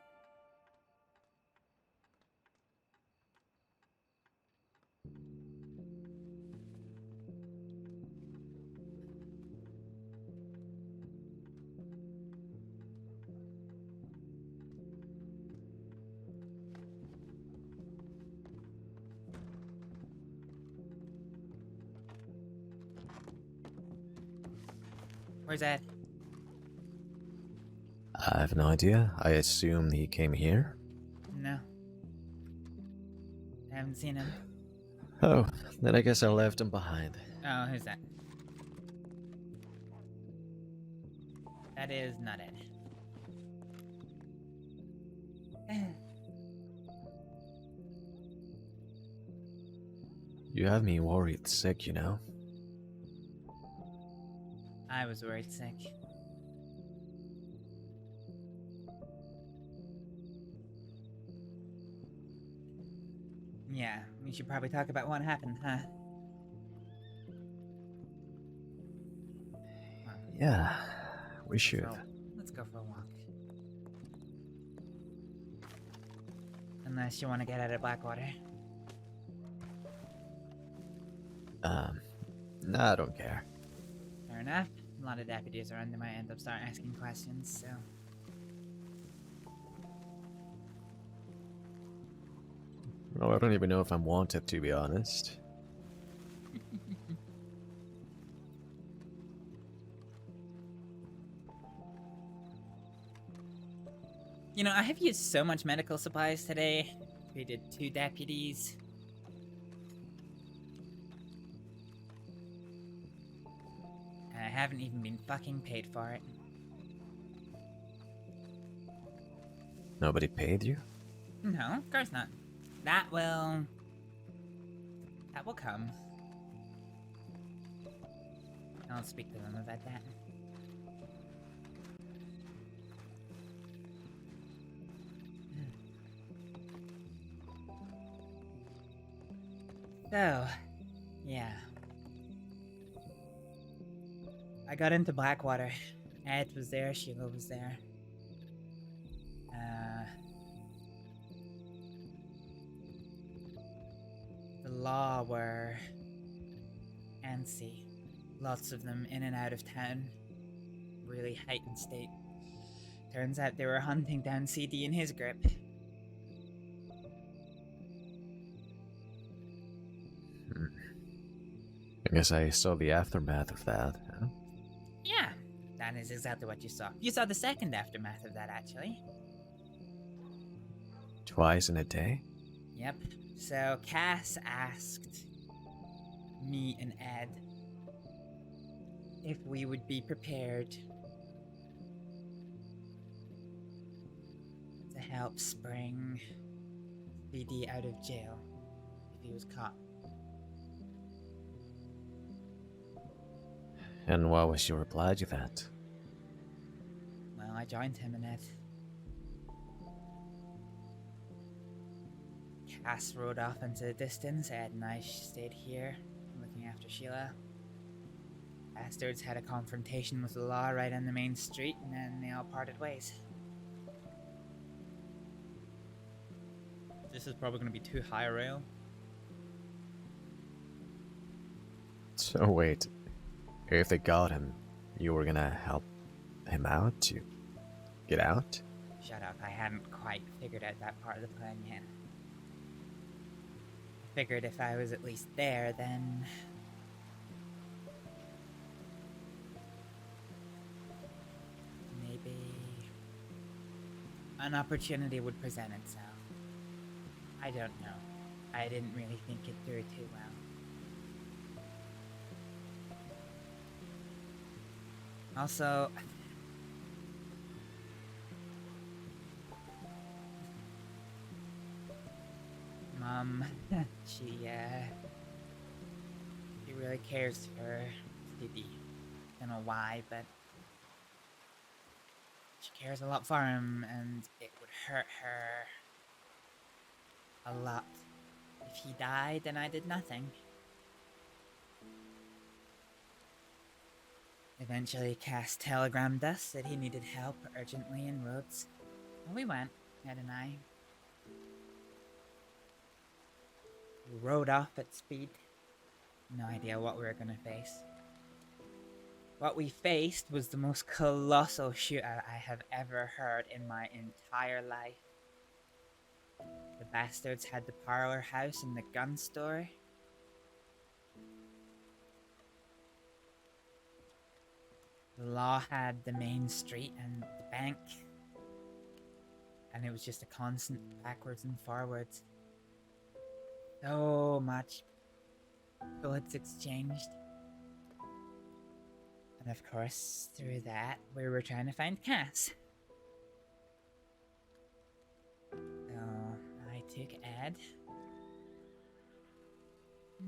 Where's Ed? I have no idea. I assume he came here. No. I haven't seen him. Oh, then I guess I left him behind. Oh, who's that? That is not Ed. You have me worried sick, you know? I was worried sick. Yeah, we should probably talk about what happened, huh? Yeah, we should. Let's go for a walk. Unless you want to get out of Blackwater. No, I don't care. Fair enough. A lot of deputies around who might end up start asking questions, so... Well, I don't even know if I'm wanted, to be honest. You know, I have used so much medical supplies today. We did 2 deputies. And I haven't even been fucking paid for it. Nobody paid you? No, of course not. That will come. I'll speak to them about that. So, yeah. I got into Blackwater. Ed was there, Sheila was there. The law were antsy. Lots of them in and out of town. Really heightened state. Turns out they were hunting down CD in his grip. I guess I saw the aftermath of that, huh? Yeah, that is exactly what you saw. You saw the second aftermath of that, actually. Twice in a day? Yep. So Cass asked me and Ed if we would be prepared to help Spring BD out of jail if he was caught. And what was your reply to that? Well, I joined him in it. Cass rode off into the distance. Ed and I stayed here, looking after Sheila. Baastards had a confrontation with the law right on the main street, and then they all parted ways. This is probably going to be too high a rail. So wait, if they got him, you were gonna help him out to get out? Shut up, I hadn't quite figured out that part of the plan yet. I figured if I was at least there, then... maybe... an opportunity would present itself. I don't know. I didn't really think it through too well. Also, Mom, she really cares for Didi. Don't know why, but she cares a lot for him, and it would hurt her a lot if he died and I did nothing. Eventually, Cass telegrammed us that he needed help urgently in Rhodes. And we went, Ed and I. We rode off at speed. No idea what we were gonna face. What we faced was the most colossal shootout I have ever heard in my entire life. The Baastards had the parlor house and the gun store. The law had the main street and the bank. And it was just a constant backwards and forwards. So much bullets exchanged. And of course, through that, we were trying to find Cass. So, I took Ed.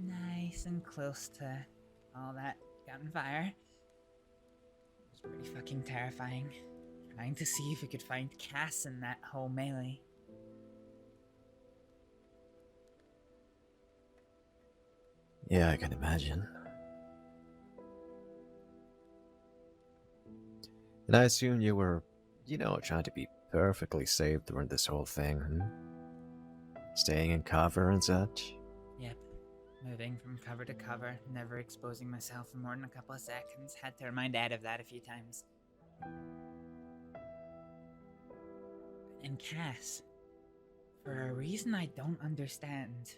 Nice and close to all that gunfire. It was pretty fucking terrifying. Trying to see if we could find Cass in that whole melee. Yeah, I can imagine. And I assume you were, trying to be perfectly safe during this whole thing, hmm? Staying in cover and such? Yep. Moving from cover to cover, never exposing myself for more than a couple of seconds. Had to remind Ed of that a few times. And Cass, for a reason I don't understand,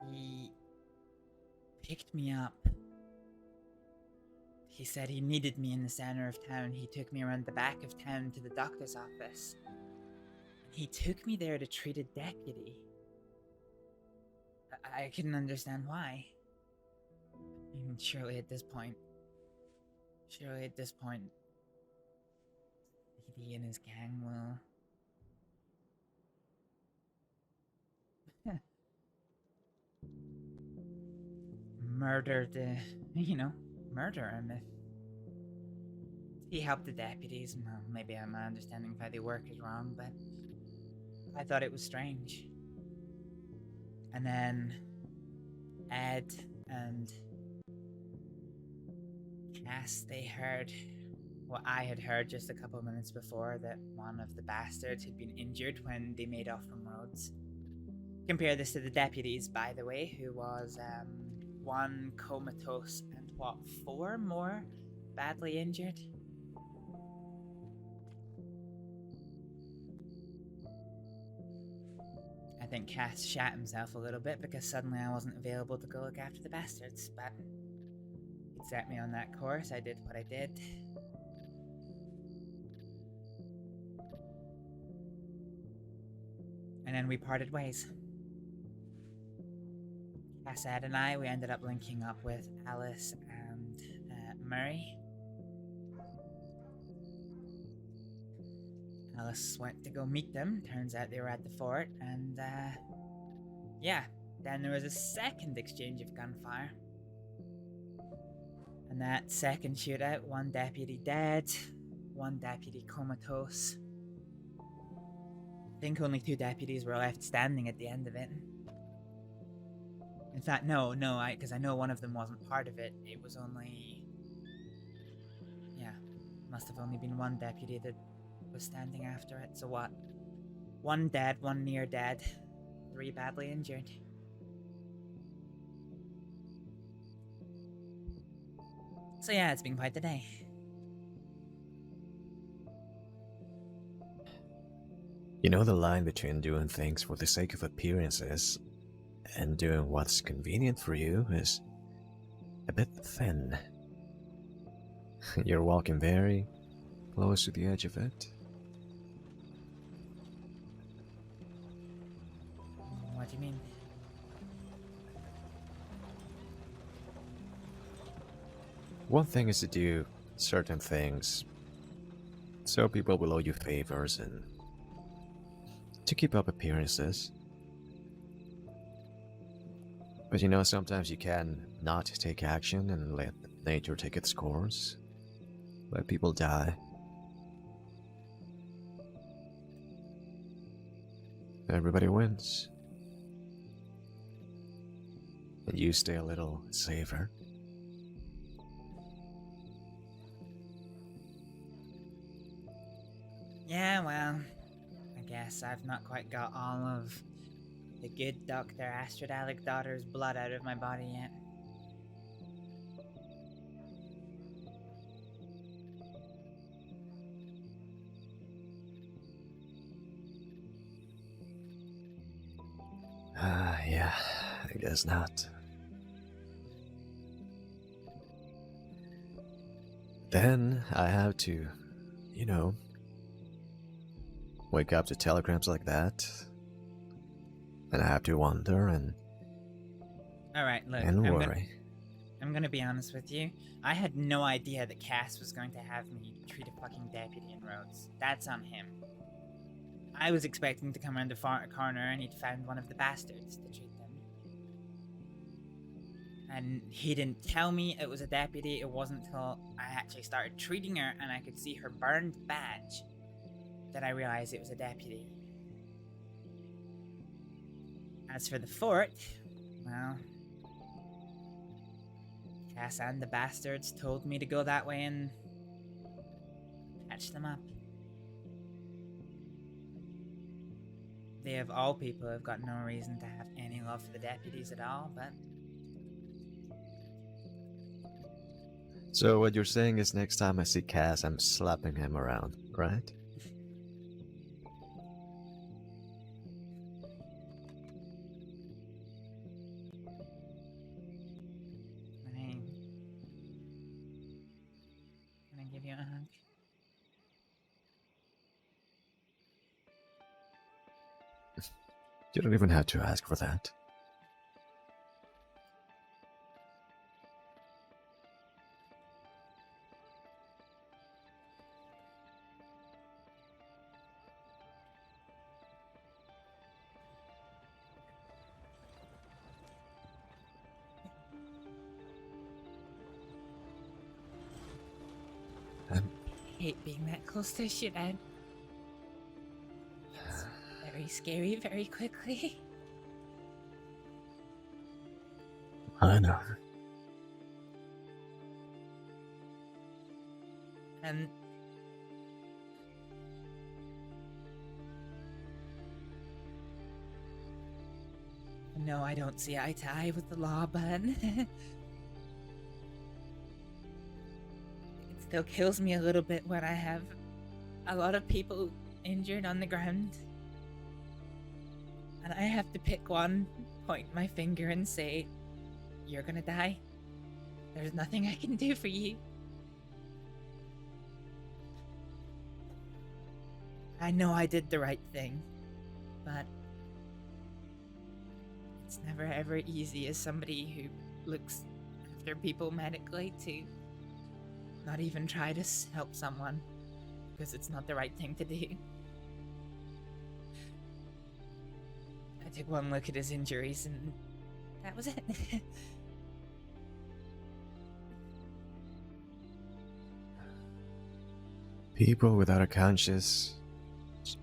he picked me up. He said he needed me in the center of town. He took me around the back of town to the doctor's office. He took me there to treat a deputy. I couldn't understand why. I mean, surely at this point, he and his gang will... murder him if he helped the deputies. Well, maybe my understanding of how they work is wrong, but I thought it was strange. And then Ed and Cass, they heard what I had heard just a couple of minutes before, that one of the bastards had been injured when they made off from Rhodes. Compare this to the deputies, by the way, who was one comatose and 4 more badly injured? I think Cass shat himself a little bit because suddenly I wasn't available to go look after the bastards, but it set me on that course. I did what I did. And then we parted ways. Cass, Ed, and I, we ended up linking up with Alice and Murray. Alice went to go meet them. Turns out they were at the fort, and yeah, then there was a second exchange of gunfire. And that second shootout, 1 deputy dead, 1 deputy comatose. I think only 2 deputies were left standing at the end of it. In fact, no, because I know one of them wasn't part of it. It was only... yeah, must have only been 1 deputy that was standing after it. So what? 1 dead, 1 near dead, 3 badly injured. So yeah, it's been quite the day. You know, the line between doing things for the sake of appearances and doing what's convenient for you is a bit thin. You're walking very close to the edge of it. What do you mean? One thing is to do certain things so people will owe you favors and to keep up appearances. But you know, sometimes you can not take action and let nature take its course. Let people die. Everybody wins. And you stay a little safer. Yeah, well, I guess I've not quite got all of the good Dr. Astrид Aleksdóttir's blood out of my body yet. Yeah, I guess not. Then I have to, you know, wake up to telegrams like that. And I have to wonder and Alright, look, worry. I'm gonna be honest with you. I had no idea that Cass was going to have me treat a fucking deputy in Rhodes. That's on him. I was expecting to come around the corner and he'd found one of the bastards to treat them. And he didn't tell me it was a deputy. It wasn't until I actually started treating her and I could see her burned badge that I realized it was a deputy. As for the fort, well, Cass and the bastards told me to go that way and catch them up. they of all people have got no reason to have any love for the deputies at all, but So what you're saying is next time I see Cass, I'm slapping him around, right? can I give you a hug? You don't even have to ask for that. Hate being that close to a shithead. It's very scary very quickly. I know. And no, I don't see eye to eye with the law, but it still kills me a little bit when I have a lot of people injured on the ground. And I have to pick one, point my finger and say, you're gonna die. There's nothing I can do for you. I know I did the right thing, but it's never ever easy as somebody who looks after people medically to not even try to help someone because it's not the right thing to do. I took one look at his injuries and that was it. People without a conscience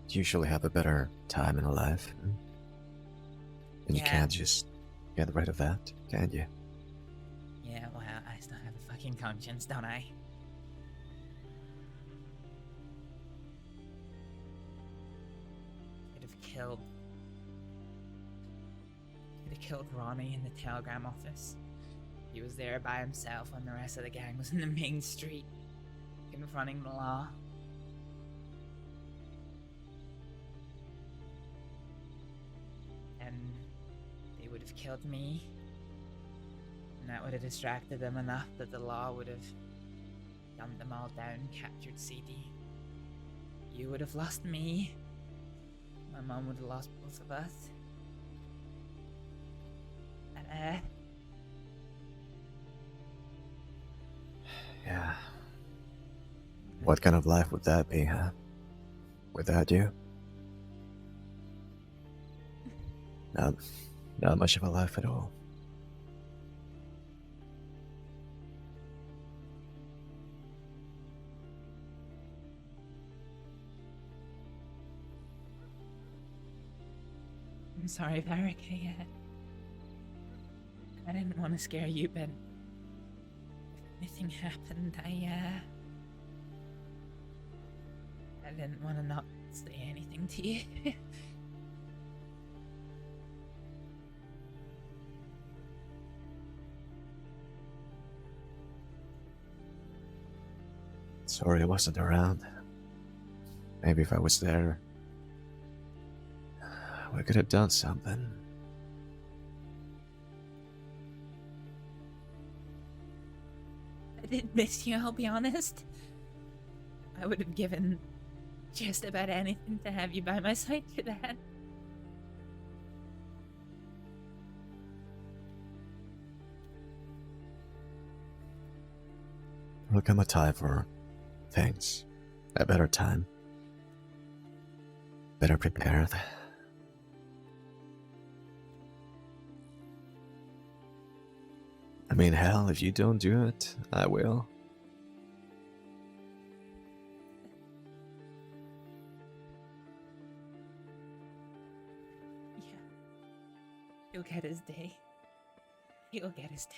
usually have a better time in life. And you can't just get rid of that, can you? Yeah, well, I still have a fucking conscience, don't I? Could have killed Ronnie in the telegram office. He was there by himself when the rest of the gang was in the main street, confronting the law. And they would have killed me, and that would have distracted them enough that the law would have dumped them all down, captured CD. You would have lost me. My mom would have lost both of us. And Yeah. What kind of life would that be, huh? Without you? Not much of a life at all. I'm sorry, Varek. I didn't want to scare you, but if anything happened, I didn't want to not say anything to you. Sorry I wasn't around. Maybe if I was there, we could have done something. I did miss you, I'll be honest. I would have given just about anything to have you by my side for that. There'll come a time for things. A better time. Better prepared. I mean, hell, if you don't do it, I will. Yeah. He'll get his day. He'll get his day.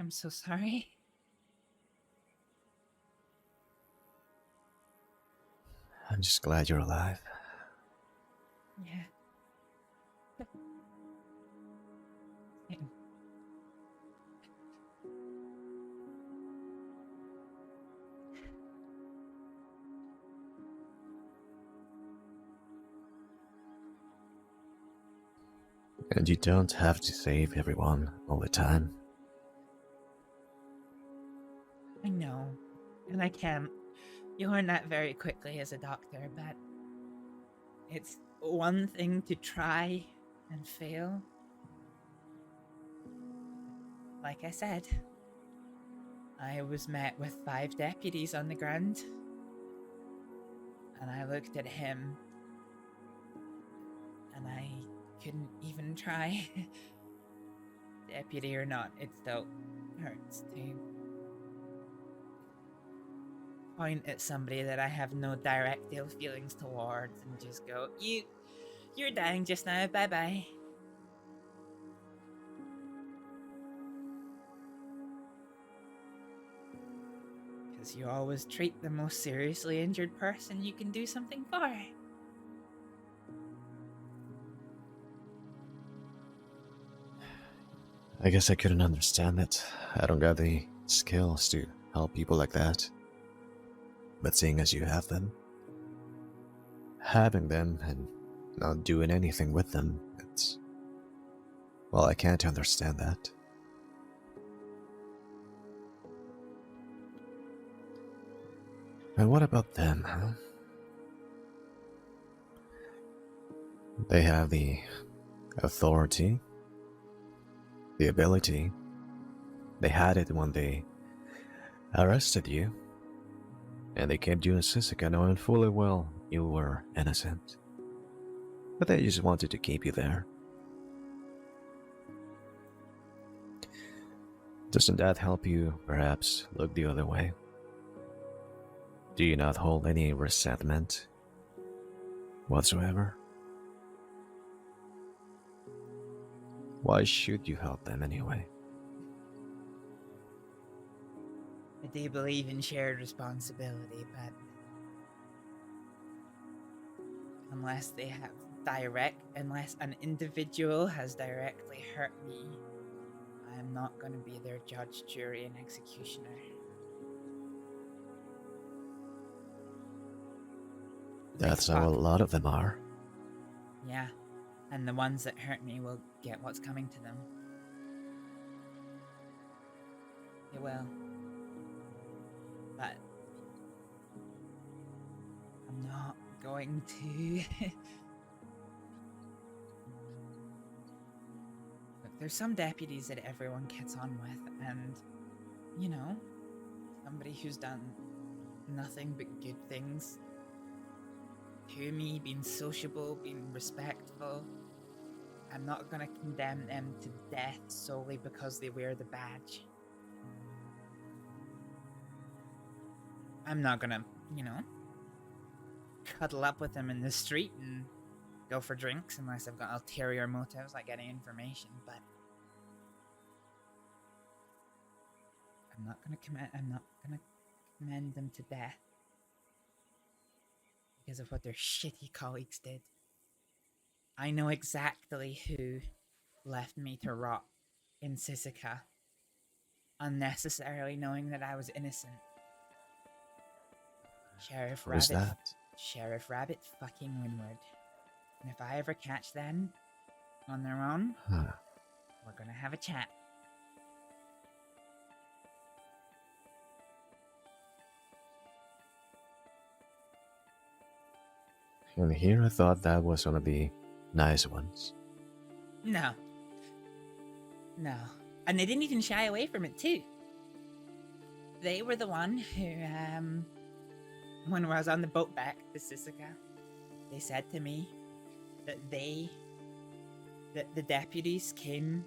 I'm so sorry. I'm just glad you're alive. Yeah. Same. And you don't have to save everyone all the time. I know, and I can't. You learn that very quickly as a doctor, but it's one thing to try and fail. Like I said, I was met with 5 deputies on the ground, and I looked at him, and I couldn't even try. Deputy or not, it still hurts to point at somebody that I have no direct ill feelings towards and just go, you're dying just now, bye-bye. Because you always treat the most seriously injured person you can do something for. I guess I couldn't understand it. I don't got the skills to help people like that. But seeing as you have them, having them and not doing anything with them, it's... well, I can't understand that. And what about them, huh? They have the authority, the ability. They had it when they arrested you, and they kept you in Sisika knowing fully well you were innocent. But they just wanted to keep you there. Doesn't that help you, perhaps, look the other way? Do you not hold any resentment whatsoever? Why should you help them anyway? I do believe in shared responsibility, but unless an individual has directly hurt me, I am not going to be their judge, jury, and executioner. That's how a lot of them are. Yeah, and the ones that hurt me will get what's coming to them. They will. But I'm not going to. Look, there's some deputies that everyone gets on with, and, you know, somebody who's done nothing but good things to me, being sociable, being respectful. I'm not gonna condemn them to death solely because they wear the badge. I'm not gonna, cuddle up with them in the street and go for drinks unless I've got ulterior motives like getting information, but I'm not gonna commend them to death because of what their shitty colleagues did. I know exactly who left me to rot in Sisika, unnecessarily knowing that I was innocent. Sheriff Who's Rabbit. that? Sheriff Rabbit fucking Winward. And if I ever catch them on their own, we're gonna have a chat. And here I thought that was one of the nice ones. No. And they didn't even shy away from it too. They were the one who, when I was on the boat back to Sisika, they said to me that the deputies came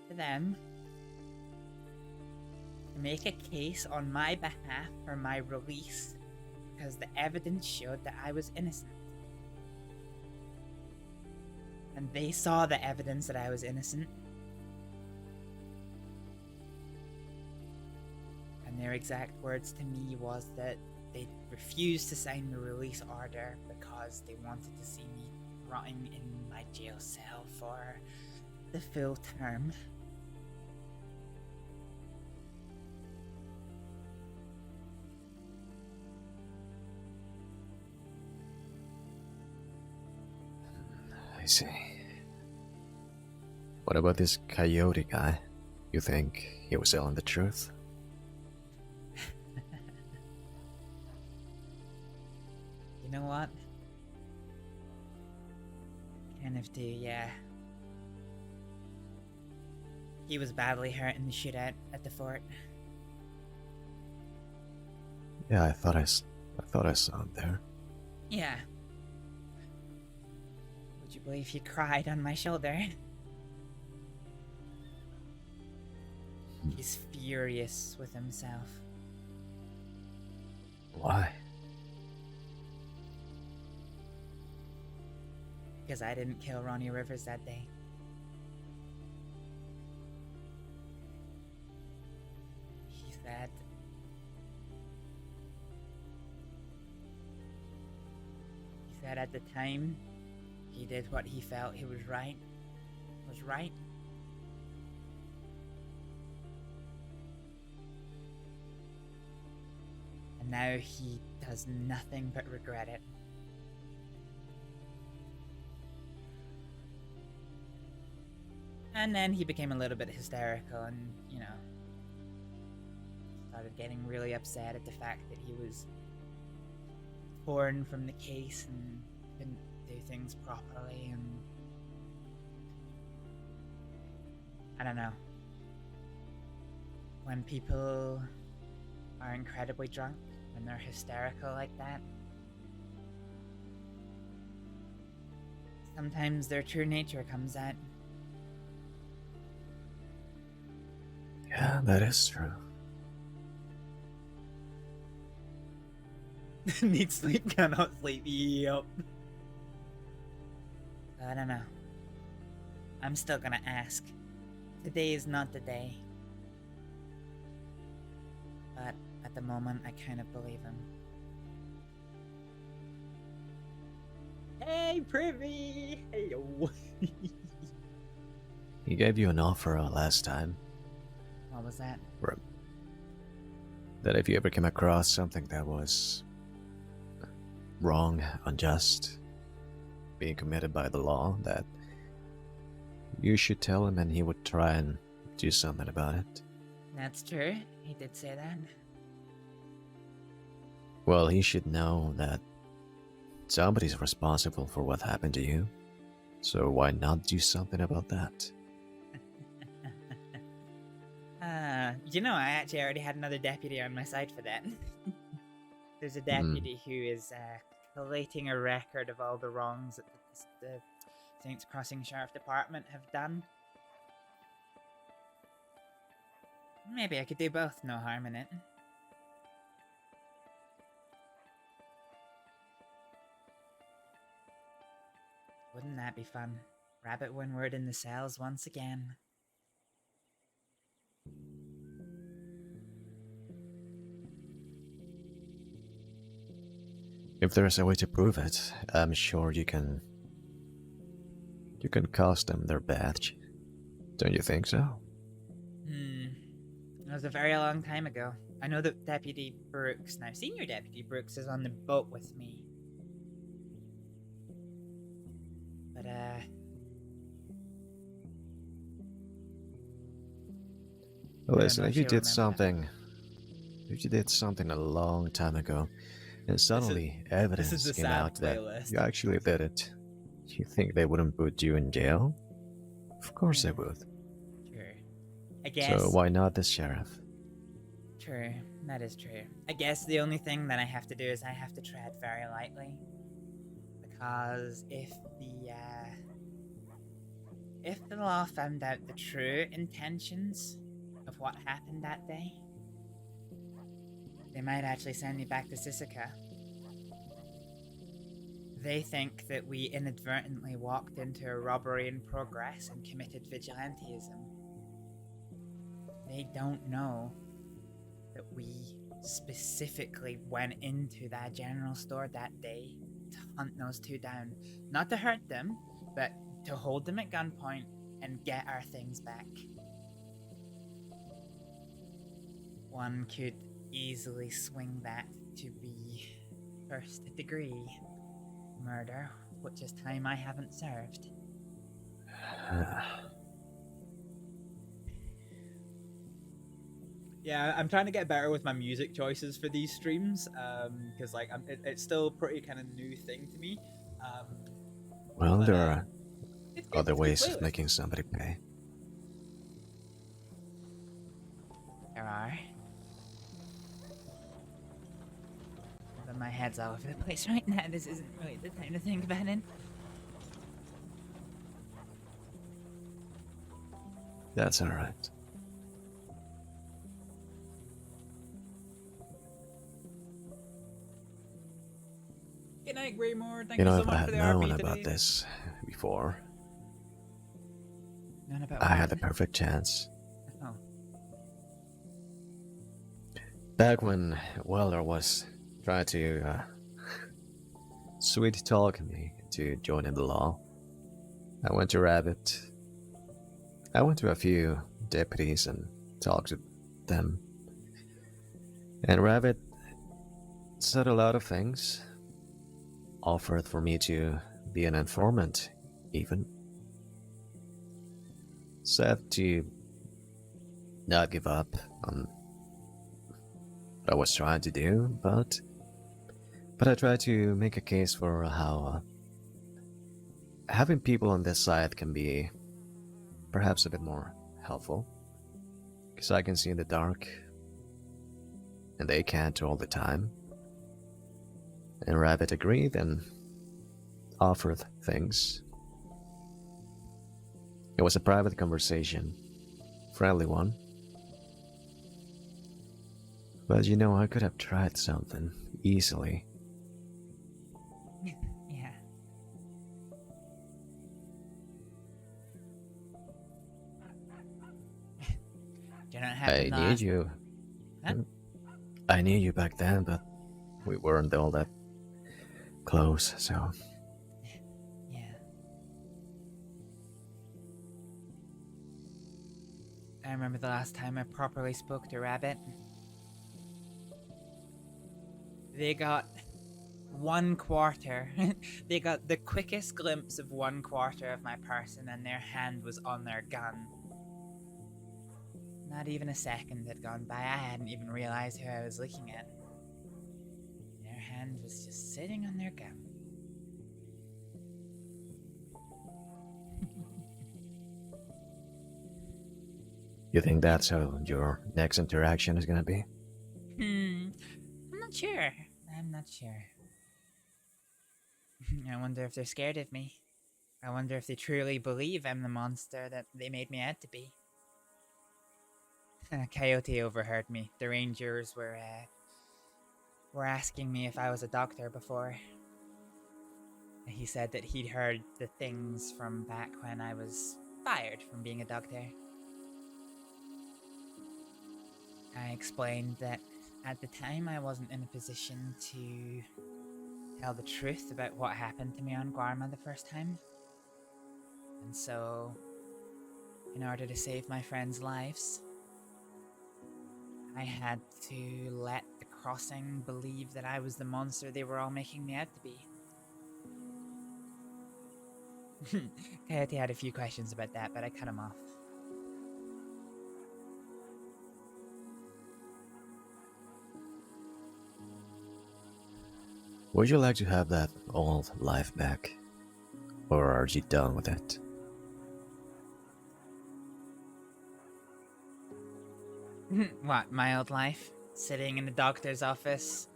to them to make a case on my behalf for my release because the evidence showed that I was innocent. And they saw the evidence that I was innocent. And their exact words to me was that they refused to sign the release order because they wanted to see me rotting in my jail cell for the full term. I see. What about this coyote guy? You think he was telling the truth? You know what? Kind of do, yeah. He was badly hurt in the shootout at the fort. Yeah, I thought I saw him there. Yeah. Would you believe he cried on my shoulder? He's furious with himself. Why? Because I didn't kill Ronnie Rivers that day. He said at the time, he did what he felt he was right. And now he does nothing but regret it. And then he became a little bit hysterical and, you know, started getting really upset at the fact that he was torn from the case and didn't do things properly, and I don't know. When people are incredibly drunk, when they're hysterical like that, sometimes their true nature comes out. Yeah, that is true. Need sleep, cannot sleep. Yup. I don't know. I'm still gonna ask. Today is not the day. But at the moment, I kind of believe him. Hey, Privy! Hey, yo. He gave you an offer last time. What was that? That if you ever came across something that was wrong, unjust, being committed by the law, that you should tell him and he would try and do something about it. That's true. He did say that. Well, he should know that somebody's responsible for what happened to you. So why not do something about that? You know, I actually already had another deputy on my side for that. There's a deputy who is collating a record of all the wrongs that the Saints Crossing Sheriff Department have done. Maybe I could do both, no harm in it. Wouldn't that be fun? Rabbit Windward in the cells once again. If there's a way to prove it, I'm sure you can cost them their badge. Don't you think so? That was a very long time ago. I know that Deputy Brooks, now Senior Deputy Brooks, is on the boat with me. But, listen, if you did something a long time ago, and suddenly evidence came out that you actually did it, you think they wouldn't put you in jail? Of course they would. True. I guess. So why not the sheriff? True. That is true. I guess the only thing that I have to do is I have to tread very lightly. Because if the law found out the true intentions of what happened that day, they might actually send me back to Sisika. They think that we inadvertently walked into a robbery in progress and committed vigilantism. They don't know that we specifically went into that general store that day to hunt those two down. Not to hurt them, but to hold them at gunpoint and get our things back. One could easily swing that to be first degree murder, which is time I haven't served. Yeah, I'm trying to get better with my music choices for these streams, because like it's still a pretty kind of new thing to me. Well, but, there are it's other good ways of playlist. making somebody pay. There are. But my head's all over the place right now. This isn't really the time to think about it. That's alright. Good night, Greymore. Thank You you know, so if I much had for the known RP about today. this before, None about I had what? the perfect chance. Oh. Back when Welder was trying to sweet talk me to join in the law, I went to Rabbit. I went to a few deputies and talked to them. And Rabbit said a lot of things. Offered for me to be an informant, even. Said to not give up on what I was trying to do, but I tried to make a case for how having people on this side can be perhaps a bit more helpful, because I can see in the dark and they can't all the time. And Rabbit agreed and offered things. It was a private conversation, friendly one. But you know, I could have tried something easily. Yeah. Do not have I to knew ask. you. Huh? I knew you back then, but we weren't all that close, so. Yeah. I remember the last time I properly spoke to Rabbit. They got 1/4. They got the quickest glimpse of 1/4 of my person, and their hand was on their gun. Not even a second had gone by. I hadn't even realized who I was looking at. Their hand was just sitting on their gun. You think that's how your next interaction is gonna be? I'm not sure. I'm not sure. I wonder if they're scared of me. I wonder if they truly believe I'm the monster that they made me out to be. Coyote overheard me. The rangers were asking me if I was a doctor before. He said that he'd heard the things from back when I was fired from being a doctor. I explained that at the time I wasn't in a position to tell the truth about what happened to me on Guarma the first time. And so, in order to save my friends' lives, I had to let the crossing believe that I was the monster they were all making me out to be. Coyote had a few questions about that, but I cut him off. Would you like to have that old life back? Or are you done with it? What, my old life? Sitting in the doctor's office,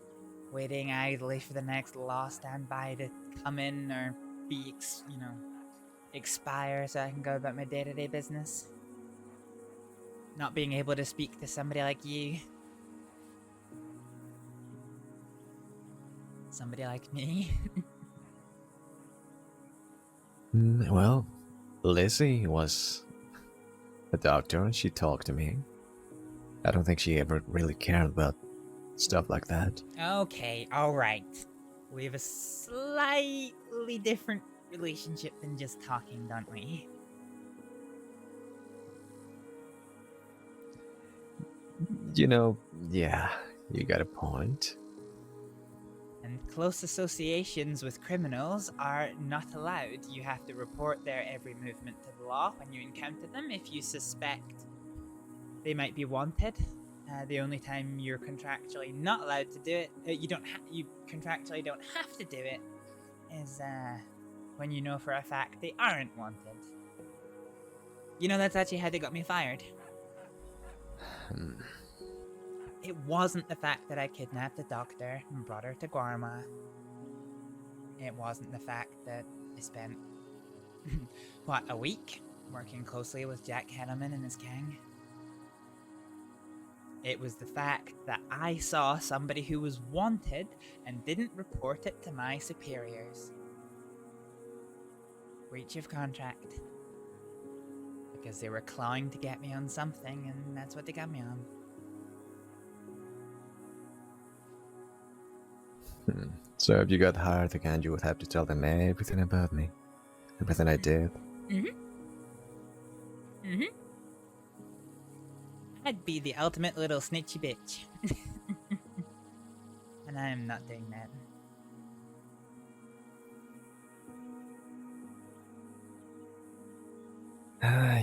waiting idly for the next law standby to come in or be, expire so I can go about my day-to-day business? Not being able to speak to somebody like you. Somebody like me. Well, Lizzie was a doctor and she talked to me. I don't think she ever really cared about stuff like that. Okay, alright. We have a slightly different relationship than just talking, don't we? You know, yeah, you got a point. And close associations with criminals are not allowed. You have to report their every movement to the law when you encounter them if you suspect they might be wanted. The only time you're contractually not allowed to do it, you contractually don't have to do it, is when you know for a fact they aren't wanted. You know, that's actually how they got me fired. It wasn't the fact that I kidnapped a doctor and brought her to Guarma. It wasn't the fact that I spent, what, a week working closely with Jack Henneman and his gang. It was the fact that I saw somebody who was wanted and didn't report it to my superiors. Breach of contract. Because they were clawing to get me on something, and that's what they got me on. So if you got hired again, you would have to tell them everything about me. Everything I did. I'd be the ultimate little snitchy bitch. And I am not doing that.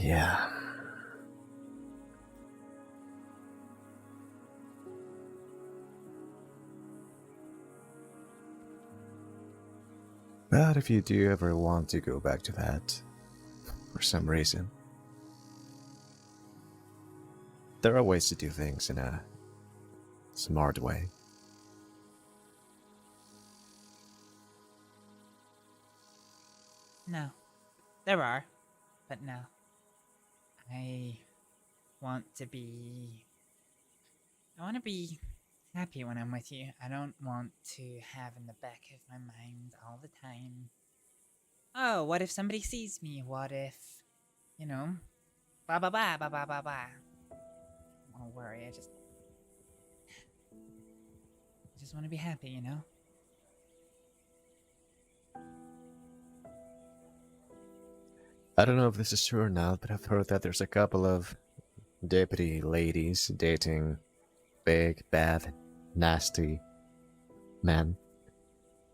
Yeah. But if you do ever want to go back to that, for some reason, there are ways to do things in a smart way. No. There are. But no. I want to be happy when I'm with you. I don't want to have in the back of my mind all the time, oh, what if somebody sees me? What if, you know, blah blah blah blah blah blah blah. Don't worry, I just want to be happy, you know? I don't know if this is true or not, but I've heard that there's a couple of deputy ladies dating big, bad, nasty men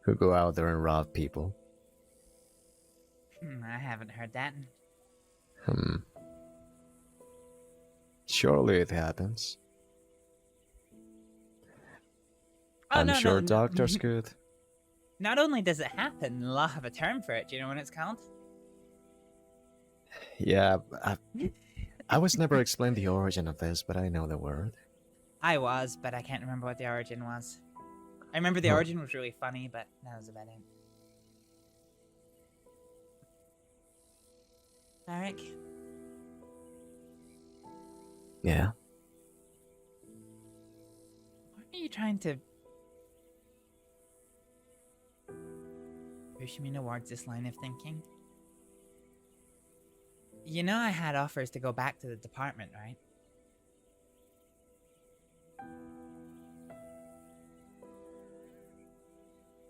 who go out there and rob people. I haven't heard that. Surely it happens. Oh, I'm no, sure no. doctors could. Not only does it happen, the law have a term for it. Do you know what it's called? Yeah, I was never explained the origin of this, but I know the word. I was, but I can't remember what the origin was. I remember the origin was really funny, but that was about it. Varek? Yeah? Why are you trying to push me towards this line of thinking? You know I had offers to go back to the department, right?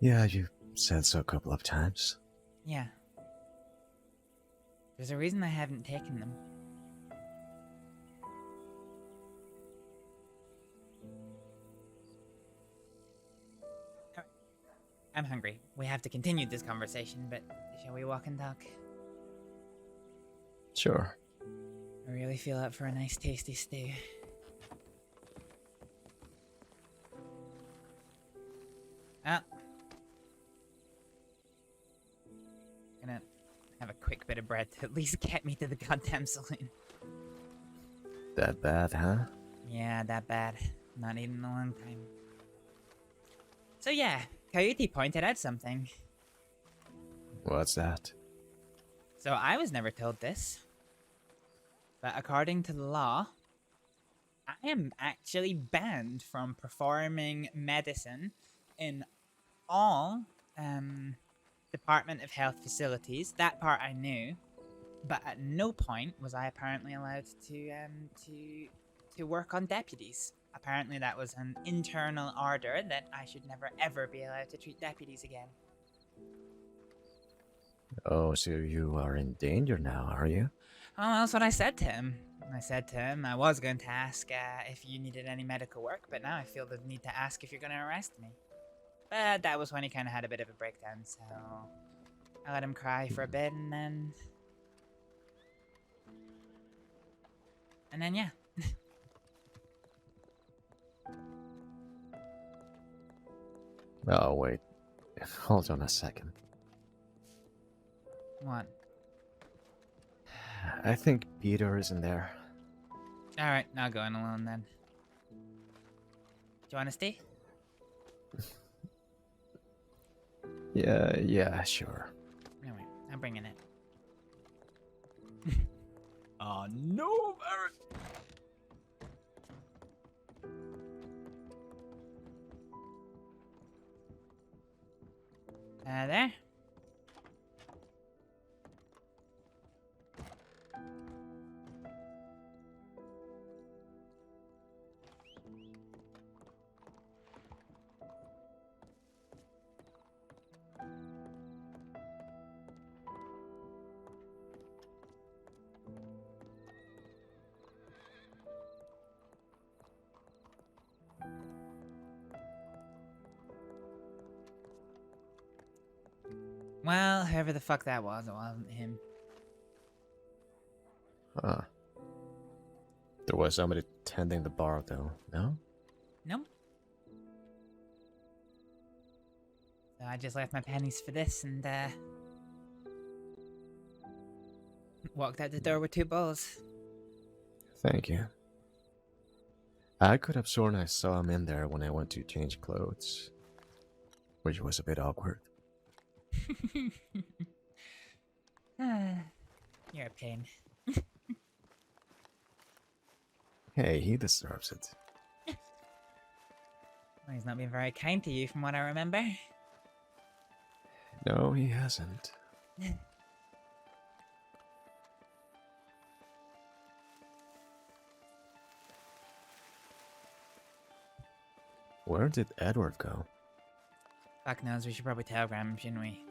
Yeah, you said so a couple of times. Yeah. There's a reason I haven't taken them. I'm hungry. We have to continue this conversation, but shall we walk and talk? Sure. I really feel up for a nice tasty stew. Ah. Gonna have a quick bit of bread to at least get me to the goddamn saloon. That bad, huh? Yeah, that bad. Not eaten in a long time. So yeah, Coyote pointed out something. What's that? So I was never told this. But according to the law, I am actually banned from performing medicine in all Department of Health facilities. That part I knew, but at no point was I apparently allowed to to work on deputies. Apparently that was an internal order that I should never ever be allowed to treat deputies again. Oh, so you are in danger now, are you? Well, that's what I said to him. I said to him I was going to ask if you needed any medical work, but now I feel the need to ask if you're going to arrest me. But that was when he kind of had a bit of a breakdown, so I let him cry for a bit, and then yeah. Oh, wait. Hold on a second. What? I think Peter is in there. Alright, I'll go in alone then. Do you want to stay? Yeah, sure. Anyway, I'm bringing it. Oh no, Barrett! There. Well, whoever the fuck that was, it wasn't him. Huh. There was somebody tending the bar, though, no? Nope. So I just left my pennies for this and, walked out the door with 2 balls. Thank you. I could have sworn I saw him in there when I went to change clothes, which was a bit awkward. You're a pain. Hey, he deserves it. Well, he's not been very kind to you from what I remember. No, he hasn't. Where did Edward go? Fuck knows, we should probably telegram him, shouldn't we?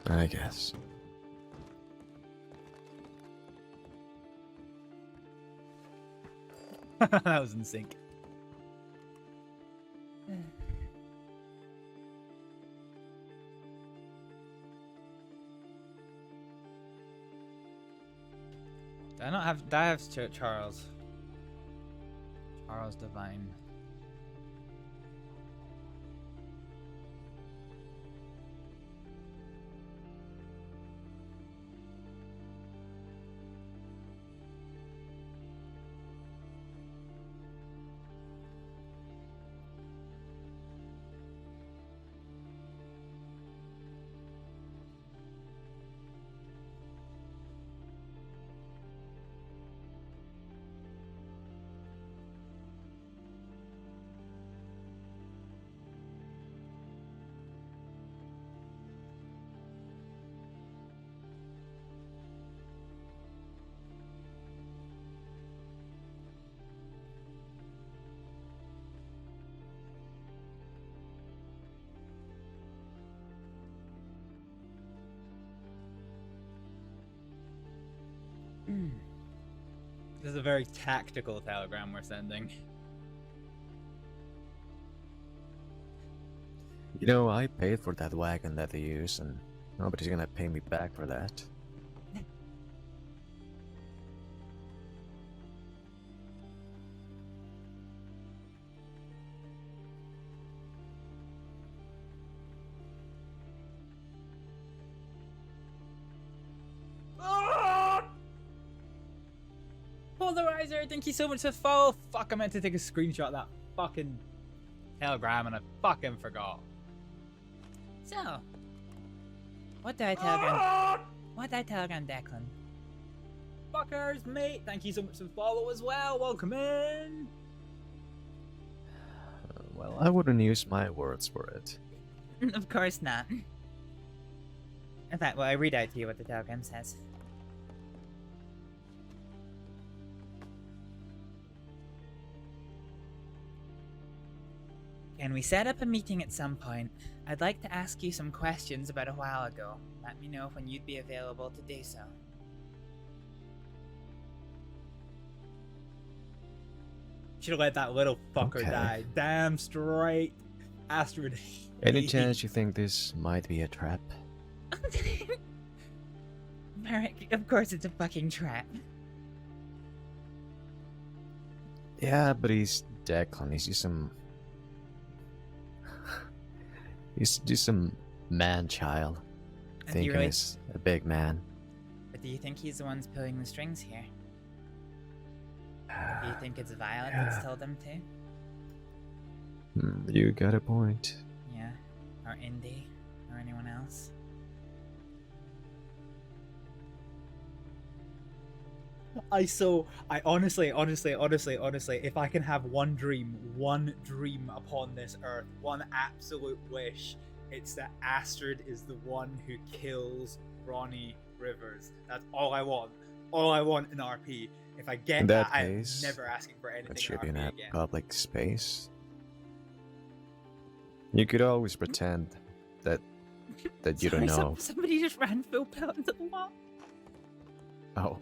I guess. That was in sync. I don't have. I have Charles. Charles Divine. This is a very tactical telegram we're sending. You know, I paid for that wagon that they use, and nobody's gonna pay me back for that. Polarizer, thank you so much for the follow. Fuck, I meant to take a screenshot of that fucking telegram and I fucking forgot. So, what did I telegram? What did I telegram Declan? Fuckers, mate, thank you so much for the follow as well. Welcome in. Well, I wouldn't use my words for it. Of course not. In fact, well, I read out to you what the telegram says. Can we set up a meeting at some point? I'd like to ask you some questions about a while ago. Let me know when you'd be available to do so. Should have let that little fucker Okay. die. Damn straight. Astrid. Any chance you think this might be a trap? Varek, of course it's a fucking trap. Yeah, but he's Declan. He's just some. He's just some man-child. And Thinking you really- he's a big man. But do you think he's the one's pulling the strings here? Or do you think it's Violet Yeah. that's told them to? You got a point. Yeah. Or Indy? Or anyone else? I honestly, if I can have one dream upon this earth, one absolute wish, it's that Astrid is the one who kills Ronnie Rivers. That's all I want. All I want in RP. If I get In that I'm case, never asking for anything That in should be in RP a again. public space. You could always pretend that you don't Sorry, know. Somebody just ran full pelt into the wall. Oh.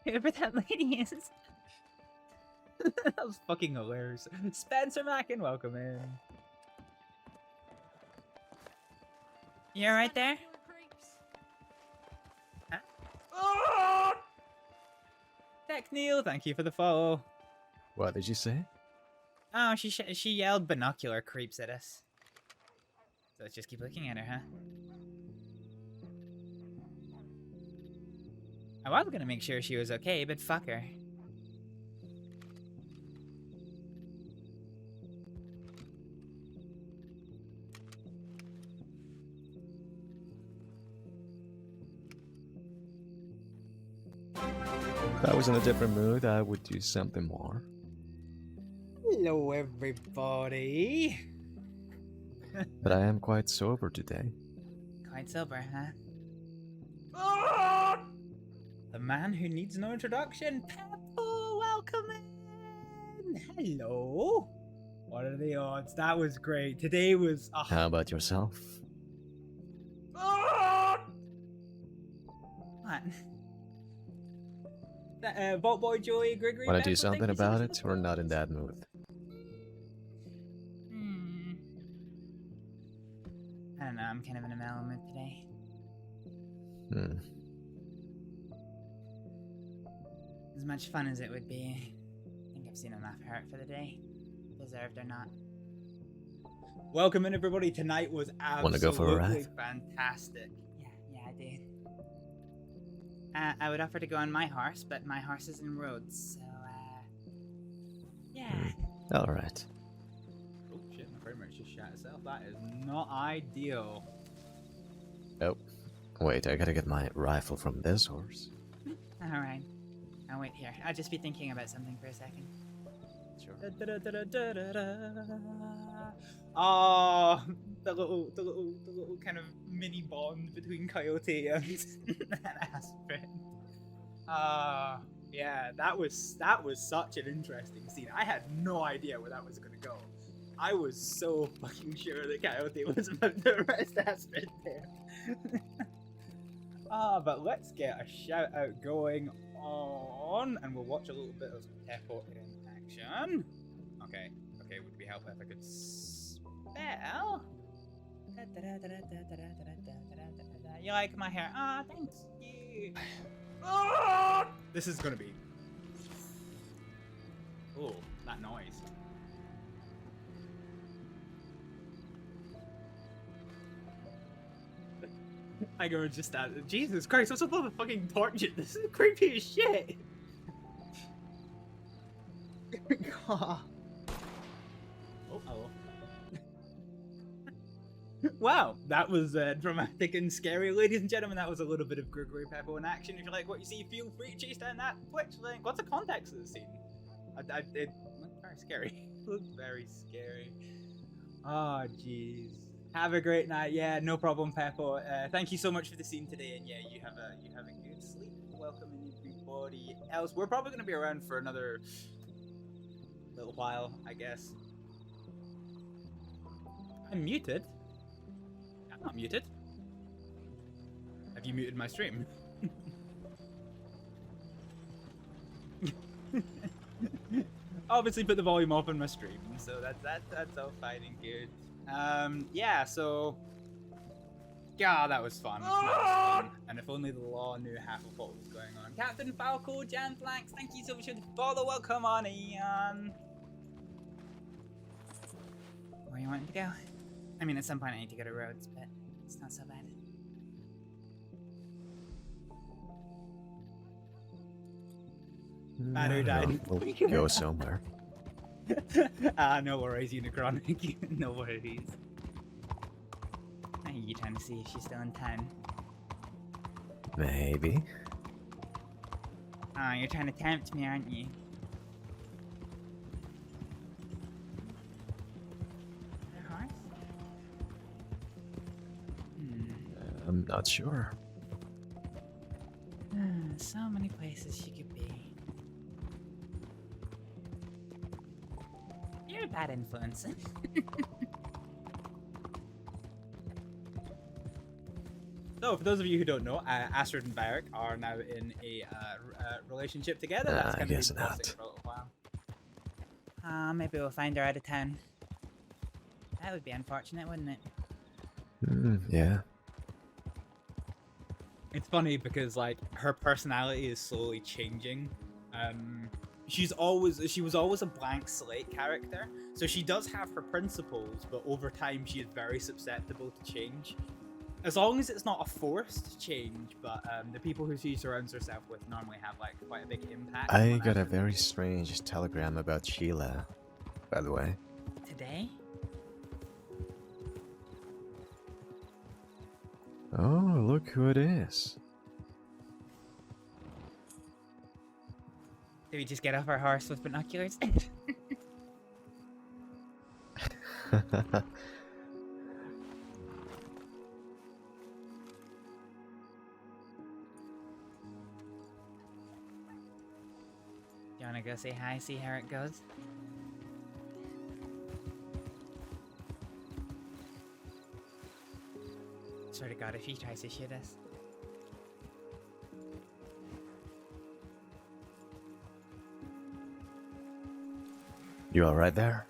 Whoever that lady is. That was fucking hilarious. Spencer Mackin, welcome in. You alright there? Tech Neil, thank you for the follow. What did you say? Oh, she yelled binocular creeps at us. So let's just keep looking at her, huh? I was gonna make sure she was okay, but fuck her. If I was in a different mood, I would do something more. Hello, everybody. But I am quite sober today. Quite sober, huh? The man who needs no introduction, Peppo, welcome in. Hello. What are the odds? That was great. Today was. How about yourself? What? Vault Boy Joey Gregory. Want to Peppo, do something thank you so about much it, for or the not in that mood? I don't know, I'm kind of in a mellow mood today. As much fun as it would be, I think I've seen enough hurt for the day. Deserved or not. Welcome in, everybody. Tonight was Wanna go for a absolutely ride? fantastic. Yeah, I do. I would offer to go on my horse, but my horse is in Rhodes, so, yeah. Alright. Oh shit, my frame rate just shot itself. That is not ideal. Oh. Wait, I gotta get my rifle from this horse. Alright. I'll wait here. I'll just be thinking about something for a second. Sure. Ah, the little kind of mini bond between Coyote and Aspin. Yeah, that was such an interesting scene. I had no idea where that was gonna go. I was so fucking sure that Coyote was about to arrest Aspin there. But let's get a shout out going on, and we'll watch a little bit of Peppo in action. Okay, would be helpful if I could spell. You like my hair? Ah, thank you. This is gonna be. Oh, that noise. I go just out. Jesus Christ, what's up with the fucking torch? This is creepy as shit. Oh, hello. Wow, that was dramatic and scary. Ladies and gentlemen, that was a little bit of Gregory Peppo in action. If you like what you see, feel free to chase down that Twitch link. What's the context of the scene? It looked very scary. It looked very scary. Oh, jeez. Have a great night. Yeah, no problem, Peppo. Thank you so much for the scene today, and yeah, you have a good sleep. Welcome in, everybody. anybody else. We're probably going to be around for another little while, I guess. I'm muted. I'm not muted. Have you muted my stream? Obviously put the volume up on my stream, so that's all fine and good. Yeah, so yeah, that was fun. That was fun. And if only the law knew half of what was going on. Captain Falco, Jan Flanks, thank you so much for the follow. Welcome on, Ian. Where you wanting to go? I mean, at some point I need to go to Rhodes, but it's not so bad. Manu died. We'll go somewhere. No worries, Unicronic. No worries. Are you trying to see if she's still in town? Maybe. Oh, you're trying to tempt me, aren't you? A horse? I'm not sure. So many places she could be. You're a bad influence. So, for those of you who don't know, Astrид and Varek are now in a relationship together. That's I going to be guess not. toxic for a little while. Maybe we'll find her out of town. That would be unfortunate, wouldn't it? Yeah. It's funny because like her personality is slowly changing. She was always a blank slate character, so she does have her principles, but over time she is very susceptible to change. As long as it's not a forced change, but the people who she surrounds herself with normally have like quite a big impact. I on got a Astrид. very strange telegram about Sheila, by the way. Today? Oh, look who it is. Did we just get off our horse with binoculars? You wanna go say hi, see how it goes? Swear to God, if he tries to shoot us. You alright there?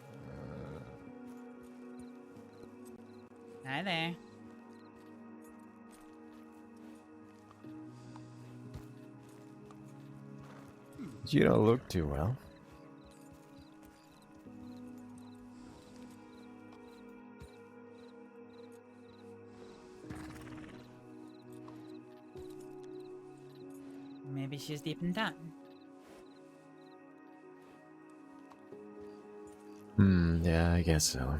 Hi there. You don't look too well. Maybe she's deep in thought. Yeah, I guess so.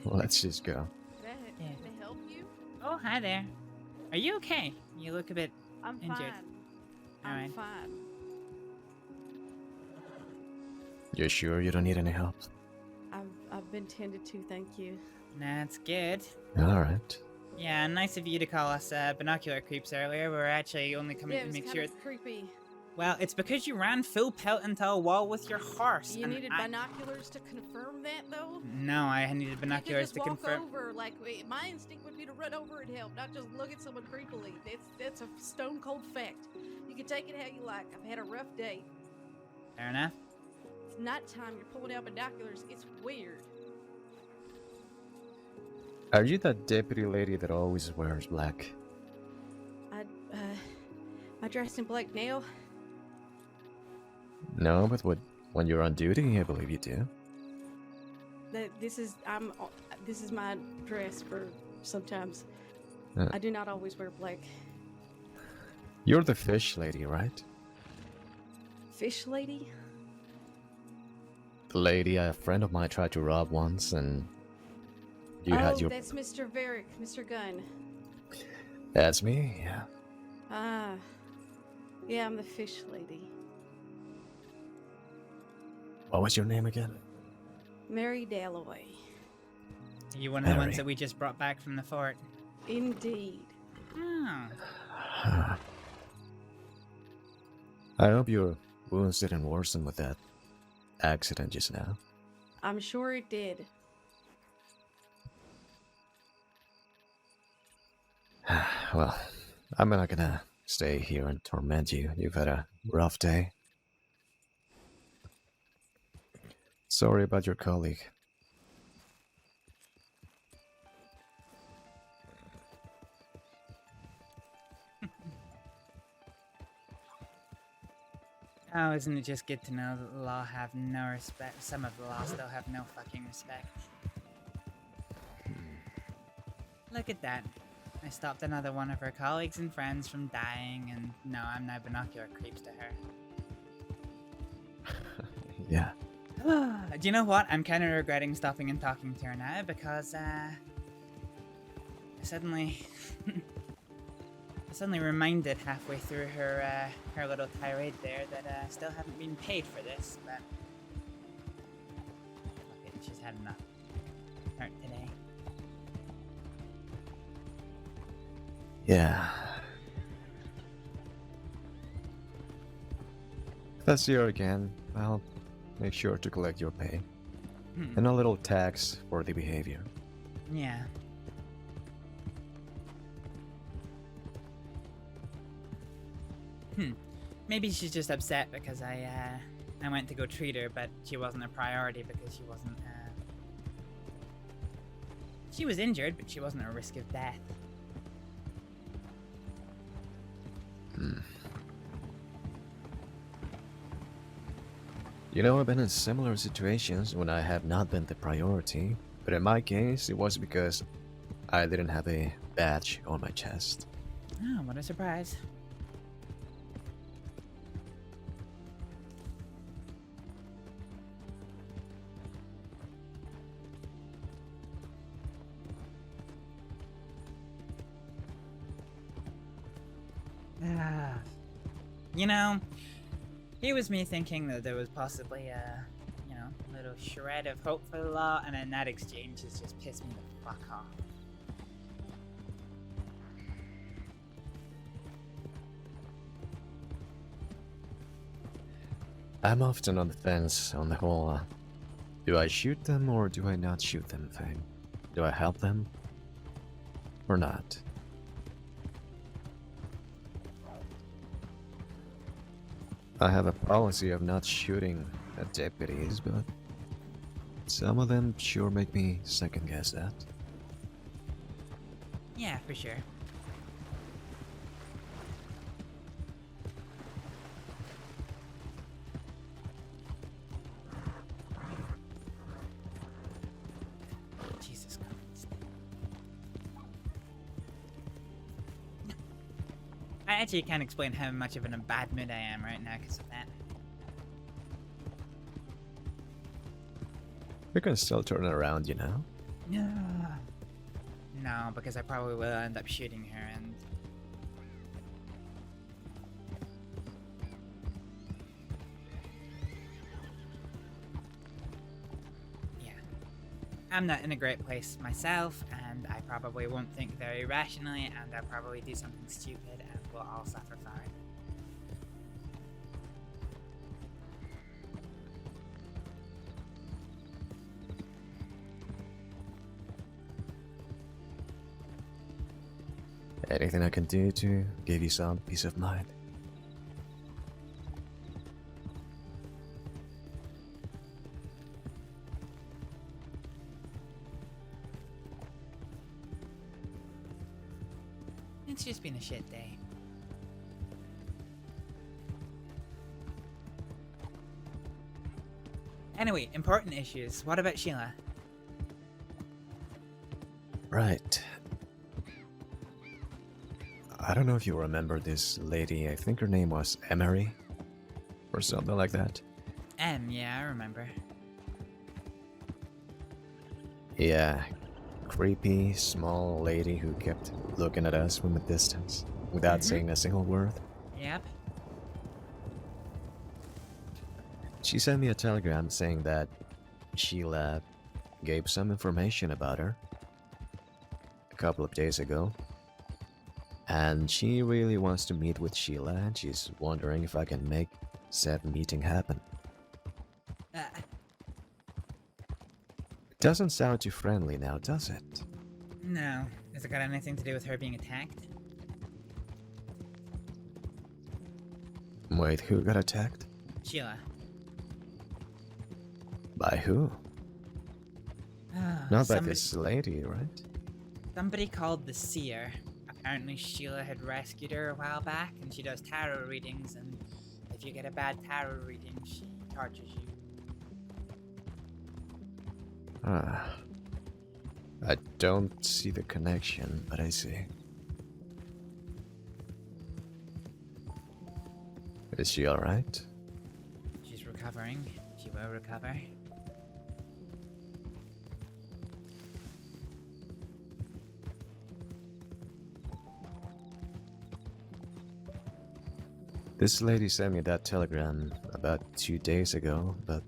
Let's just go. Can I help you? Oh, hi there. Are you okay? You look a bit I'm injured. fine. I'm Alright. fine. You sure you don't need any help? I've been tended to, thank you. That's good. Alright. Yeah, nice of you to call us binocular creeps earlier. We were actually only coming Yeah, it to was make kind sure. of creepy. Well, it's because you ran full pelt into a wall with your horse. You and needed I... binoculars to confirm that, though? No, I needed binoculars to you could just confirm. walk over, like, my instinct would be to run over and help, not just look at someone creepily. That's a stone cold fact. You can take it how you like. I've had a rough day. Fair enough. It's nighttime, you're pulling out binoculars. It's weird. Are you that deputy lady that always wears black? I dressed in black now. No, but when you're on duty, I believe you do. This is my dress for sometimes. Uh. I do not always wear black. You're the fish lady, right? Fish lady? The lady a friend of mine tried to rob once, and you had your... That's Mr. Varek, Mr. Gunn. That's me, yeah. Ah, yeah, I'm the fish lady. What was your name again? Mary Dalloway. Are you one of the Mary. ones that we just brought back from the fort? Indeed. Oh. I hope your wounds didn't worsen with that accident just now. I'm sure it did. Well, I'm not gonna stay here and torment you. You've had a rough day. Sorry about your colleague. Oh, isn't it just good to know that the law have no respect? Some of the law still have no fucking respect. Look at that. I stopped another one of her colleagues and friends from dying, and now I'm now binocular creeps to her. Yeah. Do you know what? I'm kind of regretting stopping and talking to her now because, I suddenly reminded halfway through her her little tirade there that I still haven't been paid for this, but fuck it, she's had enough hurt today. Yeah. If I see her again, I'll make sure to collect your pay. And a little tax for the behavior. Yeah. Maybe she's just upset because I went to go treat her, but she wasn't a priority because she wasn't, she was injured, but she wasn't at risk of death. You know, I've been in similar situations when I have not been the priority, but in my case, it was because I didn't have a badge on my chest. Oh, what a surprise. You know, here was me thinking that there was possibly a, you know, little shred of hope for the law, and then that exchange has just pissed me the fuck off. I'm often on the fence on the whole, do I shoot them or do I not shoot them thing? Do I help them or not? I have a policy of not shooting at deputies, but some of them sure make me second guess that. Yeah, for sure. Jesus Christ. I actually can't explain how much of in a bad mood I am right now because of that. You can still turn it around, you know? No, because I probably will end up shooting her and... Yeah. I'm not in a great place myself, and I probably won't think very rationally, and I'll probably do something stupid, and we'll all suffer for it. Anything I can do to give you some peace of mind? It's just been a shit day. Anyway, important issues. What about Sheila? Right. I don't know if you remember this lady, I think her name was Emery, or something like that. Yeah, I remember. Yeah, creepy, small lady who kept looking at us from a distance, without saying a single word. Yep. She sent me a telegram saying that Sheila gave some information about her a couple of days ago. And she really wants to meet with Sheila, and she's wondering if I can make said meeting happen. It doesn't sound too friendly now, does it? No. Has it got anything to do with her being attacked? Wait, who got attacked? Sheila. By who? Ah, Not by somebody- this lady, right? Somebody called the Seer. Apparently Sheila had rescued her a while back, and she does tarot readings, and if you get a bad tarot reading, she charges you. I don't see the connection, but I see. Is she alright? She's recovering. She will recover. This lady sent me that telegram about 2 days ago, but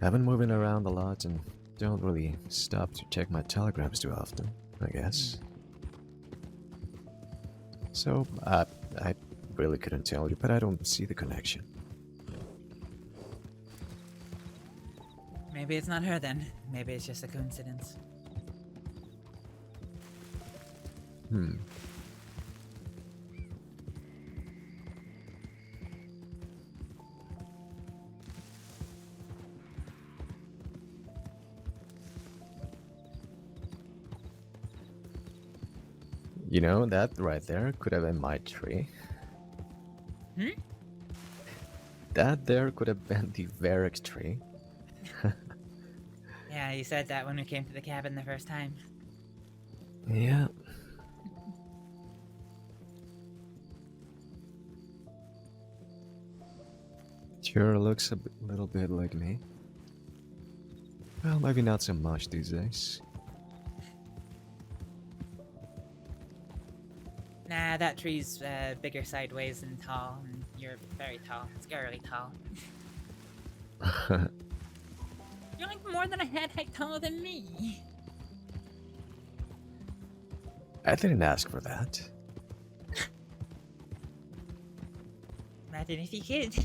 I've been moving around a lot and don't really stop to check my telegrams too often, I guess. So, I really couldn't tell you, but I don't see the connection. Maybe it's not her then. Maybe it's just a coincidence. You know, that right there could have been my tree. That there could have been the Varek tree. Yeah, you said that when we came to the cabin the first time. Yeah. Sure looks a little bit like me. Well, maybe not so much these days. Nah, that tree's bigger sideways and tall, and you're very tall. Scarily tall. You're like more than a head height taller than me. I didn't ask for that. Imagine if you could.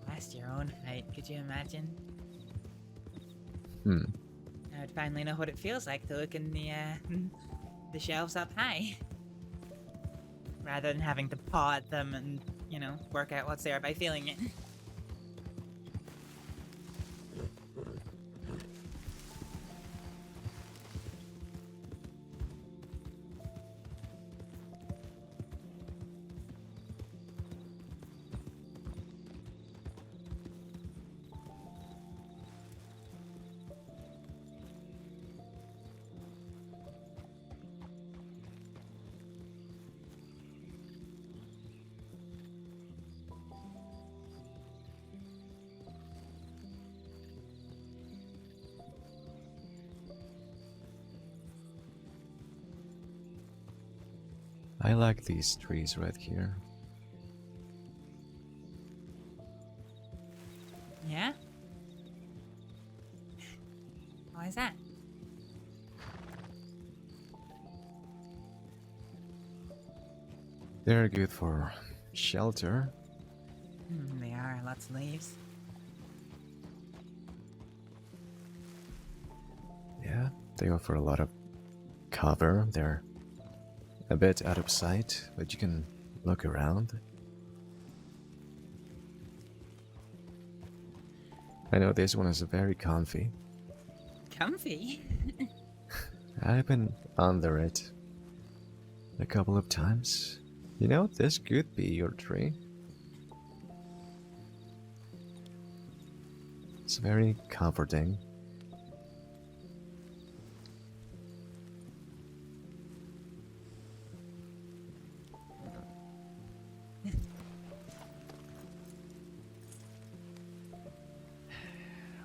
Last your own height, could you imagine? I would finally know what it feels like to look in the shelves up high. Rather than having to paw at them and, you know, work out what's there by feeling it. I like these trees right here. Yeah? Why is that? They're good for shelter. They are, lots of leaves. Yeah, they offer a lot of cover. They're a bit out of sight, but you can look around. I know this one is very comfy. Comfy? I've been under it a couple of times. You know, this could be your tree. It's very comforting.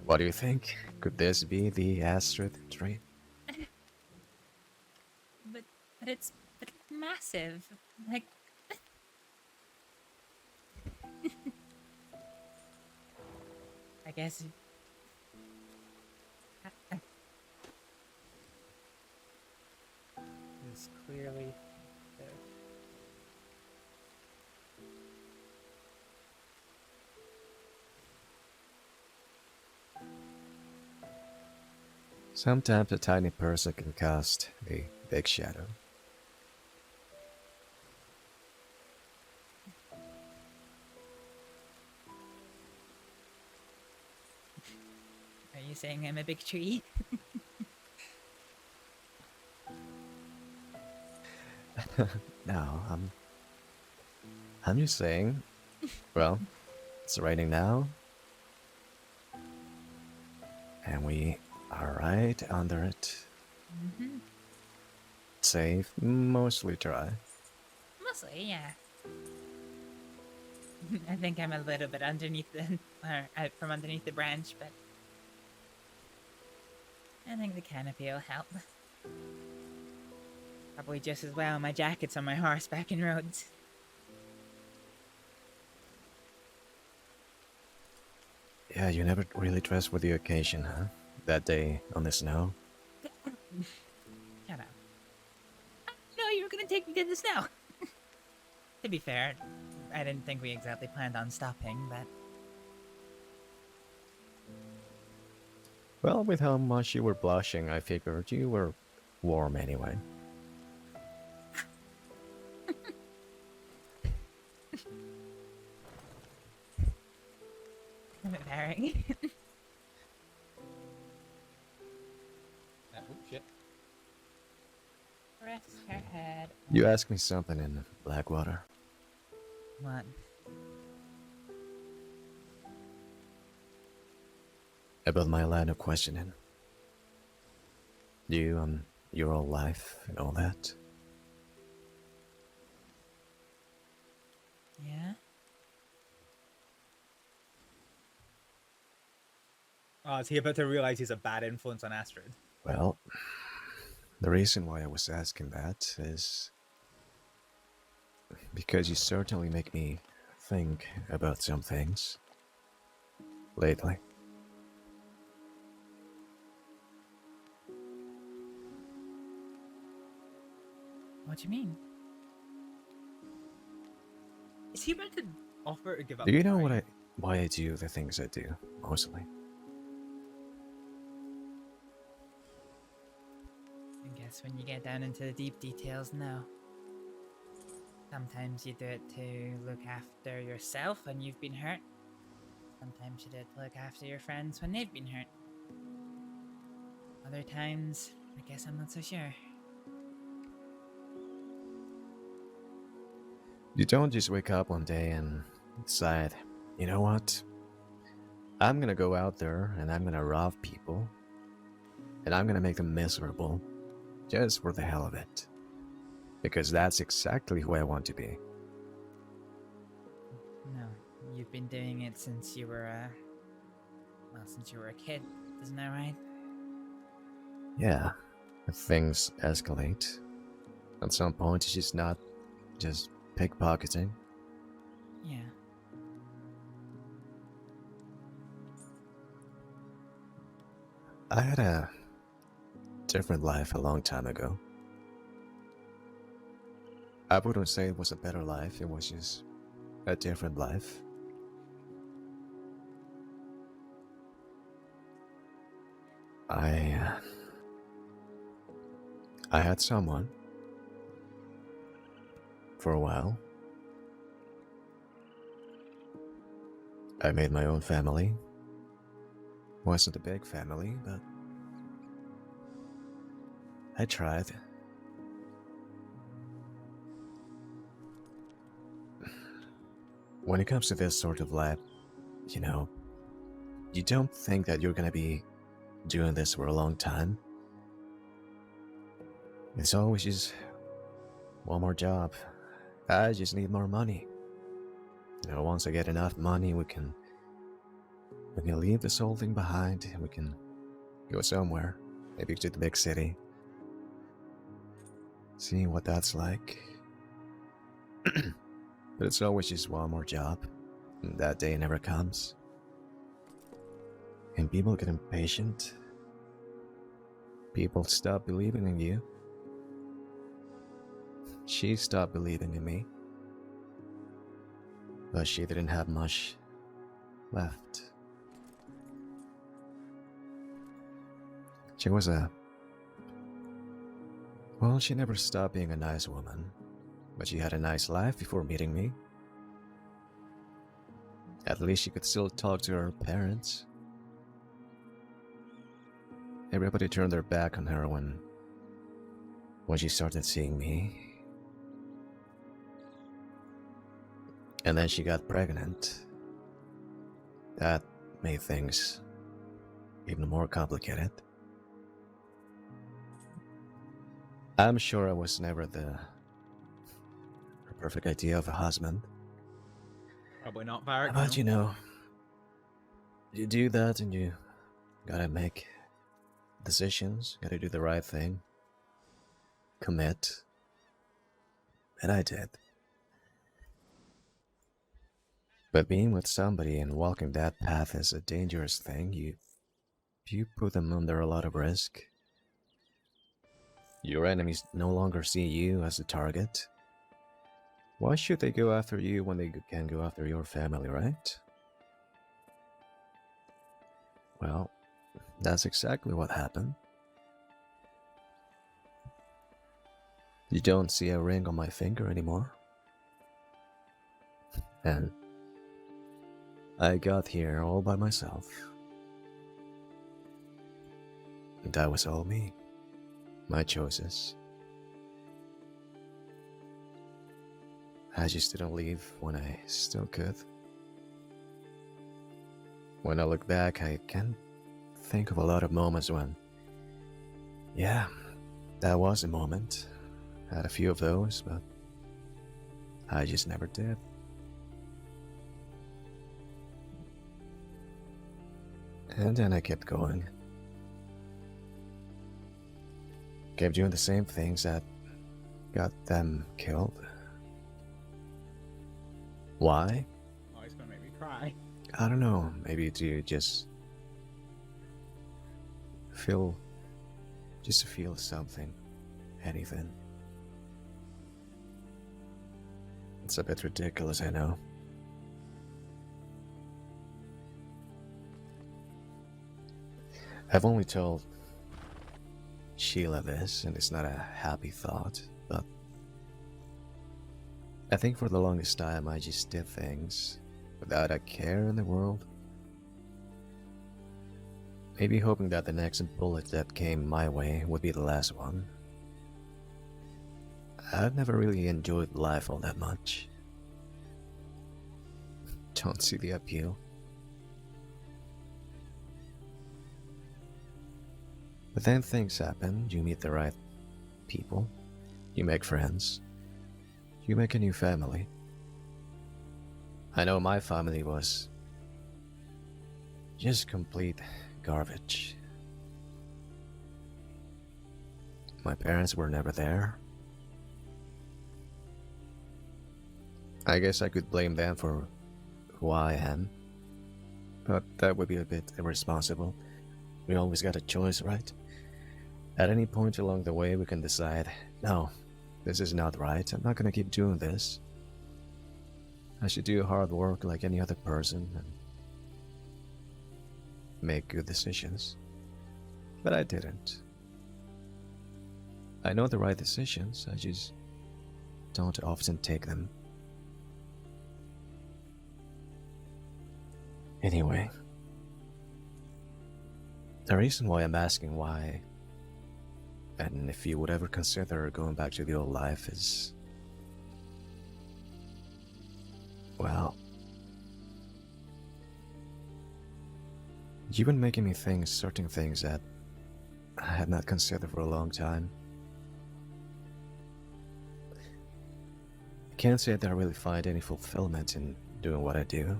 What do you think? Could this be the Astrid tree? But it's massive. Like, I guess. It's clearly. Sometimes a tiny person can cast a big shadow. Are you saying I'm a big tree? No, I'm just saying. Well, it's raining now, and we are right under it. Mm-hmm. Safe, mostly dry. Mostly, yeah. I think I'm a little bit underneath the, or out from underneath the branch, but I think the canopy will help. Probably just as well my jacket's on my horse back in Rhodes. Yeah, you never really dressed for the occasion, huh? That day on the snow? Shut up. No, you were gonna take me to the snow. To be fair, I didn't think we exactly planned on stopping, but... Well, with how much you were blushing, I figured you were warm anyway. Varek. Oh, shit. Rest her head. You asked me something in Blackwater. What? About my line of questioning. You and your old life and all that. Yeah? Oh, is he about to realize he's a bad influence on Astrид? Well, the reason why I was asking that is because you certainly make me think about some things lately. What do you mean? Is he about to offer to give up? Do you know why I do the things I do, mostly? I guess when you get down into the deep details, no. Sometimes you do it to look after yourself when you've been hurt. Sometimes you do it to look after your friends when they've been hurt. Other times, I guess I'm not so sure. You don't just wake up one day and decide, you know what? I'm gonna go out there and I'm gonna rob people. And I'm gonna make them miserable. Just for the hell of it. Because that's exactly who I want to be. No, you've been doing it since you were, since you were a kid, isn't that right? Yeah, if things escalate. At some point, it's just not just pickpocketing. Yeah. I had a different life a long time ago. I wouldn't say it was a better life, it was just a different life. I had someone for a while. I made my own family. Wasn't a big family, but I tried. When it comes to this sort of life, you know, you don't think that you're gonna be doing this for a long time. It's always just one more job. I just need more money. You know, once I get enough money, we can leave this whole thing behind. We can go somewhere, maybe to the big city. See what that's like. But it's always just one more job. And that day never comes. And people get impatient. People stop believing in you. She stopped believing in me. But she didn't have much left. She was well, she never stopped being a nice woman, but she had a nice life before meeting me. At least she could still talk to her parents. Everybody turned their back on her when she started seeing me. And then she got pregnant. That made things even more complicated. I'm sure I was never the perfect idea of a husband. Probably not, Varek. But you know, you do that and you gotta make decisions, gotta do the right thing, commit. And I did. But being with somebody and walking that path is a dangerous thing. You put them under a lot of risk. Your enemies no longer see you as a target. Why should they go after you when they can go after your family, right? Well, that's exactly what happened. You don't see a ring on my finger anymore. And I got here all by myself. And that was all me. My choices. I just didn't leave when I still could. When I look back, I can think of a lot of moments when, yeah, that was a moment. Had a few of those, but I just never did. And then I kept going. Kept doing the same things that got them killed. Why? Oh, he's gonna make me cry. I don't know. Maybe to just feel something. Anything. It's a bit ridiculous, I know. I've only told Sheila this, and it's not a happy thought, but I think for the longest time I just did things without a care in the world. Maybe hoping that the next bullet that came my way would be the last one. I've never really enjoyed life all that much. Don't see the appeal. But then things happen, you meet the right people, you make friends, you make a new family. I know my family was just complete garbage. My parents were never there. I guess I could blame them for who I am, but that would be a bit irresponsible. We always got a choice, right? At any point along the way, we can decide, no, this is not right. I'm not gonna keep doing this. I should do hard work like any other person and make good decisions. But I didn't. I know the right decisions, I just don't often take them. Anyway, the reason why I'm asking why, and if you would ever consider going back to the old life, is, well, you've been making me think certain things that I had not considered for a long time. I can't say that I really find any fulfillment in doing what I do.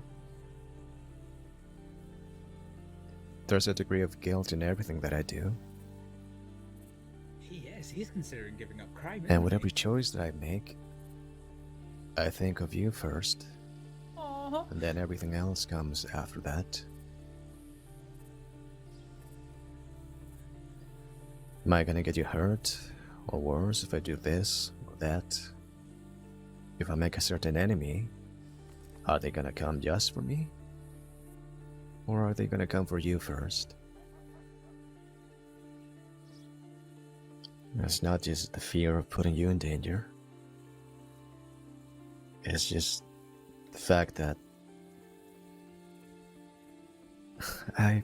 There's a degree of guilt in everything that I do. Yes, he's considering giving up crime. And with every choice that I make, I think of you first. Uh-huh. And then everything else comes after that. Am I gonna get you hurt? Or worse, if I do this or that? If I make a certain enemy, are they gonna come just for me? Or are they gonna come for you first? It's not just the fear of putting you in danger. It's just the fact that I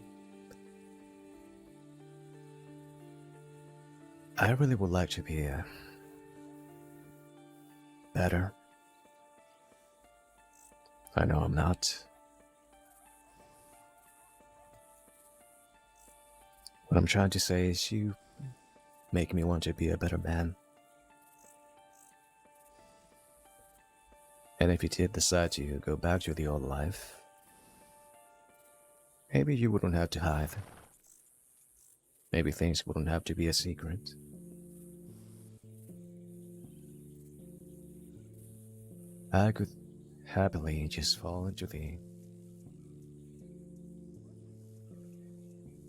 really would like to be better. I know I'm not. What I'm trying to say is you make me want to be a better man. And if you did decide to go back to the old life, maybe you wouldn't have to hide. Maybe things wouldn't have to be a secret. I could happily just fall into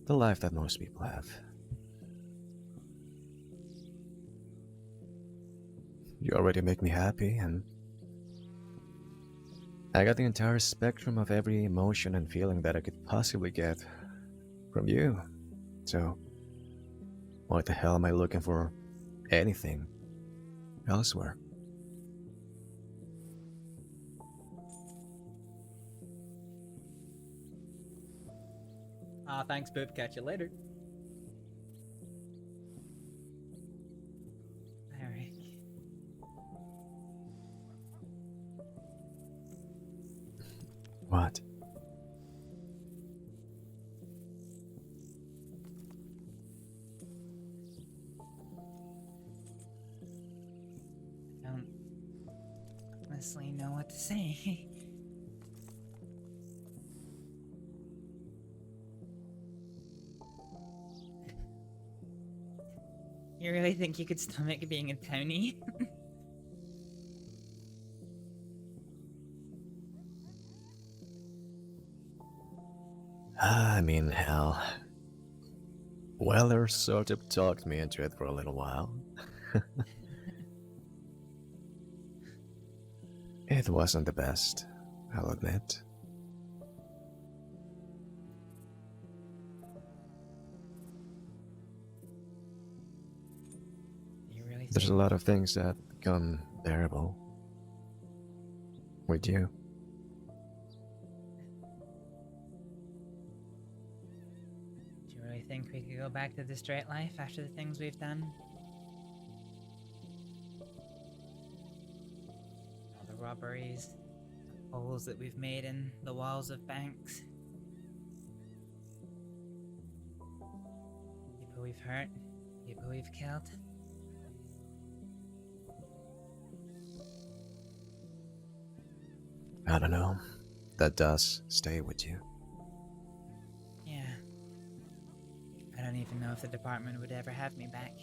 the life that most people have. You already make me happy, and I got the entire spectrum of every emotion and feeling that I could possibly get from you. So, what the hell am I looking for anything elsewhere? Thanks, Boop. Catch you later. Alright. What? I don't honestly know what to say. You really think you could stomach being a townie? I mean, hell. Weller sort of talked me into it for a little while. It wasn't the best, I'll admit. There's a lot of things that become bearable with you. Do you really think we could go back to the straight life after the things we've done? All the robberies, holes that we've made in the walls of banks. People we've hurt, people we've killed. I don't know. That does stay with you. Yeah. I don't even know if the department would ever have me back.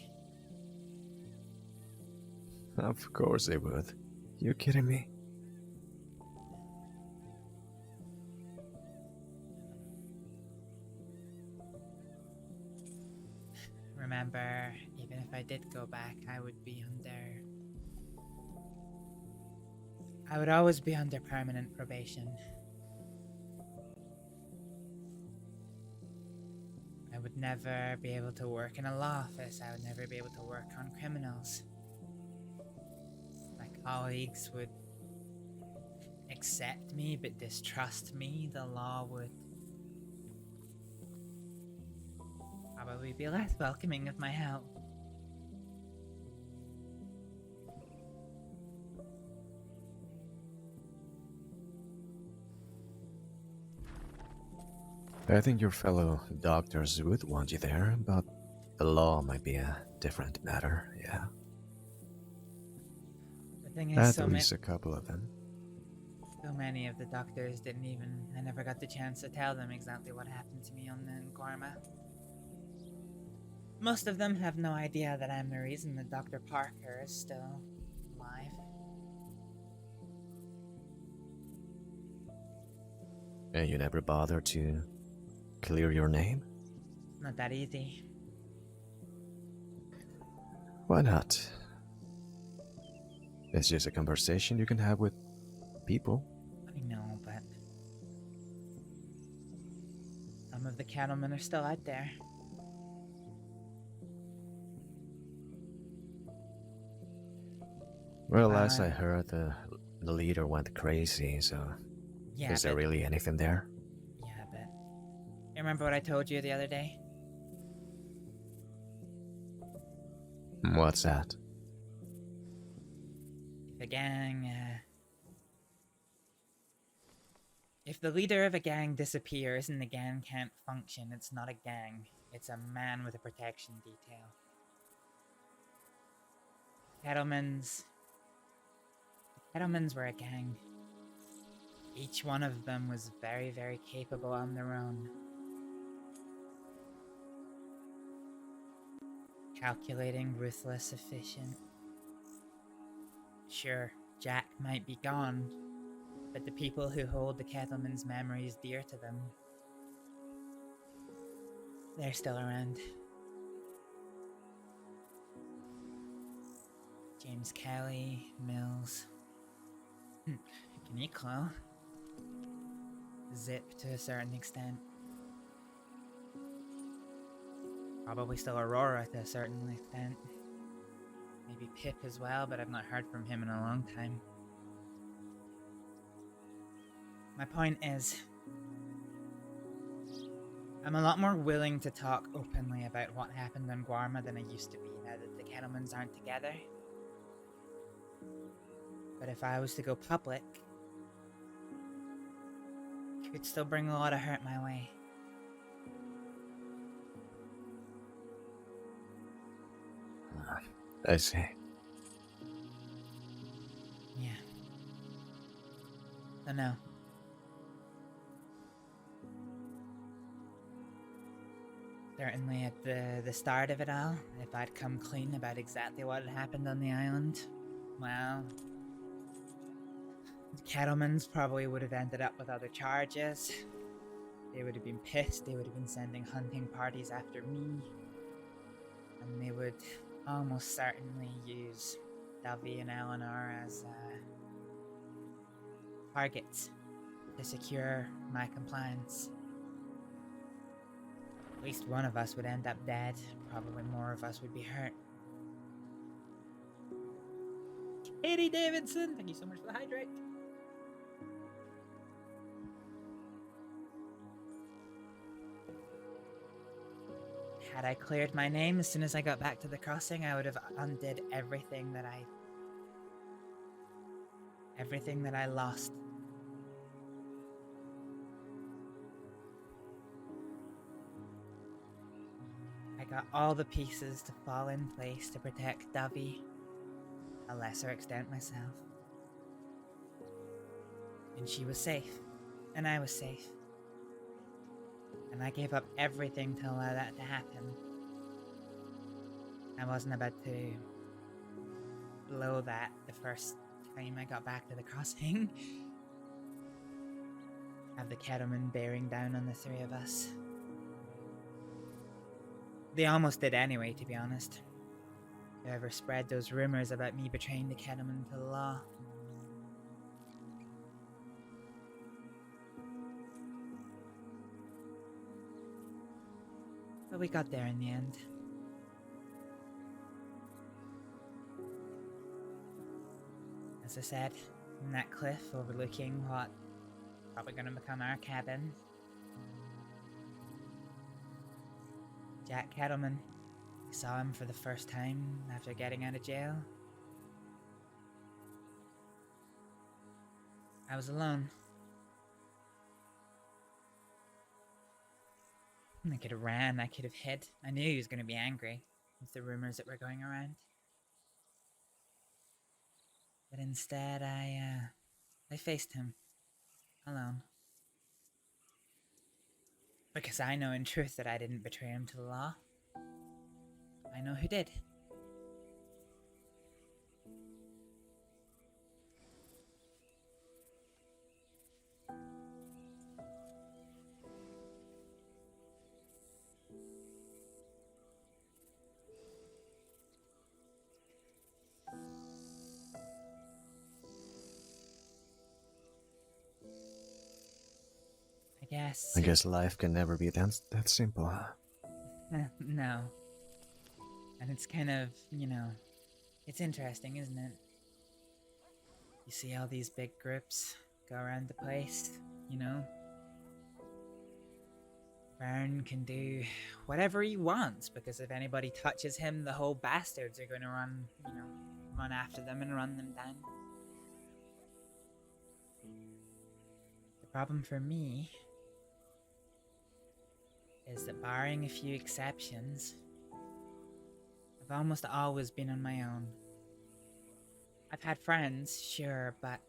Of course they would. You kidding me? Remember, even if I did go back, I would always be under permanent probation. I would never be able to work in a law office. I would never be able to work on criminals. My colleagues would accept me but distrust me. The law would probably be less welcoming of my help. I think your fellow doctors would want you there, but the law might be a different matter, yeah. The thing is, At least a couple of them. So many of the doctors I never got the chance to tell them exactly what happened to me on the Gorma. Most of them have no idea that I'm the reason that Dr. Parker is still alive. And you never bother to clear your name? Not that easy. Why not? It's just a conversation you can have with people. I know, but some of the cattlemen are still out there. Well, as I heard, the leader went crazy, so Yeah, is there but- really anything there? Yeah, but you remember what I told you the other day? What's that? The gang, if the leader of a gang disappears and the gang can't function, it's not a gang. It's a man with a protection detail. Cattlemen's were a gang. Each one of them was very, very capable on their own. Calculating, ruthless, efficient. Sure, Jack might be gone, but the people who hold the cattlemen's memories dear to them, they're still around. James Kelly, Mills, Kaniklo, Zip to a certain extent. Probably still Aurora to a certain extent. Maybe Pip as well, but I've not heard from him in a long time. My point is, I'm a lot more willing to talk openly about what happened on Guarma than I used to be now that the Kettlemans aren't together. But if I was to go public, it could still bring a lot of hurt my way. I see. Yeah. I know. Certainly at the start of it all, if I'd come clean about exactly what had happened on the island, well, the Kettlemans probably would have ended up with other charges. They would have been pissed, they would have been sending hunting parties after me, and they would almost certainly use Dovey and Eleanor as targets to secure my compliance. At least one of us would end up dead. Probably more of us would be hurt. Katie Davidson, thank you so much for the hydrate. Had I cleared my name as soon as I got back to the crossing, I would have undid everything that I lost. I got all the pieces to fall in place to protect Dovey, a lesser extent myself. And she was safe, and I was safe. And I gave up everything to allow that to happen. I wasn't about to blow that the first time I got back to the crossing. Have the Kettlemen bearing down on the three of us. They almost did anyway, to be honest. Whoever spread those rumors about me betraying the Kettlemen to the law. But we got there in the end. As I said, in that cliff overlooking what probably gonna become our cabin. Jack Kettleman. I saw him for the first time after getting out of jail. I was alone. I could have ran, I could have hid. I knew he was going to be angry with the rumors that were going around. But instead, I faced him. Alone. Because I know in truth that I didn't betray him to the law. I know who did. guess. I guess life can never be that simple. No. And it's kind of, you know, it's interesting, isn't it? You see all these big groups go around the place, you know? Baron can do whatever he wants, because if anybody touches him, the whole Baastards are going to run after them and run them down. The problem for me is that, barring a few exceptions, I've almost always been on my own. I've had friends, sure, but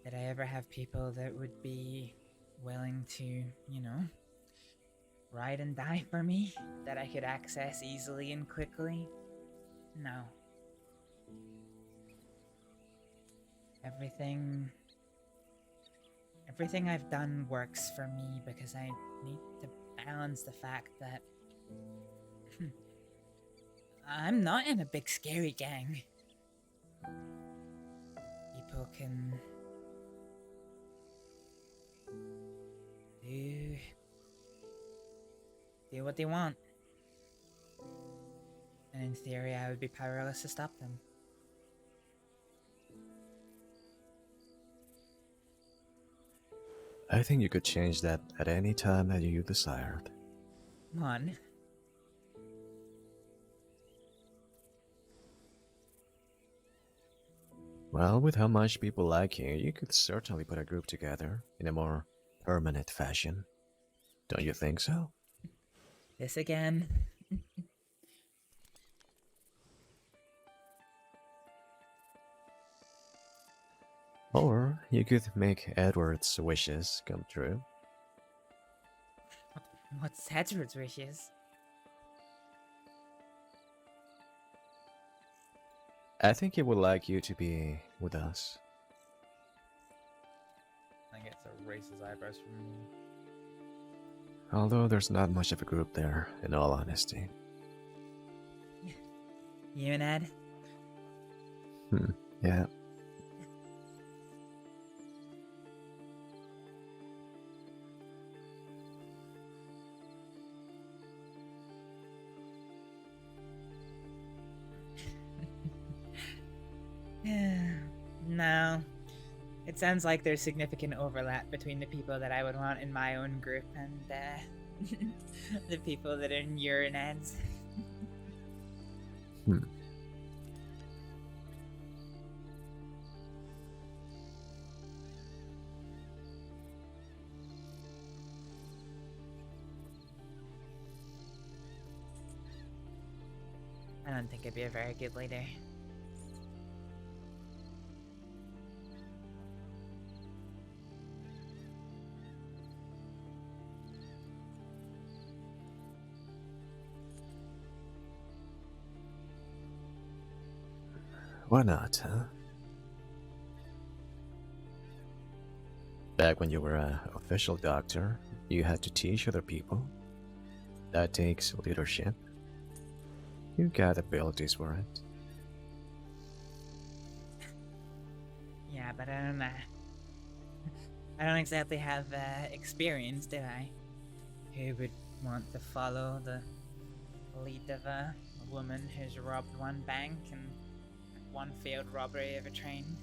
did I ever have people that would be willing to, you know, ride and die for me, that I could access easily and quickly? No. Everything I've done works for me because I need to balance the fact that I'm not in a big scary gang. People can do what they want. And in theory, I would be powerless to stop them. I think you could change that at any time that you desired. Come on. Well, with how much people like you could certainly put a group together in a more permanent fashion. Don't you think so? This again? Or you could make Edward's wishes come true. What's Edward's wishes? I think he would like you to be with us. I guess it raises eyebrows from me. Although there's not much of a group there, in all honesty. You and Ed? Yeah. No. It sounds like there's significant overlap between the people that I would want in my own group and the people that are in your and Ed's. I don't think I'd be a very good leader. Why not, huh? Back when you were an official doctor, you had to teach other people. That takes leadership. You got abilities for it. Yeah, but I don't exactly have experience, do I? Who would want to follow the lead of a woman who's robbed one bank and one failed robbery of a train?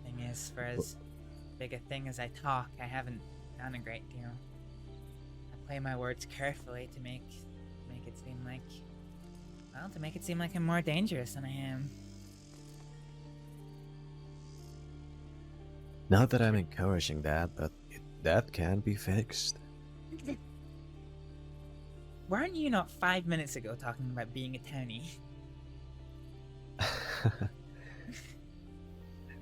Thing is, for as big a thing as I talk, I haven't done a great deal. I play my words carefully to make it seem like, well, to make it seem like I'm more dangerous than I am. Not that I'm encouraging that, but that can be fixed. Weren't you not 5 minutes ago talking about being a townie?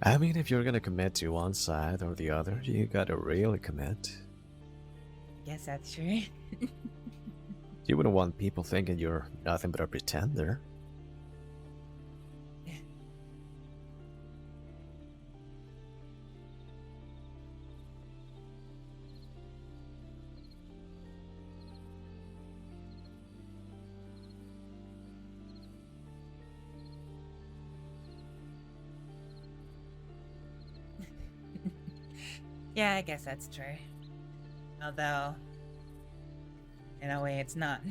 I mean, if you're gonna commit to one side or the other, you gotta really commit. Guess that's true. You wouldn't want people thinking you're nothing but a pretender. Yeah, I guess that's true. Although, in a way, it's not.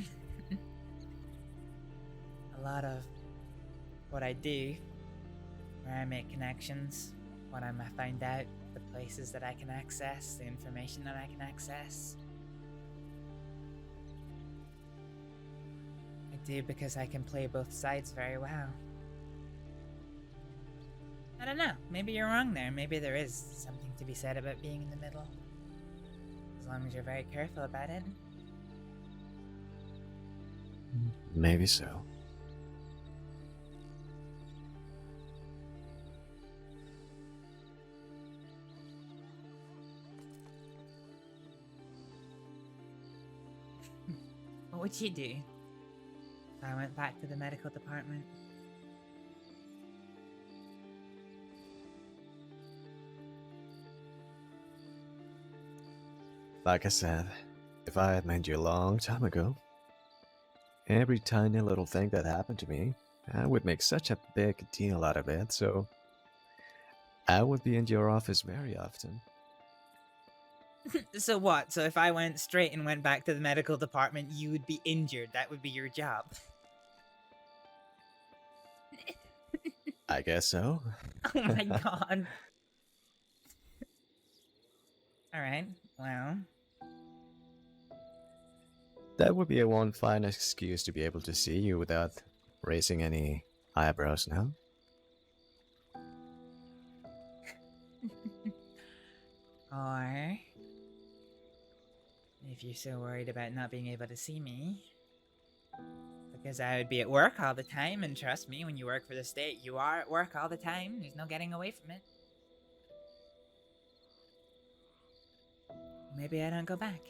A lot of what I do, where I make connections, what I find out, the places that I can access, the information that I can access, I do because I can play both sides very well. I don't know, maybe you're wrong there. Maybe there is something to be said about being in the middle. As long as you're very careful about it. Maybe so. What would you do if I went back to the medical department? Like I said, if I had met you a long time ago, every tiny little thing that happened to me, I would make such a big deal out of it, so I would be in your office very often. So what? So if I went straight and went back to the medical department, you would be injured. That would be your job. I guess so. Oh my god. Alright, well. That would be a one fine excuse to be able to see you without raising any eyebrows now. Or, if you're so worried about not being able to see me, because I would be at work all the time, and trust me, when you work for the state, you are at work all the time. There's no getting away from it. Maybe I don't go back.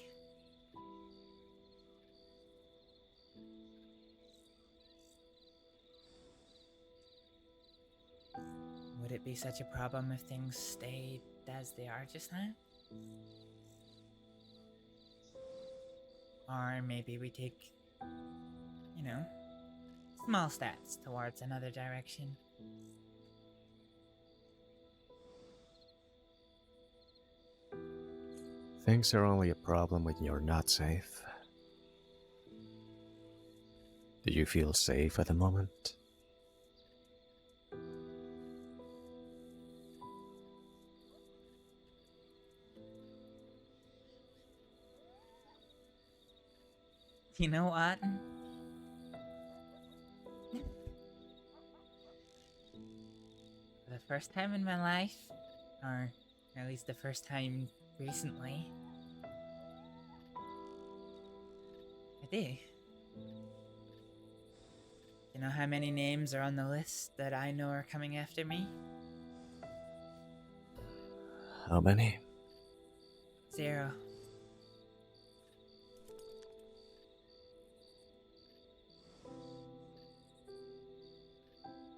Would it be such a problem if things stayed as they are just now? Or maybe we take, you know, small steps towards another direction. Things are only a problem when you're not safe. Do you feel safe at the moment? You know what? For the first time in my life, or at least the first time recently, I do. You know how many names are on the list that I know are coming after me? How many? 0.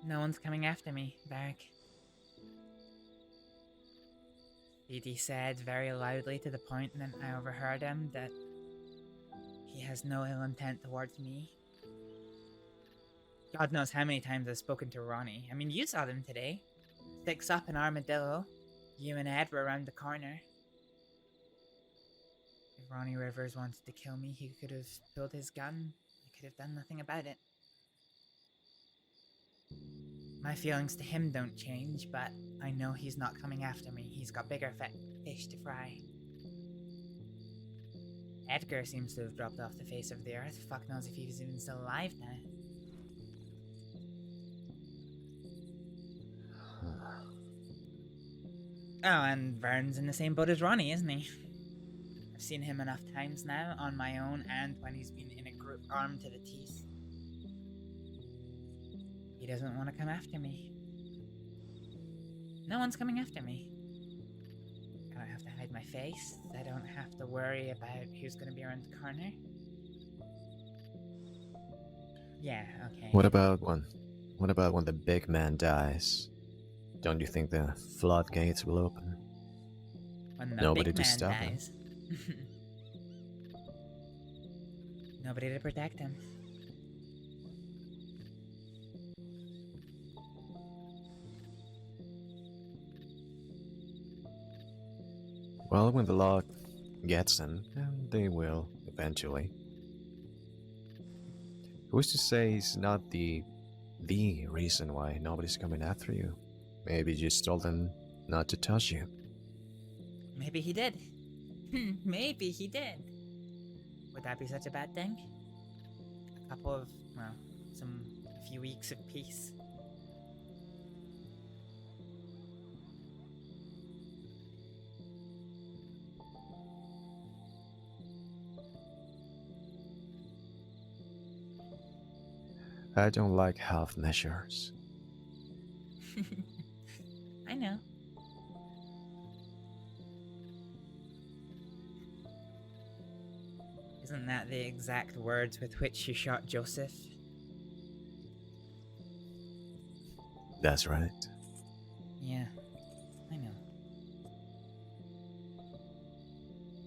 No one's coming after me, Varek. BD said very loudly to the point that I overheard him that he has no ill intent towards me. God knows how many times I've spoken to Ronnie. I mean, you saw them today. Sticks up an armadillo. You and Ed were around the corner. If Ronnie Rivers wanted to kill me, he could have pulled his gun. He could have done nothing about it. My feelings to him don't change, but I know he's not coming after me. He's got bigger fish to fry. Edgar seems to have dropped off the face of the earth. Fuck knows if he's even still alive now. Oh, and Vern's in the same boat as Ronnie, isn't he? I've seen him enough times now, on my own, and when he's been in a group armed to the teeth. He doesn't want to come after me. No one's coming after me. I don't have to hide my face. I don't have to worry about who's going to be around the corner. Yeah, okay. What about when the big man dies? Don't you think the floodgates will open? When the Nobody big to man stop him. dies. Nobody to protect him. Well, when the law gets them, and they will eventually. Who's to say it's not the reason why nobody's coming after you? Maybe you just told them not to touch you. Maybe he did. Maybe he did. Would that be such a bad thing? A couple of, well, a few weeks of peace. I don't like half measures. I know. Isn't that the exact words with which you shot Joseph? That's right. Yeah, I know.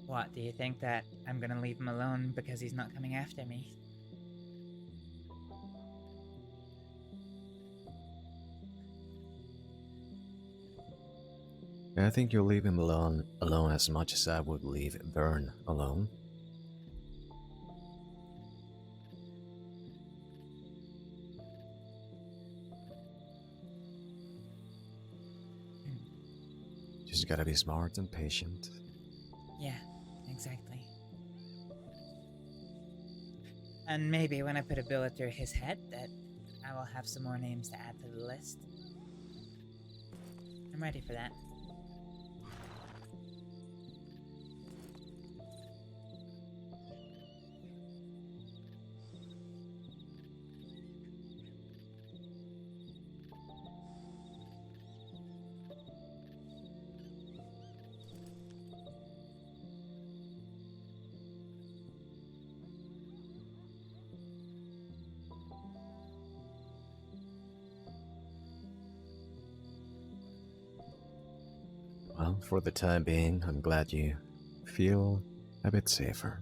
What, do you think that I'm gonna leave him alone because he's not coming after me? I think you'll leave him alone as much as I would leave Vern alone. Just gotta be smart and patient. Yeah, exactly. And maybe when I put a bullet through his head, that I will have some more names to add to the list. I'm ready for that. Well, for the time being, I'm glad you feel a bit safer.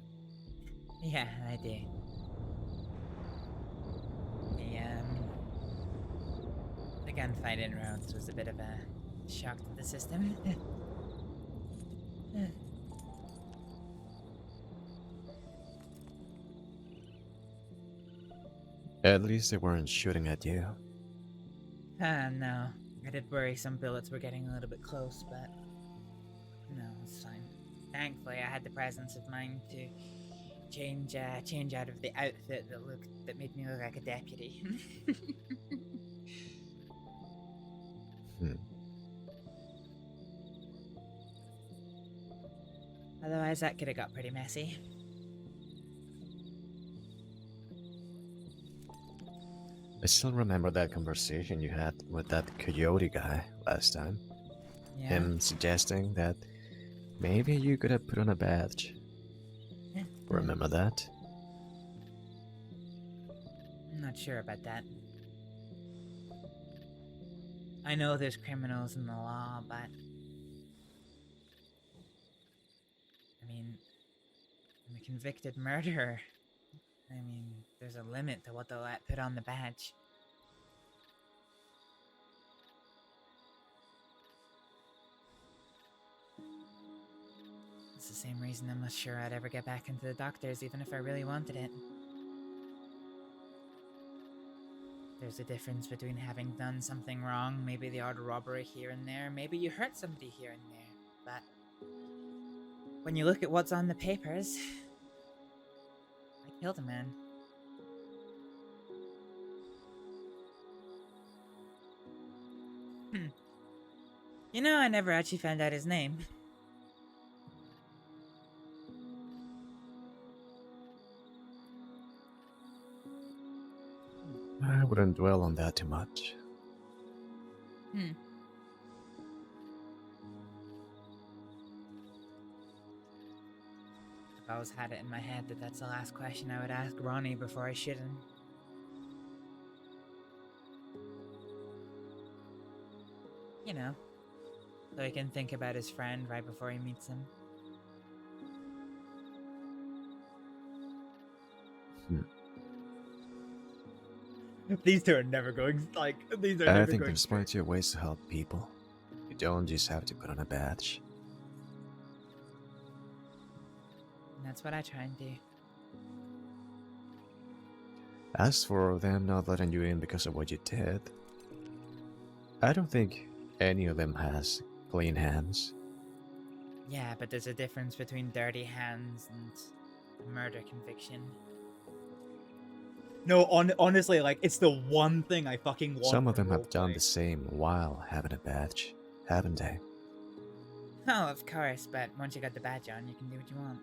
Yeah, I do. The gunfight in Rhodes was a bit of a shock to the system. At least they weren't shooting at you. No. I did worry some bullets were getting a little bit close, but no, it's fine. Thankfully, I had the presence of mind to change out of the outfit that made me look like a deputy. Otherwise, that could have got pretty messy. I still remember that conversation you had with that coyote guy last time. Yeah. Him suggesting that maybe you could have put on a badge. Yeah. Remember that? I'm not sure about that. I know there's criminals in the law, but I mean, I'm a convicted murderer. I mean, there's a limit to what they'll let put on the badge. It's the same reason I'm not sure I'd ever get back into the doctors, even if I really wanted it. There's a difference between having done something wrong, maybe the odd robbery here and there, maybe you hurt somebody here and there, but when you look at what's on the papers, I killed a man. You know, I never actually found out his name. I wouldn't dwell on that too much. I've always had it in my head that that's the last question I would ask Ronnie before I shoot him. You know, so he can think about his friend right before he meets him. These two are never going, like, these are never I think going there's plenty of ways to help people. You don't just have to put on a badge. that's what I try and do. As for them not letting you in because of what you did, I don't think any of them has clean hands. Yeah, but there's a difference between dirty hands and a murder conviction. No, honestly, like, it's the one thing I fucking want. Some of from them have done roleplay. the same while having a badge, haven't they? Oh, of course, but once you got the badge on, you can do what you want.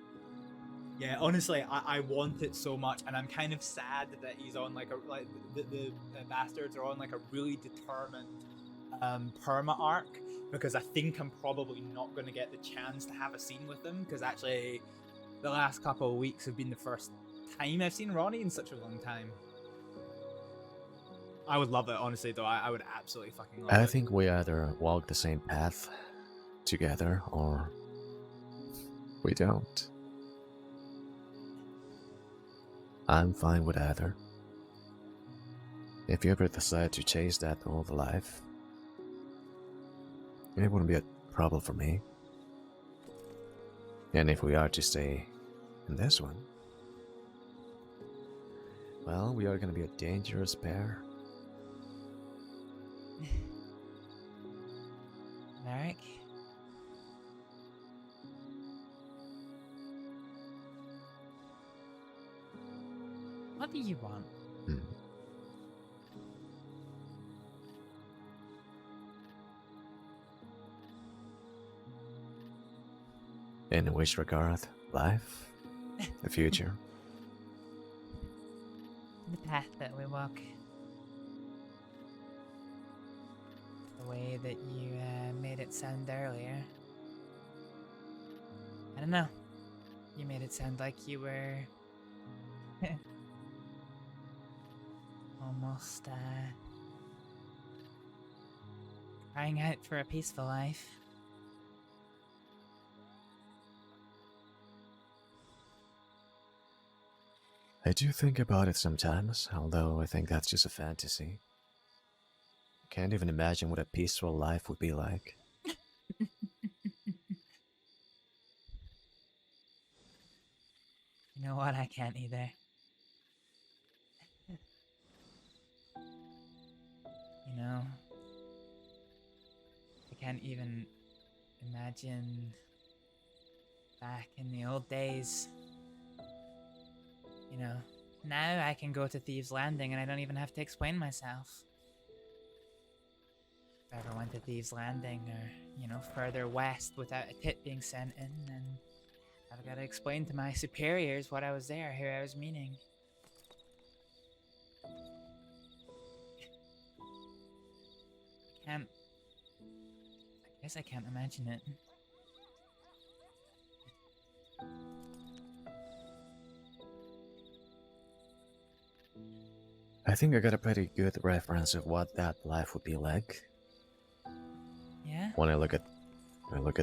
Yeah, honestly, I want it so much, and I'm kind of sad that he's on like the Baastards are on like a really determined perma arc, because I think I'm probably not going to get the chance to have a scene with them, because actually the last couple of weeks have been the first time I've seen Ronnie in such a long time. I would love it, honestly, though. I would absolutely fucking love it. I think we either walk the same path together or we don't. I'm fine with either. If you ever decide to chase that old life, it wouldn't be a problem for me. And if we are to stay in this one, well, we are gonna be a dangerous pair. Varek? What do you want? In which regard? Life? The future? The path that we walk. The way that you made it sound earlier. I don't know. You made it sound like you were almost crying out for a peaceful life. I do think about it sometimes, although I think that's just a fantasy. I can't even imagine what a peaceful life would be like. You know what? I can't either. You know, I can't even imagine back in the old days. You know, now I can go to Thieves' Landing and I don't even have to explain myself. If I ever went to Thieves' Landing or, you know, further west without a tip being sent in, then I've got to explain to my superiors what I was there, who I was meeting. I guess I can't imagine it. I think I got a pretty good reference of what that life would be like. Yeah? When I look at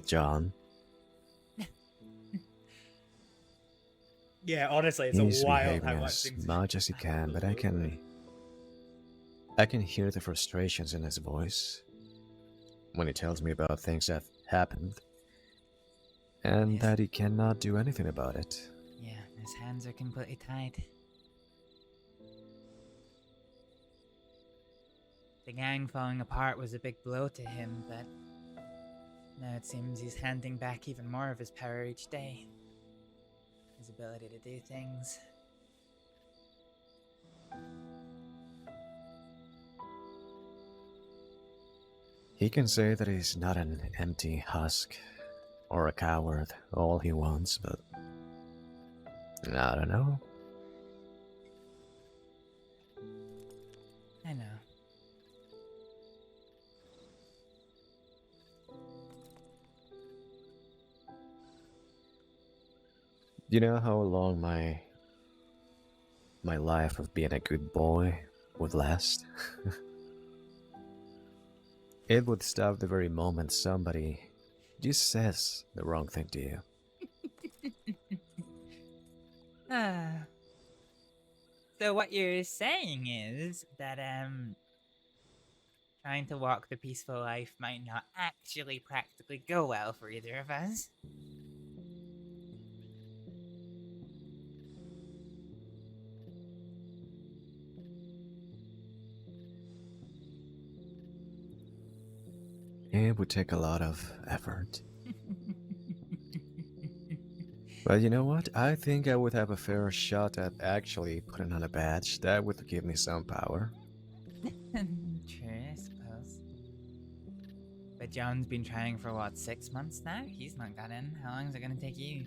John. Yeah, honestly, it's He's a wild behaving how much as things. much as he can, but I can hear the frustrations in his voice when he tells me about things that happened and that he cannot do anything about it. Yeah, his hands are completely tied. The gang falling apart was a big blow to him, but now it seems he's handing back even more of his power each day. His ability to do things. He can say that he's not an empty husk or a coward all he wants, but I don't know. I know. Do you know how long my life of being a good boy would last? It would stop the very moment somebody just says the wrong thing to you. So what you're saying is that trying to walk the peaceful life might not actually practically go well for either of us. It would take a lot of effort. But you know what? I think I would have a fair shot at actually putting on a badge. That would give me some power. True, I suppose. But John's been trying for what, 6 months now? He's not got in. How long is it gonna take you?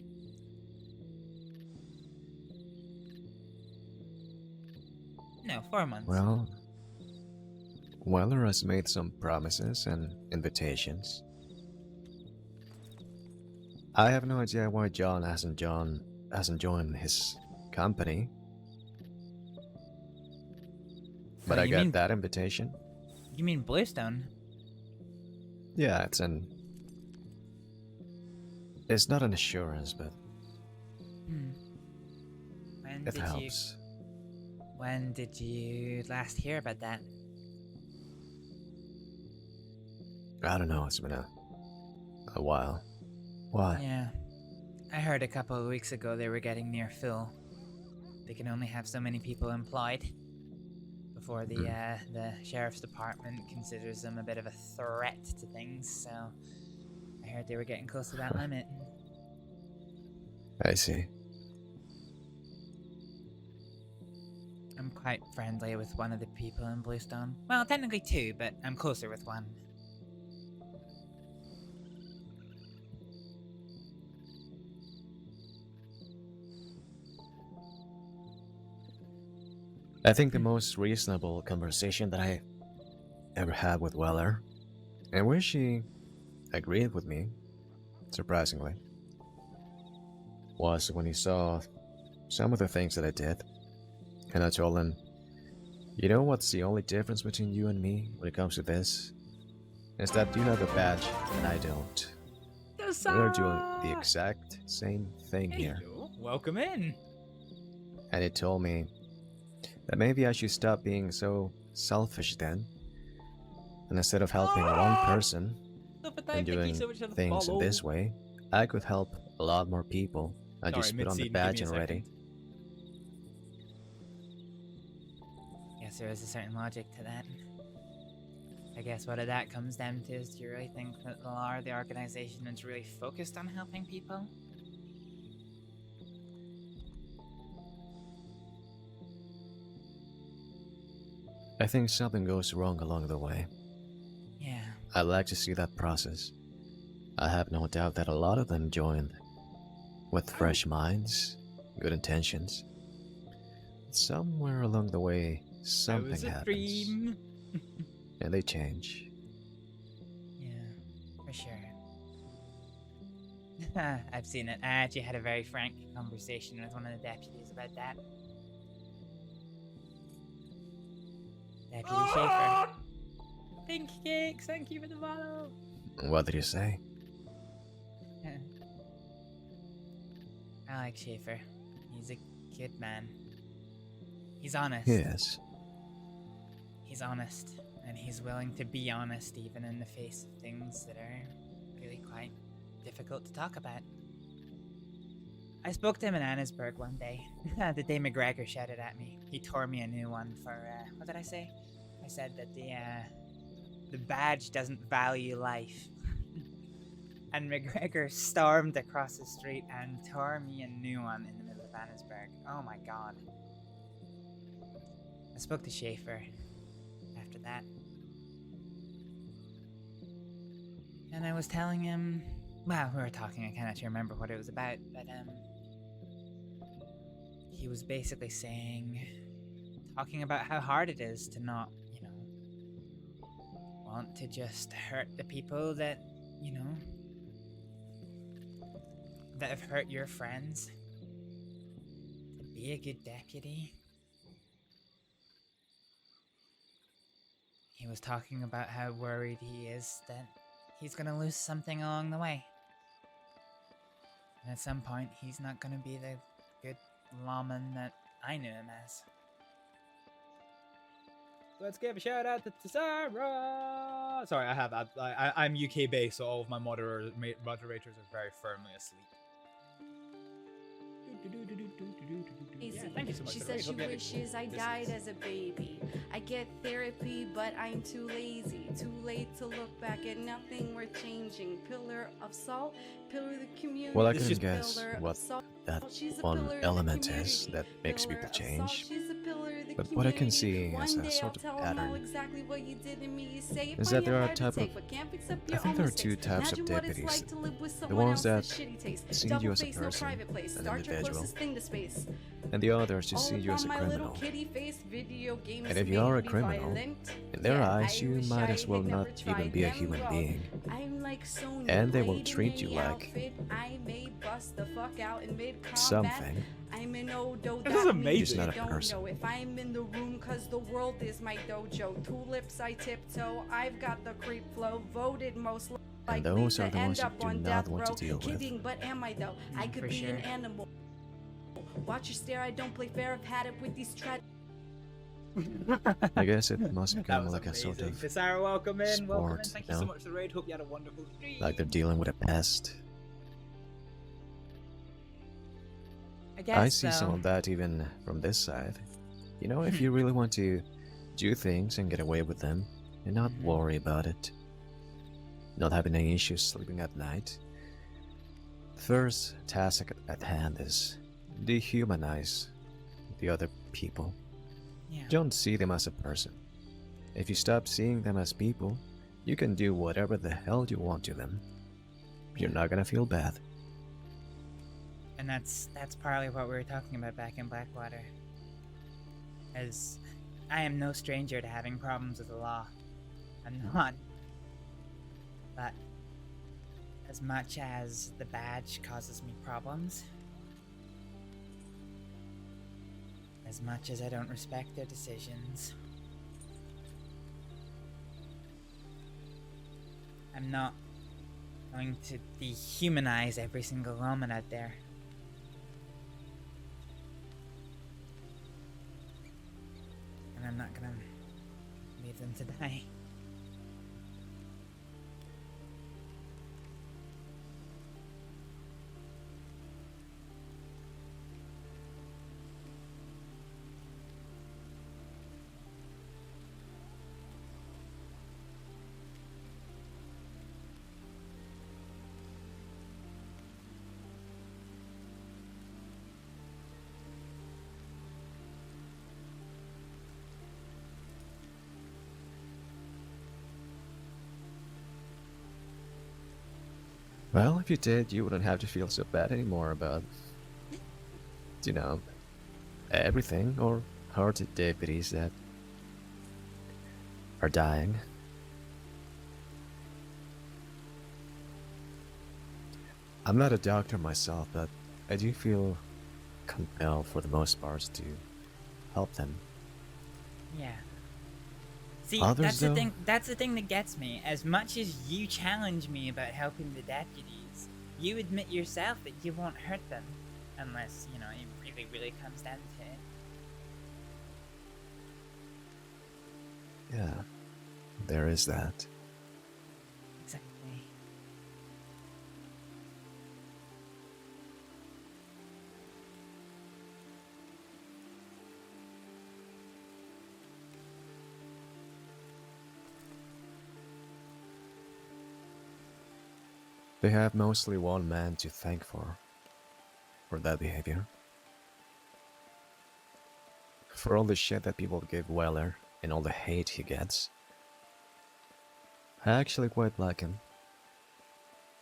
No, 4 months. Well, Weller has made some promises and invitations. I have no idea why John hasn't joined his company. But I got that invitation. You mean Bluestone? Yeah, it's not an assurance, but it helps. When did you last hear about that? I don't know, it's been a while. Why? Yeah. I heard a couple of weeks ago they were getting near full. They can only have so many people employed before the sheriff's department considers them a bit of a threat to things, so I heard they were getting close to that limit. I see. I'm quite friendly with one of the people in Bluestone. Well, technically two, but I'm closer with one. I think the most reasonable conversation that I ever had with Weller, and where she agreed with me, surprisingly, was when he saw some of the things that I did, and I told him, you know what's the only difference between you and me when it comes to this? Is that you have a badge and I don't. We're doing the exact same thing here. Welcome in. And he told me that maybe I should stop being so selfish then, and instead of helping one person and doing things in this way, I could help a lot more people. I just put on the badge and ready. Guess there is a certain logic to that. I guess what that comes down to is, do you really think that the organization is really focused on helping people? I think something goes wrong along the way. Yeah. I'd like to see that process. I have no doubt that a lot of them joined with fresh minds, good intentions. Somewhere along the way, something happens. And they change. Yeah, for sure. I've seen it. I actually had a very frank conversation with one of the deputies about that. Deputy Schaefer. Pink cakes, thank you for the follow. What did you say? I like Schaefer. He's a good man. He's honest. Yes. He's honest, and he's willing to be honest even in the face of things that are really quite difficult to talk about. I spoke to him in Annesburg one day. The day McGregor shouted at me. He tore me a new one for, what did I say? I said that the badge doesn't value life. And McGregor stormed across the street and tore me a new one in the middle of Annesburg. Oh my god. I spoke to Schaefer after that. And I was telling him, well, we were talking, I can't actually remember what it was about, but he was basically talking about how hard it is to not, want to just hurt the people that, that have hurt your friends. To be a good deputy. He was talking about how worried he is that he's gonna lose something along the way. And at some point, he's not gonna be the good lawman that I knew him as. Let's give a shout out to Sarah. Sorry, I'm UK based, so all of my moderators are very firmly asleep. Easy. Thank you so much. She says she wishes I died as a baby. I get therapy, but I'm too lazy. Too late to look back at nothing we're changing. Pillar of salt, pillar of the community. Well, I couldn't guess what that one element is that makes people change. But what I can see as a sort of pattern is that there are I think there are two types of deputies. The ones that see you as a person, an individual, and the others who see you as a criminal. And if you are a criminal, in their eyes you might as well not even be a human being. And they will treat you like something. This is amazing. Just not a person. If I'm in the room cause the world is my dojo. Tulips I tiptoe, I've got the creep flow. Voted most And likely those to are the end ones you up do on not death want row. to deal with. Kidding, but am I though? I could For be an sure. animal. Watch your stare, I don't play fair. I've had it with these I guess it must That become was like a amazing. sort of Fisara, welcome in. Welcome in. sport, Thank you you so know? much for the raid. Hope you had a wonderful stream. like they're dealing with a pest. I guess I see some so. of that even from this side. You know, if you really want to do things and get away with them and not worry about it, not having any issues sleeping at night, the first task at hand is dehumanize the other people. Yeah. Don't see them as a person. If you stop seeing them as people, you can do whatever the hell you want to them. You're not gonna feel bad. And that's partly what we were talking about back in Blackwater. As I am no stranger to having problems with the law. I'm not. But as much as the badge causes me problems, as much as I don't respect their decisions, I'm not going to dehumanize every single woman out there. And I'm not gonna leave them to die. Well, if you did, you wouldn't have to feel so bad anymore about, you know, everything or hurt deputies that are dying. I'm not a doctor myself, but I do feel compelled for the most part to help them. Yeah. See, Others, that's the though? thing. That's the thing that gets me. As much as you challenge me about helping the deputies, you admit yourself that you won't hurt them, unless you know it really, really comes down to it. Yeah, there is that. Exactly. They have mostly one man to thank for that behavior. For all the shit that people give Weller and all the hate he gets. I actually quite like him.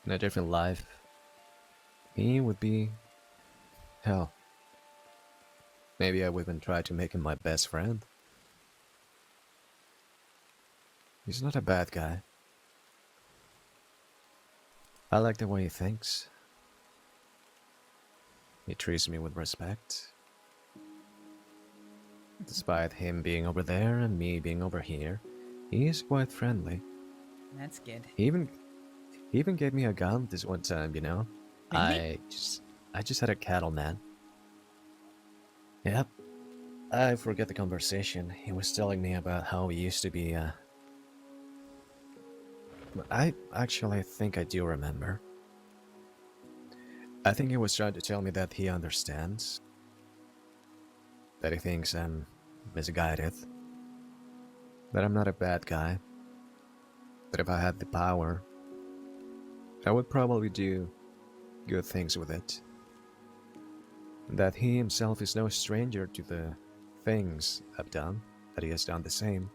In a different life, he would be hell. Maybe I would even try to make him my best friend. He's not a bad guy. I like the way he thinks. He treats me with respect. Despite him being over there and me being over here, he is quite friendly. That's good. He even gave me a gun this one time, you know? I just had a cattle, man. Yep. I forget the conversation. He was telling me about how he used to be, I actually think I do remember. I think he was trying to tell me that he understands. That he thinks I'm misguided. That I'm not a bad guy. But if I had the power, I would probably do good things with it. That he himself is no stranger to the things I've done, that he has done the same.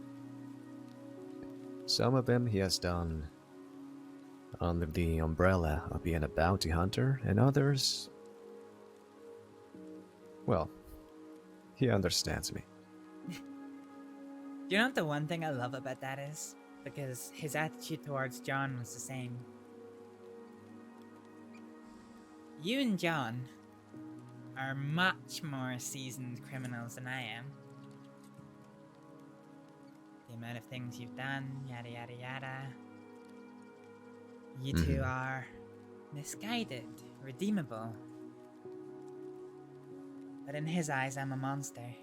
Some of them he has done under the umbrella of being a bounty hunter, and others, well, he understands me. You know what the one thing I love about that is? Because his attitude towards John was the same. You and John are much more seasoned criminals than I am. The amount of things you've done, yada yada yada. You two are misguided, redeemable. But in his eyes, I'm a monster.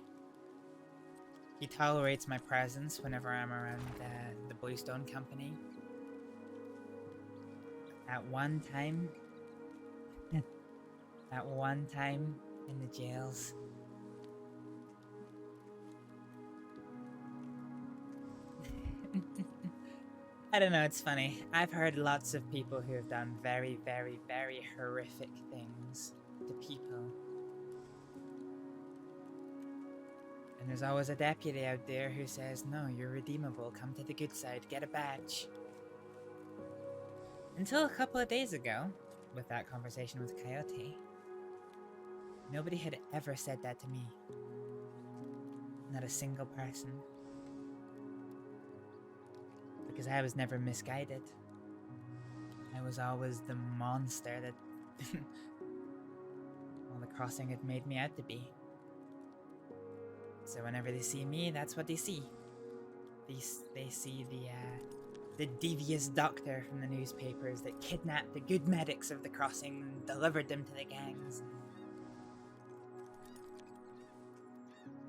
He tolerates my presence whenever I'm around the Boystone Company. At one time in the jails. I don't know, it's funny. I've heard lots of people who have done very, very, very horrific things to people. And there's always a deputy out there who says, no, you're redeemable, come to the good side, get a badge. Until a couple of days ago, with that conversation with Coyote, nobody had ever said that to me. Not a single person. Because I was never misguided. I was always the monster that well, the crossing had made me out to be. So whenever they see me, that's what they see. They see the devious doctor from the newspapers that kidnapped the good medics of the crossing and delivered them to the gangs.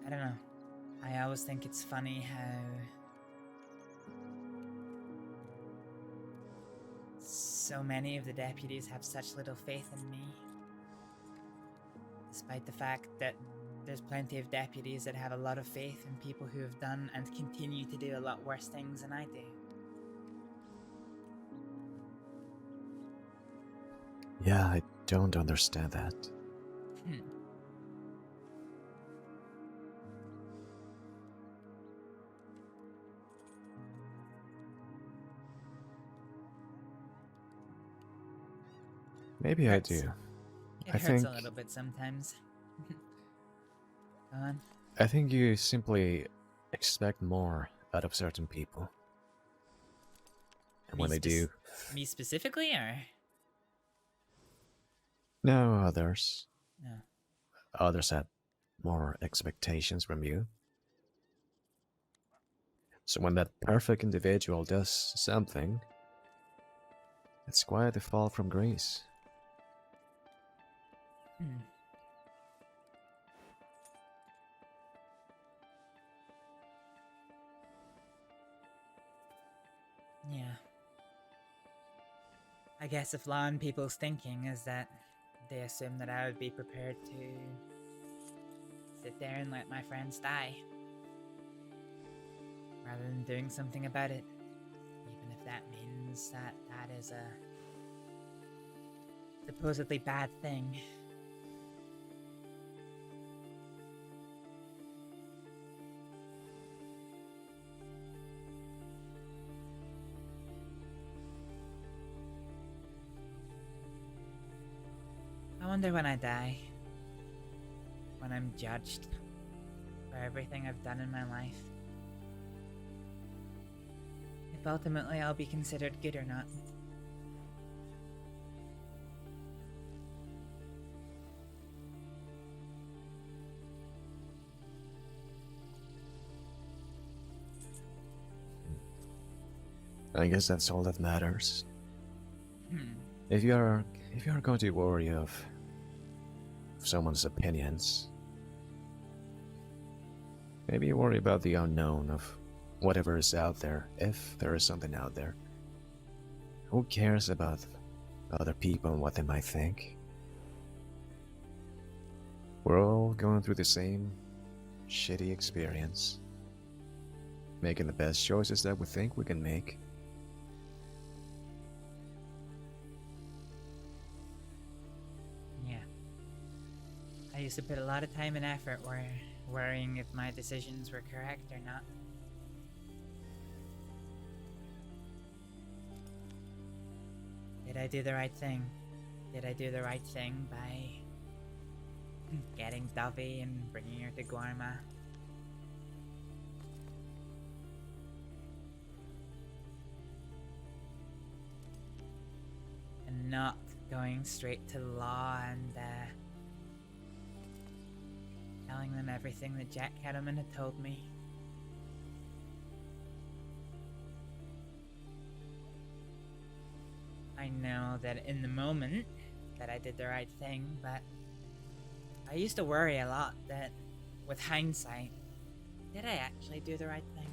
I don't know. I always think it's funny how so many of the deputies have such little faith in me. Despite the fact that there's plenty of deputies that have a lot of faith in people who have done and continue to do a lot worse things than I do. Yeah, I don't understand that. Maybe I do. It hurts a little bit sometimes. Go on. I think you simply expect more out of certain people. And when they do... Me specifically, or? No, others. No. Others have more expectations from you. So when that perfect individual does something, it's quite a fall from grace. Yeah. I guess a flaw in people's thinking is that they assume that I would be prepared to sit there and let my friends die, rather than doing something about it, even if that means that that is a supposedly bad thing. I wonder when I die, when I'm judged for everything I've done in my life, if ultimately I'll be considered good or not. I guess that's all that matters. If you're going to worry of someone's opinions, maybe worry about the unknown of whatever is out there, if there is something out there. Who cares about other people and what they might think? We're all going through the same shitty experience, making the best choices that we think we can make. used to put a lot of time and effort worrying if my decisions were correct or not. Did I do the right thing? Did I do the right thing by getting Duffy and bringing her to Guarma? And not going straight to law and telling them everything that Jack Cattleman had told me. I know that in the moment that I did the right thing, but I used to worry a lot that with hindsight, did I actually do the right thing?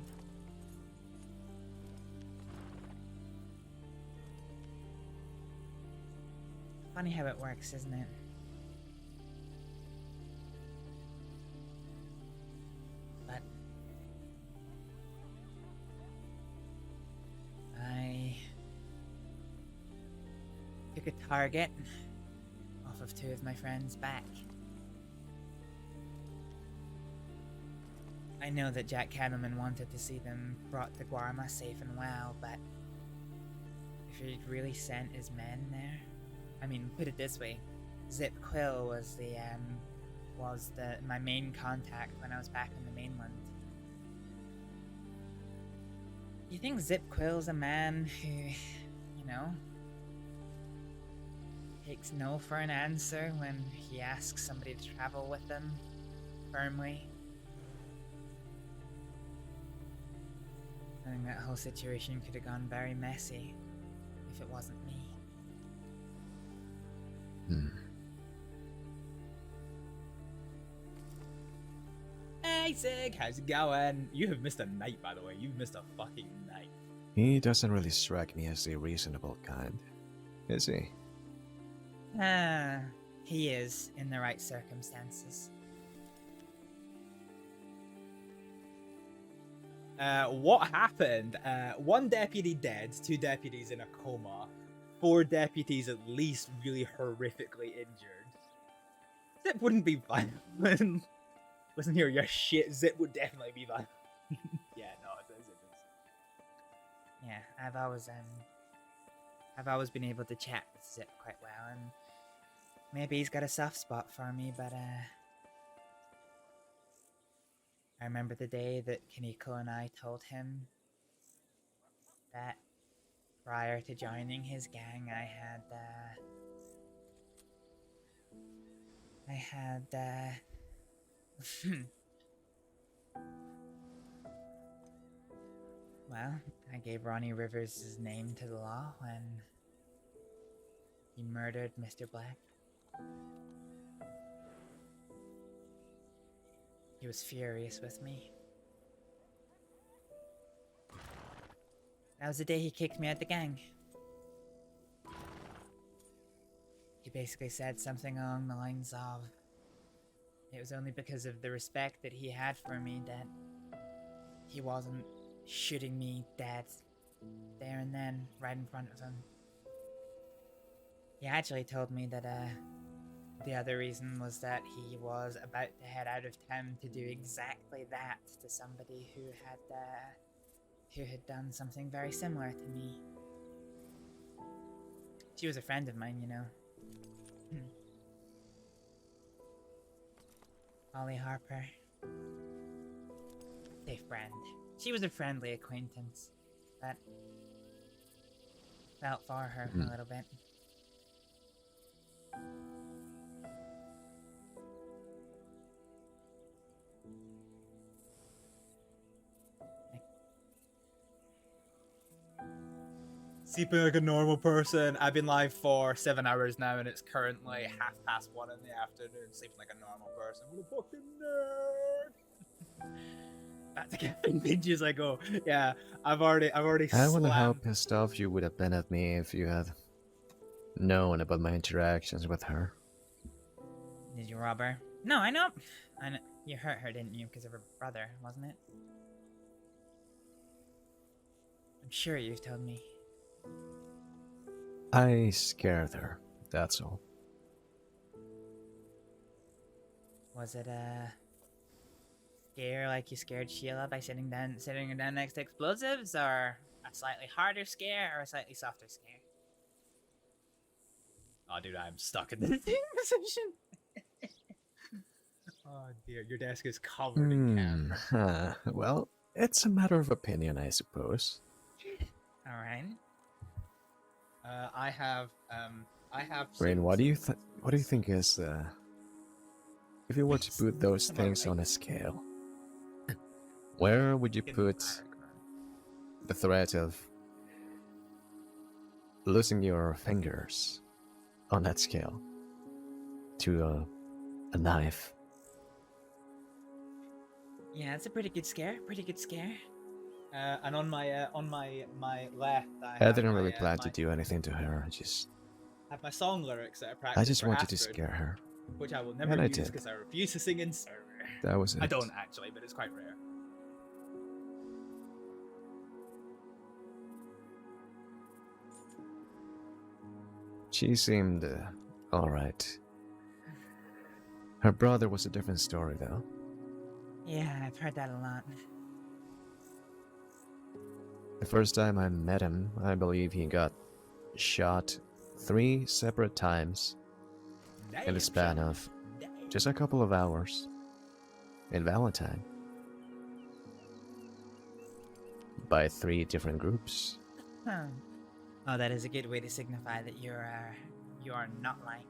Funny how it works, isn't it? But I took a target off of 2 of my friends' back. I know that Jack Cattleman wanted to see them brought to Guarma safe and well, but if he'd really sent his men there, I mean, put it this way, Zip Quill was my main contact when I was back on the mainland. You think Zip Quill's a man who, you know, takes no for an answer when he asks somebody to travel with them firmly? I think that whole situation could have gone very messy if it wasn't me. Hey Sig, how's it going? You have missed a night, by the way. You've missed a fucking night. He doesn't really strike me as the reasonable kind, is he? He is in the right circumstances. What happened? 1 deputy dead, 2 deputies in a coma, 4 deputies at least really horrifically injured. Zip wouldn't be violent. Listen here, your shit. Zip would definitely be violent. Yeah, no, it is. Yeah, I've always been able to chat with Zip quite well, and maybe he's got a soft spot for me, but I remember the day that Kaneko and I told him that prior to joining his gang, I had well, I gave Ronnie Rivers his name to the law when he murdered Mr. Black. He was furious with me. That was the day he kicked me out the gang. He basically said something along the lines of, it was only because of the respect that he had for me that he wasn't shooting me dead there and then, right in front of him. He actually told me that the other reason was that he was about to head out of town to do exactly that to somebody who had done something very similar to me. She was a friend of mine, you know. Holly Harper. Say friend. She was a friendly acquaintance, but felt for her a little bit. Sleeping like a normal person. I've been live for 7 hours now, and it's currently 1:30 in the afternoon. Sleeping like a normal person. What a fucking nerd! Back to caffeine binges I go. Yeah, I've already I wonder how slammed. pissed off you would have been at me if you had known about my interactions with her. Did you rob her? No, I know. You hurt her, didn't you? Because of her brother, wasn't it? I'm sure you've told me. I scared her, that's all. Was it a scare like you scared Sheila by sitting her down next to explosives, or a slightly harder scare, or a slightly softer scare? Oh, dude, I'm stuck in the same position. Oh dear, your desk is covered in cans. Well, it's a matter of opinion, I suppose. All right. I have Rain, what do you think is if you were to put those things on a scale, where would you put the threat of losing your fingers on that scale to a knife? Yeah, it's a pretty good scare. Pretty good scare. And on my left, I didn't really plan to do anything to her. I have my song lyrics that I practiced. I just for wanted to Astrid, scare her. which I will never And I use did. because I refuse to sing in server. That was I it. don't actually, but it's quite rare. She seemed alright. Her brother was a different story, though. Yeah, I've heard that a lot. The first time I met him, I believe he got shot 3 separate times in the span of just a couple of hours in Valentine by 3 different groups. Huh. Oh, that is a good way to signify that you are not lying.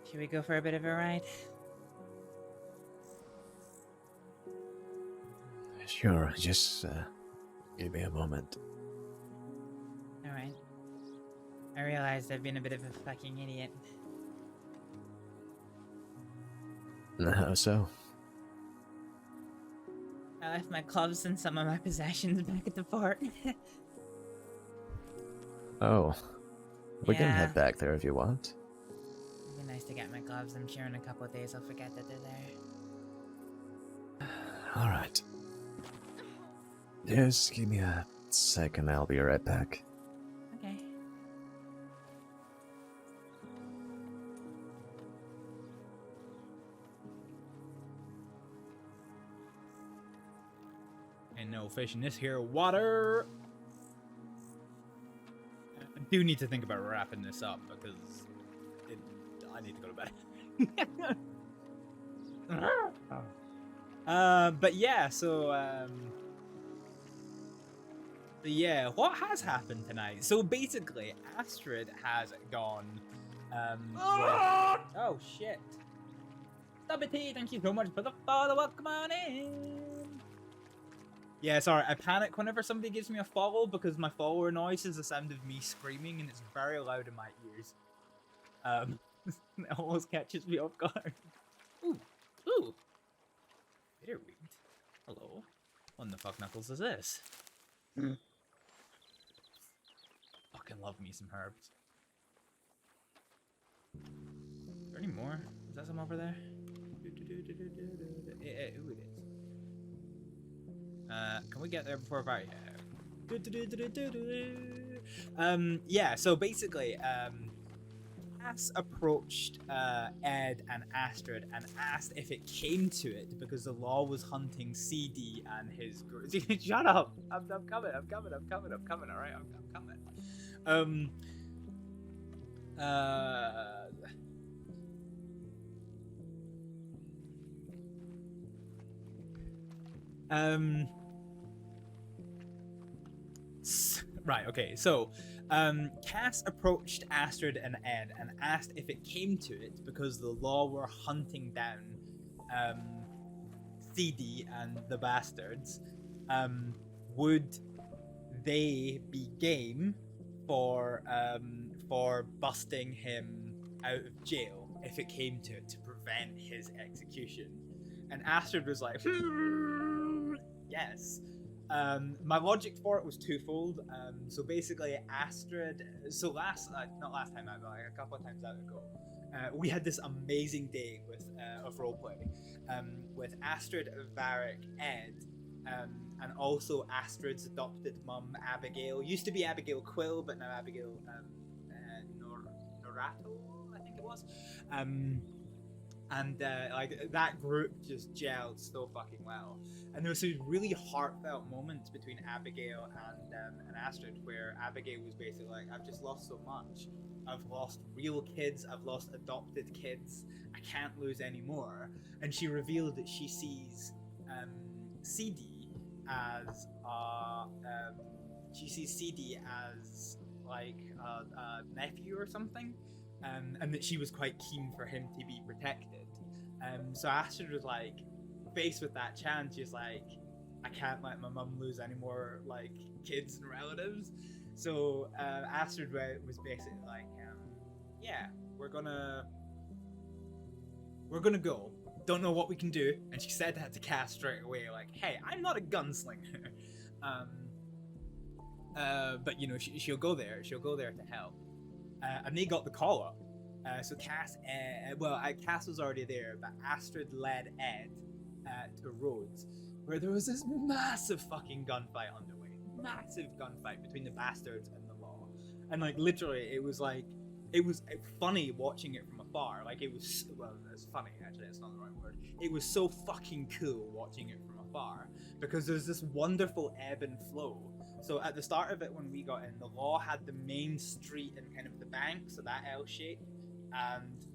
Should we go for a bit of a ride? Sure, just give me a moment. Alright. I realized I've been a bit of a fucking idiot. How so? I left my gloves and some of my possessions back at the fort. Oh, we can Yeah. head back there if you want. It'd be nice to get my gloves. I'm sure in a couple of days I'll forget that they're there. Alright. Just give me a second, I'll be right back. Okay. And no fish in this here water. I do need to think about wrapping this up because I need to go to bed. But yeah, so yeah, what has happened tonight? So basically, Astrid has gone. Oh shit! Stubby, thank you so much for the follow. Welcome on in. Yeah, sorry, I panic whenever somebody gives me a follow because my follower noise is the sound of me screaming and it's very loud in my ears. It almost catches me off guard. Ooh, ooh. Bitterweed. Hello. What in the fuck knuckles is this? Fucking love me some herbs. Is there any more? Is that some over there? Ooh, it is. Can we get there before I... yeah, so basically, Ass approached Ed and Astrid and asked if it came to it because the law was hunting CD and his group. Shut up! I'm coming, alright? I'm coming. Right, okay, so Cass approached Astrид and Ed and asked if it came to it because the law were hunting down CD and the Baastards, would they be game for busting him out of jail if it came to it to prevent his execution? And Astrид was like, yes. My logic for it was twofold. So basically, Astrid. So not last time out, but like a couple of times out ago, we had this amazing day with of roleplay with Astrid Varek Ed, and also Astrid's adopted mum Abigail. Used to be Abigail Quill, but now Abigail Norato, I think it was. And like that group just gelled so fucking well, and there was these really heartfelt moments between Abigail and Astrid, where Abigail was basically like, "I've just lost so much. I've lost real kids. I've lost adopted kids. I can't lose any more." And she revealed that she sees CD as like a nephew or something. And that she was quite keen for him to be protected. So Astrid was like, faced with that challenge, she's like, I can't let my mum lose any more like kids and relatives. So Astrid was basically like, yeah, we're gonna go. Don't know what we can do. And she said that to Cass straight away, like, hey, I'm not a gunslinger. But you know, she'll go there. She'll go there to help. And they got the call up. So Cass, Cass was already there, but Astrid led Ed to Rhodes, where there was this massive fucking gunfight underway. Massive gunfight between the Baastards and the law. And like literally, it was funny watching it from afar. Like it was, well, it's funny actually, it's not the right word. It was so fucking cool watching it from afar because there's this wonderful ebb and flow. So at the start of it, when we got in, the law had the main street and kind of the bank, so that L shape, and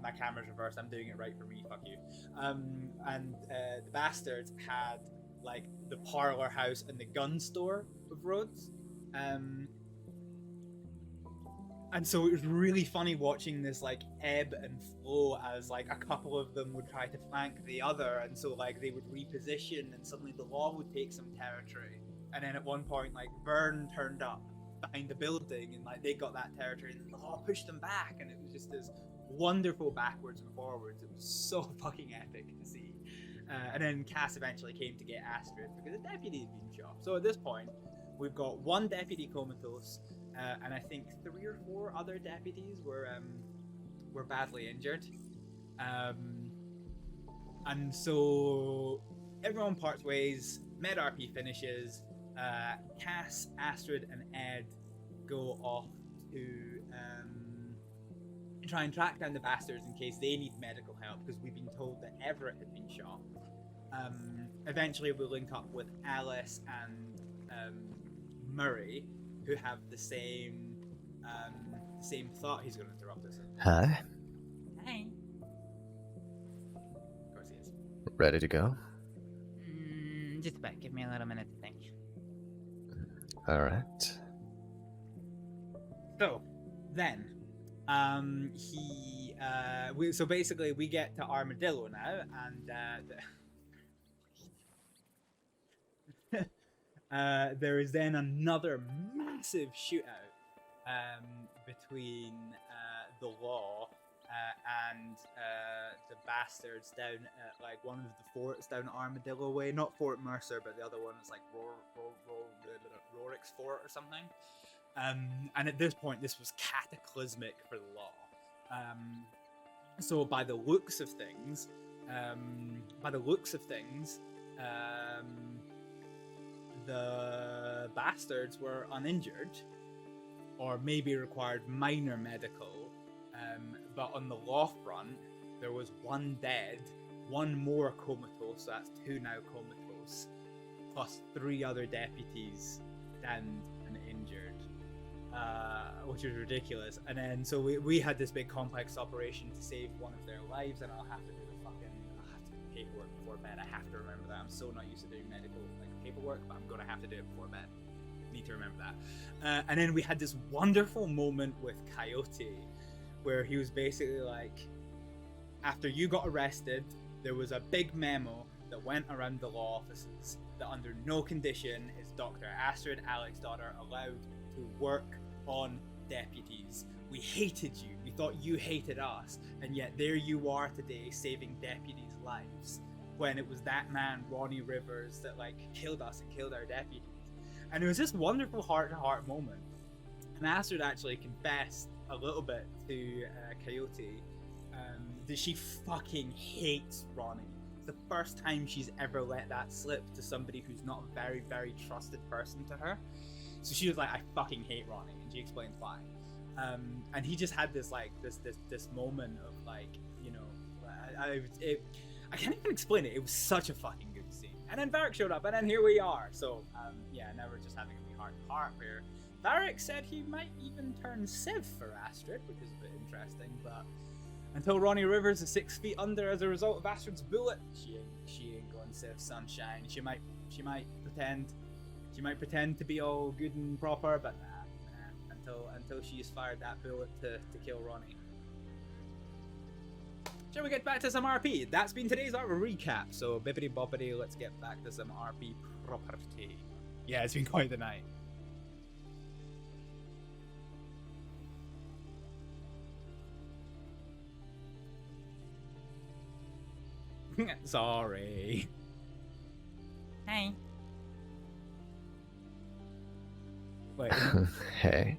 my camera's reversed. I'm doing it right for me. Fuck you. And the Baastards had like the parlor house and the gun store of Rhodes. And so it was really funny watching this like ebb and flow as like a couple of them would try to flank the other, and so like they would reposition, and suddenly the law would take some territory. And then at one point, like, Vern turned up behind the building, and like they got that territory, and the law pushed them back, and it was just this wonderful backwards and forwards. It was so fucking epic to see. And then Cass eventually came to get Astrid because the deputy had been shot. So at this point, we've got one deputy comatose, and I think 3 or 4 other deputies were badly injured. And so everyone parts ways. MedRP finishes. Cass, Astrid, and Ed go off to try and track down the Baastards in case they need medical help, because we've been told that Everett had been shot. Eventually we'll link up with Alice and Murray, who have the same thought. He's going to interrupt us. Hi. Hi. Of course he is. Ready to go? Just about. Give me a little minute to think. Alright. So, then, so basically we get to Armadillo now, and there is then another massive shootout between the law and the Baastards down at like one of the forts down Armadillo way, not Fort Mercer, but the other one is like Rorik's Fort or something. And at this point, this was cataclysmic for the law. So by the looks of things, the Baastards were uninjured, or maybe required minor medical. But on the law front, there was 1 dead, 1 more comatose, so that's 2 now comatose, plus 3 other deputies downed and injured, which is ridiculous. And then so we had this big complex operation to save one of their lives, and I'll have to do paperwork before bed. I have to remember that. I'm so not used to doing medical paperwork, but I'm gonna have to do it before bed. need to remember that. And then we had this wonderful moment with Coyote, where he was basically like, after you got arrested, there was a big memo that went around the law offices that under no condition is Dr. Astrið Aleksdóttir allowed to work on deputies. We hated you. We thought you hated us. And yet there you are today saving deputies' lives. When it was that man, Ronnie Rivers, that like killed us and killed our deputies. And it was this wonderful heart-to-heart moment. And Astrид actually confessed a little bit to Coyote that she fucking hates Ronnie. It's the first time she's ever let that slip to somebody who's not a very, very trusted person to her. So she was like, I fucking hate Ronnie, and she explains why. And he just had this like this moment of like, you know, I can't even explain it. It was such a fucking good scene. And then Varek showed up, and then here we are. So yeah, now we're just having a wee heart-to-heart where Varek said he might even turn Civ for Astrид, which is a bit interesting, but until Ronnie Rivers is 6 feet under as a result of Astrid's bullet, she ain't going Civ sunshine. She might pretend to be all good and proper, but until she's fired that bullet to kill Ronnie. Shall we get back to some RP? That's been today's recap. So bippity boppity, let's get back to some RP property. Yeah, it's been quite the night. Sorry. Hey. Wait. Hey.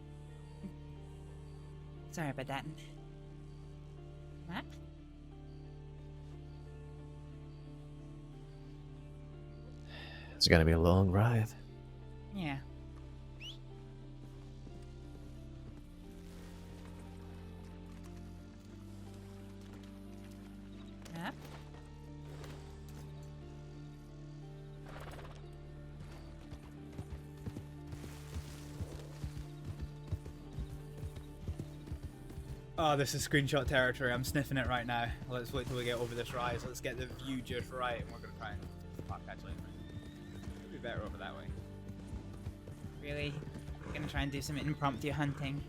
Sorry about that. What? It's gonna be a long ride. Yeah. Yep. Oh, this is screenshot territory. I'm sniffing it right now. Let's wait till we get over this rise. Let's get the view just right, and we're gonna try and fuck actually. It'd be better over that way. Really? Gonna try and do some impromptu hunting.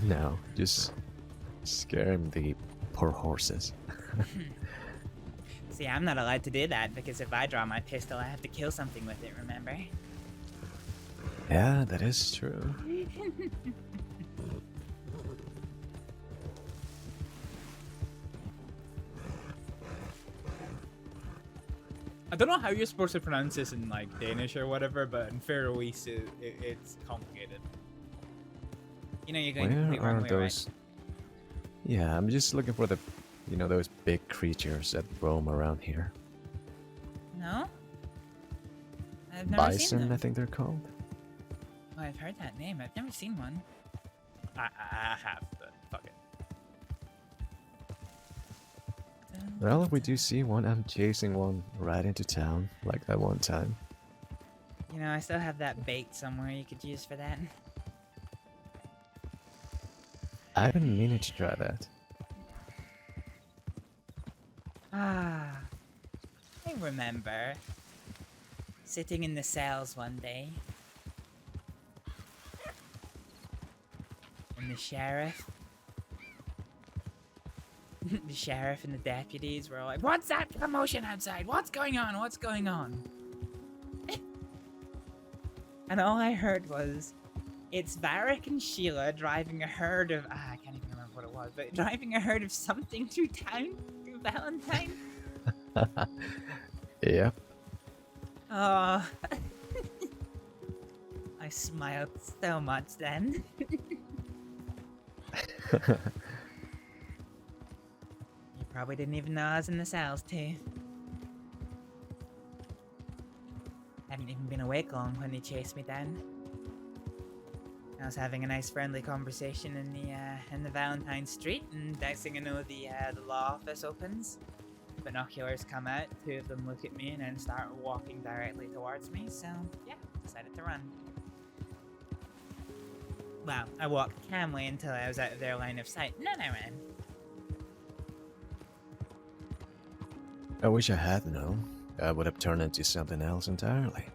No, just scaring the poor horses. See, I'm not allowed to do that because if I draw my pistol, I have to kill something with it, remember? Yeah, that is true. I don't know how you're supposed to pronounce this in like Danish or whatever, but in Faroese it's complicated. You know you're going Where completely are wrong way, those? right? Yeah, I'm just looking for the, you know, those big creatures that roam around here. No? I've never seen Bison, them. I think they're called. Oh, I've heard that name. I've never seen one. I have, but fuck it. Well, if we do see one, I'm chasing one right into town, like that one time. You know, I still have that bait somewhere you could use for that. I've been meaning to try that. Ah, I remember sitting in the cells one day, and the sheriff and the deputies were all like, "What's that commotion outside? What's going on? What's going on?" And all I heard was, it's Varek and Sheila driving a herd of, I can't even remember what it was, but driving a herd of something through town through Valentine. Yep. Oh, I smiled so much then. You probably didn't even know I was in the cells too. Hadn't even been awake long when they chased me down. I was having a nice friendly conversation in the Valentine Street, and next thing I know, the law office opens. Binoculars come out, two of them look at me and then start walking directly towards me, so yeah, decided to run. Well, I walked calmly until I was out of their line of sight, and then I ran. I wish I had known. would have turned into something else entirely.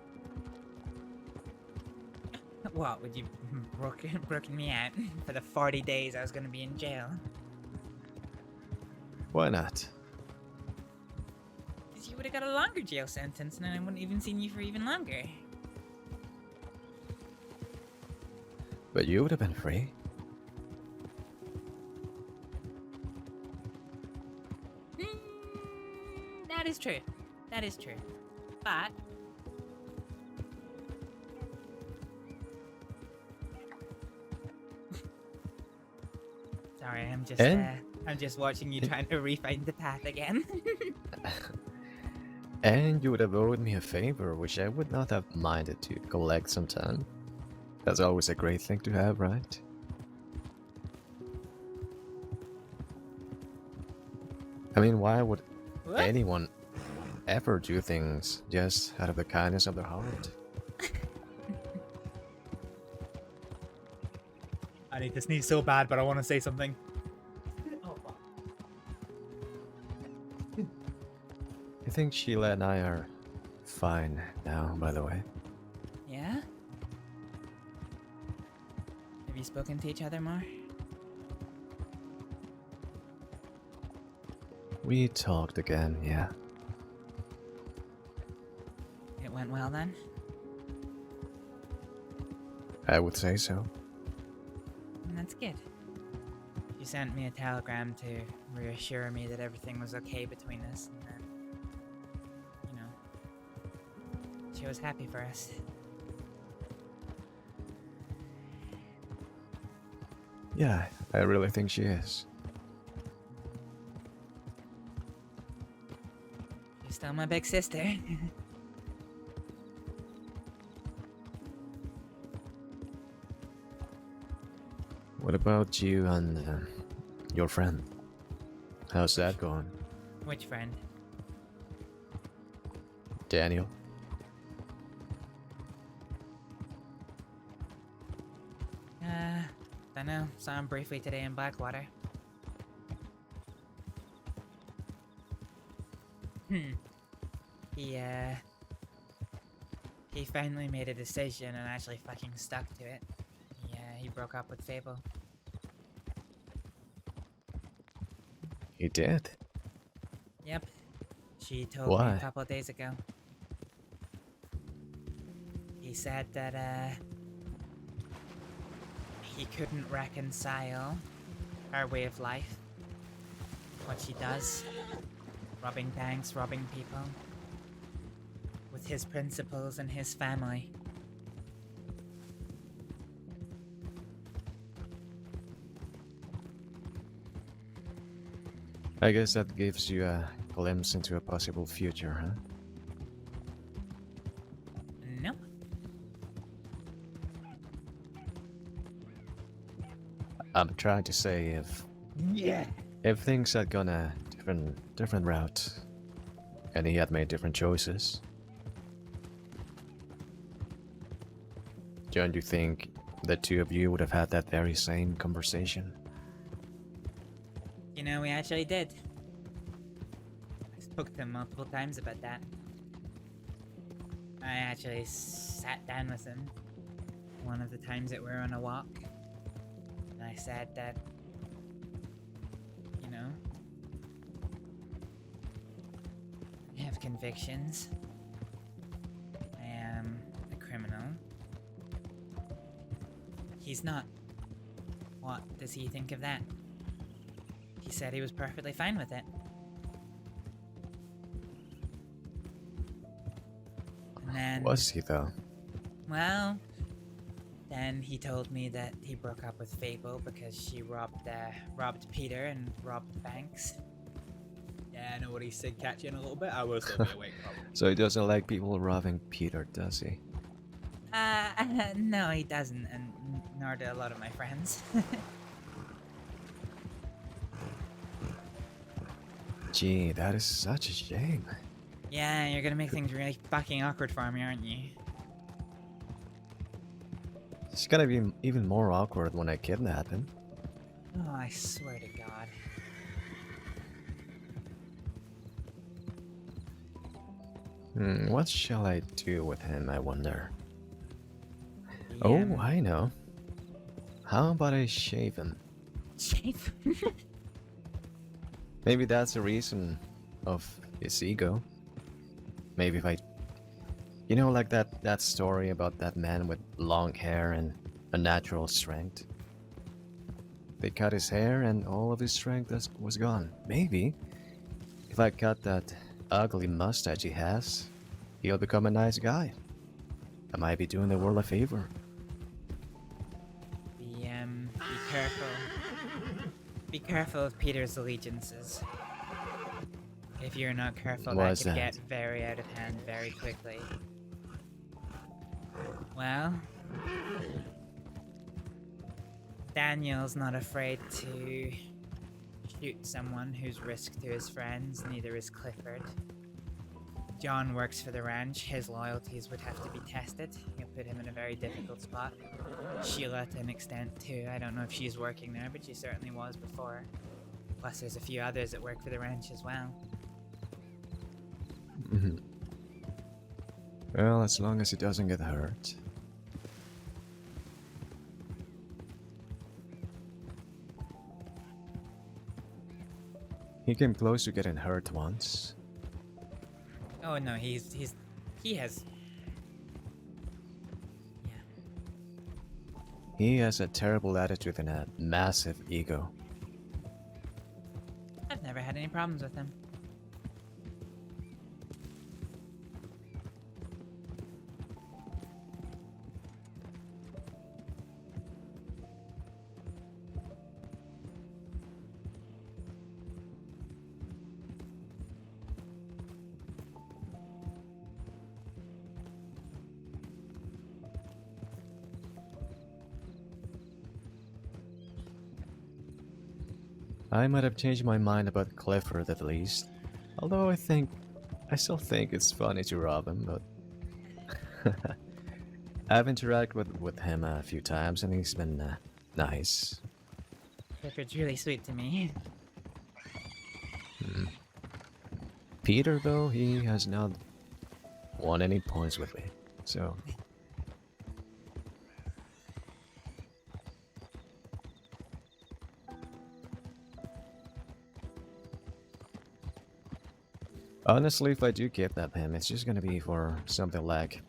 What, would you broken me out for the 40 days I was gonna be in jail? Why not? Because you would have got a longer jail sentence and I wouldn't even seen you for even longer. But you would have been free. That is true. That is true. But sorry, I'm just watching you trying to refine the path again. And you would have owed me a favor, which I would not have minded to collect sometime. That's always a great thing to have, right? I mean, why would anyone ever do things just out of the kindness of their heart? I need to sneeze so bad, but I want to say something. I think Sheila and I are fine now, by the way. Yeah? Have you spoken to each other more? We talked again, yeah. It went well then? I would say so. That's good. She sent me a telegram to reassure me that everything was okay between us, and then, you know, she was happy for us. Yeah, I really think she is. She's still my big sister. What about you and your friend? How's that going? Which friend? Daniel? Dunno. Saw him briefly today in Blackwater. He finally made a decision and actually fucking stuck to it. He broke up with Fable. He did? Yep. She told me Why? a couple of days ago. He said that, he couldn't reconcile her way of life. What she does. Robbing banks, robbing people. With his principles and his family. I guess that gives you a glimpse into a possible future, huh? No. I'm trying to say if things had gone a different route and he had made different choices, don't you think the two of you would have had that very same conversation? You know, we actually did. I spoke to him multiple times about that. I actually sat down with him one of the times that we were on a walk. And I said that, you know, I have convictions. I am a criminal. He's not. What does he think of that? He said he was perfectly fine with it. And then... Was he, though? Well, then he told me that he broke up with Fable because she robbed Peter and robbed banks. Yeah, I know what he said, catch you in a little bit. I will still be awake, probably. So he doesn't like people robbing Peter, does he? No, he doesn't, and nor do a lot of my friends. Gee, that is such a shame. Yeah, you're gonna make things really fucking awkward for me, aren't you? It's gonna be even more awkward when I kidnap him. Oh, I swear to God. What shall I do with him, I wonder? Oh, I know. How about I shave him? Shave? Maybe that's the reason of his ego. Maybe if I... You know, like that story about that man with long hair and unnatural strength. They cut his hair and all of his strength was gone. Maybe if I cut that ugly mustache he has, he'll become a nice guy. I might be doing the world a favor. Be careful. Be careful of Peter's allegiances. If you're not careful, that could get very out of hand very quickly. Well, Daniel's not afraid to shoot someone who's risk to his friends, neither is Clifford. John works for the ranch, his loyalties would have to be tested. You'll put him in a very difficult spot. Sheila to an extent too, I don't know if she's working there, but she certainly was before. Plus there's a few others that work for the ranch as well. Well, as long as he doesn't get hurt. He came close to getting hurt once. Oh no, he has... He has a terrible attitude and a massive ego. I've never had any problems with him. I might have changed my mind about Clifford at least. Although I still think it's funny to rob him, but... I've interacted with him a few times and he's been nice. Clifford's really sweet to me. Peter, though, he has not won any points with me, so... Honestly, if I do kidnap him, it's just gonna be for something like...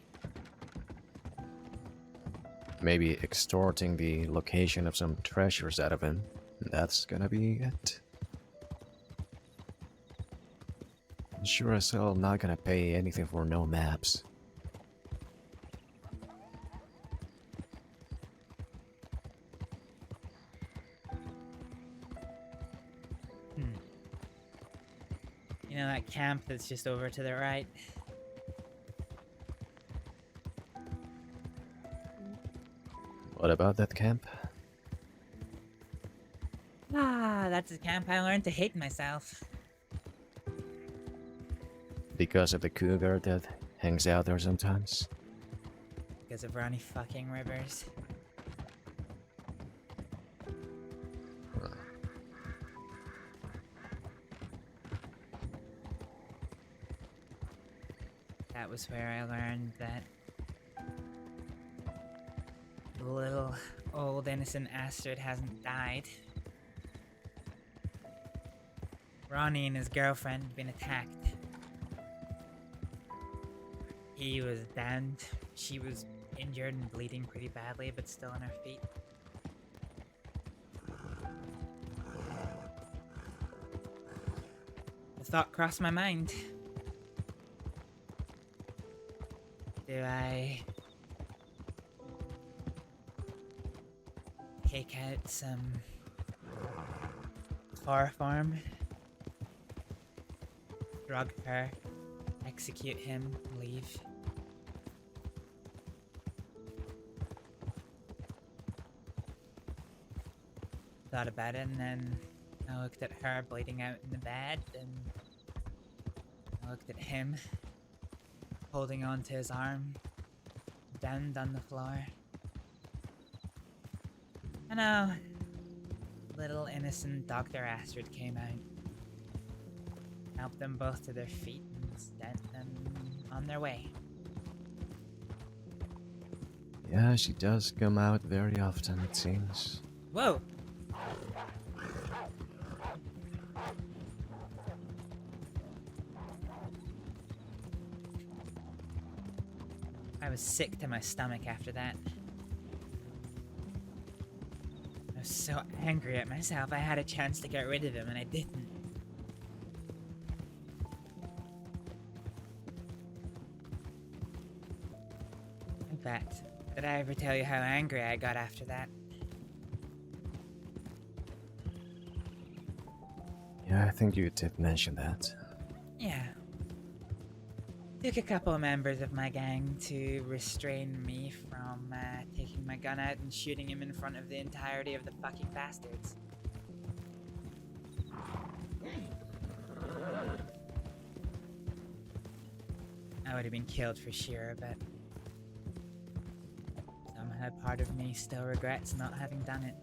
maybe extorting the location of some treasures out of him. That's gonna be it. Sure as hell, I'm not gonna pay anything for no maps. You know that camp that's just over to the right? What about that camp? Ah, that's the camp I learned to hate myself. Because of the cougar that hangs out there sometimes? Because of Ronnie fucking Rivers. That was where I learned that the little old innocent Astrид hasn't died. Ronnie and his girlfriend had been attacked. He was downed. She was injured and bleeding pretty badly, but still on her feet. The thought crossed my mind. Do I take out some chloroform, drug her, execute him, leave? Thought about it, and then I looked at her bleeding out in the bed, and I looked at him holding on to his arm, downed on the floor. I know, little innocent Dr. Astrid came out, helped them both to their feet, and sent them on their way. Yeah, she does come out very often, it seems. Whoa! I was sick to my stomach after that. I was so angry at myself. I had a chance to get rid of him and I didn't. In fact, did I ever tell you how angry I got after that? Yeah, I think you did mention that. Yeah. Took a couple of members of my gang to restrain me from taking my gun out and shooting him in front of the entirety of the fucking bastards. I would have been killed for sure, but somehow part of me still regrets not having done it.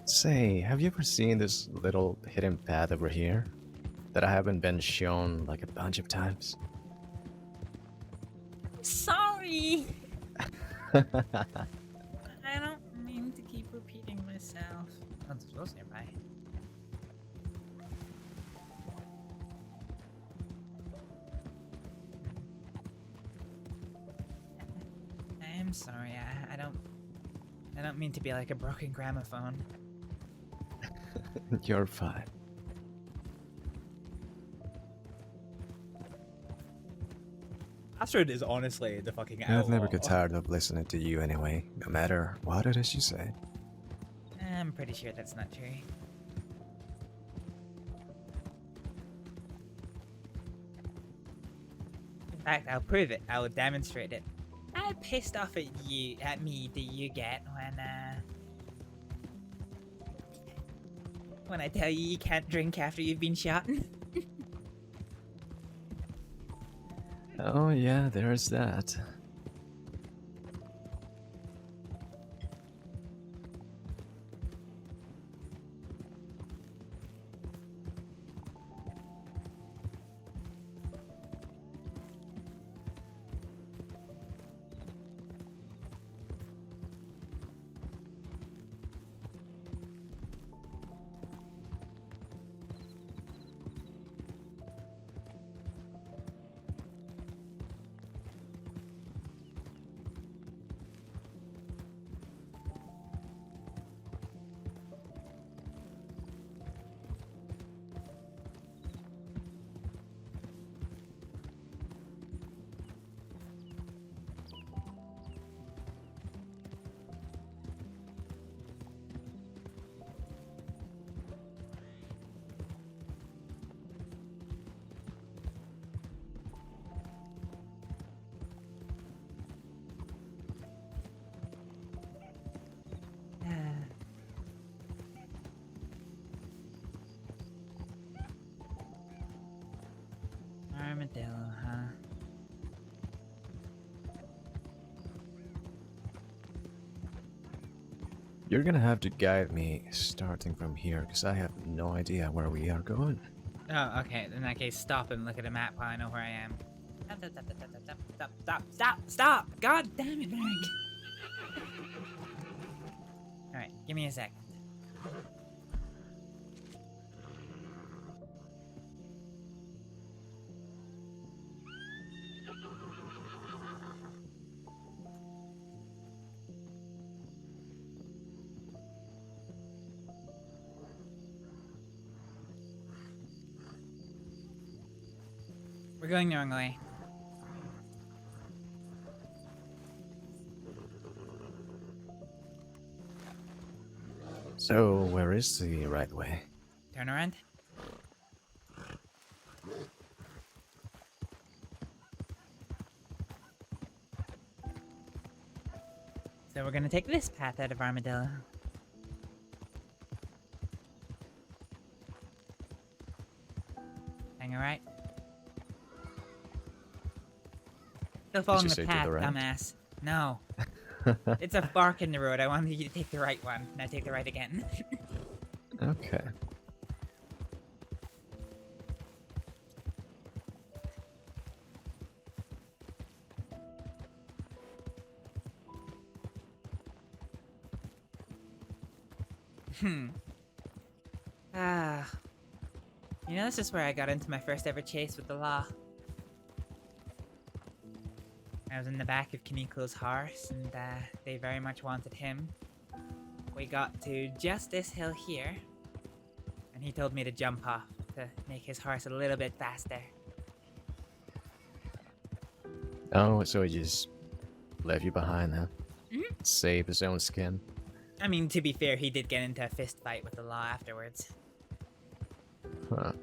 Say, have you ever seen this little hidden path over here? That I haven't been shown like a bunch of times? Sorry! I don't mean to keep repeating myself. That's supposed nearby. I am sorry. I don't mean to be like a broken gramophone. You're fine. Astrид is honestly the fucking I've never outlaw. got tired of listening to you anyway, no matter what it is you say. I'm pretty sure that's not true. In fact, I'll prove it. I will demonstrate it. How pissed off at me do you get when I tell you can't drink after you've been shot? Oh yeah, there's that. Armadillo, huh? You're gonna have to guide me starting from here, because I have no idea where we are going. Oh, okay. In that case, stop and look at a map while I know where I am. Stop! God damn it, Marek! Alright, give me a sec. We're going the wrong way. So, where is the right way? Turn around. So we're gonna take this path out of Armadillo. Hang alright. Still following the path, dumbass. No. It's a fork in the road. I wanted you to take the right one. Now take the right again. Okay. You know, this is where I got into my first ever chase with the law. I was in the back of Kaniko's horse, and they very much wanted him. We got to just this hill here, and he told me to jump off to make his horse a little bit faster. Oh, so he just left you behind, huh? Mhm. Save his own skin. I mean, to be fair, he did get into a fist fight with the law afterwards. Huh.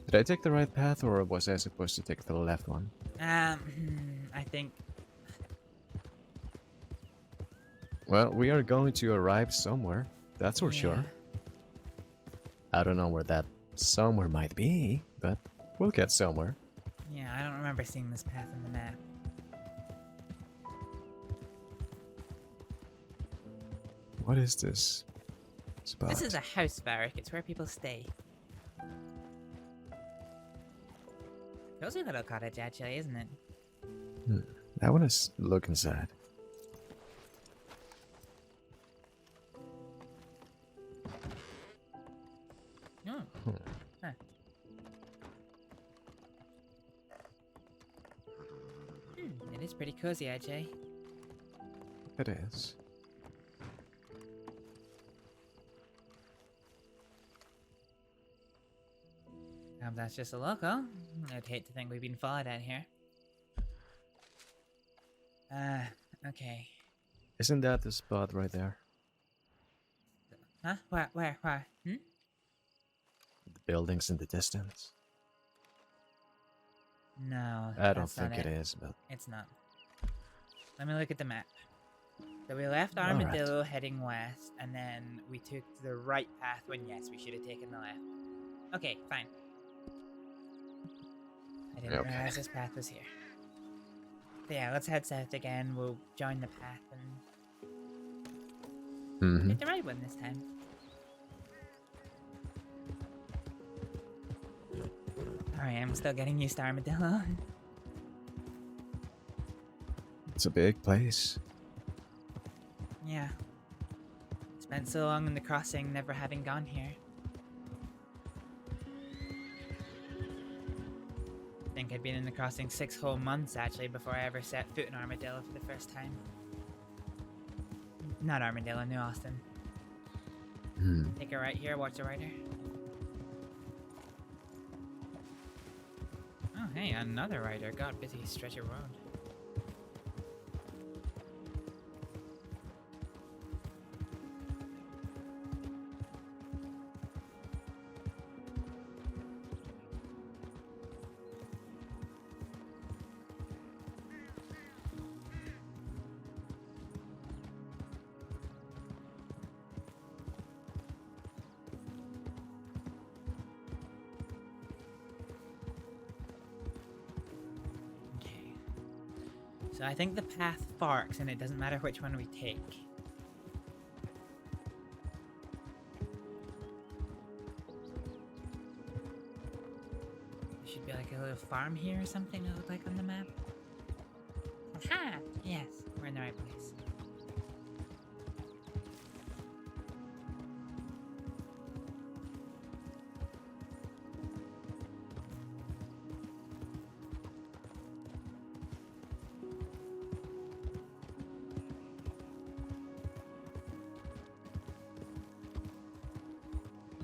Did I take the right path, or was I supposed to take the left one? I think... Well, we are going to arrive somewhere, that's for Yeah. sure. I don't know where that somewhere might be, but we'll get somewhere. Yeah, I don't remember seeing this path on the map. What is this spot? This is a house, Varek. It's where people stay. Cozy little cottage, actually, isn't it? I want to look inside. Oh. Huh. It is pretty cozy, actually. It is. That's just a local. I'd hate to think we've been followed out here. Okay. Isn't that the spot right there? Huh? Where? Hmm? The buildings in the distance? No, I don't that's not think it is, but... It's not. Let me look at the map. So we left Alright. Armadillo heading west, and then we took the right path when, yes, we should have taken the left. Okay, fine. I didn't realize this path was here. So yeah, let's head south again. We'll join the path and hit the right one this time. Alright, I'm still getting used to Armadillo. It's a big place. Yeah. Spent so long in the crossing, never having gone here. I think I'd been in the crossing 6 whole months, actually, before I ever set foot in Armadillo for the first time. Not Armadillo, New Austin. Take a right here, watch the rider. Oh, hey, another rider. God, busy stretch of road. So I think the path forks and it doesn't matter which one we take. There should be like a little farm here or something that look like on the map. Aha! Yes, we're in the right place.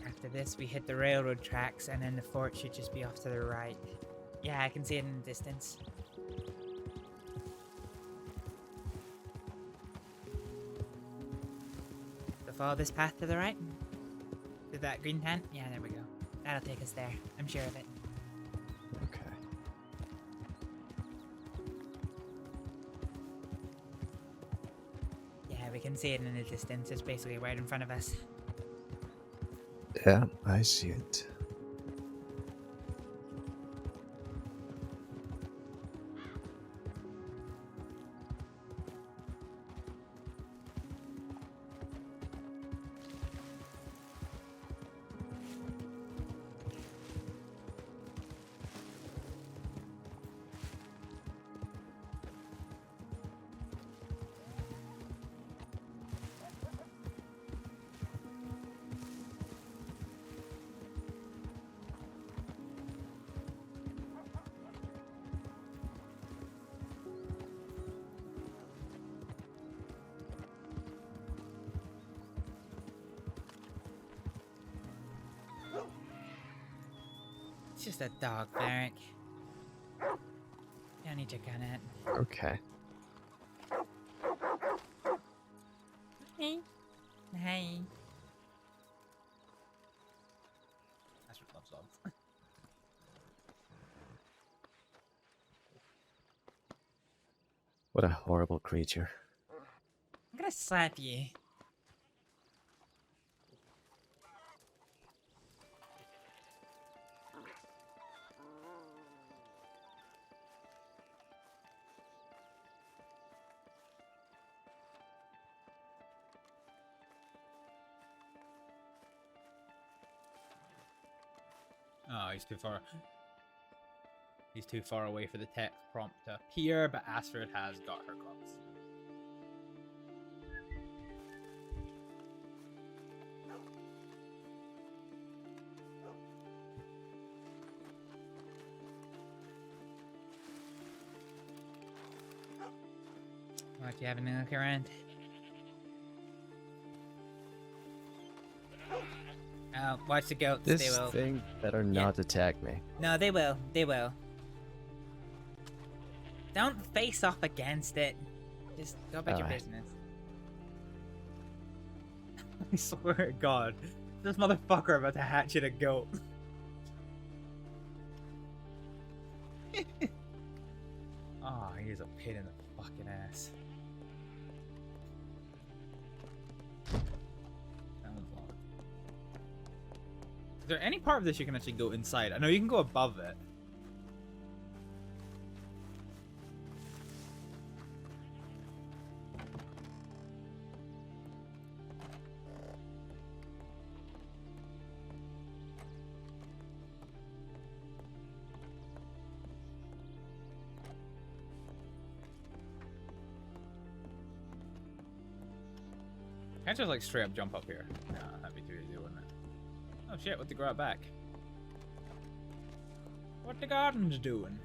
After this, we hit the railroad tracks, and then the fort should just be off to the right. Yeah, I can see it in the distance. So follow this path to the right. To that green tent? Yeah, there we go. That'll take us there. I'm sure of it. Okay. Yeah, we can see it in the distance. It's basically right in front of us. Yeah, I see it. It's just a dog, Varek. Don't need to gun it. Okay. Hey. Hey. Astrid loves dogs. What a horrible creature. I'm gonna slap you. Oh, he's too far. He's too far away for the text prompt to appear, but Astrid has got her gloves. What, you having a look around? Oh, watch the goats. This They will. thing better not attack me. No, they will. They will. Don't face off against it. Just go about your Alright. business. I swear to God, this motherfucker about to hatch at a goat. Oh, he is a pain in the fucking ass. That one's locked. Is there any part of this you can actually go inside? I know you can go above it. Can't just like straight up jump up here. Nah, that'd be too easy, wouldn't it? Oh shit, what the grow out back? What the garden's doing?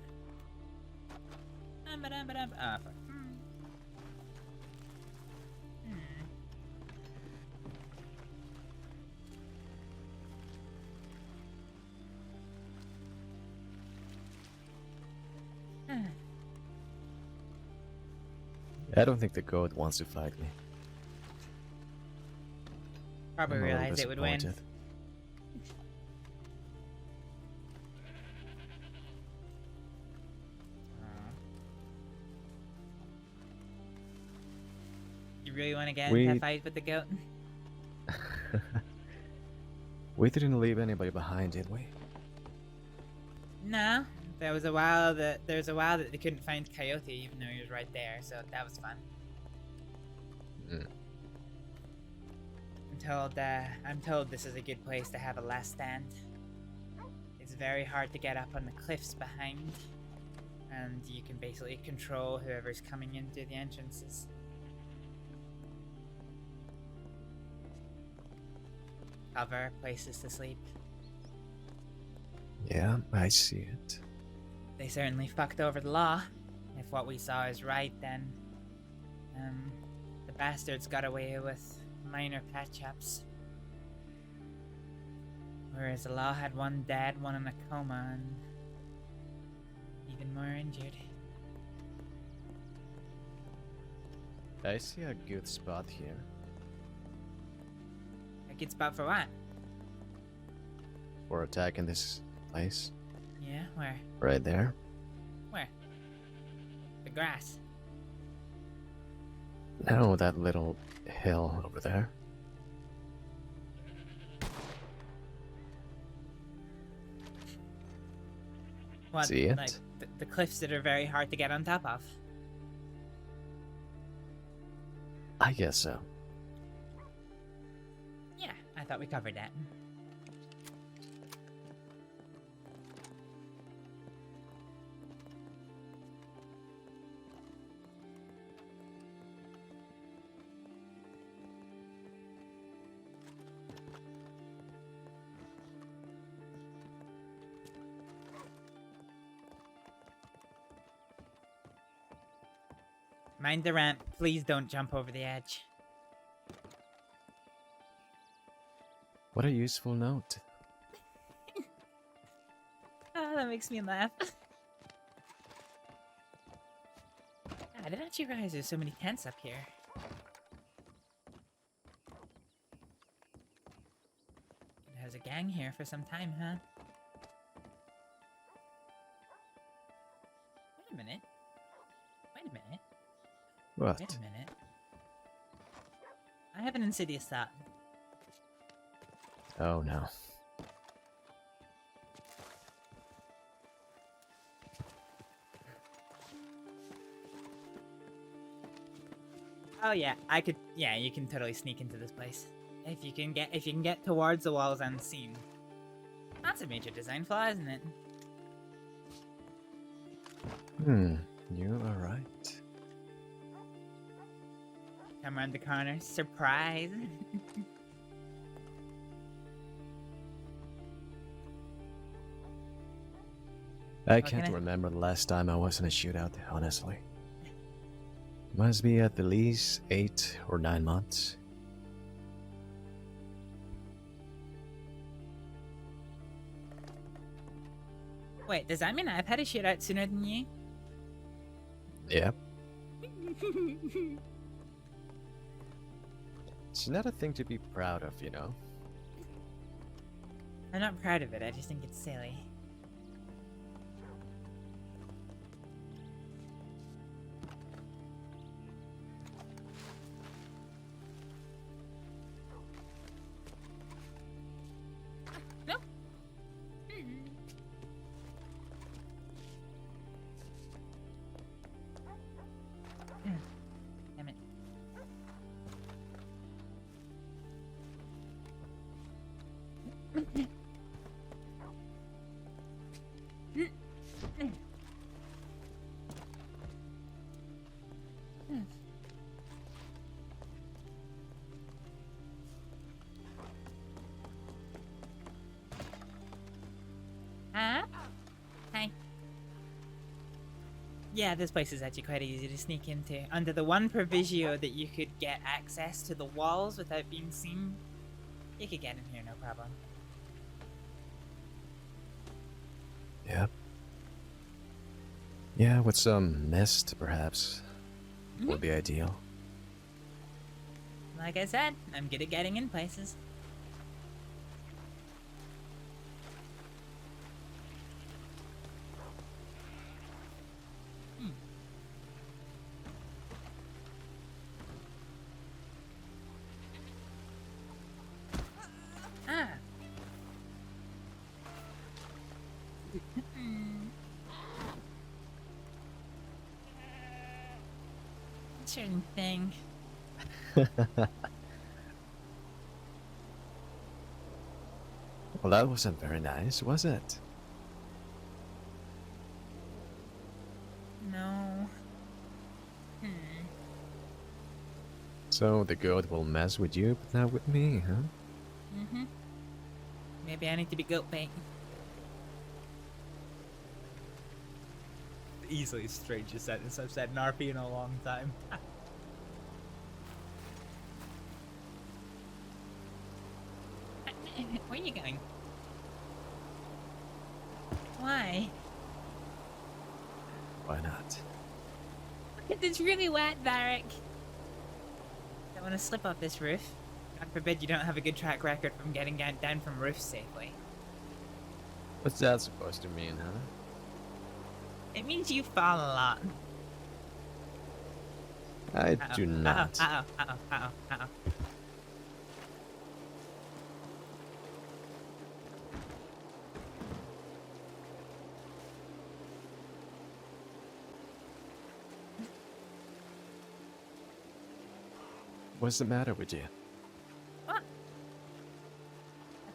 Ah, fuck. I don't think the goat wants to fight me. Probably I'm a little realized it would win. disappointed. You really want to get into a fight with the goat? We didn't leave anybody behind, did we? No. There's a while that they couldn't find Coyote, even though he was right there. So that was fun. I'm told this is a good place to have a last stand. It's very hard to get up on the cliffs behind, and you can basically control whoever's coming in through the entrances. Cover, places to sleep. Yeah, I see it. They certainly fucked over the law. If what we saw is right, then the bastards got away with minor patch-ups. Whereas the law had one dead, one in a coma, and even more injured. I see a good spot here. A good spot for what? For attacking this place. Yeah, where? Right there. Where? The grass. No, that little hill over there. What, See it? like the cliffs that are very hard to get on top of? I guess so. Yeah, I thought we covered that. Mind the ramp. Please don't jump over the edge. What a useful note. makes me laugh. I didn't actually realize there's so many tents up here. There's a gang here for some time, huh? Wait a minute. Wait a minute. What? Wait a minute. I have an insidious thought. Oh no. Oh yeah, I could. Yeah, you can totally sneak into this place if you can get towards the walls unseen. That's a major design flaw, isn't it? You are right. Come around the corner, surprise! I can't remember the last time I was in a shootout, honestly. Must be at the least 8 or 9 months. Wait, does that mean I've had a shootout sooner than you? Yep. It's not a thing to be proud of, you know? I'm not proud of it, I just think it's silly. Damn it. Huh? Hi. Yeah, this place is actually quite easy to sneak into. Under the one proviso that you could get access to the walls without being seen, you could get in here no problem. Yep. Yeah, with some mist, perhaps, would be ideal. Like I said, I'm good at getting in places. Ah. Certain thing. Well, that wasn't very nice, was it? No. So the goat will mess with you, but not with me, huh? Maybe I need to be goat bait. Easily the strangest sentence I've said in RP in a long time. Where are you going? Why? Why not? It's really wet, Varek. Don't want to slip off this roof. God forbid you don't have a good track record from getting down from roofs safely. What's that supposed to mean, huh? It means you fall a lot. I do not. Uh-oh. What's the matter with you? What? I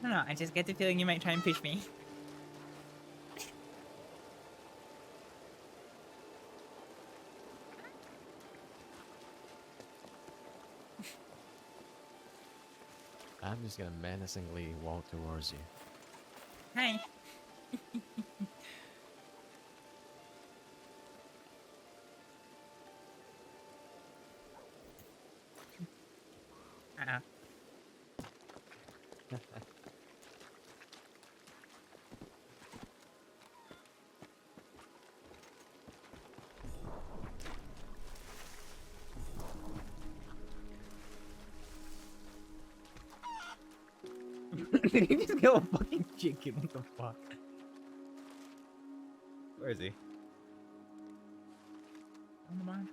don't know, I just get the feeling you might try and push me. I'm just gonna menacingly walk towards you. Hi. Uh-oh. Did he just kill a fucking chicken? What the fuck? Where is he? On the mine?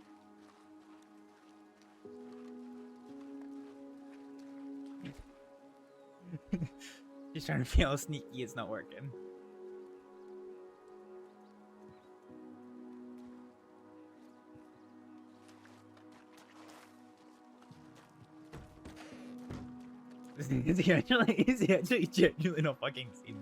He's trying to feel sneaky, it's not working. Is he actually genuinely not fucking seen?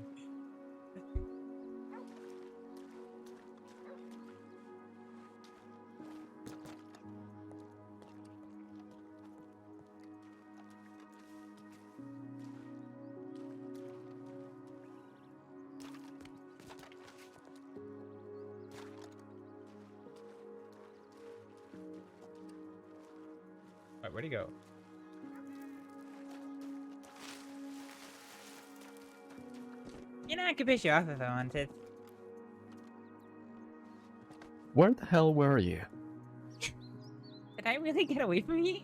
Alright, where'd he go? You know, I could push you off if I wanted. Where the hell were you? Did I really get away from you?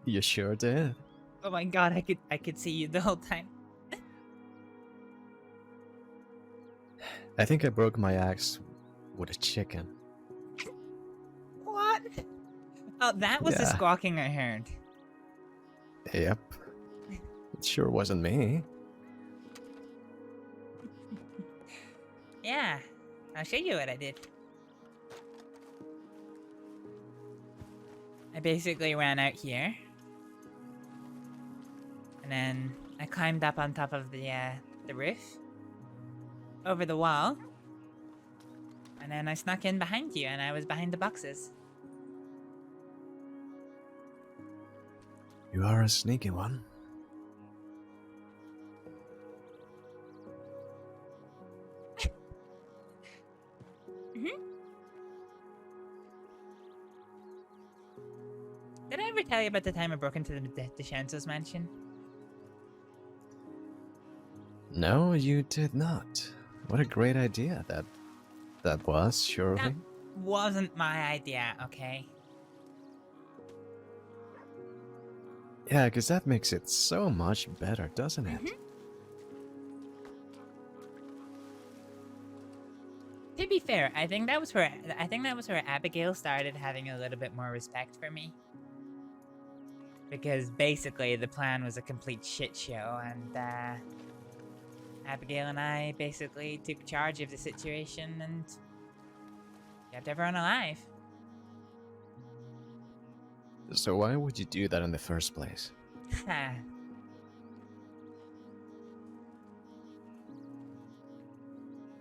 You sure did. Oh my god, I could see you the whole time. I think I broke my axe with a chicken. What? Oh, that was the Yeah. squawking I heard. Yep. It sure wasn't me. Yeah, I'll show you what I did. I basically ran out here. And then I climbed up on top of the roof. Over the wall. And then I snuck in behind you and I was behind the boxes. You are a sneaky one. Did I ever tell you about the time I broke into the DeShanzo's mansion? No, you did not. What a great idea that was, surely. That wasn't my idea, okay? Yeah, because that makes it so much better, doesn't it? To be fair, I think that was where Abigail started having a little bit more respect for me. Because basically the plan was a complete shit show, and Abigail and I basically took charge of the situation and kept everyone alive. So why would you do that in the first place?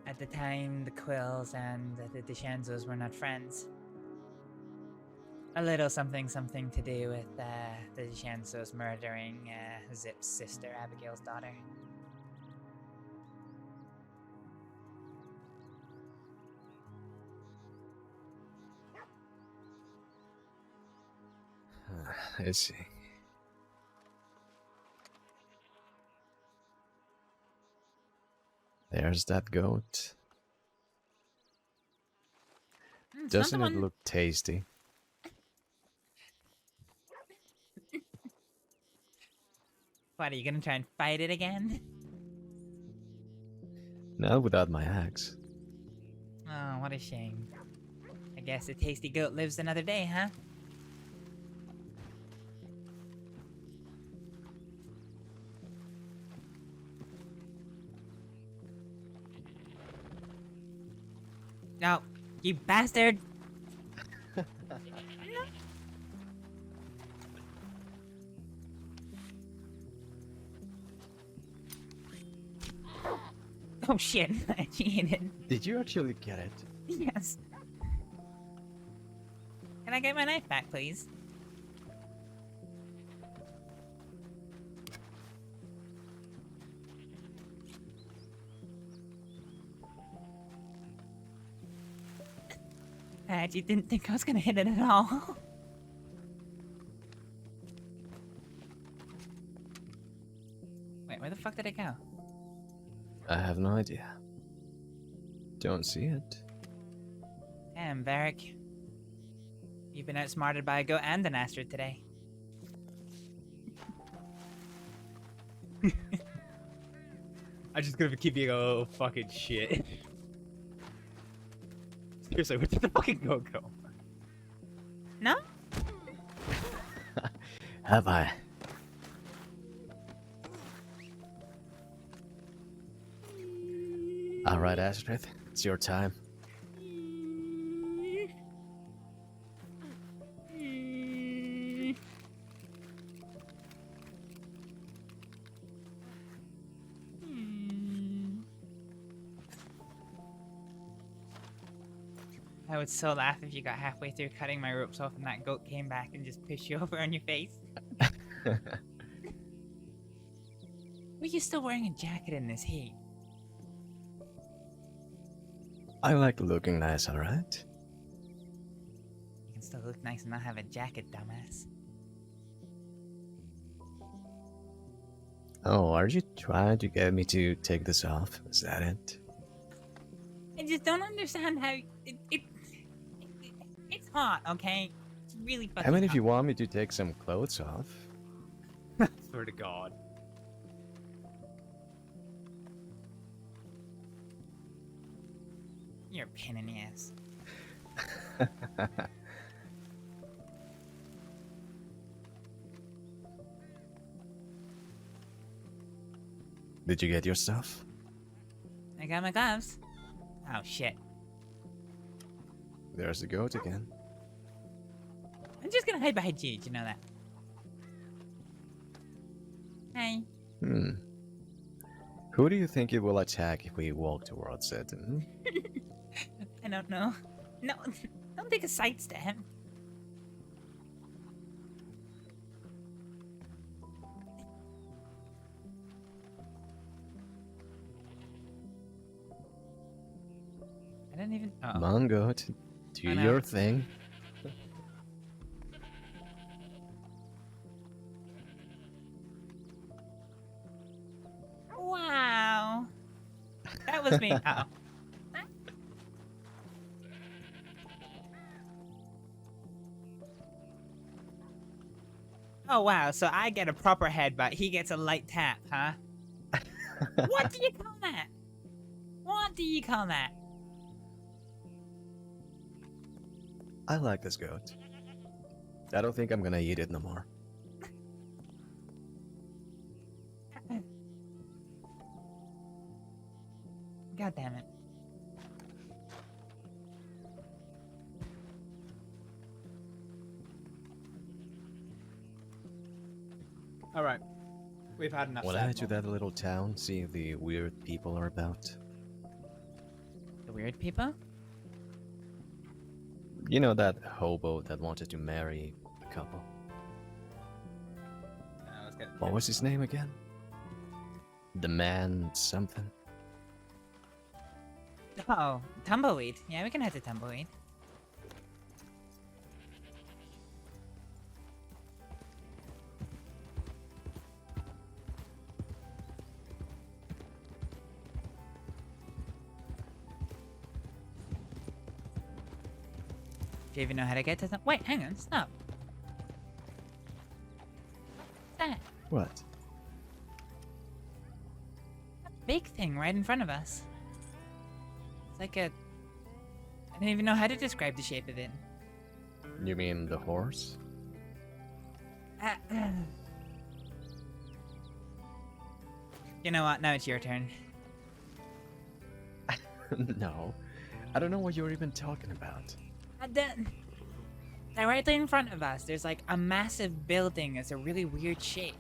At the time, the Quills and the DeShanzos were not friends. A little something to do with the DeShanzos murdering Zip's sister, Abigail's daughter. I see. There's that goat. Doesn't it look tasty? What, are you gonna try and fight it again? Not without my axe. Oh, what a shame. I guess the tasty goat lives another day, huh? No, you bastard! Oh shit, I cheated. Did you actually get it? Yes. Can I get my knife back, please? I actually didn't think I was gonna hit it at all. Wait, where the fuck did it go? I have no idea. Don't see it. Damn, Varek. You've been outsmarted by a goat and an Astrid today. I'm just gonna keep being a little fucking shit. Seriously, where did the fucking goat go? No? Have I? Alright, Astrид, it's your time. I would so laugh if you got halfway through cutting my ropes off and that goat came back and just pushed you over on your face. Were you still wearing a jacket in this heat? I like looking nice, alright? You can still look nice and not have a jacket, dumbass. Oh, are you trying to get me to take this off? Is that it? I just don't understand how it's hot, okay? It's really fucking I mean, if hot. you want me to take some clothes off. Swear to God. You're a pain in the ass. Did you get your stuff? I got my gloves. Oh shit. There's the goat again. I'm just gonna hide behind you, you know that. Hey. Who do you think it will attack if we walk towards it? Hmm? I don't know. No, don't take a side step. I didn't even. Uh-oh. Come on, goat. Do I know. your thing. Wow. That was me. Uh-oh. Oh wow, so I get a proper headbutt, he gets a light tap, huh? What do you call that? What do you call that? I like this goat. I don't think I'm gonna eat it no more. God damn it. Alright. We've had enough. Will I sad head to moments. that little town, see if the weird people are about? The weird people? You know that hobo that wanted to marry a couple? Let's get What was his name again? The man something? Oh, Tumbleweed. Yeah, we can head to Tumbleweed. Do you even know how to get to them? Wait, hang on, stop. What's that? What? Big thing right in front of us. It's like a... I don't even know how to describe the shape of it. You mean the horse? You know what? Now it's your turn. No. I don't know what you're even talking about. They're right there in front of us. There's like a massive building. It's a really weird shape.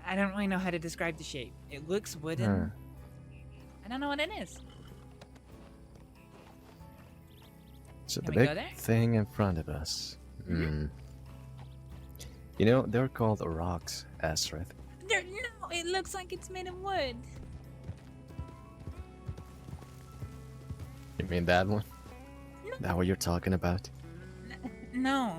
I don't really know how to describe the shape. It looks wooden. I don't know what it is. So Can the we go big there? thing in front of us. You know, they're called rocks, Astrид. No, it looks like it's made of wood. You mean that one? That what you're talking about? No.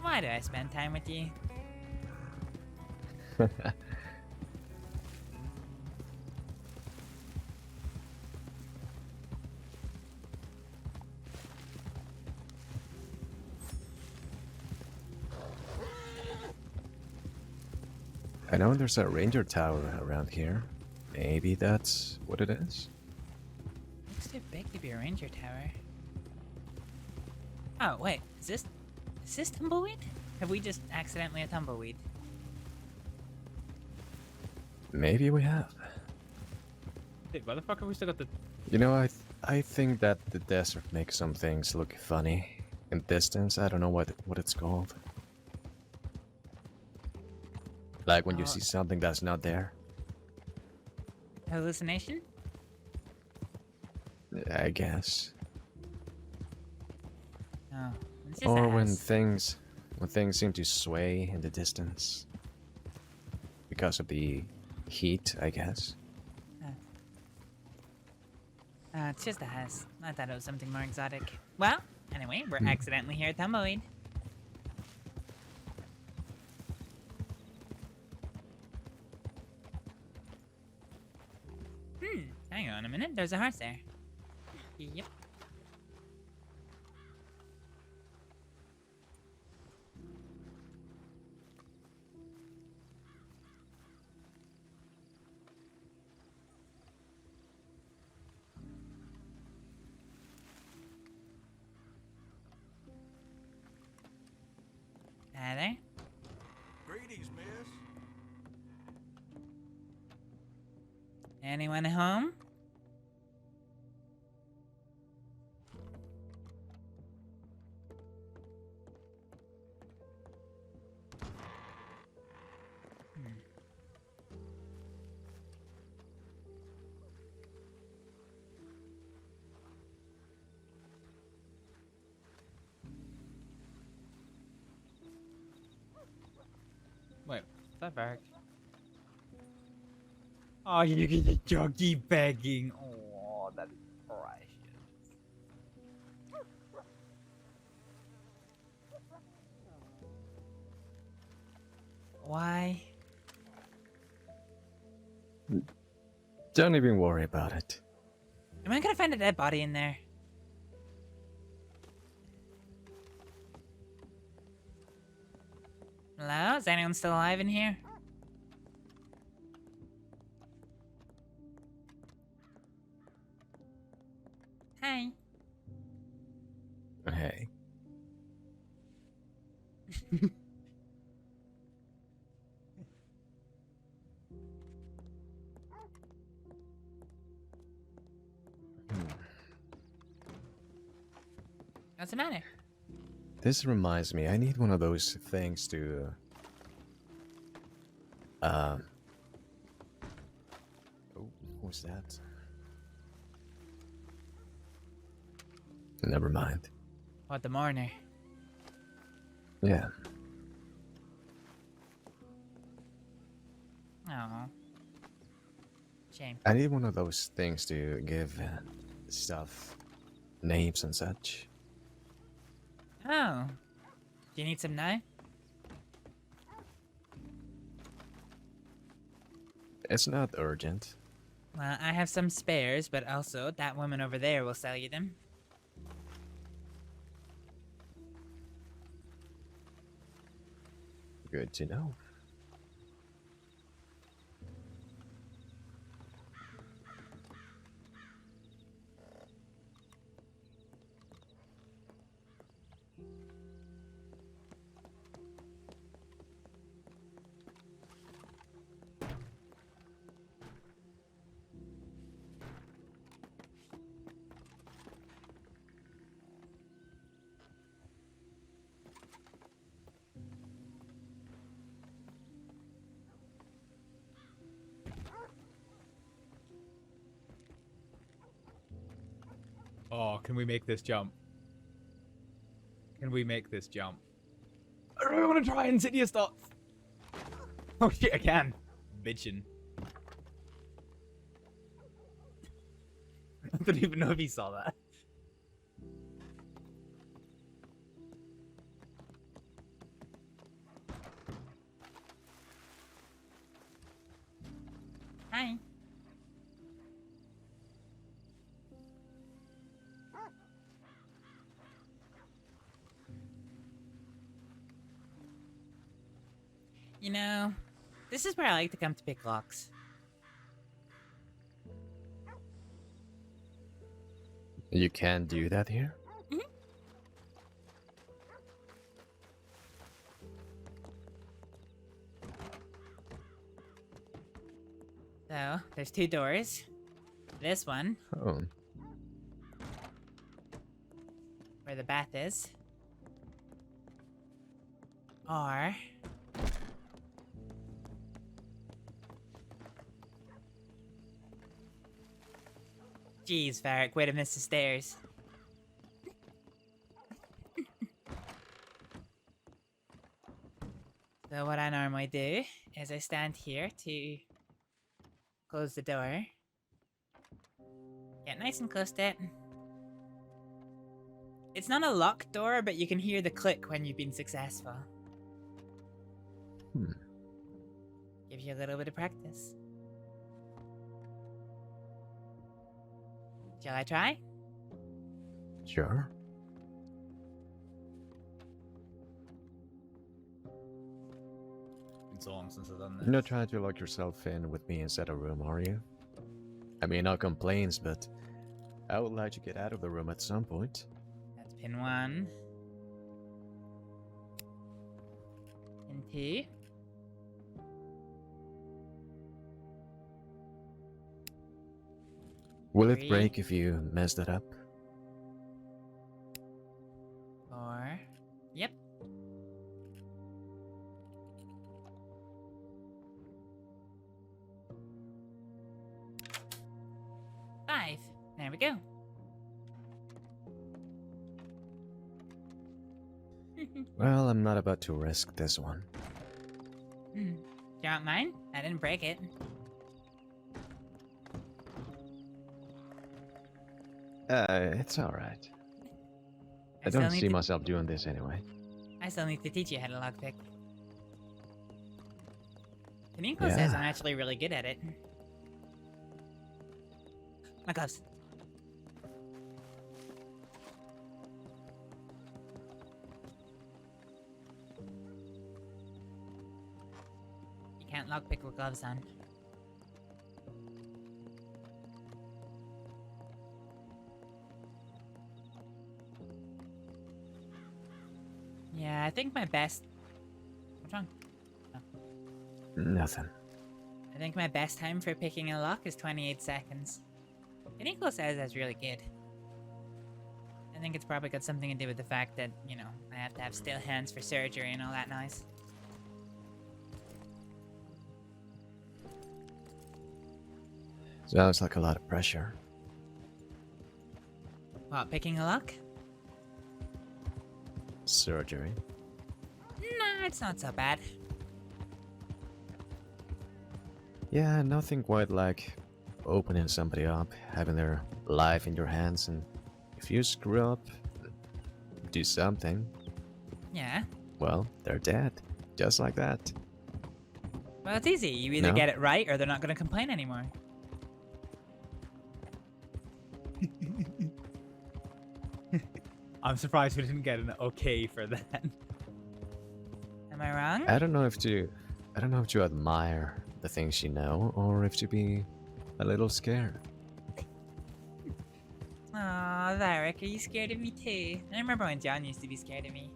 Why do I spend time with you? I know there's a ranger tower around here. Maybe that's what it is? Looks too big to be a ranger tower. Oh, wait. Is this tumbleweed? Have we just accidentally a tumbleweed? Maybe we have. Dude, why the fuck have we still got the... You know, I think that the desert makes some things look funny. In distance, I don't know what it's called. Like when you see something that's not there. Hallucination? I guess. Oh, it's just Or a when house. things seem to sway in the distance. Because of the heat, I guess. It's just a house. I thought it was something more exotic. Well, anyway, we're accidentally here at Tumbleweed. Hang on a minute. There's a horse there. Yep. Hi there. Greetings, miss. Anyone home? Wait, is that Varek? Oh, you get the doggy begging. Oh, that is precious. Why? Don't even worry about it. Am I gonna find a dead body in there? Hello? Is anyone still alive in here? Hi. Hey. What's the matter? This reminds me, I need one of those things to... Oh, what's that? Never mind. What, the mourner? Yeah. Oh. Shame. I need one of those things to give stuff names and such. Oh. Do you need some now? It's not urgent. Well, I have some spares, but also that woman over there will sell you them. Good to know. Oh, can we make this jump? Can we make this jump? I really want to try Insidious dots. Oh shit, I can. Bitchin'. I don't even know if he saw that. Hi. You know, This is where I like to come to pick locks. You can't do that here? So, there's 2 doors. This one, Oh. where the bath is. Or... Jeez, Varek, way to miss the stairs. So what I normally do is I stand here to close the door. Get nice and close to it. It's not a locked door, but you can hear the click when you've been successful. Gives you a little bit of practice. Shall I try? Sure. Been so long since I've done this. You're not trying to lock yourself in with me inside a room, are you? I mean, no complaints, but I would like to get out of the room at some point. That's pin 1. Pin 2. Will 3. it break if you mess that up? 4. Yep. 5. There we go. Well, I'm not about to risk this one. Do you want mine? I didn't break it. It's alright. I still don't need see to- myself doing this anyway. I still need to teach you how to lockpick. Kaneko says I'm actually really good at it. My gloves. You can't lockpick with gloves on. Yeah, I think my best... What's wrong? Oh. Nothing. I think my best time for picking a lock is 28 seconds. Kaneko says that's really good. I think it's probably got something to do with the fact that, you know, I have to have still hands for surgery and all that noise. Sounds like a lot of pressure. What, picking a lock? Surgery. Nah, it's not so bad. Yeah, nothing quite like opening somebody up, having their life in your hands, and if you screw up, do something, Yeah. well, they're dead. Just like that. Well, it's easy. You either No. get it right or they're not going to complain anymore. I'm surprised we didn't get an okay for that. Am I wrong? I don't know if to admire the things you know, or if to be a little scared. Aw, Varek, are you scared of me too? I remember when John used to be scared of me.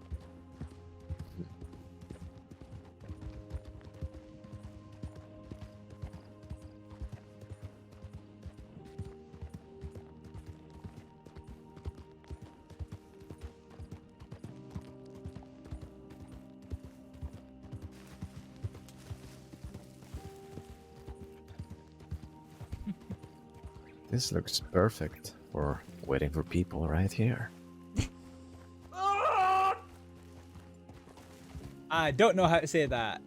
This looks perfect for waiting for people right here. I don't know how to say that.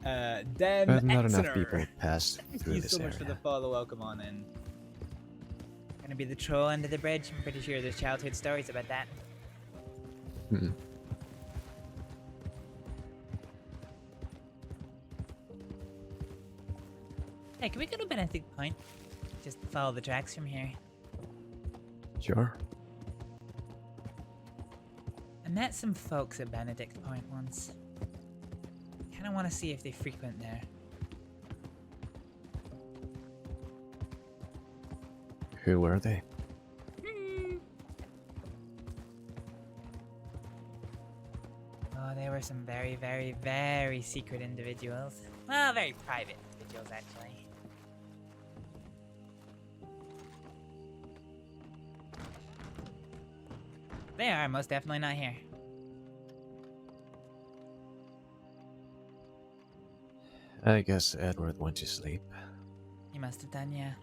Dem But not enough Exeter. people passed Thank through you this so much for area. the follow. Welcome on in. Gonna be the troll under the bridge. I'm pretty sure there's childhood stories about that. Hmm. Hey, can we go to Benedict Point? Just follow the tracks from here. Sure. I met some folks at Benedict Point once. Kinda wanna see if they frequent there. Who were they? Oh, they were some very, very, very secret individuals. Well, very private individuals, actually. They are most definitely not here. I guess Edward went to sleep. He must have done, yeah.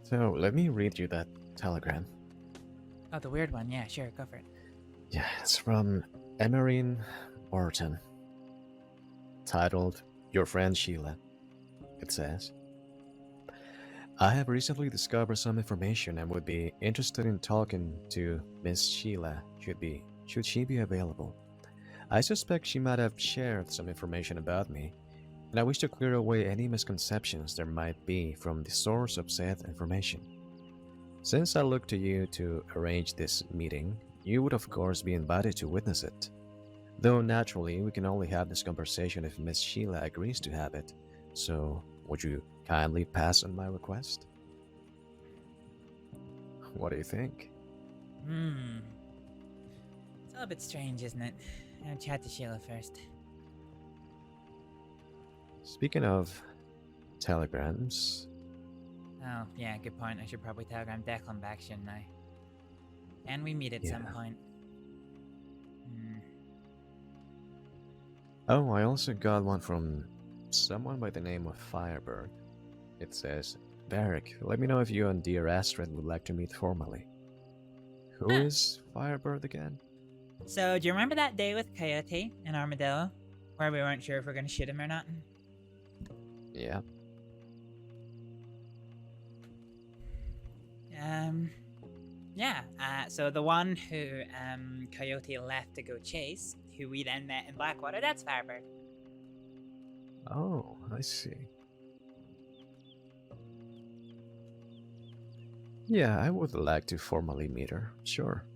So, let me read you that telegram. Oh, the weird one. Yeah, sure, go for it. Yeah, it's from Emerine Orton. Titled, Your Friend Sheila. It says, I have recently discovered some information and would be interested in talking to Miss Sheila should she be available. I suspect she might have shared some information about me, and I wish to clear away any misconceptions there might be from the source of said information. Since I look to you to arrange this meeting, you would of course be invited to witness it. Though naturally, we can only have this conversation if Miss Sheila agrees to have it, so would you kindly pass on my request? What do you think? It's all a bit strange, isn't it? I'll chat to Sheila first. Speaking of telegrams... Oh, yeah, good point. I should probably telegram Declan back, shouldn't I? Can we meet at some point? Oh, I also got one from someone by the name of Firebird. It says, Varek, let me know if you and dear Astrid would like to meet formally. Who is Firebird again? So, do you remember that day with Coyote and Armadillo? Where we weren't sure if we were going to shoot him or not? Yeah. So the one who Coyote left to go chase, who we then met in Blackwater, that's Firebird. Oh, I see. Yeah, I would like to formally meet her, sure.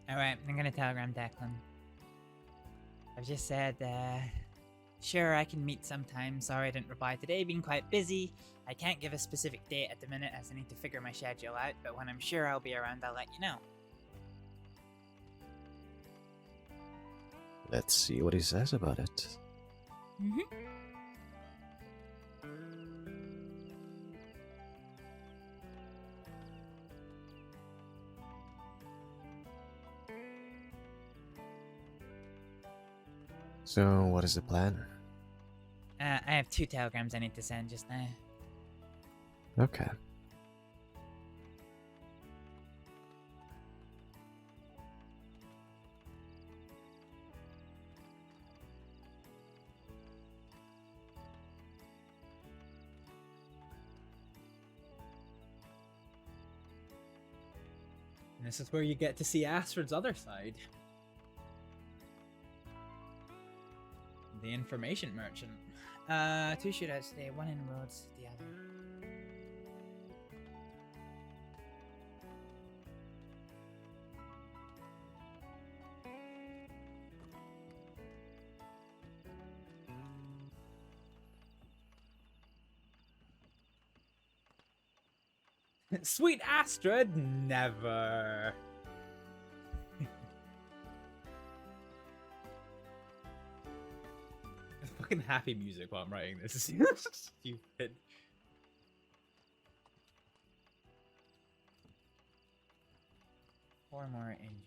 Alright, I'm gonna telegram Declan. I've just said, sure, I can meet sometime. Sorry I didn't reply today, been quite busy. I can't give a specific date at the minute as I need to figure my schedule out, but when I'm sure I'll be around, I'll let you know. Let's see what he says about it. So, what is the plan? I have 2 telegrams I need to send just now. Okay. And this is where you get to see Astrid's other side. The information merchant. 2 shootouts today, 1 in Rhodes, the other. Sweet Astrid, never. Fucking happy music while I'm writing this. Stupid. 4 more injured.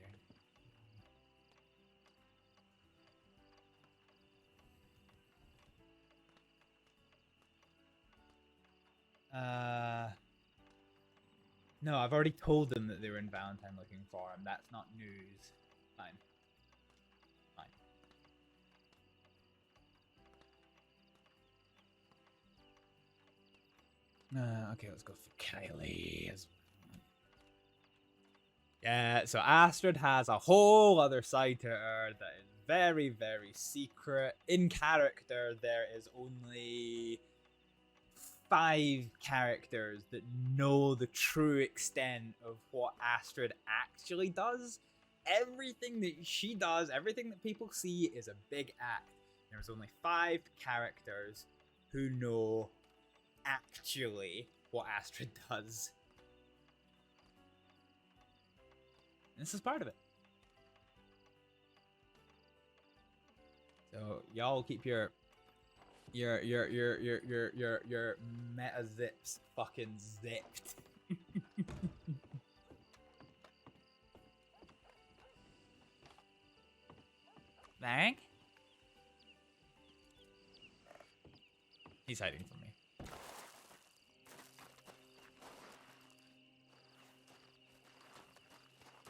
No, I've already told them that they were in Valentine looking for him. That's not news. Fine. Okay, let's go for Kylie. Yeah, so Astrид has a whole other side to her that is very, very secret. In character, there is only 5 characters that know the true extent of what Astrid actually does. Everything that she does, everything that people see is a big act. There's only 5 characters who know actually what Astrid does. This is part of it. So y'all keep your meta zips fucking zipped. Varek? He's hiding from me.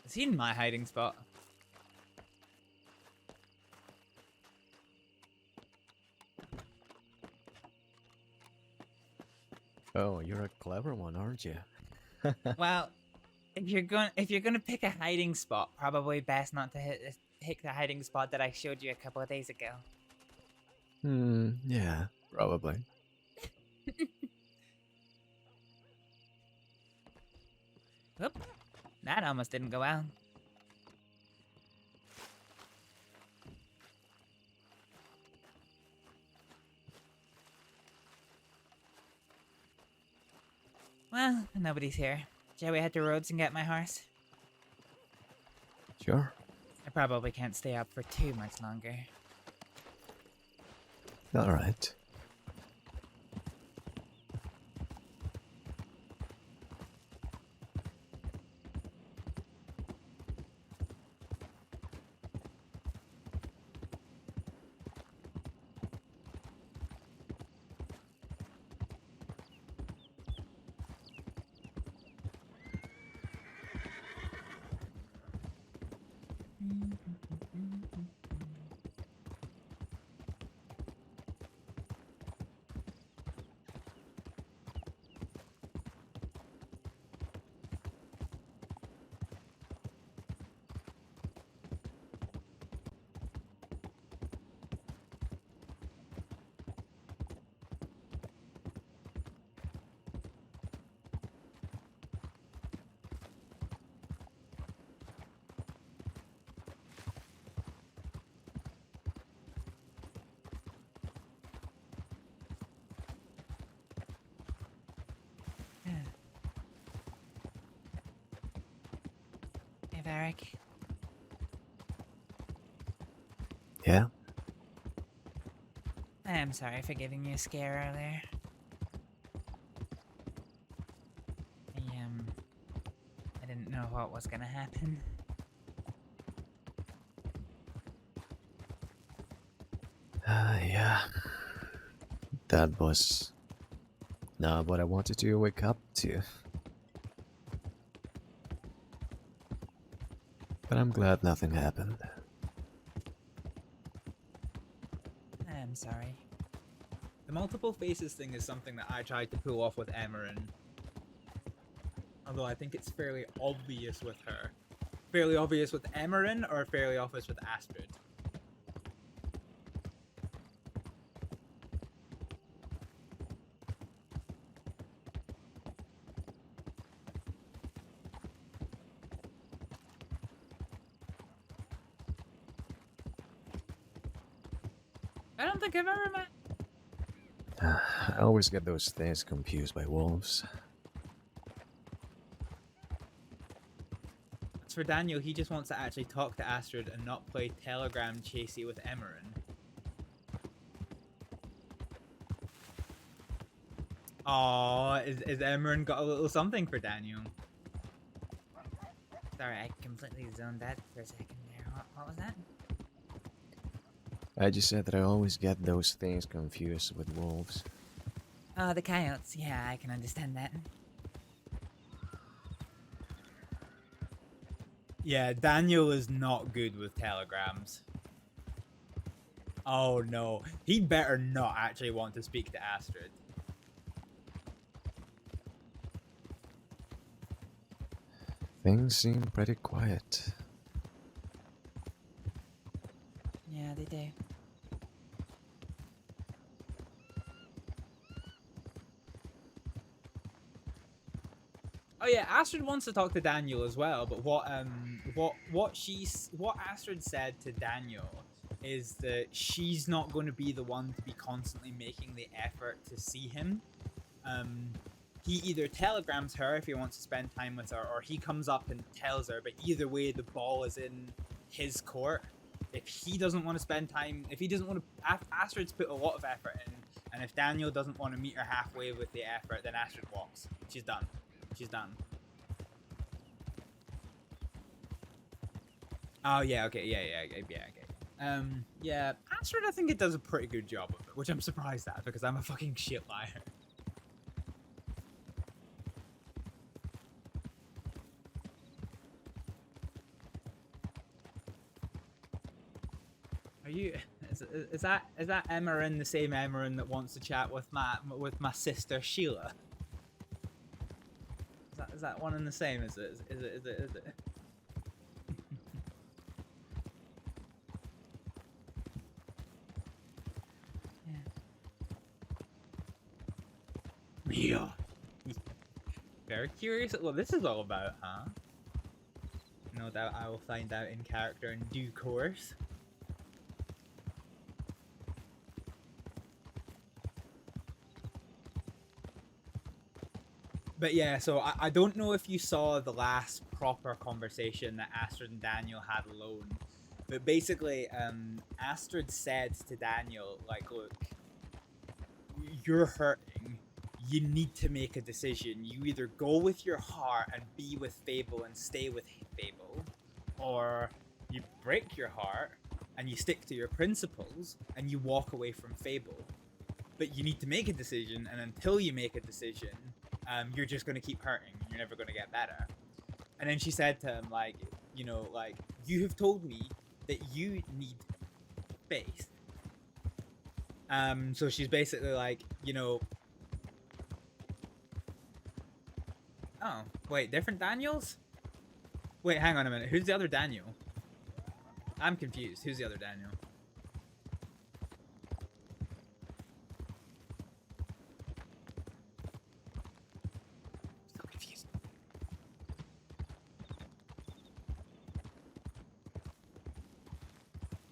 Is he in my hiding spot? Oh, you're a clever one, aren't you? Well, if you're gonna pick a hiding spot, probably best not to pick the hiding spot that I showed you a couple of days ago. Yeah, probably. Whoop. That almost didn't go well. Well, nobody's here. Shall we head to Rhodes and get my horse? Sure. I probably can't stay up for too much longer. Alright. Hey, Varek. Yeah? I'm sorry for giving you a scare earlier. I didn't know what was gonna happen. Yeah. That was not what I wanted to wake up to. But I'm glad nothing happened. I'm sorry. The multiple faces thing is something that I tried to pull off with Emerin. Although I think it's fairly obvious with her. Fairly obvious with Emerin or fairly obvious with Astrид? I don't think I've ever met. I always get those things confused by wolves. As for Daniel, he just wants to actually talk to Astrид and not play Telegram chasey with Emerin. Aww, is Emerin got a little something for Daniel? Sorry, I completely zoned out for a second there. What was that? I just said that I always get those things confused with wolves. Oh, the coyotes. Yeah, I can understand that. Yeah, Daniel is not good with telegrams. Oh no, he better not actually want to speak to Astrид. Things seem pretty quiet. Yeah, they do. Oh yeah, Astrид wants to talk to Daniel as well, but what Astrid said to Daniel is that she's not going to be the one to be constantly making the effort to see him. He either telegrams her if he wants to spend time with her, or he comes up and tells her, but either way the ball is in his court. If he doesn't want to spend time, if he doesn't want to, Astrid's put a lot of effort in, and if Daniel doesn't want to meet her halfway with the effort, then Astrid walks. She's done. She's done. Oh yeah, okay, yeah, okay. Yeah, Astrid, I think it does a pretty good job of it, which I'm surprised at because I'm a fucking shit liar. Are you? Is that Emmerin the same Emmerin that wants to chat with my sister Sheila? Is that one and the same? Is it? Yeah. Very curious what this is all about, huh? No doubt I will find out in character in due course. But yeah, so I don't know if you saw the last proper conversation that Astrid and Daniel had alone. But basically, Astrid said to Daniel, like, look, you're hurting. You need to make a decision. You either go with your heart and be with Fable and stay with Fable, or you break your heart and you stick to your principles and you walk away from Fable. But you need to make a decision, and until you make a decision, you're just going to keep hurting. You're never going to get better. And then she said to him, like, you know, like, you have told me that you need faith. So she's basically like, you know... Oh, wait, different Daniels? Wait, hang on a minute. Who's the other Daniel? I'm confused. Who's the other Daniel?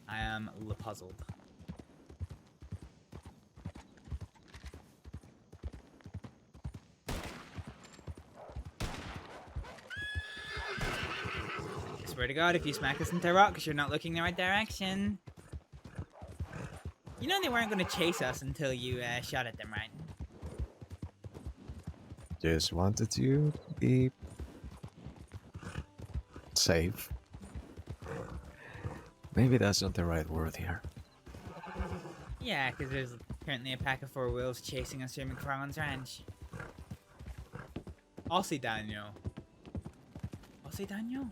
I am puzzled. Swear to God, if you smack us into rock because you're not looking the right direction. You know they weren't going to chase us until you shot at them, right? Just wanted to be safe. Maybe that's not the right word here. Yeah, because there's currently a pack of 4 wolves chasing us through McFarlane's ranch. I'll see Daniel. I'll see Daniel?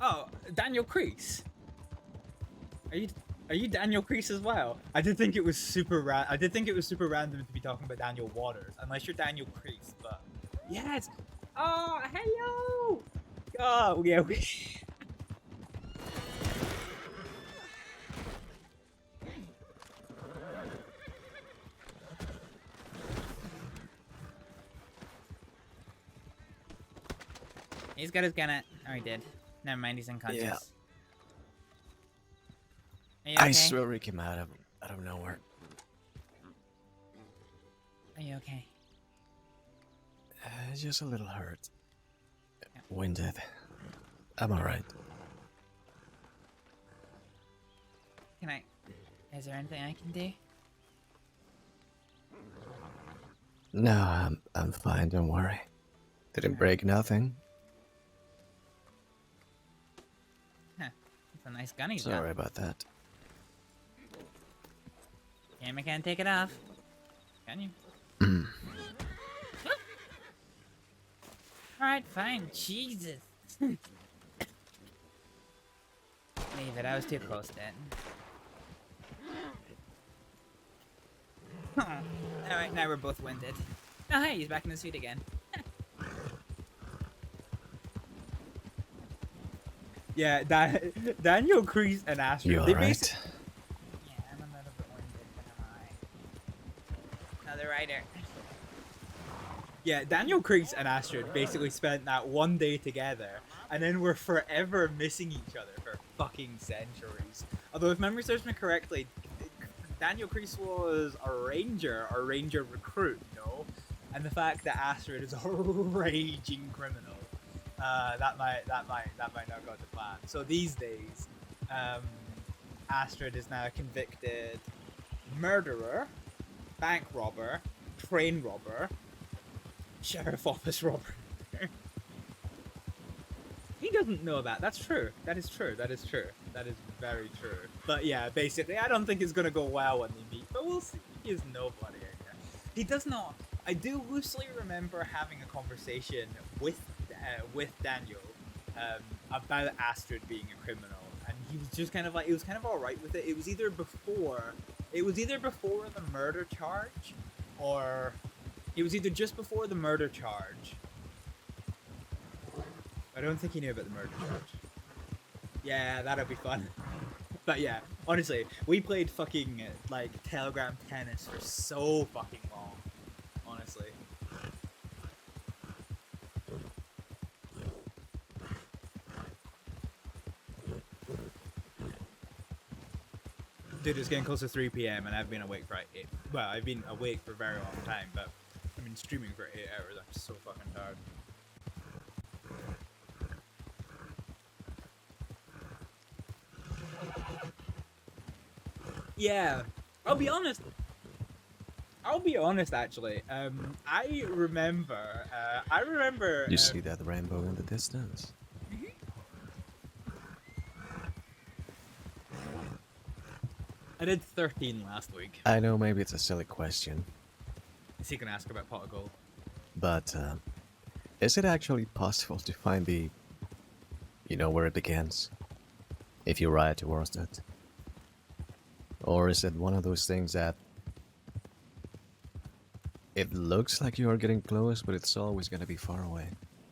Oh, Daniel Crease. Are you Daniel Crease as well? I did think it was super random to be talking about Daniel Waters, unless you're Daniel Crease. But yes. Oh, hello. Oh yeah. He's got his gun at. Oh, he did. Never mind, he's unconscious. Yeah. Are you okay? I swear he came out of nowhere. Are you okay? Just a little hurt. Winded. I'm alright. Can I... Is there anything I can do? No, I'm fine, don't worry. Didn't break nothing. Huh. It's a nice gun he's Sorry got. about that. Camera can't take it off. Can you? Alright, fine. Jesus. Leave it. I was too close then. Alright, now we're both winded. Oh, hey, he's back in his feet again. Yeah, Daniel, Kreese, and Astrid. You they alright? Yeah, I'm a little bit winded, but I'm alright. Another rider. Yeah, Daniel, Kreese, and Astrid basically spent that one day together, and then were forever missing each other for fucking centuries. Although, if memory serves me correctly, Daniel Kreese was a ranger recruit, no? And the fact that Astrid is a raging criminal, that might not go to plan. So these days, Astrid is now a convicted murderer, bank robber, train robber, sheriff office robber. He doesn't know that. That's true. That is true. That is true. That is very true. But yeah, basically, I don't think it's gonna go well when they meet. But we'll see. He is nobody. He does not. I do loosely remember having a conversation with Daniel about Astrid being a criminal, and he was just kind of like, he was kind of all right with it. It was either before the murder charge, or it was either just before the murder charge. I don't think he knew about the murder charge. Yeah, that'll be fun. But yeah, honestly, we played fucking like Telegram tennis for so fucking long. Honestly. Dude, it's getting close to 3 PM and I've been awake for I've been awake for a very long time, but I've been streaming for 8 hours. I'm so fucking tired. Yeah, I'll be honest actually. I remember. You see that rainbow in the distance? I did 13 last week. I know maybe it's a silly question, Is he gonna ask about pot of gold? but is it actually possible to find the, you know, where it begins, if you ride towards it? Or is it one of those things that it looks like you are getting close, but it's always gonna be far away?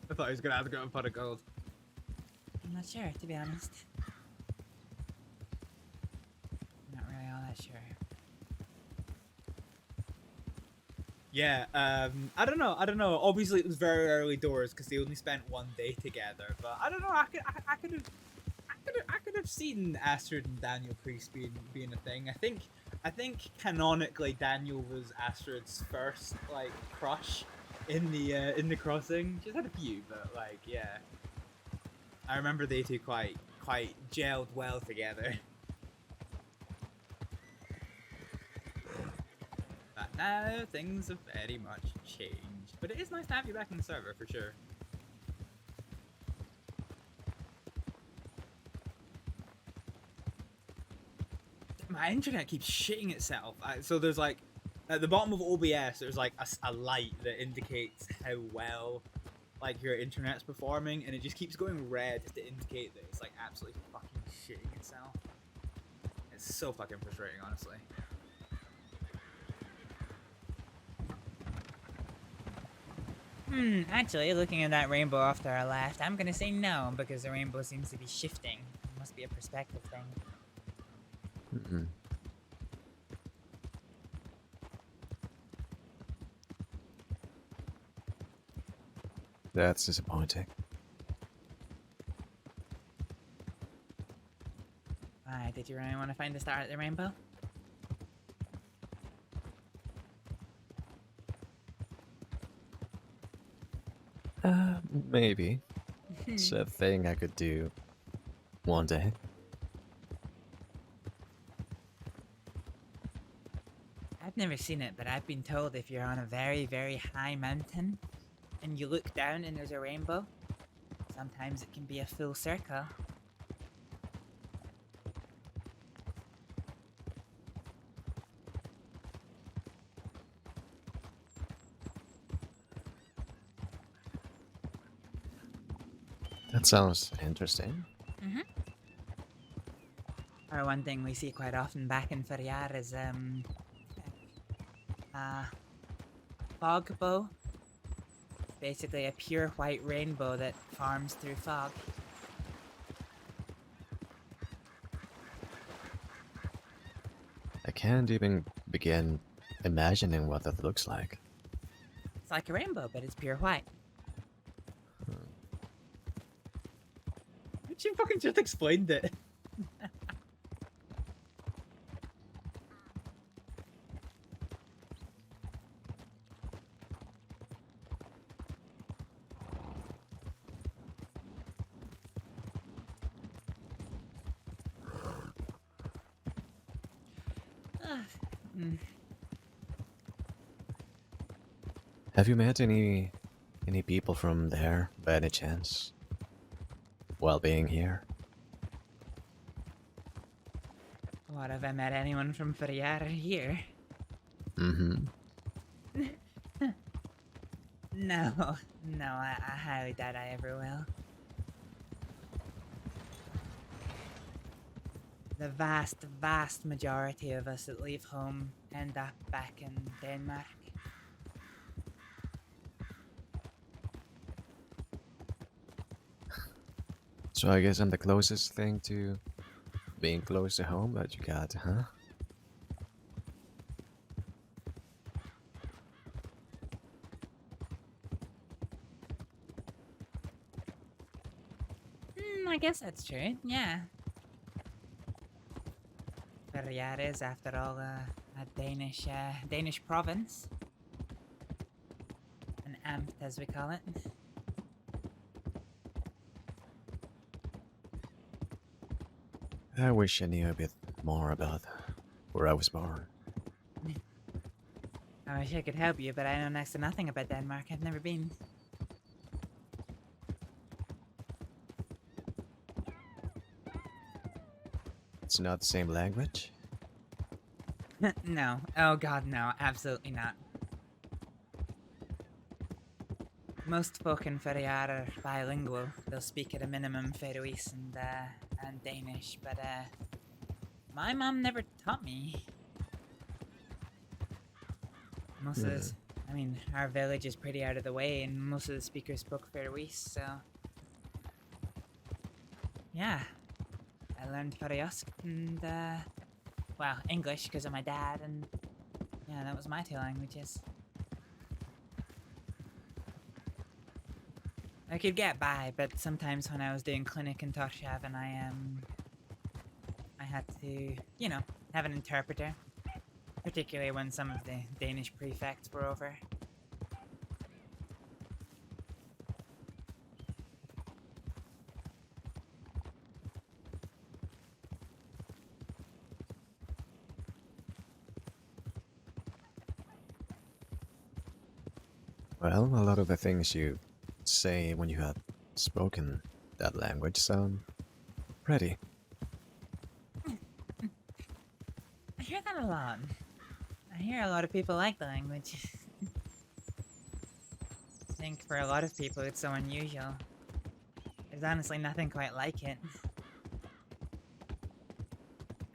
I thought he was gonna ask about pot of gold. I'm not sure, to be honest. Not really all that sure. Yeah, I don't know. Obviously, it was very early doors because they only spent one day together. But I don't know. I could have seen Astrid and Daniel Kreese being a thing. I think canonically Daniel was Astrid's first like crush in the crossing. She's had a few, but like yeah, I remember they two quite gelled well together. But now things have very much changed. But it is nice to have you back on the server for sure. My internet keeps shitting itself. So there's like, at the bottom of OBS, there's like a light that indicates how well like your internet's performing, and it just keeps going red to indicate that it's like absolutely fucking shitting itself. It's so fucking frustrating, honestly. Actually, looking at that rainbow off to our left, I'm gonna say no, because the rainbow seems to be shifting. It must be a perspective thing. Mm-mm. That's disappointing. Why, did you really want to find the star at the rainbow? Maybe. It's a thing I could do one day. I've never seen it, but I've been told if you're on a very, very high mountain and you look down and there's a rainbow, sometimes it can be a full circle. That sounds interesting. Mm-hmm. Or one thing we see quite often back in Ferriar is fog bow. Basically a pure white rainbow that farms through fog. I can't even begin imagining what that looks like. It's like a rainbow, but it's pure white. She fucking just explained it. Have you met any people from there by any chance? While being here? What, have I met anyone from Ferriar here? Mm-hmm. No, I highly doubt I ever will. The vast majority of us that leave home end up back in Denmark. So I guess I'm the closest thing to being close to home that you got, huh? I guess that's true, yeah. Ferriar is, after all, a Danish province. An amt, as we call it. I wish I knew a bit more about where I was born. I wish I could help you, but I know next to nothing about Denmark. I've never been. It's not the same language? No. Oh god, no. Absolutely not. Most folk in Ferriar are bilingual. They'll speak at a minimum Faroese and Danish, but my mom never taught me. Most of this, I mean, our village is pretty out of the way, and most of the speakers spoke Faroese, so yeah, I learned Faroese and well, English because of my dad, and yeah, that was my two languages. I could get by, but sometimes when I was doing clinic in Torshavn, I had to, you know, have an interpreter. Particularly when some of the Danish prefects were over. Well, a lot of the things you say when you have spoken that language sound pretty. I hear that a lot. I hear a lot of people like the language. I think for a lot of people it's so unusual. There's honestly nothing quite like it.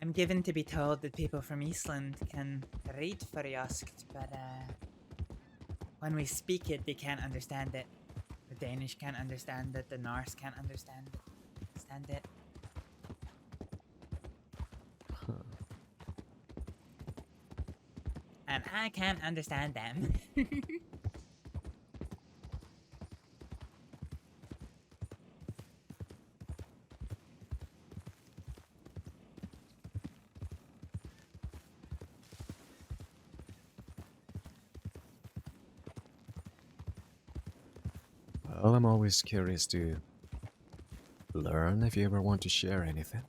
I'm given to be told that people from Eastland can read Faroese, but when we speak it, they can't understand it. The Danish can't understand it, the Norse can't understand it. And I can't understand them. Well, I'm always curious to learn if you ever want to share anything.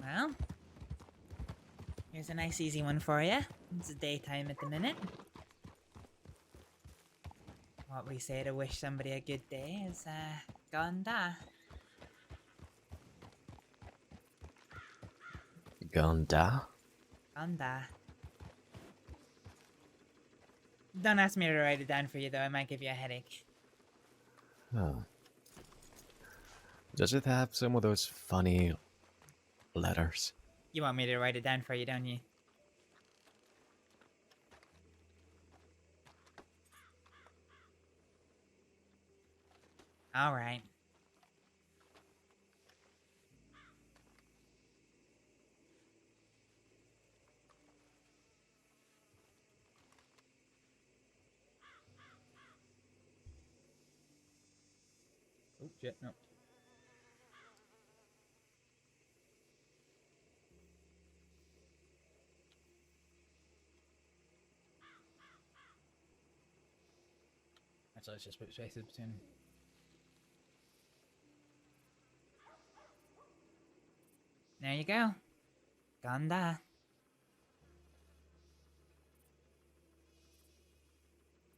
Well, here's a nice easy one for you. It's daytime at the minute. What we say to wish somebody a good day is, Ganda. Ganda? Ganda. Don't ask me to write it down for you, though. I might give you a headache. Oh. Does it have some of those funny letters? You want me to write it down for you, don't you? Alright. Oh, shit, no. Actually, let's just put spaces between. There you go. Ganda.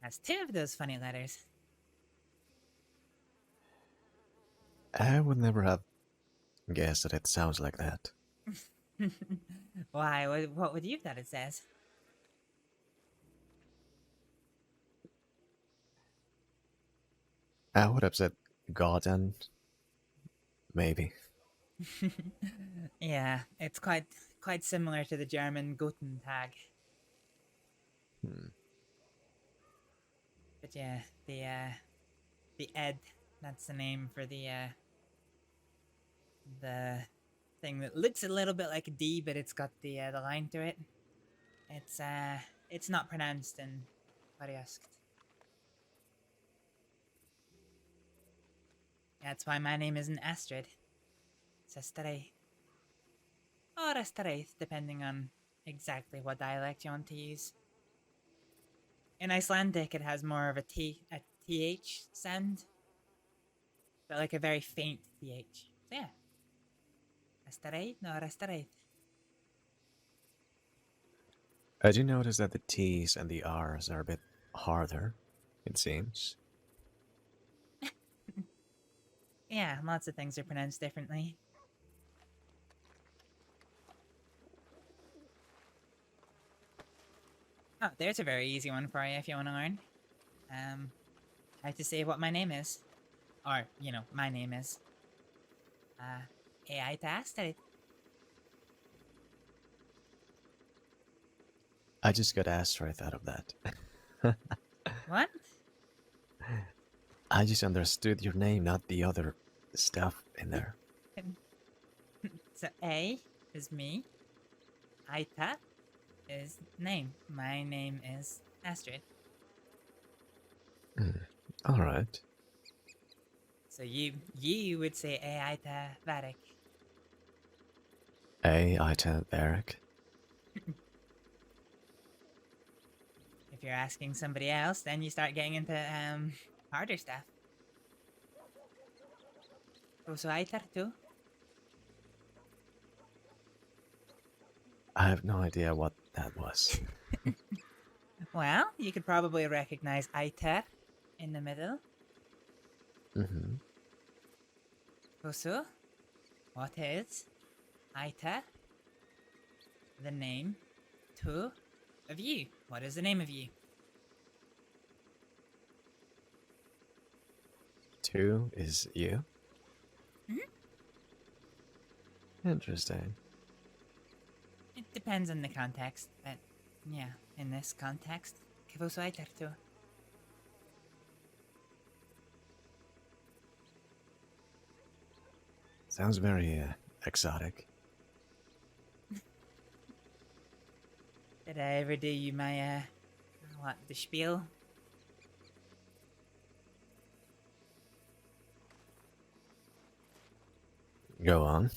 That's 2 of those funny letters. I would never have guessed that it sounds like that. Why? What would you have thought it says? I would have said Garden. Maybe. Yeah, it's quite similar to the German Guten Tag. Hmm. But yeah, the Ed, that's the name for the thing that looks a little bit like a D, but it's got the line through it. It's not pronounced in Varyask. That's why my name isn't Astrид. It's Astrið. Or Astrið, depending on exactly what dialect you want to use. In Icelandic, it has more of a TH sound. But like a very faint TH. So yeah. Astrið or Astrið. I do notice that the T's and the R's are a bit harder, it seems. Yeah, lots of things are pronounced differently. Oh, there's a very easy one for you if you want to learn. How to say what my name is. Or, you know, my name is. AI Astrид. I just got Astrид out of that. What? I just understood your name, not the other stuff in there. So A is me. Aita is name. My name is Astrид. Alright. So you would say Aita Varek. Aita Varek. If you're asking somebody else, then you start getting into harder stuff. So Aitar too? I have no idea what that was. Well, you could probably recognize Aitar in the middle. Mm-hmm. So, what is Aitar? The name two of you. What is the name of you? 2 is you? Mm-hmm. Interesting. It depends on the context, but yeah, in this context, que vos Aitar too. Sounds very exotic. Did I ever do you my, the spiel? Go on.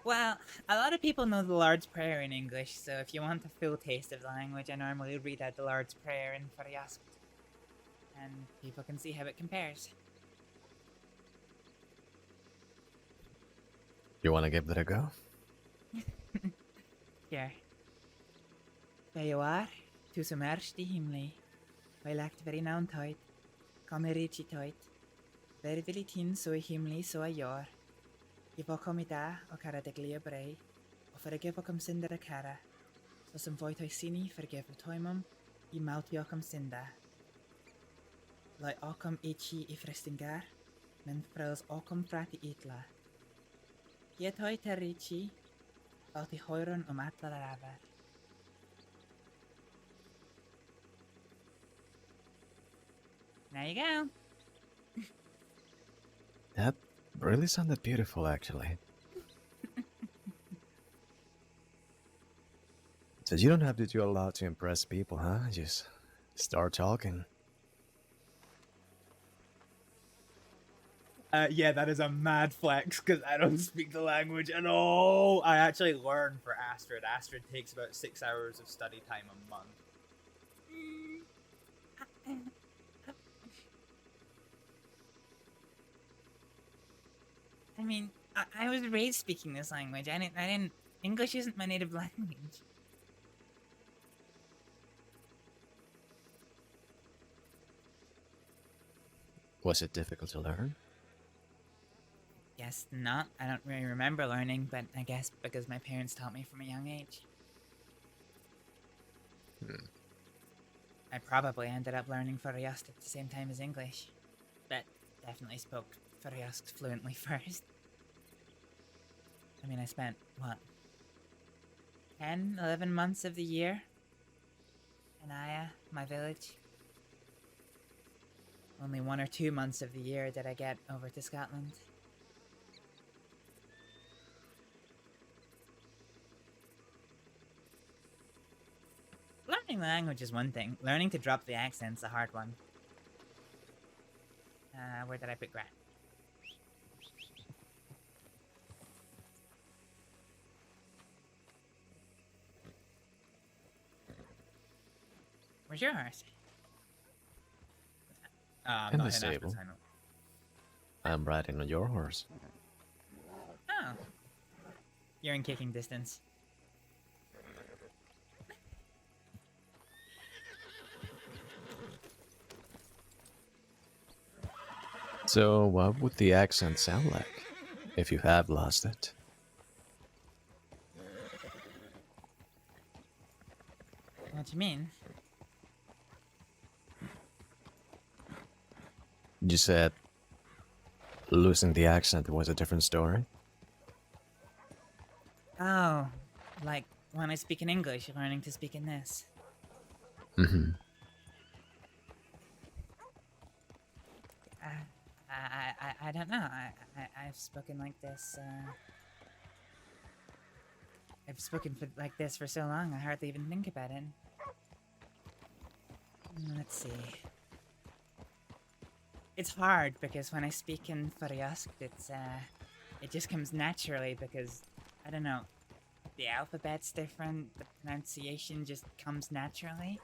Well, a lot of people know the Lord's Prayer in English, so if you want a full taste of the language, I normally read out the Lord's Prayer in Varyask. And people can see how it compares. You want to give that a go? Sure. Bejawar, tu som erst die Himmel. Weil lagt very noun tight. Come richi tight. Very tin so Himmel so a jaar. Je va kom I da og kara de glia brei. Og for a give kom sinda a kara. Så som voit I sini forgive toimum. I maut vi kom sinda. Lai akom ichi I frestingar. Men frels akom frati itla. Je toi terrici. Alt I hoiron atla raver. There you go. That really sounded beautiful, actually. So you don't have to do a lot to impress people, huh? Just start talking. Yeah, that is a mad flex because I don't speak the language at all. I actually learn for Astrид. Astrid takes about 6 hours of study time a month. I mean, I was raised speaking this language. I didn't. English isn't my native language. Was it difficult to learn? Guess not. I don't really remember learning, but I guess because my parents taught me from a young age. I probably ended up learning Furryust at the same time as English, but definitely spoke Furryust fluently first. I mean, I spent, what, 10, 11 months of the year in Aya, my village. Only 1 or 2 months of the year did I get over to Scotland. Learning the language is one thing. Learning to drop the accent's a hard one. Where did I put Grant? Where's your horse? In the stable. I'm riding on your horse. Oh. You're in kicking distance. So, what would the accent sound like if you have lost it? What do you mean? You said losing the accent was a different story? Oh, like when I speak in English, learning to speak in this. Mm-hmm. I don't know. I've spoken like this. I've spoken like this for so long, I hardly even think about it. Let's see. It's hard because when I speak in Furryust, it just comes naturally because, I don't know, the alphabet's different, the pronunciation just comes naturally.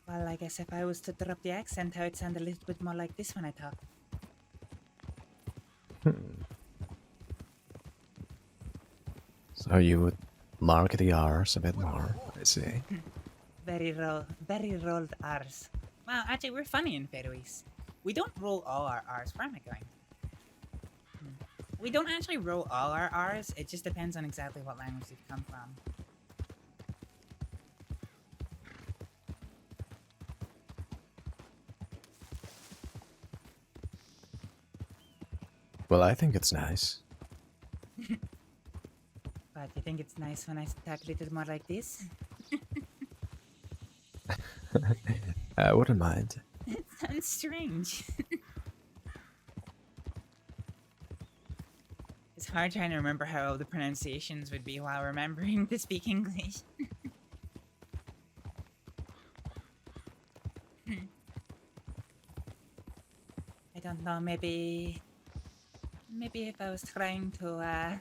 Well, I guess if I was to drop the accent, I would sound a little bit more like this when I talk. So you would mark the R's a bit more, I see. Very rolled R's. Well, actually, we're funny in Faroese. We don't roll all our R's. Where am I going? We don't actually roll all our R's. It just depends on exactly what language they've come from. Well, I think it's nice. But you think it's nice when I talk a little more like this? I wouldn't mind. It sounds strange. It's hard trying to remember how the pronunciations would be while remembering to speak English. I don't know, maybe if I was trying to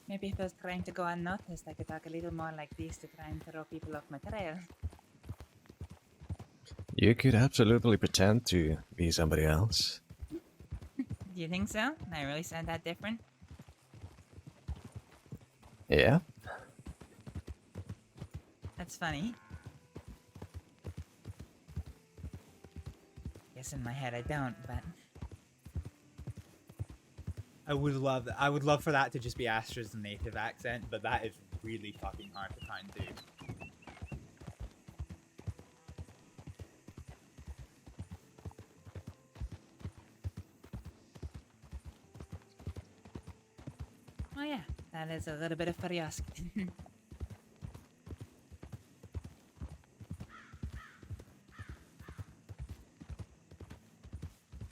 Maybe if I was trying to go unnoticed, I could talk a little more like this to try and throw people off my trail. You could absolutely pretend to be somebody else. Do you think so? I really sound that different? Yeah? That's funny. Guess in my head I don't, but... I would love that. I would love for that to just be Astrid's native accent, but that is really fucking hard to try and do. Oh yeah, that is a little bit of curiosity.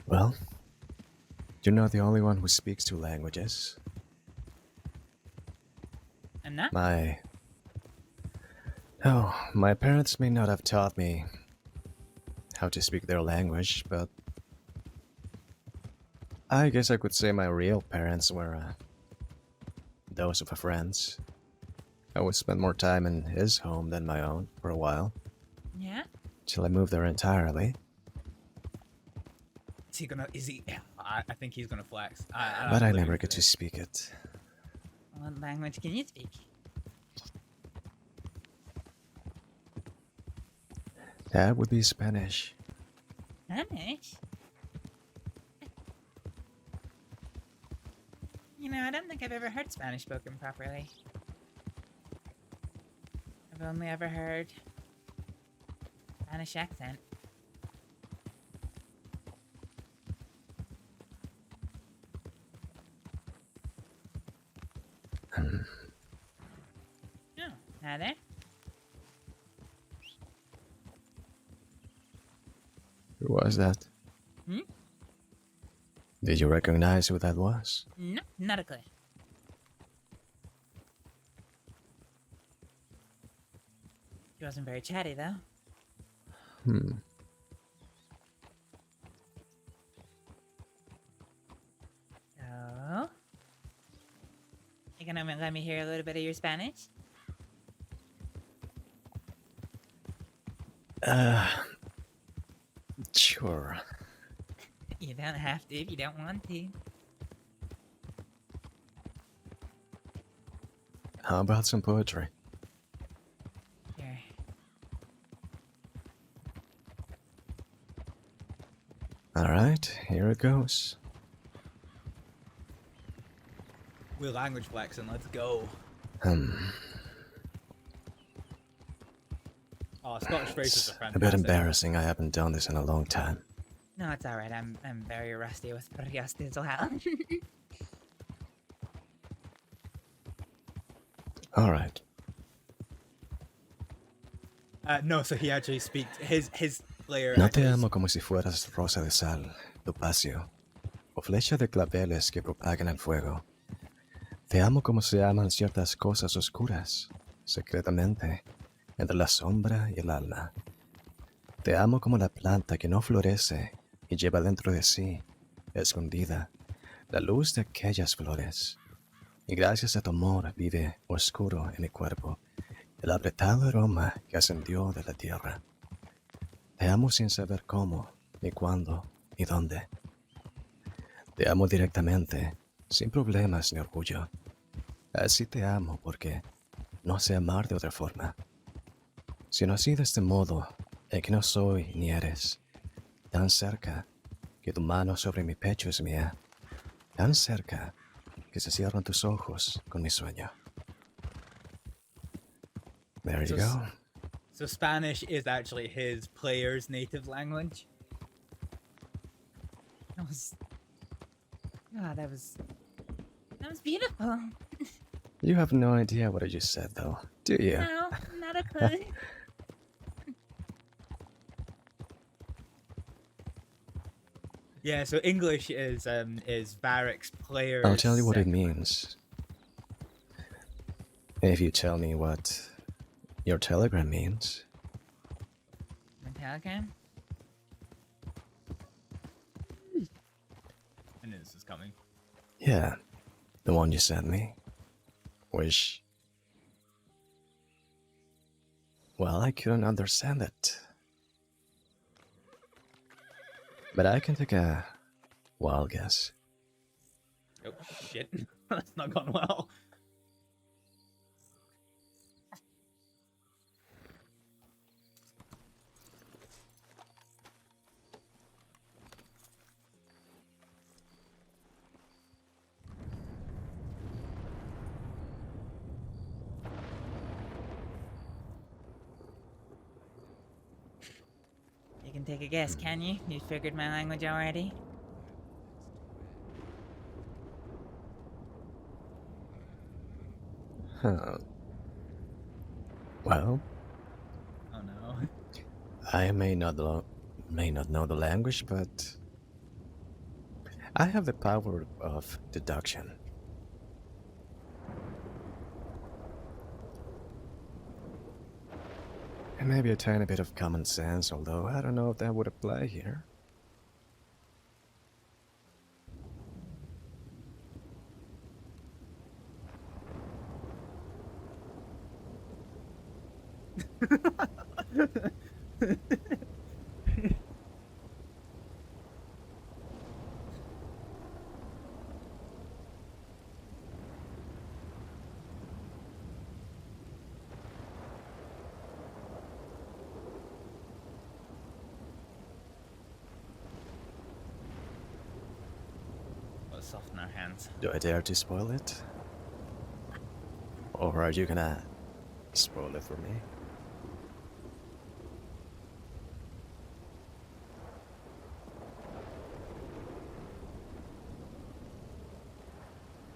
Well, you're not the only one who speaks two languages. I'm not? My parents may not have taught me how to speak their language, but I guess I could say my real parents were those of a friend's. I would spend more time in his home than my own for a while. Yeah? Till I moved there entirely. Is he? I think he's gonna flex. But I never get to speak it. What language can you speak? That would be Spanish. Spanish? You know, I don't think I've ever heard Spanish spoken properly. I've only ever heard Spanish accent. Oh, hi there. Who was that? Hmm? Did you recognize who that was? No, not a clue. He wasn't very chatty, though. So... You gonna let me hear a little bit of your Spanish? Sure. You don't have to if you don't want to. How about some poetry? Sure. Alright, here it goes. We're language flexing, let's go. Oh, Scottish phrases are fantastic. A bit embarrassing, I haven't done this in a long time. No, it's alright. I'm very rusty with curiosity as well. Alright. No, so he actually speaks his player. No te amo como si fueras rosa de sal, topacio, o flecha de claveles que propagan el fuego. Te amo como se aman ciertas cosas oscuras, secretamente, entre la sombra y el alma. Te amo como la planta que no florece y lleva dentro de sí, escondida, la luz de aquellas flores. Y gracias a tu amor vive oscuro en mi cuerpo el apretado aroma que ascendió de la tierra. Te amo sin saber cómo, ni cuándo, ni dónde. Te amo directamente, sin problemas ni orgullo. Así te amo porque no sé amar de otra forma. Sino así de este modo en que no soy ni eres. Tan cerca que tu mano sobre mi pecho es mía. Tan cerca que se cierran tus ojos con mi sueño. There you go. So Spanish is actually his player's native language. That was... God, that was beautiful. You have no idea what I just said, though, do you? No, not a clue. Yeah, so English is Varek's player. I'll tell you what it means. If you tell me what your telegram means. My telegram? I knew this was coming. Yeah, the one you sent me. Which, well, I couldn't understand it. But I can take a wild guess. Oh shit, that's not gone well. You can take a guess, can you? You figured my language already? Huh. Well, Oh no. I may not know the language, but I have the power of deduction. And maybe a tiny bit of common sense, although I don't know if that would apply here. Let's soften our hands. Do I dare to spoil it? Or are you gonna spoil it for me?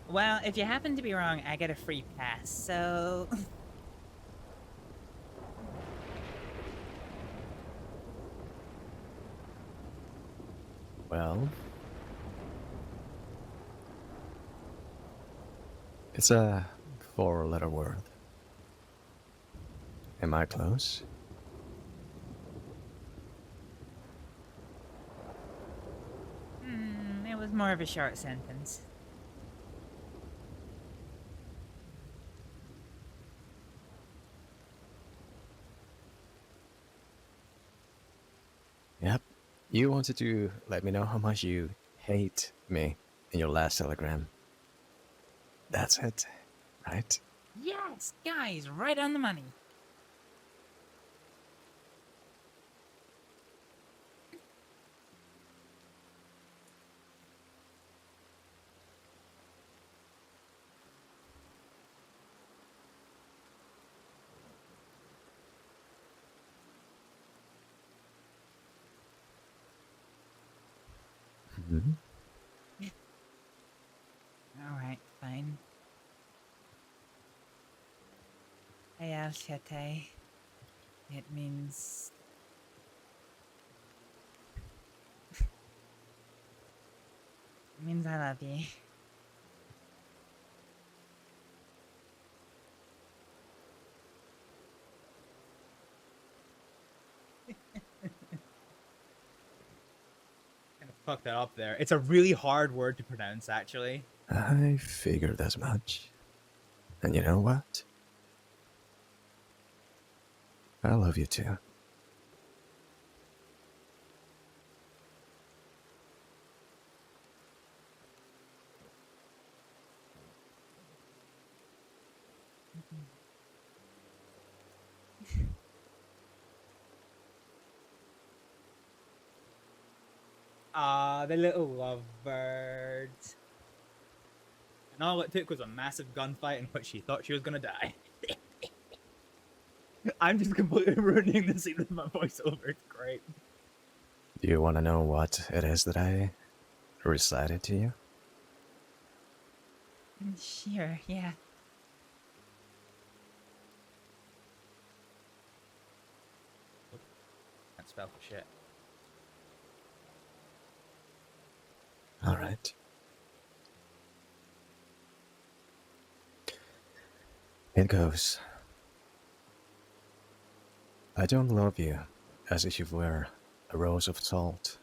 Well, if you happen to be wrong, I get a free pass, so... Well, it's a 4-letter word. Am I close? It was more of a short sentence. Yep. You wanted to let me know how much you hate me in your last telegram. That's it, right? Yes, guys, right on the money. Mm-hmm. Alright, fine. Ayalshate. It means... it means I love you. Kind of fucked that up there. It's a really hard word to pronounce, actually. I figured as much. And you know what? I love you too. Ah, the little lovebirds. And all it took was a massive gunfight in which she thought she was gonna die. I'm just completely ruining the scene with my voiceover. It's great. Do you want to know what it is that I recited to you? Sure, yeah. Can't spell for shit. All right. It goes. I don't love you as if you were a rose of salt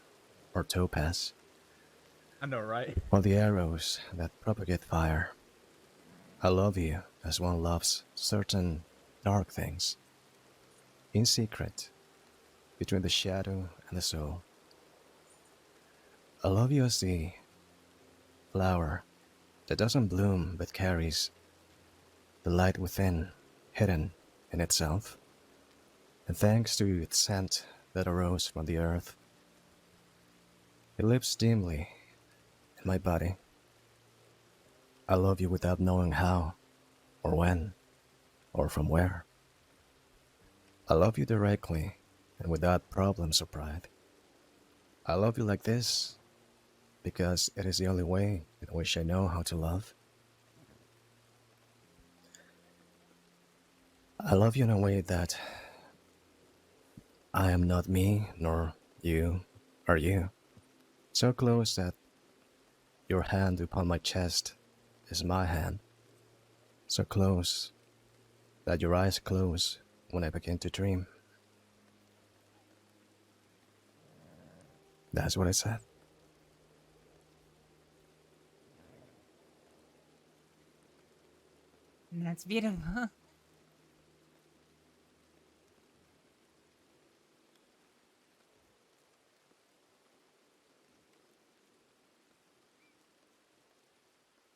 or topaz, I know, right? or the arrows that propagate fire. I love you as one loves certain dark things, in secret, between the shadow and the soul. I love you as the flower that doesn't bloom but carries the light within, hidden in itself, and thanks to its scent that arose from the earth, it lives dimly in my body. I love you without knowing how, or when, or from where. I love you directly and without problems or pride. I love you like this because it is the only way in which I know how to love. I love you in a way that I am not me, nor you are you. So close that your hand upon my chest is my hand. So close that your eyes close when I begin to dream. That's what I said. That's beautiful.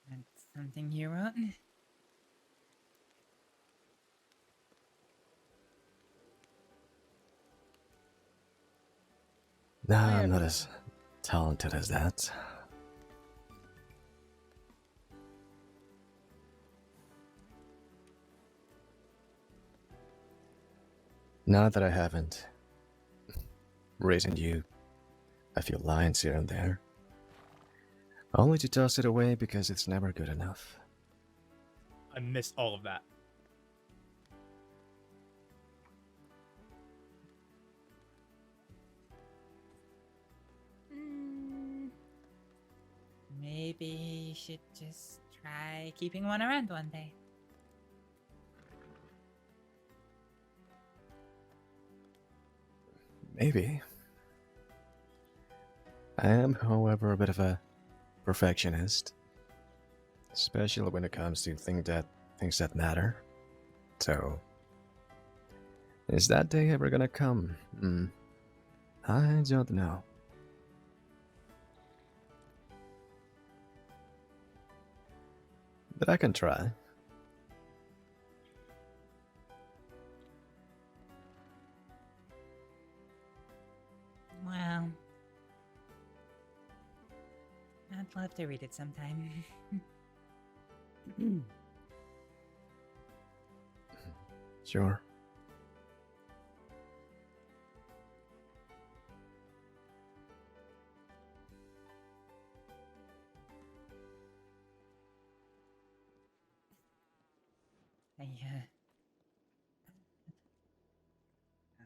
That's something you wrote? No, I'm not as talented as that. Not that I haven't written you a few lines here and there, only to toss it away because it's never good enough. I missed all of that. Maybe you should just try keeping one around one day. Maybe. I am, however, a bit of a perfectionist, especially when it comes to things that matter. So, is that day ever gonna come? I don't know. But I can try. Well, I'd love to read it sometime. Sure.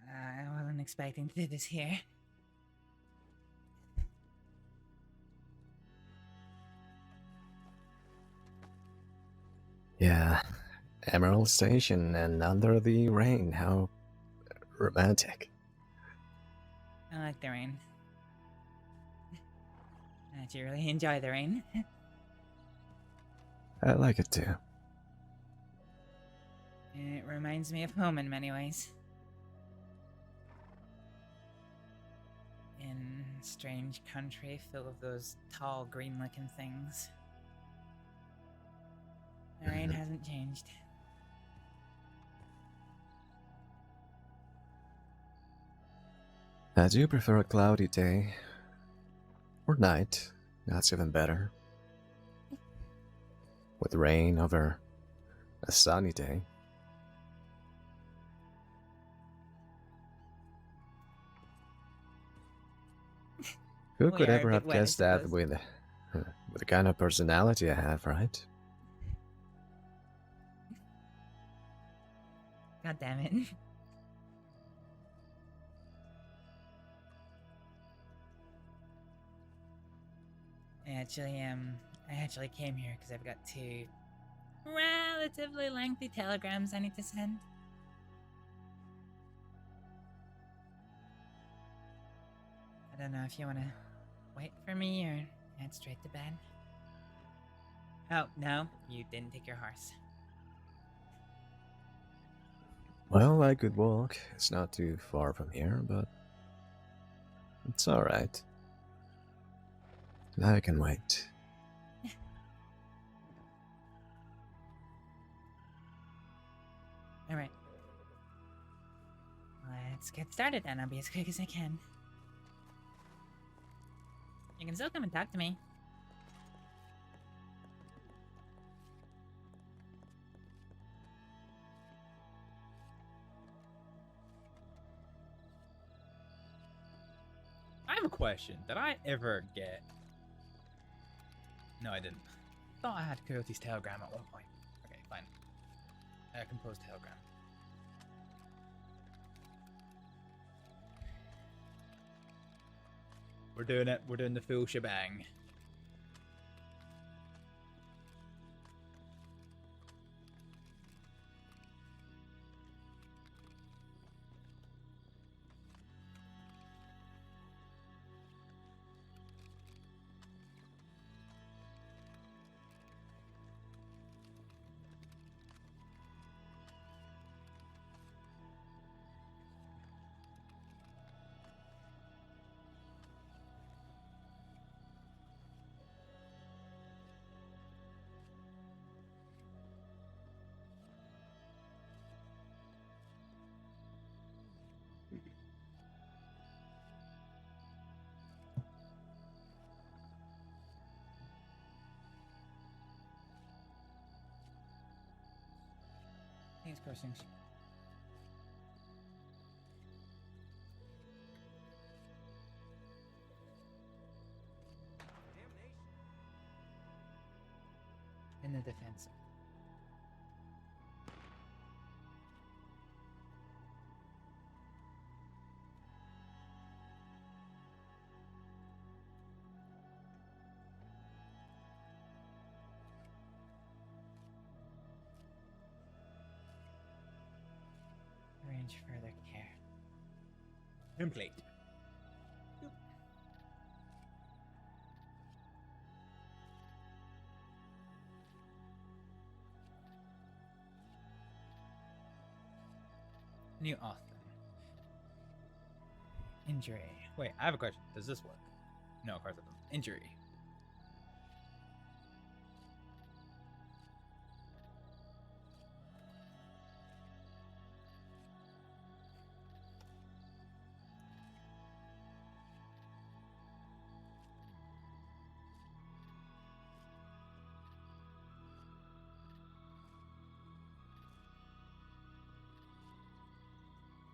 I wasn't expecting to do this here. Yeah, Emerald Station and Under the Rain, how romantic. I like the rain. Do you really enjoy the rain? I like it too. It reminds me of home in many ways. In a strange country full of those tall green-looking things. The rain hasn't changed. I do prefer a cloudy day. Or night, that's even better. With rain over a sunny day. Who could ever have guessed that with the kind of personality I have, right? God damn it. I actually came here because I've got 2 relatively lengthy telegrams I need to send. I don't know if you want to wait for me or head straight to bed. Oh, no, you didn't take your horse. Well, I could walk. It's not too far from here, but it's alright. I can wait. Alright. Let's get started then. I'll be as quick as I can. You can still come and talk to me. I have a question. Did I ever get... No, I didn't. Thought I had Coyote's telegram at one point. Okay, fine. Composed telegram. We're doing it. We're doing the full shebang. Thanks, crossings. In the defensive. Arrange further care. Template. New author. Injury. Wait, I have a question. Does this work? No, of course it doesn't. Injury.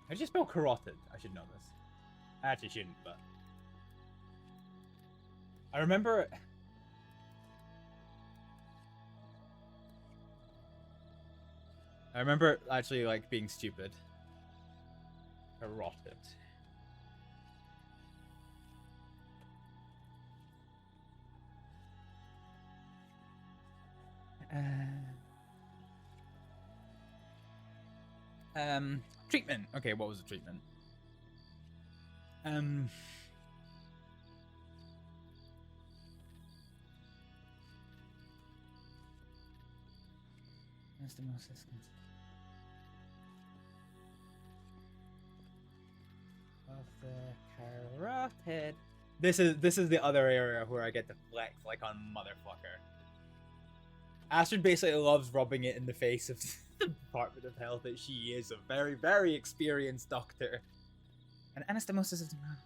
I just spelled carotid. I should know this. I actually shouldn't, but I remember. I remember actually like being stupid. Carotid. Treatment. Okay, what was the treatment? That's the most of the carotid. This is the other area where I get to flex like on motherfucker. Astrид basically loves rubbing it in the face of the Department of Health that she is a very, very experienced doctor. And anastomosis of the mouth.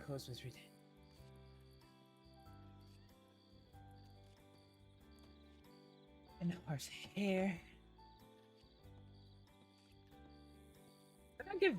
Close was retained. And horse hair. Did I give?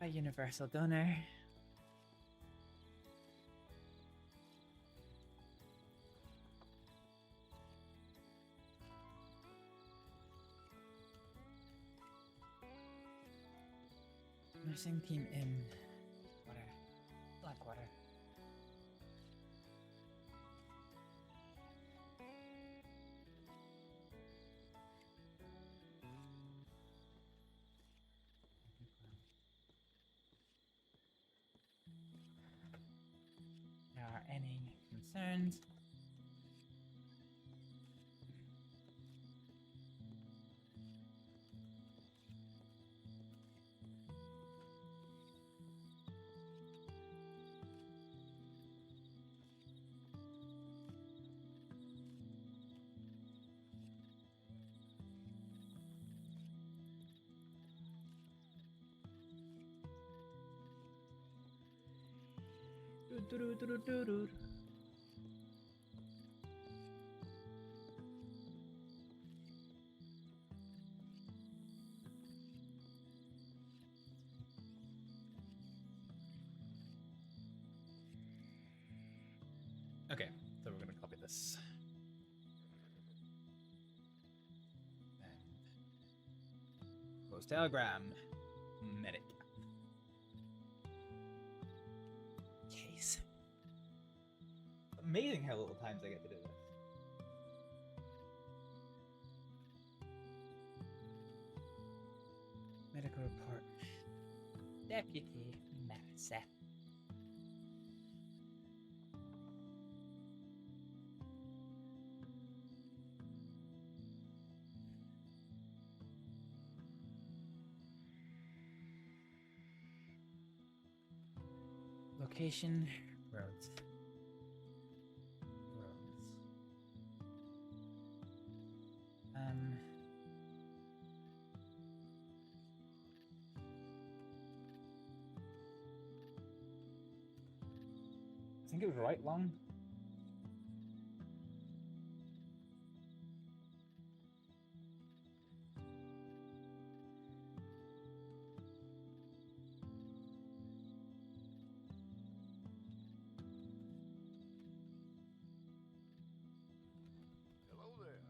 A universal donor. Nursing team in water. Blackwater. There are any concerns? Okay, so we're gonna copy this. And post telegram. Medic. Case. Amazing how little times I get to do this. Medical report. Deputy Mercer. Location, roads. Roads. I think it was right long. Hello there.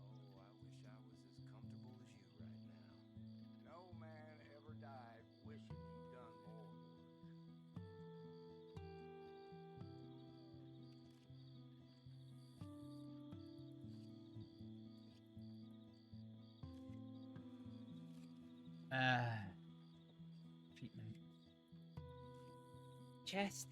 Oh, I wish I was as comfortable as you right now. No man ever died wishing he'd done more. Treatment. Chest.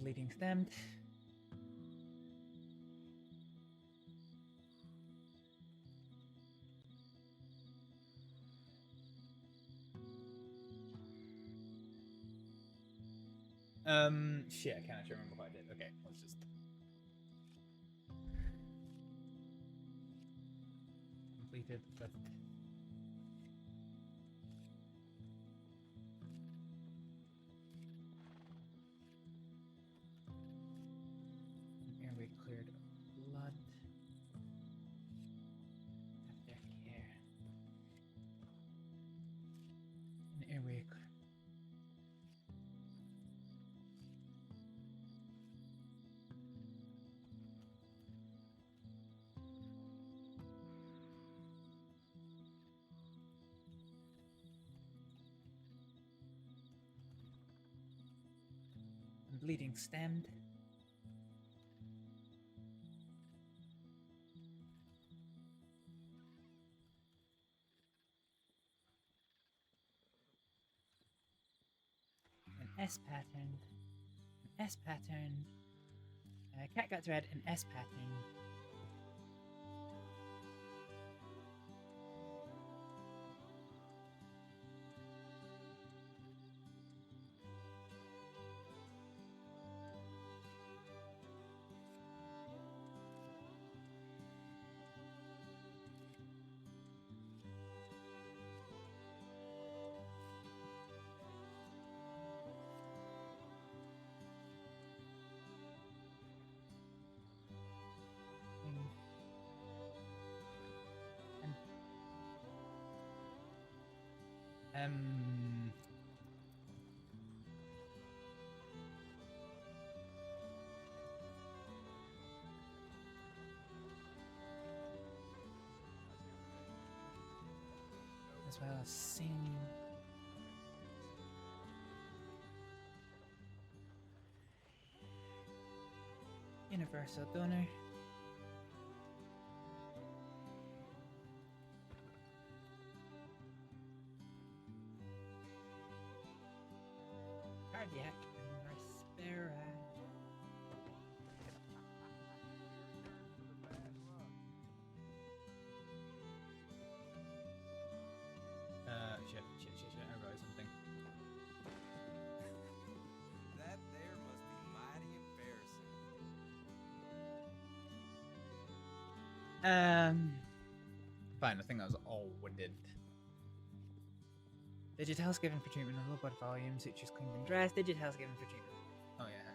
Bleeding stemmed. Shit, I can't actually remember what I did. Okay, let's just. Completed. That's airway cleared of blood. Aftercare. An airway clear. Bleeding stemmed. An S pattern. An S pattern. Cat got thread, an S pattern. As well as sing. Universal donor. Cardiac and Respira. Shit, I realized something. That there must be mighty embarrassing. Fine, I think that was all we did. Digital's given for treatment of low blood volume, sutures cleaned and dressed. Digital's given for treatment. Oh yeah.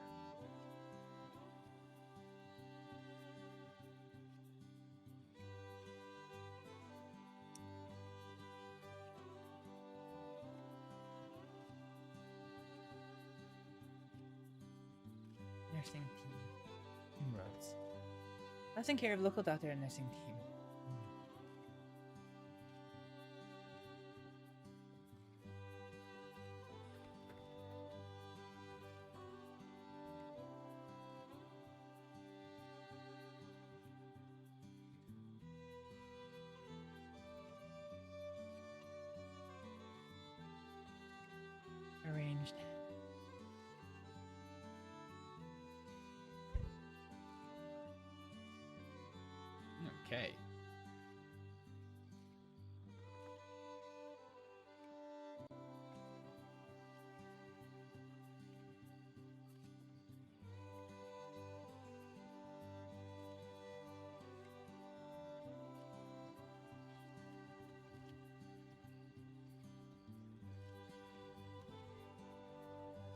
Nursing team. Inroads. Last in care of local doctor and nursing team. Arranged. Okay.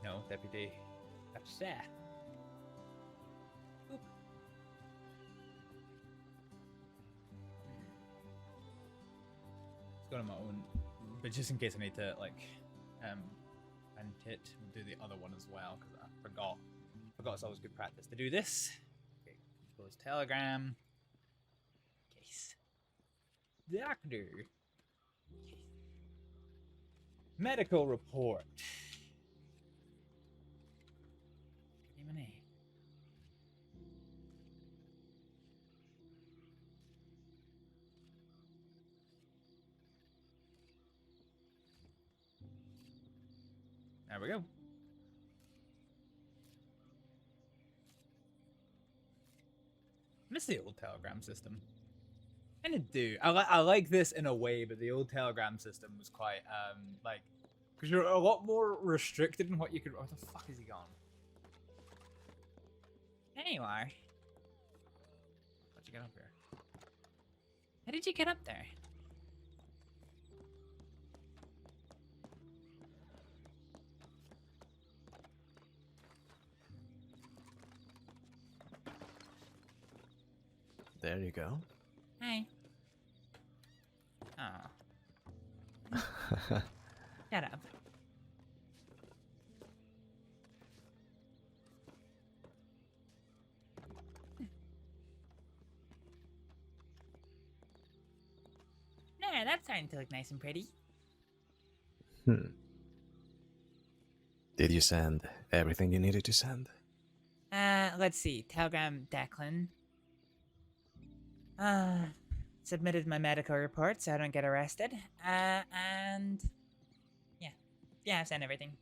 No, deputy. Upset. Go to my own, but just in case I need to like vent it, we'll do the other one as well because I forgot it's always good practice to do this. Okay, close telegram. Case. Doctor. Case. Medical report. Name and name. There we go. Miss the old telegram system. Kind of do. I like this in a way, but the old telegram system was quite like, because you're a lot more restricted in what you could. Where the fuck is he gone? There you are. How'd you get up here? How did you get up there? There you go. Hi. Oh. Shut up. There, that's starting to look nice and pretty. Did you send everything you needed to send? Let's see. Telegram Declan. Submitted my medical report so I don't get arrested. And yeah, I've sent everything.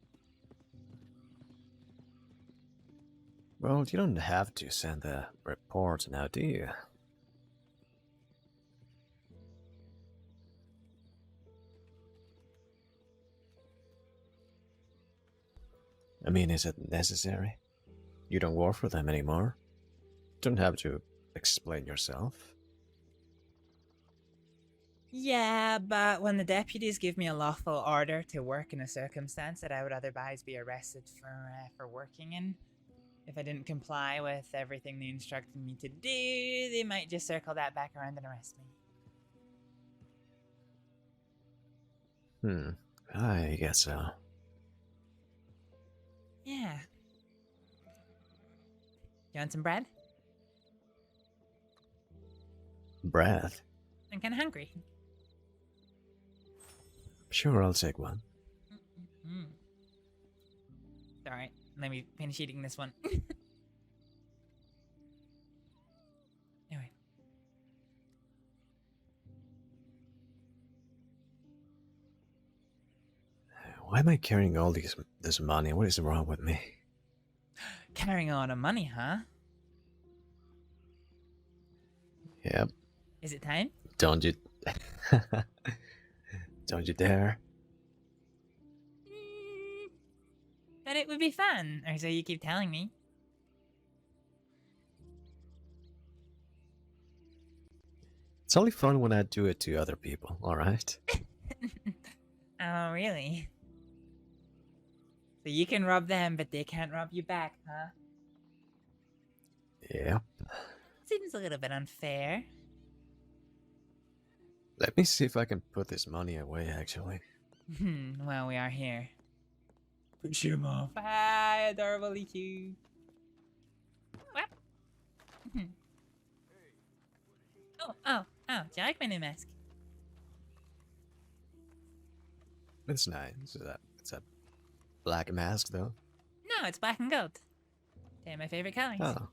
Well, you don't have to send a report now, do you? I mean, is it necessary? You don't work for them anymore. Don't have to explain yourself. Yeah, but when the deputies give me a lawful order to work in a circumstance that I would otherwise be arrested for working in, if I didn't comply with everything they instructed me to do, they might just circle that back around and arrest me. I guess so. Yeah. You want some bread? Bread? I'm kind of hungry. Sure, I'll take one. Mm. Alright, let me finish eating this one. Anyway. Why am I carrying all this money? What is wrong with me? Carrying a lot of money, huh? Yep. Is it time? Don't you... Don't you dare. But it would be fun, or so you keep telling me. It's only fun when I do it to other people, alright? Oh, really? So you can rob them, but they can't rob you back, huh? Yep. Seems a little bit unfair. Let me see if I can put this money away, actually. Well, we are here. Push him off. Bye, adorable Lichu. What? Oh, do you like my new mask? It's nice. It's a black mask, though. No, it's black and gold. They're my favorite colors. Oh.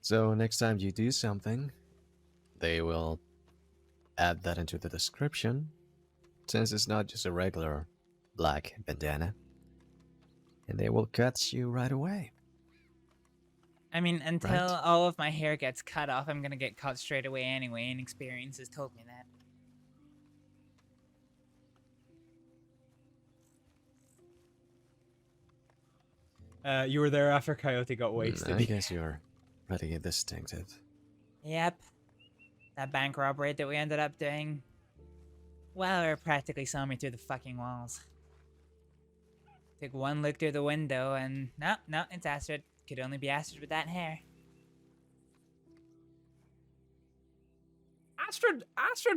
So next time you do something, they will add that into the description, since it's not just a regular black bandana, and they will cut you right away. I mean, until all of my hair gets cut off, I'm gonna get cut straight away anyway, and experience has told me that. You were there after Coyote got wasted. I guess you're pretty distinctive. Yep. That bank robbery that we ended up doing. Well, it practically saw me through the fucking walls. Took one look through the window and... No, it's Astrid. Could only be Astrid with that hair. Astrid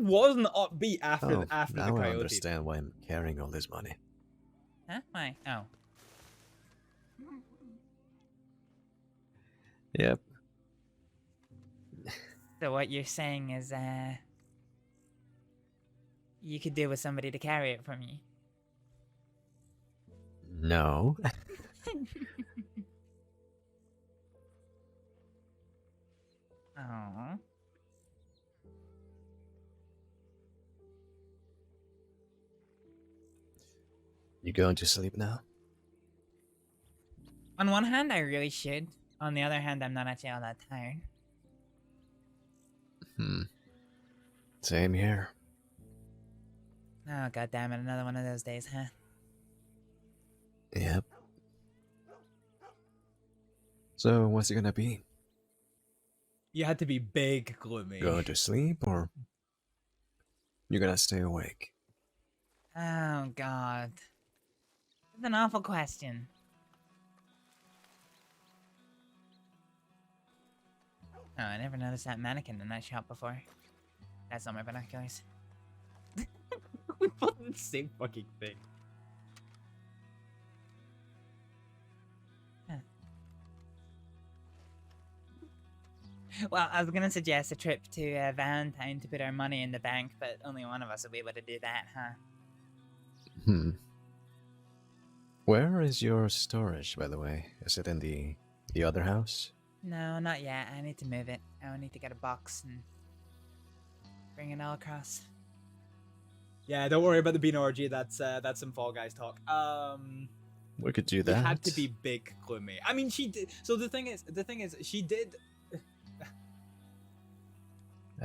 wasn't upbeat after the now Coyote. I understand why I'm carrying all this money. Huh? Why? Oh. Yep. So what you're saying is, you could do with somebody to carry it from you. No. Aww. You going to sleep now? On one hand, I really should. On the other hand, I'm not actually all that tired. Same here. Oh, goddammit, another one of those days, huh? Yep. So, what's it gonna be? You had to be big, gloomy. Going to sleep, or you're gonna stay awake? Oh, God. That's an awful question. Oh, I never noticed that mannequin in that shop before. That's not my binoculars. We both did the same fucking thing. Huh. Well, I was gonna suggest a trip to Valentine to put our money in the bank, but only one of us will be able to do that, huh? Where is your storage, by the way? Is it in the other house? No, not yet. I need to move it. I need to get a box and bring it all across. Yeah, don't worry about the bean orgy. That's some Fall Guys talk. We could do that. It had to be big, gloomy. I mean, she did. So the thing is, she did.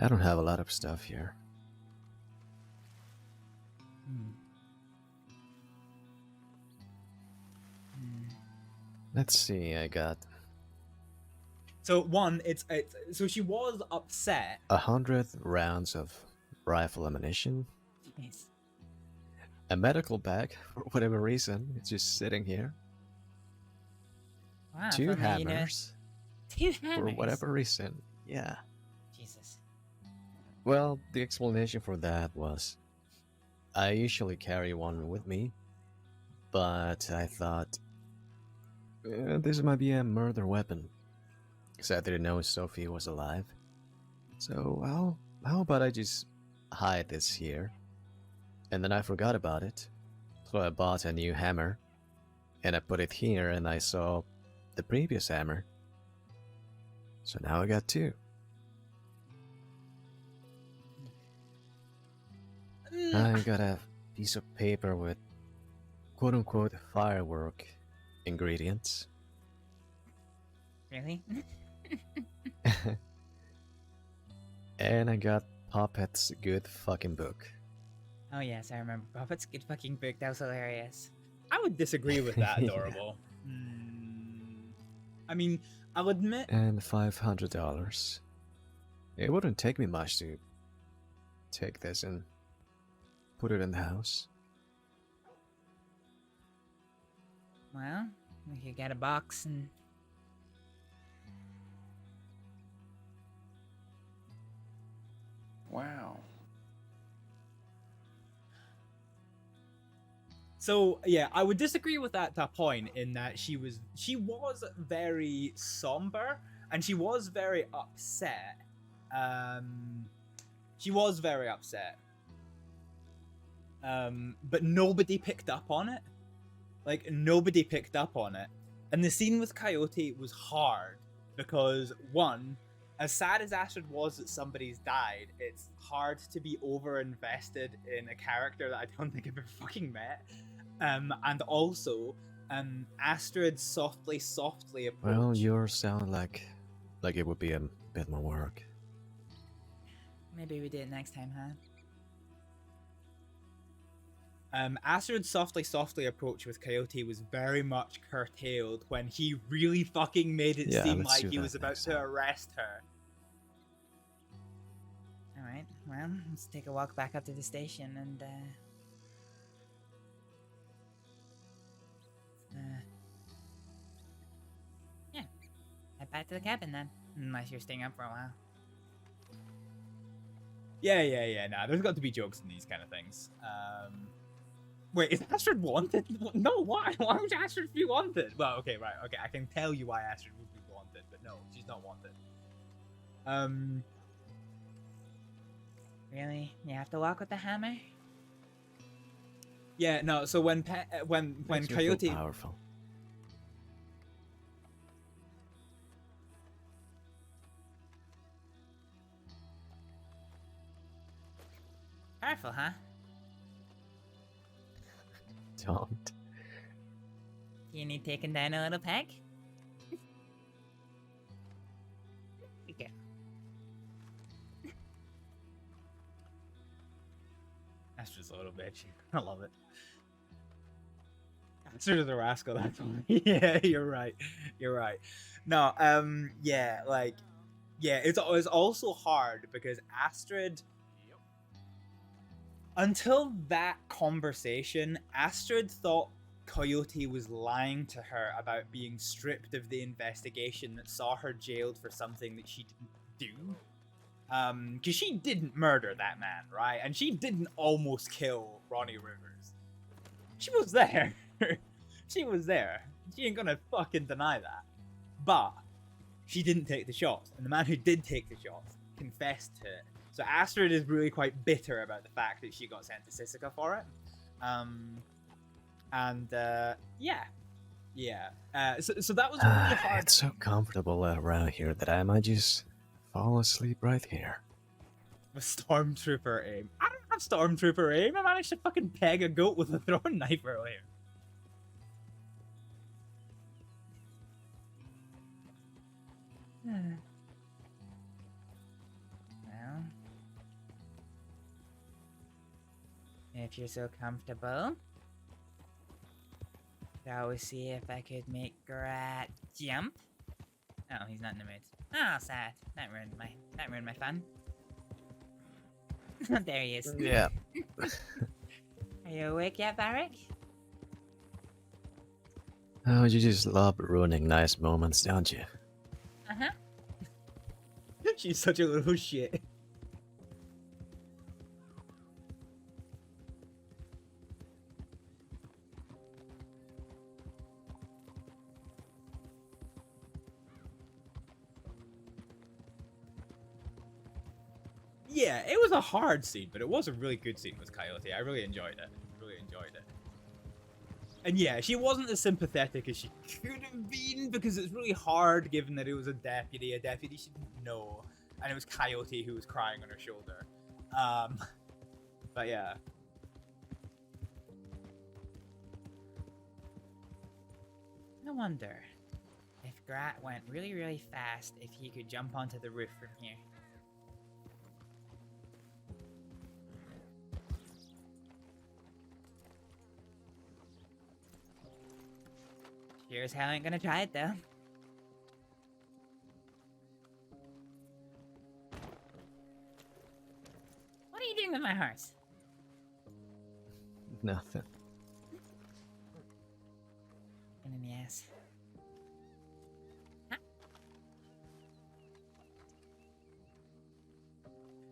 I don't have a lot of stuff here. Let's see. I got So one, so she was upset. 100 rounds of rifle ammunition. Jeez. A medical bag, for whatever reason, it's just sitting here. Wow, 2 from the, hammers. 2 hammers? For whatever reason, yeah. Jesus. Well, the explanation for that was I usually carry one with me, but I thought this might be a murder weapon. Because I didn't know Sophie was alive. So, how about I just hide this here? And then I forgot about it. So I bought a new hammer. And I put it here and I saw the previous hammer. So now I got two. I got a piece of paper with quote-unquote firework ingredients. Really? And I got Puppet's good fucking book. Oh yes, I remember. Puppet's good fucking book. That was hilarious. I would disagree with that, Adorable. I mean, I'll admit. And $500. It wouldn't take me much to take this and put it in the house. Well, we could get a box and... Wow. So yeah, I would disagree with that point in that she was very somber and she was very upset. She was very upset. But nobody picked up on it. Like, nobody picked up on it. And the scene with Coyote was hard because, one, as sad as Astrид was that somebody's died, it's hard to be over-invested in a character that I don't think I've ever fucking met. And also, Astrид softly approached... Well, yours sound like it would be a bit more work. Maybe we do it next time, huh? Astrid's softly approach with Coyote was very much curtailed when he really fucking made it seem like he was about to arrest her. Alright, well, let's take a walk back up to the station and, yeah, head back to the cabin then, unless you're staying up for a while. Yeah, nah, there's got to be jokes in these kind of things. Wait, is Astrid wanted? No, why? Why would Astrid be wanted? Well, okay, right, okay, I can tell you why Astrid would be wanted, but no, she's not wanted. Really? You have to walk with the hammer? Yeah, no, so when Makes me Coyote... feel powerful. Powerful, huh? Don't. You need taking down a little peg? Okay. Astrid's a little bitch. I love it. Astrid is a rascal, that's why. Yeah, you're right. You're right. No, yeah, like, yeah, it's also hard because Astrid... Until that conversation, Astrid thought Coyote was lying to her about being stripped of the investigation that saw her jailed for something that she didn't do. Because she didn't murder that man, right? And she didn't almost kill Ronnie Rivers. She was there. She was there. She ain't gonna fucking deny that. But she didn't take the shots. And the man who did take the shots confessed to it. So Astrid is really quite bitter about the fact that she got sent to Sisika for it. So that was really hard. It's so comfortable around here that I might just fall asleep right here. With Stormtrooper aim. I don't have Stormtrooper aim. I managed to fucking peg a goat with a throwing knife earlier. Well, if you're so comfortable, shall we see if I could make Grat jump? Oh, he's not in the mood. Oh, sad. That ruined my fun. There he is. Yeah. Are you awake yet, Varek? Oh, you just love ruining nice moments, don't you? Uh-huh. She's such a little shit. Yeah, it was a hard scene, but it was a really good scene with Coyote. I really enjoyed it. And yeah, she wasn't as sympathetic as she could have been, because it's really hard given that it was a deputy. A deputy shouldn't know. And it was Coyote who was crying on her shoulder. But yeah. I wonder if Grat went really, really fast, if he could jump onto the roof from here. Sure as hell ain't gonna try it though. What are you doing with my horse? Nothing. In the ass.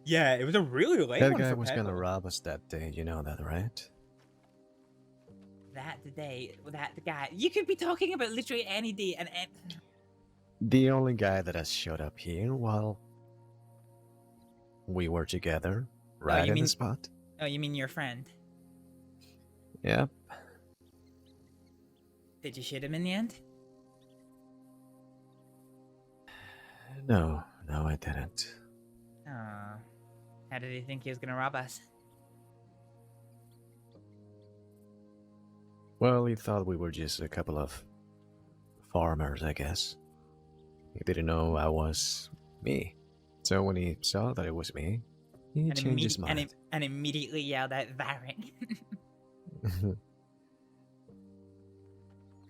Yeah, it was a really late That one guy for was Pepper. gonna rob us that day, you know that, right? That day, that guy. You could be talking about literally any day and The only guy that has showed up here while we were together, right you in mean- the spot. Oh, you mean your friend? Yep. Did you shoot him in the end? No, I didn't. Oh. How did he think he was gonna rob us? Well, he thought we were just a couple of farmers, I guess. He didn't know I was me. So when he saw that it was me, he changed his mind. And immediately yelled out Varek.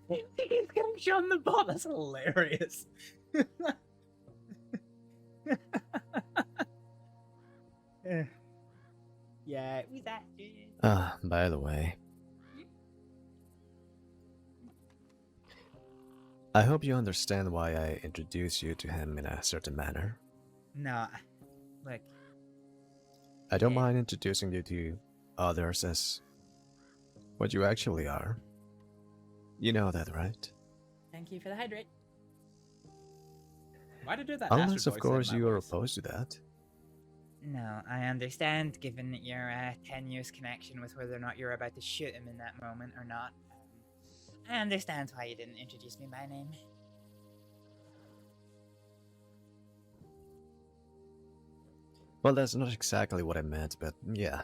He's getting shot in the butt. That's hilarious. Yeah, it was that. By the way, I hope you understand why I introduced you to him in a certain manner. No, look. I don't mind introducing you to others as what you actually are. You know that, right? Thank you for the hydrate. Why did I do that? Unless, Astrid of voice course, in my you are voice? opposed to that. No, I understand, given your tenuous connection with whether or not you're about to shoot him in that moment or not. I understand why you didn't introduce me by name. Well, that's not exactly what I meant, but yeah.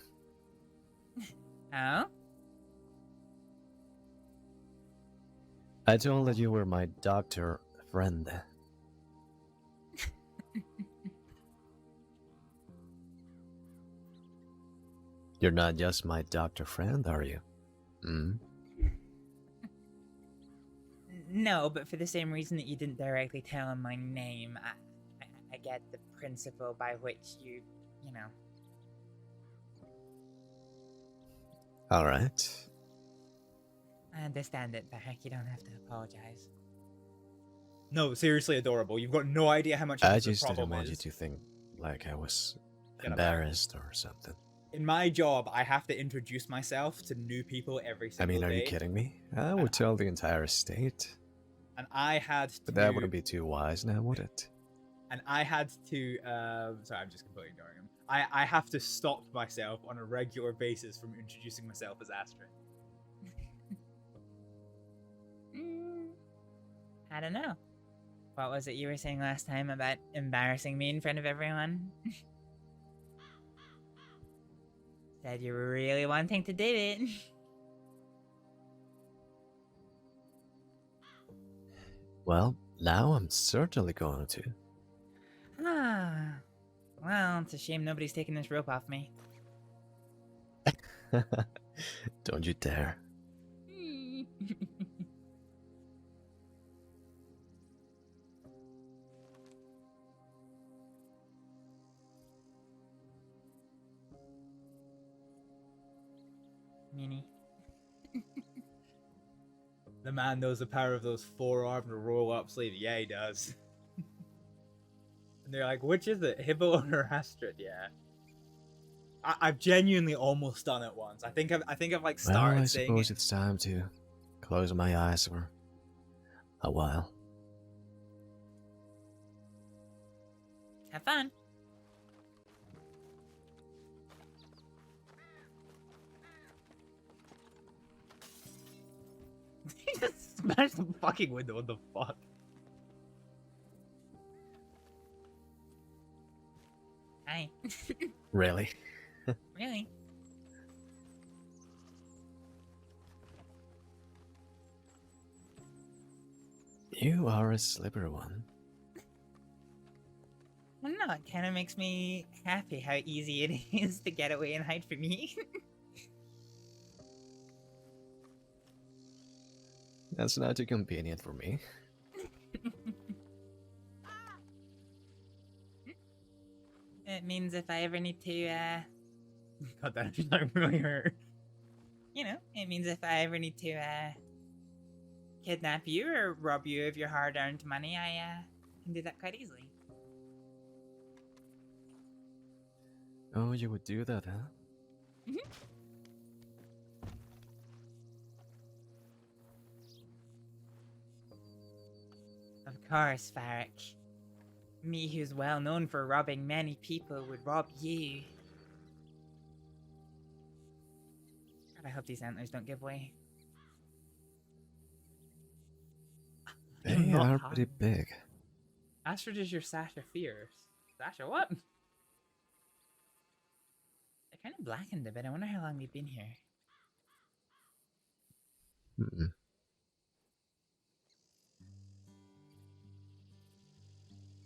Oh? I told that you were my doctor friend. You're not just my doctor friend, are you? Hmm? No, but for the same reason that you didn't directly tell him my name, I get the principle by which you know. Alright. I understand it, Varek. You don't have to apologize. No, seriously adorable. You've got no idea how much I of the just didn't problem want you is. to think like I was Get embarrassed or something. In my job, I have to introduce myself to new people every I single mean, are day. you kidding me? I would tell the entire estate. And I had to... But that wouldn't be too wise now, would it? And I had to... sorry, I'm just completely ignoring him. I have to stop myself on a regular basis from introducing myself as Astrid. I don't know. What was it you were saying last time about embarrassing me in front of everyone? Said you were really wanting to do it. Well, now I'm certainly going to. Ah. Well, it's a shame nobody's taking this rope off me. Don't you dare. Mini. The man knows the power of those forearm to roll up sleeves. Yeah, he does. And they're like, which is it? Hibble or Astrid? Yeah. I've genuinely almost done it once. I think I've like started Well, I saying suppose it. it's time to close my eyes for a while. Have fun. smash the fucking window. What the fuck? Hi. Really? Really? You are a slippery one. I don't know, it kind of makes me happy how easy it is to get away and hide from me. That's not too convenient for me. It means if I ever need to, God, that just not really hurt. you know, it means if I ever need to, kidnap you or rob you of your hard-earned money, I, can do that quite easily. Oh, you would do that, huh? Mm-hmm. Of course, Varek. Me, who's well known for robbing many people, would rob you. God, I hope these antlers don't give way. They not are high. pretty big. Astrид is your Sasha Fierce. Sasha, what? They're kind of blackened a bit. I wonder how long they've been here. Mm-mm.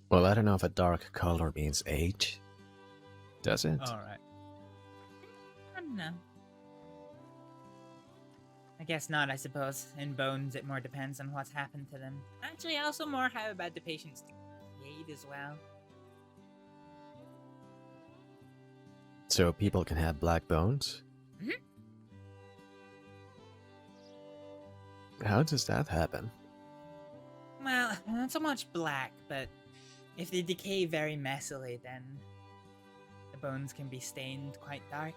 Well, I don't know if a dark color means age. Does it? Alright. I don't know. I guess not, I suppose. In bones, it more depends on what's happened to them. Actually, also more how bad the patients decayed as well. So people can have black bones? Mm-hmm. How does that happen? Well, not so much black, but if they decay very messily, then the bones can be stained quite dark.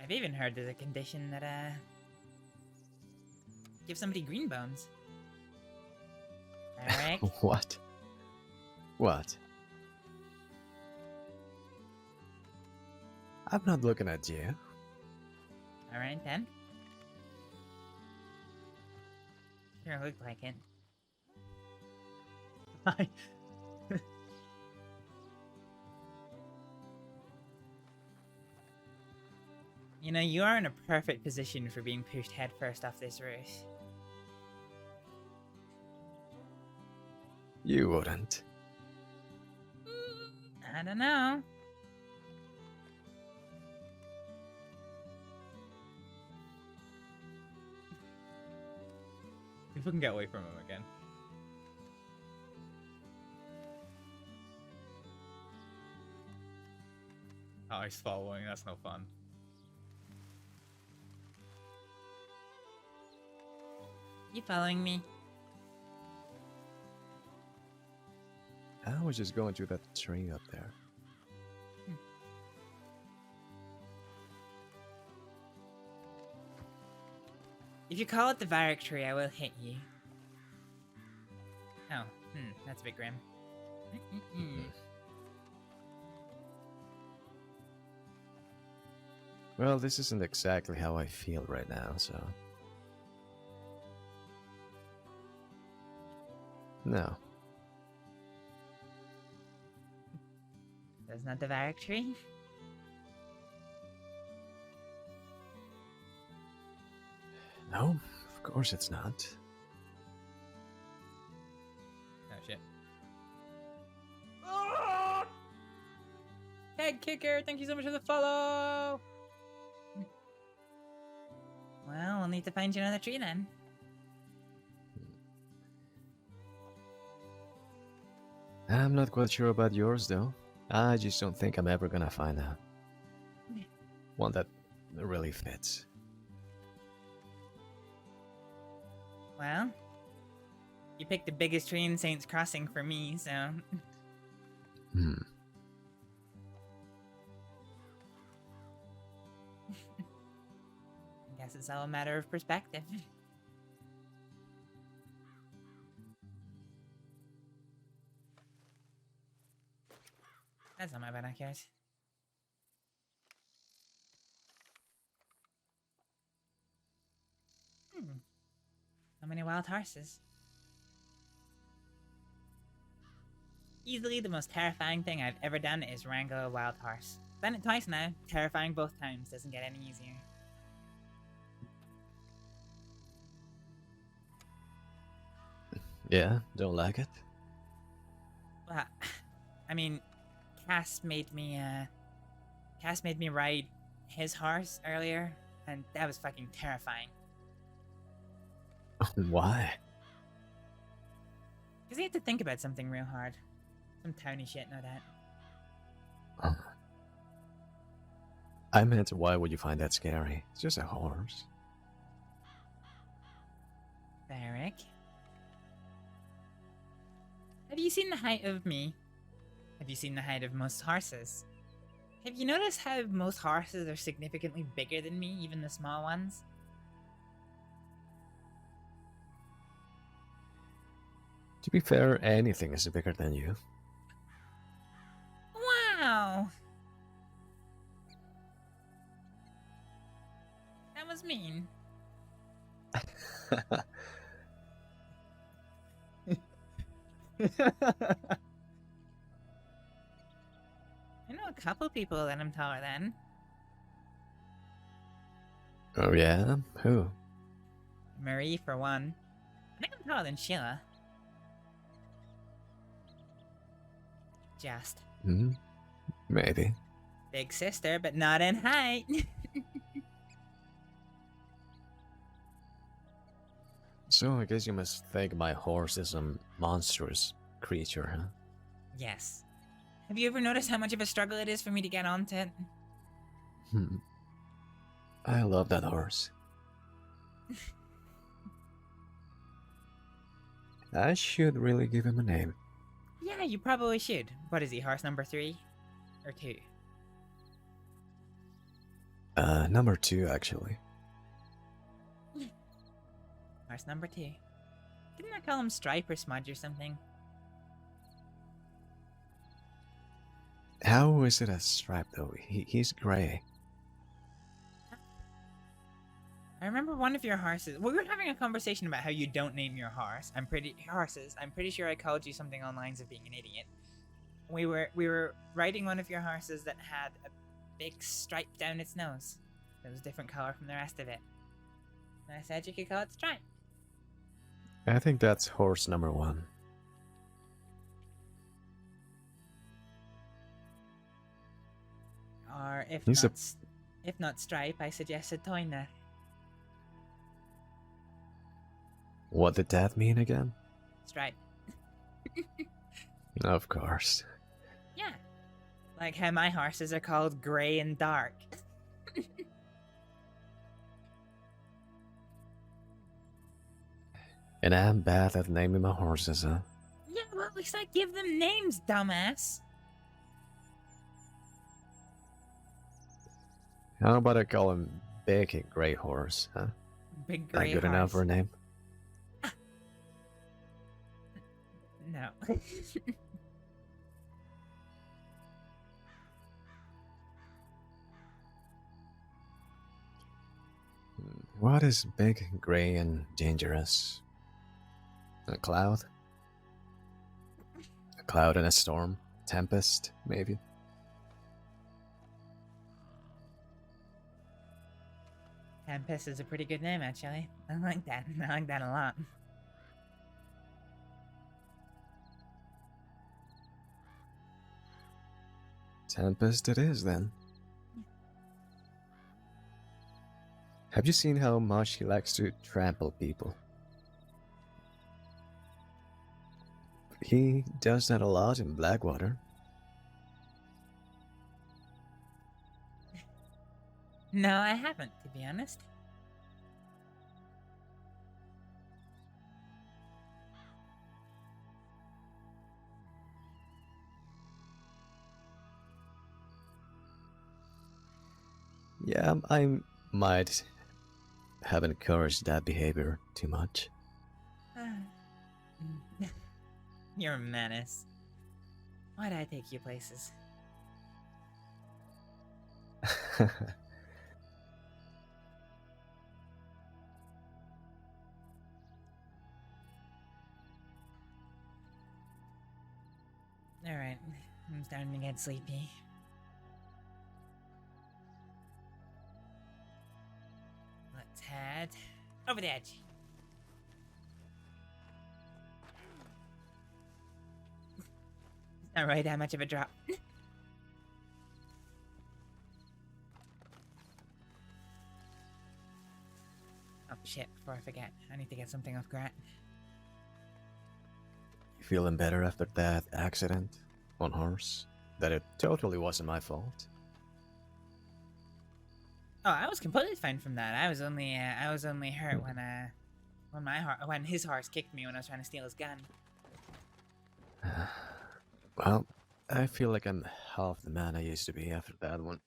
I've even heard there's a condition that, gives somebody green bones. Alright? What? What? I'm not looking at you. Alright then. Sure looked like it. Hi. You know, you are in a perfect position for being pushed headfirst off this roof. You wouldn't. I don't know. If we can get away from him again. Oh, he's following. That's no fun. You following me? I was just going through that tree up there. If you call it the Varek tree, I will hit you. Oh, that's a bit grim. Well, this isn't exactly how I feel right now, so... No. That's not the Varek tree? No, of course it's not. Oh shit. Head kicker, thank you so much for the follow! Well, we'll need to find you another tree then. I'm not quite sure about yours, though. I just don't think I'm ever gonna find one that really fits. Well, you picked the biggest tree in Saints Crossing for me, so... I guess it's all a matter of perspective. That's not my binoculars. wild horses. Easily the most terrifying thing I've ever done is wrangle a wild horse. Done it twice now. Terrifying both times. Doesn't get any easier. Yeah, don't like it? Well, I mean, Cass made me ride his horse earlier, and that was fucking terrifying. Why? Because he had to think about something real hard. Some towny shit, no doubt. I meant, why would you find that scary? It's just a horse. Varek? Have you seen the height of me? Have you seen the height of most horses? Have you noticed how most horses are significantly bigger than me, even the small ones? To be fair, anything is bigger than you. Wow! That was mean. I know a couple people that I'm taller than. Oh yeah? Who? Marie, for one. I think I'm taller than Sheila. Just. Hmm? Maybe. Big sister, but not in height. So I guess you must think my horse is a monstrous creature, huh? Yes. Have you ever noticed how much of a struggle it is for me to get onto it? I love that horse. I should really give him a name. Yeah, you probably should. What is he, horse number 3? Or 2? Number 2, actually. Horse number 2. Didn't I call him Stripe or Smudge or something? How is it a stripe, though? He's grey. I remember one of your horses. We were having a conversation about how you don't name your horse. I'm pretty sure I called you something on lines of being an idiot. We were riding one of your horses that had a big stripe down its nose. It was a different color from the rest of it. And I said you could call it Stripe. I think that's horse number 1. Or if He's not Stripe, I suggested Toyner. What did that mean again? Stripe. Of course. Yeah. Like how my horses are called Grey and Dark. And I'm bad at naming my horses, huh? Yeah, well, at least I give them names, dumbass. How about I call him Big Grey Horse, huh? Big Grey That good horse. enough for a name? No. What is big, grey, and dangerous? A cloud? A cloud and a storm? Tempest, maybe? Tempest is a pretty good name, actually. I like that. I like that a lot. Tempest it is, then. Have you seen how much he likes to trample people? He does that a lot in Blackwater. No, I haven't, to be honest. Yeah, I might have encouraged that behavior too much. You're a menace. Why'd I take you places? Alright, I'm starting to get sleepy. Let's head over the edge. Not really that much of a drop. Oh shit, before I forget, I need to get something off Grant. You feeling better after that accident on horse? That it totally wasn't my fault? Oh, I was completely fine from that. I was only hurt when his horse kicked me when I was trying to steal his gun. Well, I feel like I'm half the man I used to be after that one.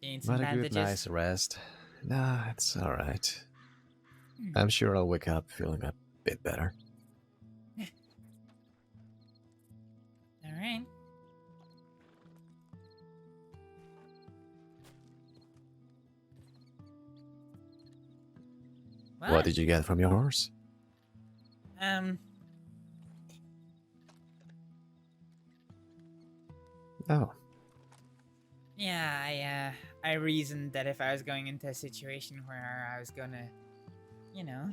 You need some But a good bandages? night's rest. Nah, it's alright. I'm sure I'll wake up feeling a bit better. Alright. What did you get from your horse? Oh. Yeah, I reasoned that if I was going into a situation where I was gonna, you know...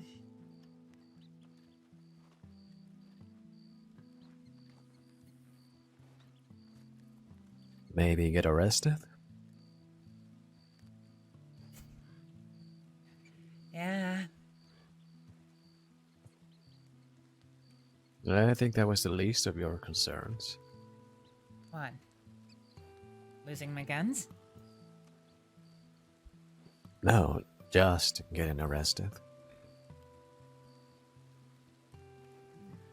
Maybe get arrested? Yeah. I think that was the least of your concerns. What? Losing my guns? No, just getting arrested.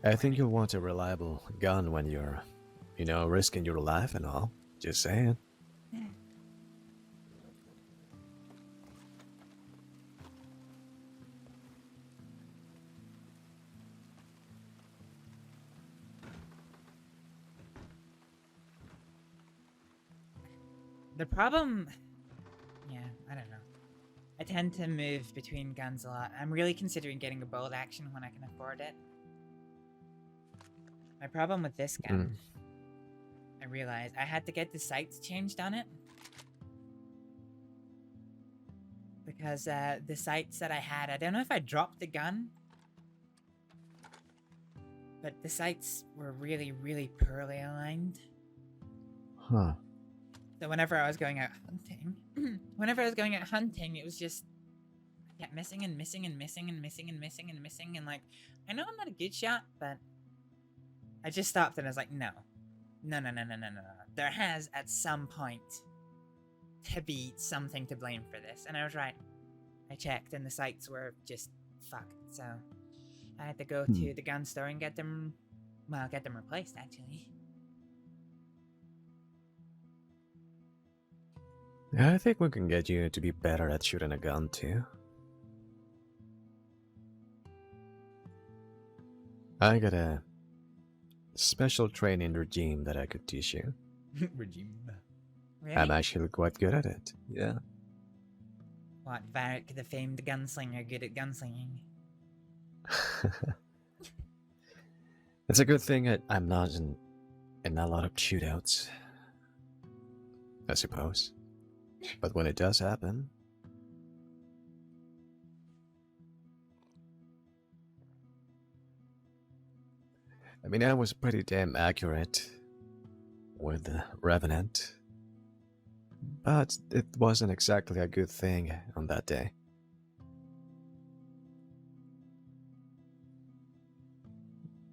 I think you'll want a reliable gun when you're, you know, risking your life and all. Just saying. The problem... Yeah, I don't know. I tend to move between guns a lot. I'm really considering getting a bolt action when I can afford it. My problem with this gun, I realized I had to get the sights changed on it. Because the sights that I had, I don't know if I dropped the gun, but the sights were really, really poorly aligned. Huh. So whenever I was going out hunting, it was just, I kept missing and missing and missing and missing and missing and missing, and like, I know I'm not a good shot, but I just stopped and I was like, no. There has, at some point, to be something to blame for this. And I was right. I checked and the sights were just fucked, so I had to go to the gun store and get them replaced, actually. I think we can get you to be better at shooting a gun too. I got a special training regime that I could teach you. Regime. Really? I'm actually quite good at it, yeah. What, Varek, the famed gunslinger, good at gunslinging? It's a good thing I'm not in a lot of shootouts, I suppose. But when it does happen... I mean, I was pretty damn accurate with the Revenant. But it wasn't exactly a good thing on that day.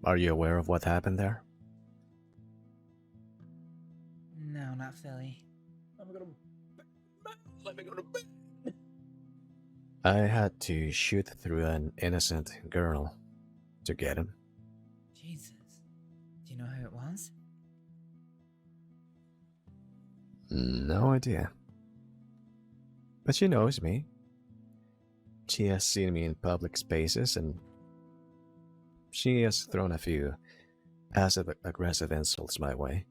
Are you aware of what happened there? No, not Philly. Let me go to bed. I had to shoot through an innocent girl to get him. Jesus. Do you know who it was? No idea. But she knows me. She has seen me in public spaces and she has thrown a few passive-aggressive insults my way.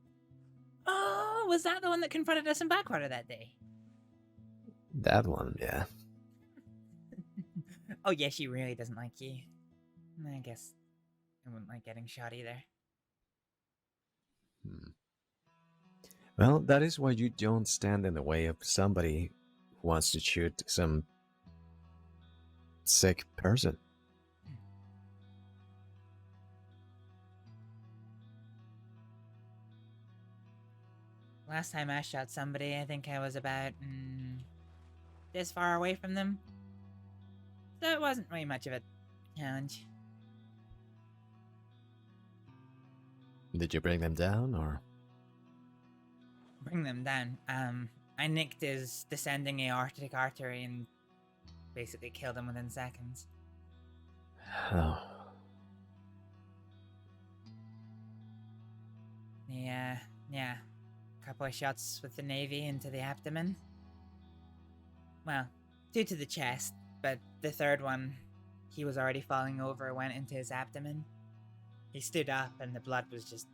Oh, was that the one that confronted us in Backwater that day? That one, yeah. Oh yeah, she really doesn't like you. I guess I wouldn't like getting shot either. Well, that is why you don't stand in the way of somebody who wants to shoot some sick person. Last time I shot somebody, I think I was about this far away from them. So it wasn't really much of a challenge. Did you bring them down, or? Bring them down. I nicked his descending aortic artery and basically killed him within seconds. Oh. Yeah. Couple of shots with the Navy into the abdomen. Well, 2 to the chest, but the third one, he was already falling over, went into his abdomen. He stood up and the blood was just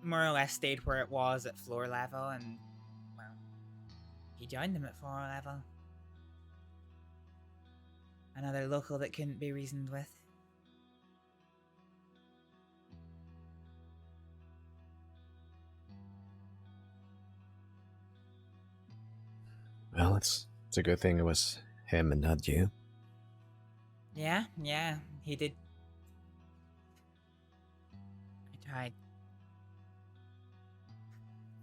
more or less stayed where it was at floor level, and, well, he joined them at floor level. Another local that couldn't be reasoned with. Well, it's a good thing it was him and not you. Yeah, he did.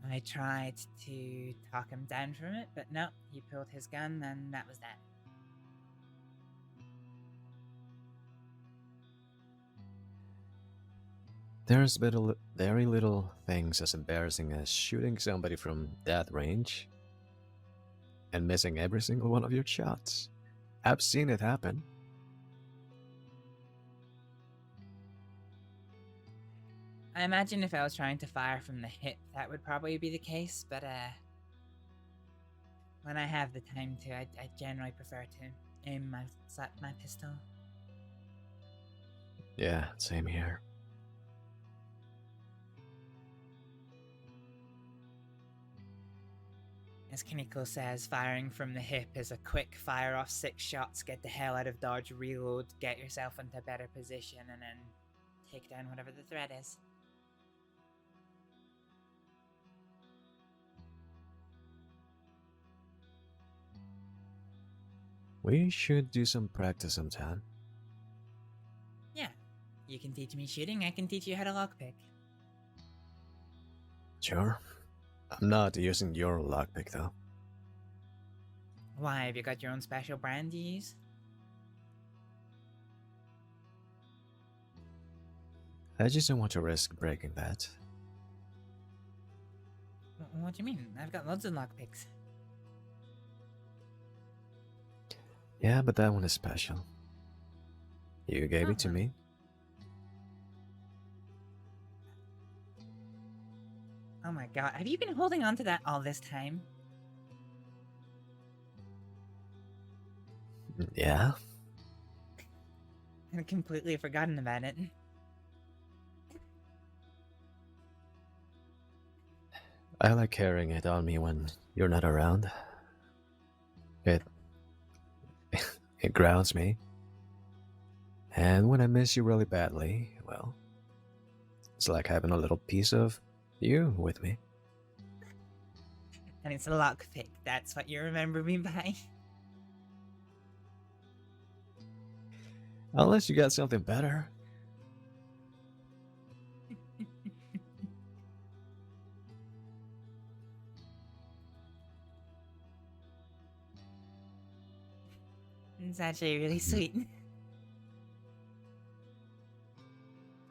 I tried to talk him down from it, but no, he pulled his gun and that was that. There's very little things as embarrassing as shooting somebody from that range and missing every single one of your shots. I've seen it happen. I imagine if I was trying to fire from the hip, that would probably be the case, but when I have the time to, I generally prefer to aim my pistol. Yeah, same here. As Kiniko says, firing from the hip is a quick fire off 6 shots, get the hell out of dodge, reload, get yourself into a better position, and then take down whatever the threat is. We should do some practice sometime. Yeah, you can teach me shooting, I can teach you how to lockpick. Sure. I'm not using your lockpick though. Why, have you got your own special brand you use? I just don't want to risk breaking that. What do you mean? I've got loads of lockpicks. Yeah, but that one is special. You gave it to me. Oh my god, have you been holding on to that all this time? Yeah. I'd completely forgotten about it. I like carrying it on me when you're not around. It grounds me. And when I miss you really badly, well, it's like having a little piece of you with me. And it's a lockpick, that's what you remember me by? Unless you got something better. It's actually really sweet.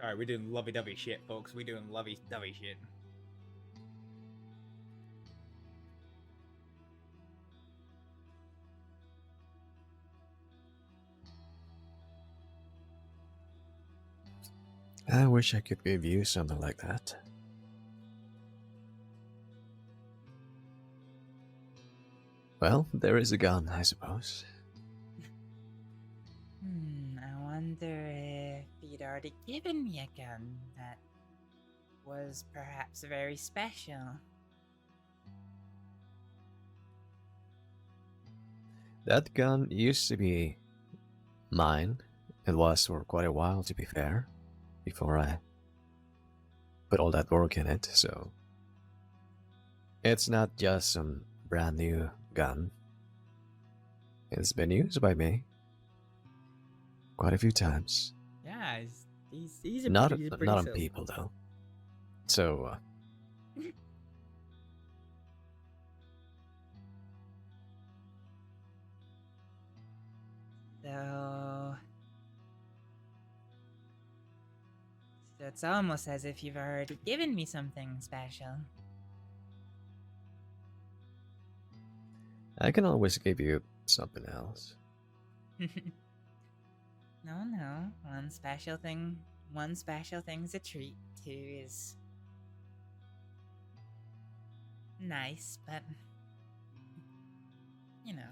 Alright, we're doing lovey-dovey shit, folks. We're doing lovey-dovey shit. I wish I could give you something like that. Well, there is a gun, I suppose. I wonder if you'd already given me a gun that was perhaps very special. That gun used to be mine. It was for quite a while, to be fair. before I put all that work in it, so it's not just some brand new gun. It's been used by me quite a few times. Yeah, he's a Not pretty not on silly. people though. So So it's almost as if you've already given me something special. I can always give you something else. No. One special thing's a treat. Two is nice, but you know.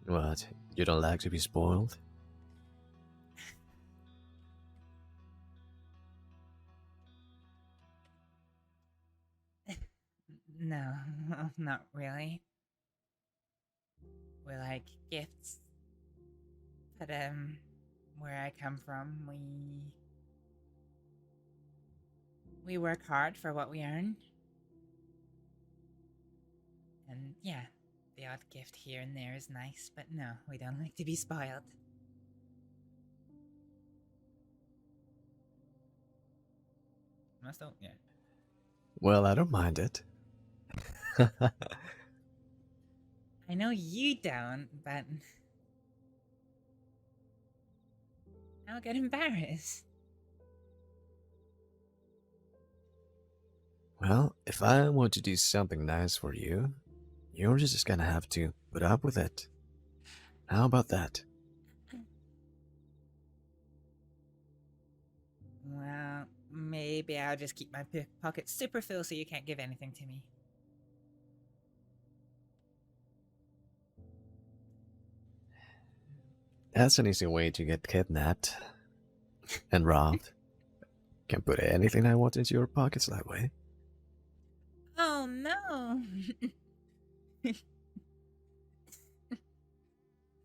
What? You don't like to be spoiled? No, not really. We like gifts. But where I come from, we work hard for what we earn. And yeah, the odd gift here and there is nice, but no, we don't like to be spoiled. Must don't, yeah. Well, I don't mind it. I know you don't, but I'll get embarrassed. Well, if I want to do something nice for you, you're just gonna have to put up with it. How about that? Well, maybe I'll just keep my pockets super full so you can't give anything to me. That's an easy way to get kidnapped and robbed. Can put anything I want into your pockets that way. Oh no!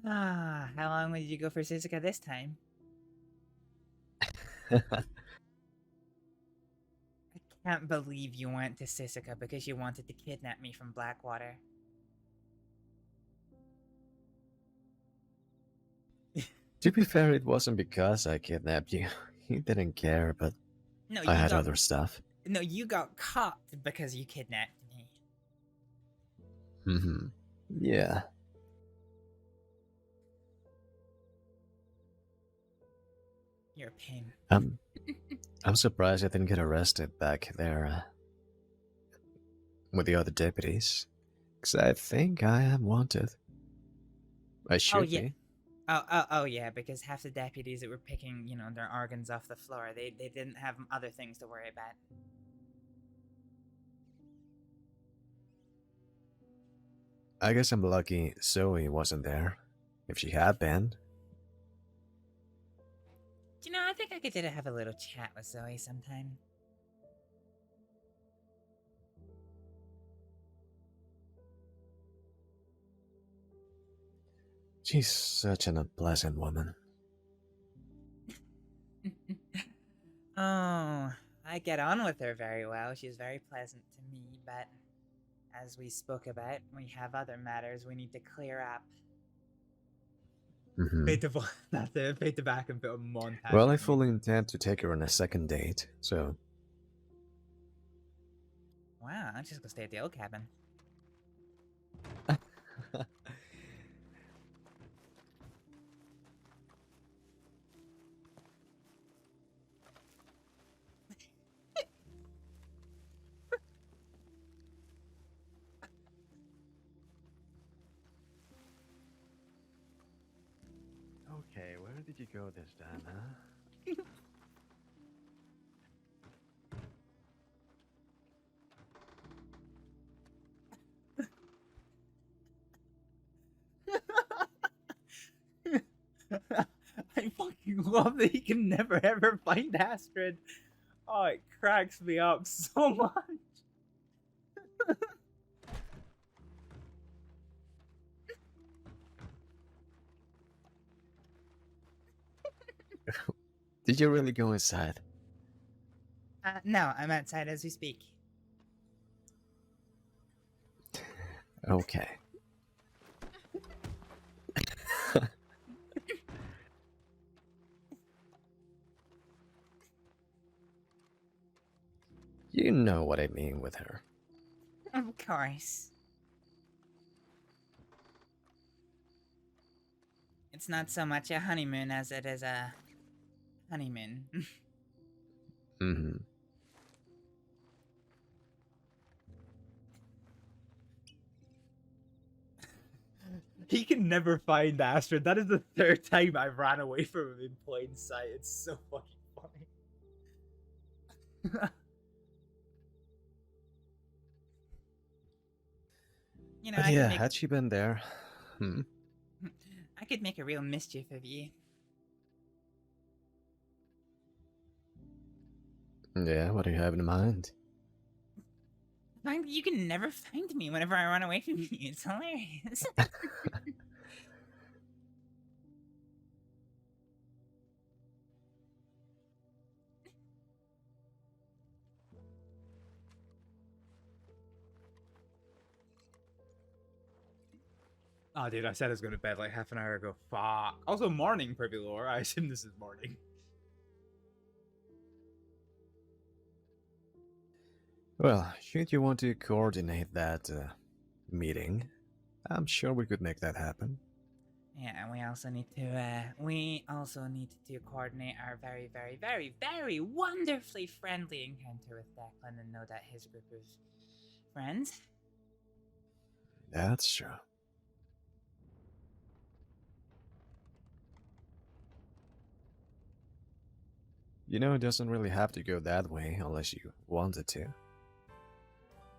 How long did you go for Suzuka this time? I can't believe you went to Sisika because you wanted to kidnap me from Blackwater. To be fair, it wasn't because I kidnapped you. You didn't care, but No, I had other stuff. No, you got caught because you kidnapped me. Yeah. You're a pain. I'm surprised I didn't get arrested back there with the other deputies. Because I think I am wanted. I should be. Oh yeah, because half the deputies that were picking, their organs off the floor, they didn't have other things to worry about. I guess I'm lucky Zoe wasn't there. If she had been. I think I could have a little chat with Zoe sometime. She's such an unpleasant woman. Oh, I get on with her very well. She's very pleasant to me, but as we spoke about, we have other matters we need to clear up. Fade to back and put a montage. Well, I fully intend to take her on a second date, so... Wow, I'm just gonna stay at the old cabin. Okay, where did you go this time, huh? I fucking love that he can never ever find Astrид. Oh, it cracks me up so much. Did you really go inside? No, I'm outside as we speak. Okay. You know what I mean with her. Of course. It's not so much a honeymoon as it is a honeymoon. Mm-hmm. He can never find Astrид. That is the third time I've ran away from him in plain sight. It's so fucking funny. You know, But I yeah, could make, had she been there, I could make a real mischief of you. Yeah, what do you have in mind? You can never find me whenever I run away from you. It's hilarious. Oh, dude, I said I was going to bed like half an hour ago. Fuck. Also, morning, Privy Lore. I assume this is morning. Well, should you want to coordinate that meeting, I'm sure we could make that happen. Yeah, and we also need to coordinate our very, very, very, very wonderfully friendly encounter with Declan and know that his group of friends. That's true. You know, it doesn't really have to go that way unless you want it to.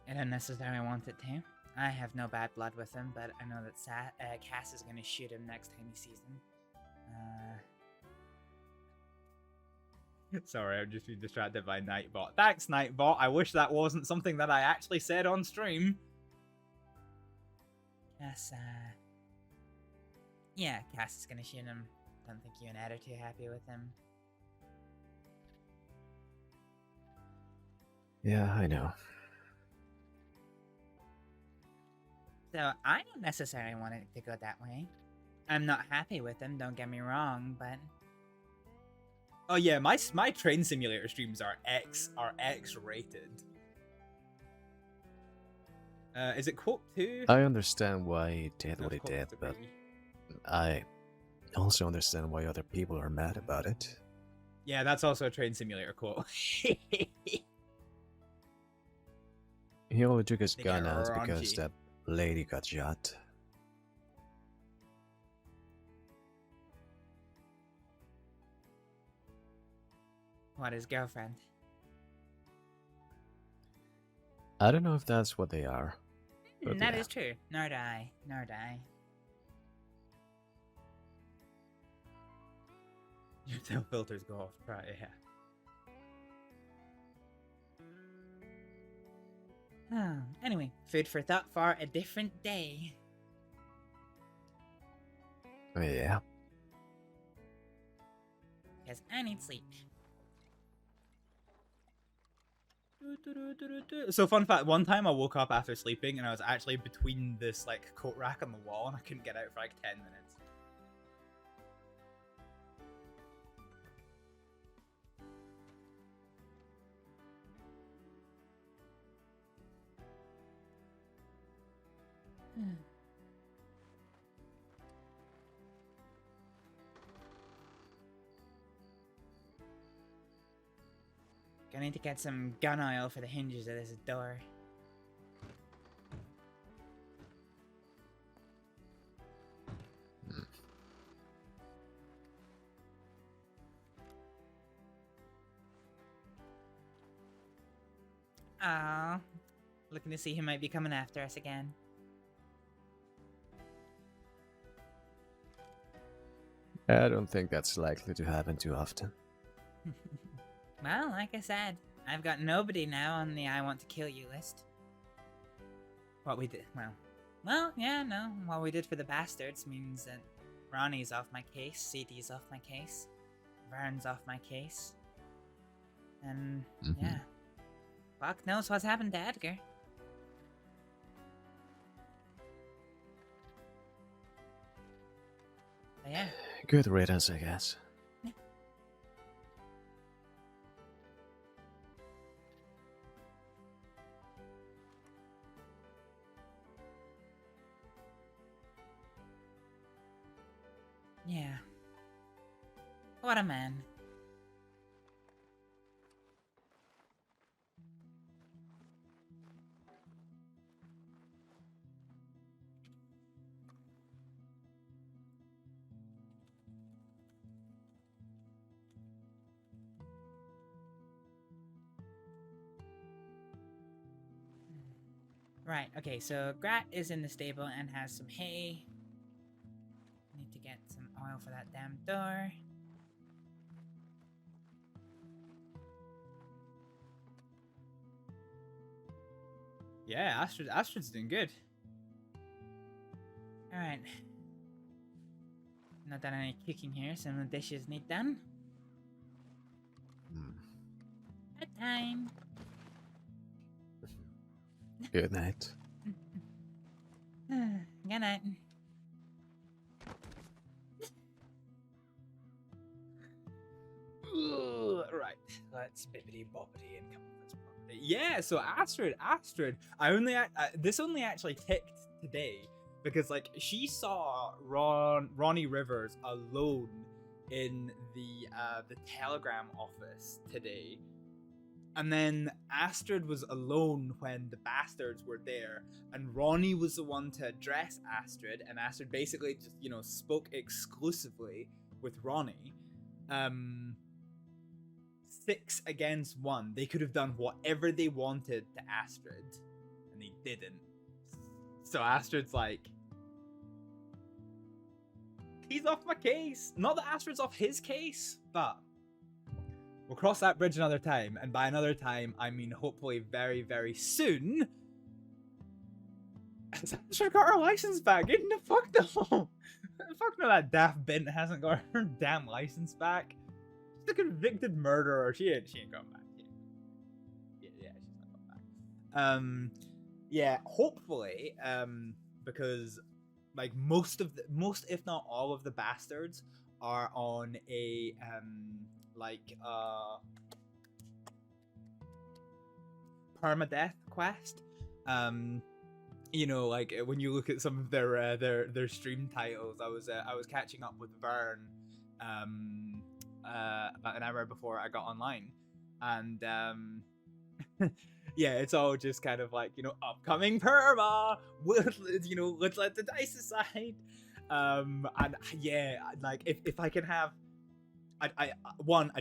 I don't necessarily want it to. I have no bad blood with him, but I know that Cass is going to shoot him next time he sees him. Sorry, I'm just being distracted by Nightbot. Thanks, Nightbot. I wish that wasn't something that I actually said on stream. Cass, yeah, Cass is going to shoot him. Don't think you and Ed are too happy with him. Yeah, I know. So I don't necessarily want it to go that way. I'm not happy with him, don't get me wrong, but... Oh yeah, my train simulator streams are X rated. Is it quote 2? I understand why he did what he Quote did, 3. but I also understand why other people are mad about it. Yeah, that's also a train simulator quote. He only took his They gun get out because raunchy. that lady got shot. What, his girlfriend? I don't know if that's what they are. But That yeah. is true. Nor do I. Nor do I. Your tail filters go off. Right, yeah. Anyway, food for thought for a different day. Yeah. Because I need sleep. So fun fact, one time I woke up after sleeping and I was actually between this like coat rack on the wall and I couldn't get out for like 10 minutes. I need to get some gun oil for the hinges of this door. Oh, looking to see who might be coming after us again. I don't think that's likely to happen too often. Well, like I said, I've got nobody now on the I want to kill you list. What we did, well, yeah, no. What we did for the Baastards means that Ronnie's off my case, CD's off my case. Vern's off my case. And Mhm. yeah. Fuck knows what's happened to Edgar. But yeah. Good riddance, I guess. Yeah. What a man. Right, okay, so Grat is in the stable and has some hay. Need to get some oil for that damn door. Yeah, Astrid's doing good. Alright. Not done any cooking here, some of the dishes need done. Bedtime. Good night. Good night. Right, let's bippity boppity and come with this property. Yeah, so Astrid. This only actually ticked today because like she saw Ronnie Rivers alone in the telegram office today. And then Astrid was alone when the Baastards were there, and Ronnie was the one to address Astrid, and Astrid basically just, you know, spoke exclusively with Ronnie. 6 against 1. They could have done whatever they wanted to Astrid, and they didn't. So Astrid's like, he's off my case. Not that Astrid's off his case, but we'll cross that bridge another time, and by another time, I mean hopefully very, very soon. Has Astrid got her license back? Get in the fuck no! Fuck no, that daft bint hasn't got her damn license back. She's a convicted murderer. She ain't going back. Yeah, she's not going back. Yeah, hopefully, because like most if not all of the Baastards are on a permadeath quest. You know, like when you look at some of their stream titles, I was catching up with Vern about an hour before I got online, and yeah, it's all just kind of like, you know, upcoming perma. You know, let's let the dice decide. And yeah, like if I can have, I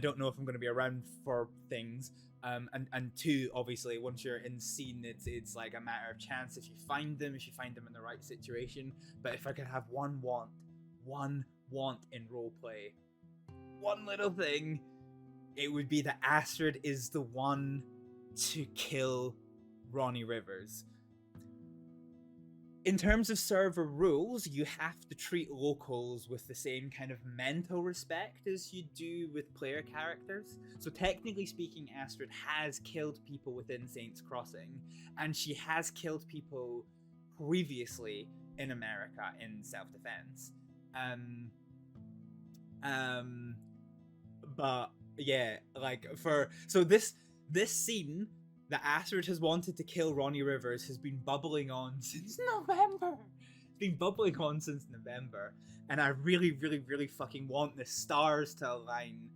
don't know if I'm going to be around for things. And 2, obviously, once you're in scene, it's like a matter of chance if you find them in the right situation. But if I could have one want in roleplay, one little thing, it would be that Astrid is the one to kill Ronnie Rivers. In terms of server rules, you have to treat locals with the same kind of mental respect as you do with player characters. So technically speaking, Astrid has killed people within Saints Crossing, and she has killed people previously in America in self-defense. But yeah, like so this scene that Astrid has wanted to kill Ronnie Rivers has been bubbling on since November. It's been bubbling on since November, and I really, really, really fucking want the stars to align.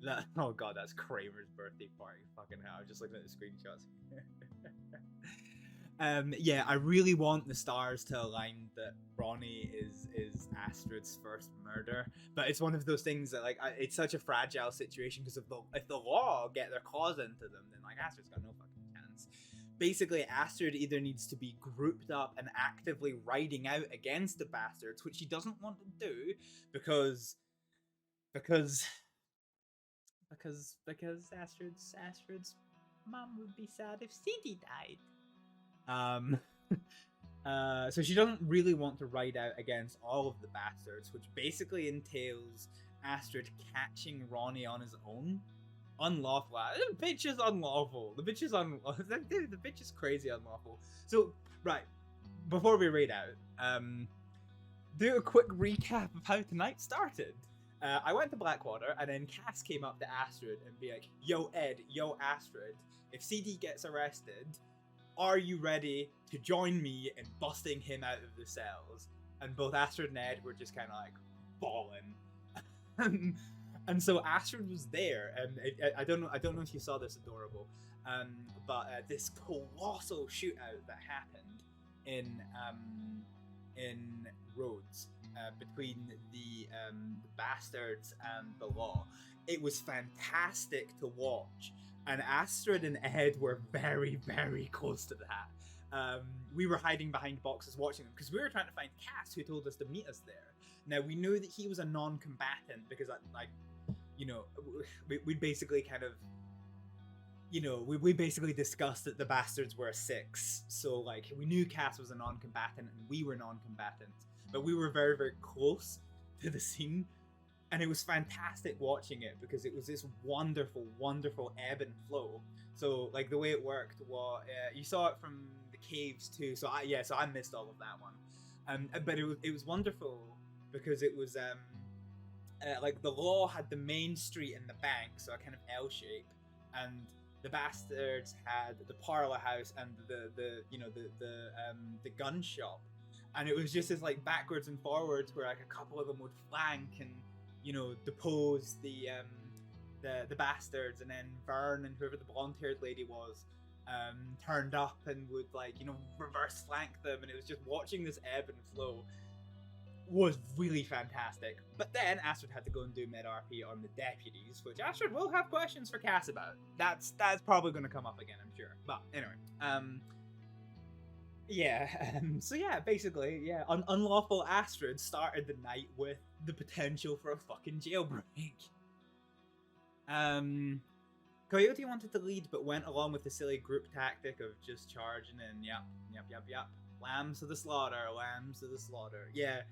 That, oh god, that's Kramer's birthday party. Fucking hell, I'm just looking at the screenshots. Yeah, I really want the stars to align that Ronnie is Astrid's first murder, but it's one of those things that like it's such a fragile situation because if the law get their claws into them, then like Astrid's got no fucking chance. Basically, Astrid either needs to be grouped up and actively riding out against the Baastards, which she doesn't want to do because Astrid's mom would be sad if Sadie died. So she doesn't really want to ride out against all of the Baastards, which basically entails Astrid catching Ronnie on his own. Unlawful. The bitch is unlawful. The bitch is the bitch is crazy unlawful. So, right, before we read out, do a quick recap of how tonight started. I went to Blackwater, and then Cass came up to Astrid and be like, yo Ed, yo Astrid, if CD gets arrested, are you ready to join me in busting him out of the cells? And both Astrid and Ed were just kind of like bawling. And so Astrid was there, and I don't know if you saw this, Adorable, but this colossal shootout that happened in Rhodes between the Baastards and the Law. It was fantastic to watch, and Astrid and Ed were very, very close to that. We were hiding behind boxes watching them because we were trying to find Cass, who told us to meet us there. Now we knew that he was a non-combatant because, like, you know, we basically kind of, you know, we basically discussed that the Baastards were a 6. So, like, we knew Cass was a non-combatant and we were non-combatant. But we were very, very close to the scene. And it was fantastic watching it because it was this wonderful, wonderful ebb and flow. So, like, the way it worked was, you saw it from the caves too. So, I missed all of that one. But it was wonderful because it was, like, the Law had the main street and the bank, so a kind of L shape, and the Baastards had the parlor house and the gun shop, and it was just this like backwards and forwards where like a couple of them would flank and, you know, depose the Baastards, and then Vern and whoever the blonde-haired lady was turned up and would, like, you know, reverse flank them, and it was just watching this ebb and flow was really fantastic. But then Astrid had to go and do mid RP on the deputies, which Astrid will have questions for Cass about. That's probably going to come up again, I'm sure. But anyway, so yeah, basically, yeah, unlawful Astrid started the night with the potential for a fucking jailbreak. Coyote wanted to lead, but went along with the silly group tactic of just charging and yep. Lambs to the slaughter. Yeah.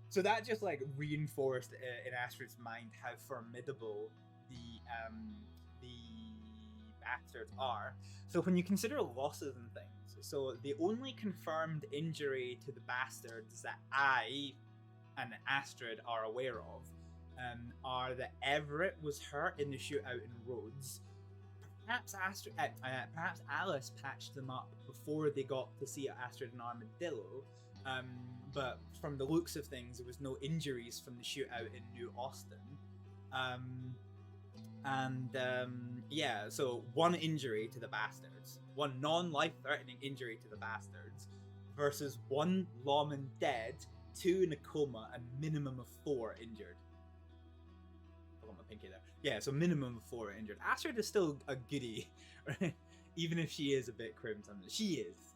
So that just like reinforced in Astrid's mind how formidable the Baastards are. So when you consider losses and things, so the only confirmed injury to the Baastards that I and Astrid are aware of are that Everett was hurt in the shootout in Rhodes. Perhaps Alice patched them up before they got to see Astrid and Armadillo. But from the looks of things, there was no injuries from the shootout in New Austin. Yeah, so one injury to the Baastards, one non-life-threatening injury to the Baastards, versus one lawman dead, 2 in a coma, and minimum of 4 injured. I got my pinky there. Yeah, so minimum of 4 injured. Astrid is still a goodie, right? Even if she is a bit crimson. She is.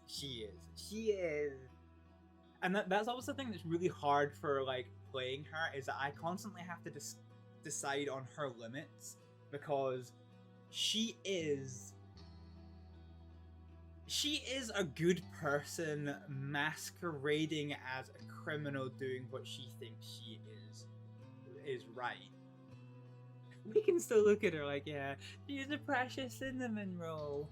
And that's always the thing that's really hard for, like, playing her, is that I constantly have to decide on her limits, because she is a good person masquerading as a criminal doing what she thinks she is right. We can still look at her like, yeah, she's a precious cinnamon roll.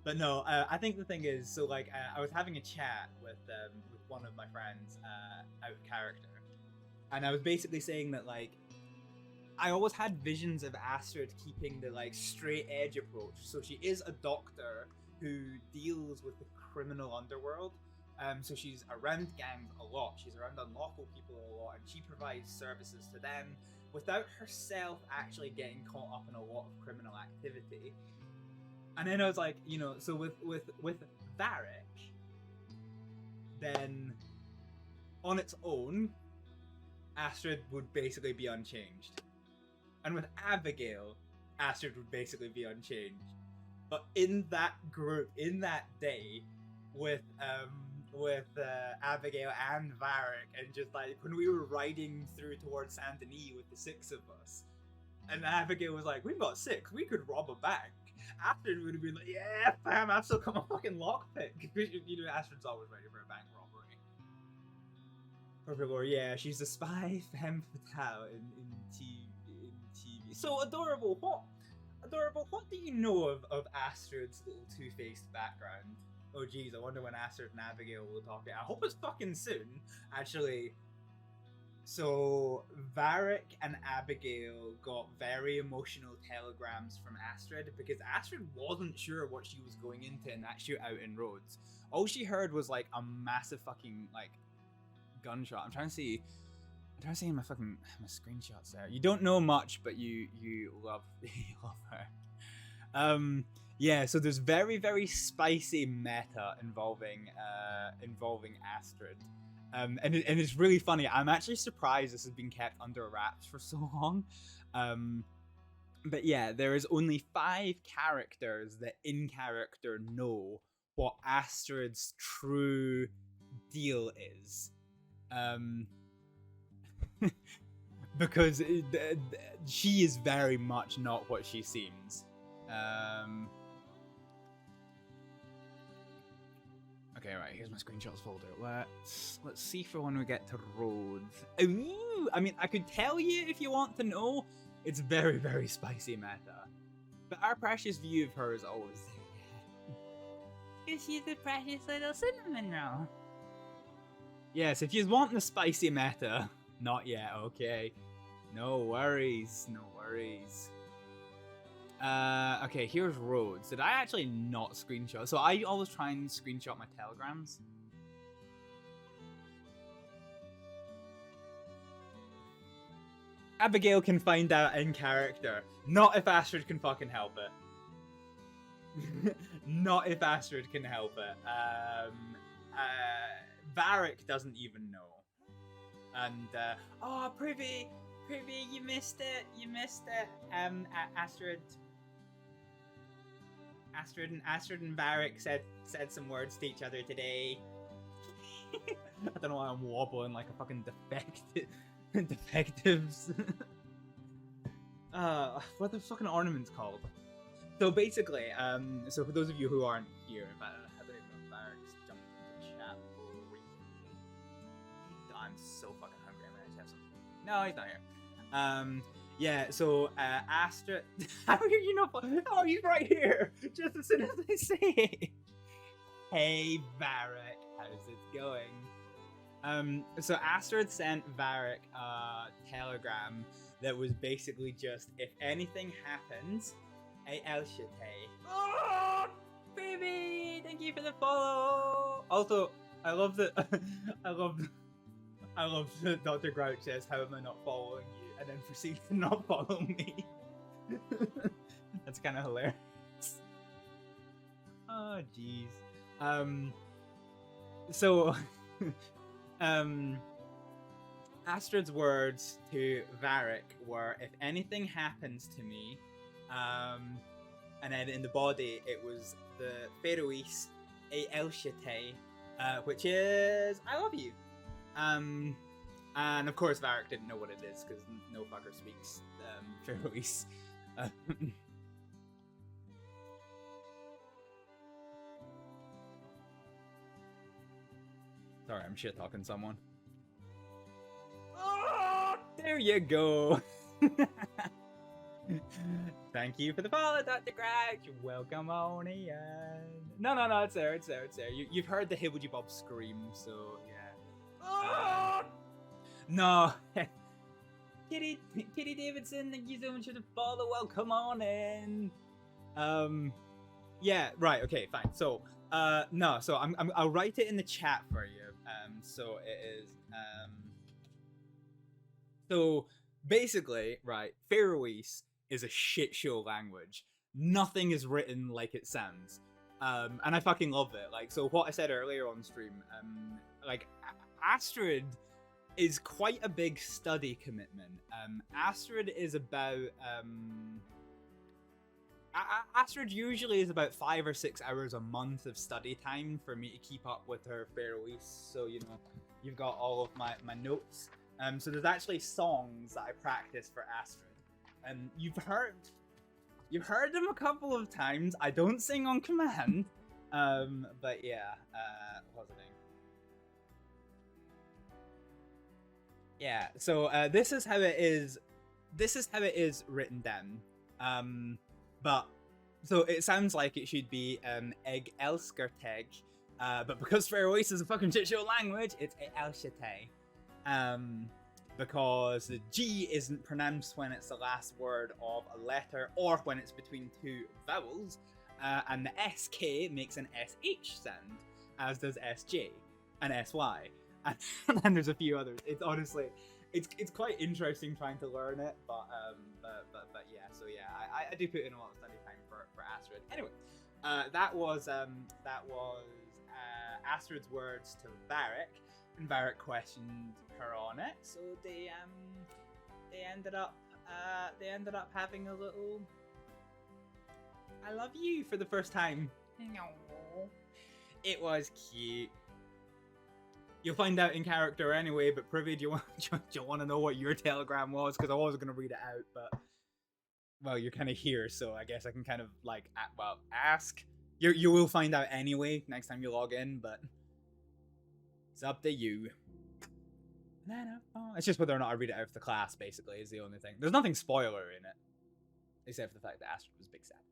But no, I think the thing is, so like, I was having a chat with one of my friends out of character, and I was basically saying that, like, I always had visions of Astrid keeping the, like, straight edge approach. So she is a doctor who deals with the criminal underworld. So she's around gangs a lot. She's around unlawful people a lot, and she provides services to them without herself actually getting caught up in a lot of criminal activity. And then I was like, you know, so with Varek, then on its own, Astrid would basically be unchanged. And with Abigail, Astrid would basically be unchanged. But in that group, in that day, with Abigail and Varek, and just like when we were riding through towards Saint Denis with the 6 of us, and Abigail was like, "We've got 6, we could rob a bank." Astrid would have been like, "Yeah, fam, I've still come a fucking lockpick." You know, Astrid's always ready for a bank robbery. Perfect Lord, yeah, she's a spy femme fatale in TV. So adorable. What do you know of Astrid's little two-faced background? Oh geez, I wonder when Astrid and Abigail will talk. I hope it's fucking soon. Actually, so Varek and Abigail got very emotional telegrams from Astrid because Astrid wasn't sure what she was going into in that shootout in Rhodes. All she heard was like a massive fucking like gunshot. I'm trying to see my screenshots there. You don't know much, but you love her. Yeah, so there's very, very spicy meta involving Astrid. And it's really funny. I'm actually surprised this has been kept under wraps for so long. But yeah, there is only 5 characters that in character know what Astrid's true deal is. Because she is very much not what she seems. Okay, right, here's my screenshots folder. Let's see for when we get to Rhodes. Ooh, I mean, I could tell you if you want to know. It's very, very spicy meta. But our precious view of her is always there. Because she's a precious little cinnamon roll. Yes, if you want the spicy meta, not yet, okay. No worries, no worries. Okay, here's Rhodes. Did I actually not screenshot? So I always try and screenshot my telegrams. Abigail can find out in character. Not if Astrid can fucking help it. Not if Astrid can help it. Varek doesn't even know. And, oh, Privy, you missed it. Astrid and Varek said some words to each other today. I don't know why I'm wobbling like a fucking defectives. What the fucking ornament's called? So basically, so for those of you who aren't here, I don't even know if Varek's jumped into chat. I'm so fucking hungry. I'm gonna have some. No, he's not here. Yeah, so Astrid. How are you not? Oh, he's right here. Just as soon as I say it. Hey Varek, how's it going? So Astrid sent Varek a telegram that was basically just, if anything happens, hey Elshite. Oh, baby, thank you for the follow. Also, I love that. I love that Dr. Grouch says, "How am I not following you?" and then proceeds to not follow me. That's kind of hilarious. Oh, jeez. So. Astrid's words to Varek were, if anything happens to me, and then in the body it was the Faroese A Elshite, which is I love you. And of course Varek didn't know what it is because no fucker speaks Faroese. Sorry, I'm shit talking someone. Oh, there you go. Thank you for the follow, Dr. Greg. Welcome on in. No, it's there. You've heard the Hibblejaybob scream, so yeah. No. Kitty Davidson, thank you so much for the follow. Welcome on in. Yeah, right. Okay, fine. So, no. So I'll write it in the chat for you. So it is. So basically, right, Faroese is a shit show language. Nothing is written like it sounds. And I fucking love it. Like, so what I said earlier on stream, like, Astrid is quite a big study commitment. Astrid is about, Astrid usually is about 5 or 6 hours a month of study time for me to keep up with her Faroese. So, you know, you've got all of my notes. So there's actually songs that I practice for Astrid. You've heard them a couple of times. I don't sing on command. But yeah, what was Yeah, so this is how it is. This is how it is written down. But so it sounds like it should be Egg Elskerteg, but because Faroese is a fucking shit show language, it's Elshete. Because the G isn't pronounced when it's the last word of a letter or when it's between two vowels, and the SK makes an SH sound, as does SJ and SY, and then there's a few others. It's honestly, it's quite interesting trying to learn it, but yeah. So yeah, I do put in a lot of study time for Astrид. Anyway, that was Astrid's words to Varek, and Varek questioned her on it. So they ended up having a little "I love you" for the first time. It was cute. You'll find out in character anyway, but Privy, do you want to know what your telegram was? Because I was going to read it out, but, well, you're kind of here, so I guess I can kind of, like, ask. You will find out anyway next time you log in, but it's up to you. It's just whether or not I read it out for the class, basically, is the only thing. There's nothing spoiler in it, except for the fact that Astrid was big sad.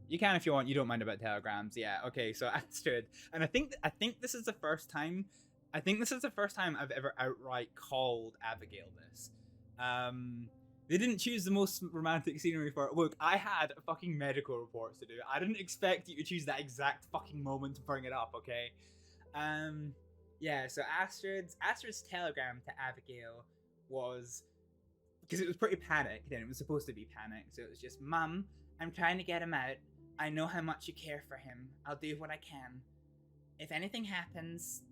You can if you want. You don't mind about telegrams. Yeah. Okay. So Astrid, and I think this is the first time. I think this is the first time I've ever outright called Abigail this. They didn't choose the most romantic scenery for it. Look, I had fucking medical reports to do. I didn't expect you to choose that exact fucking moment to bring it up. Okay. Yeah. So Astrid's telegram to Abigail was, because it was pretty panicked and it was supposed to be panicked. So it was just, "Mum, I'm trying to get him out. I know how much you care for him. I'll do what I can. If anything happens..."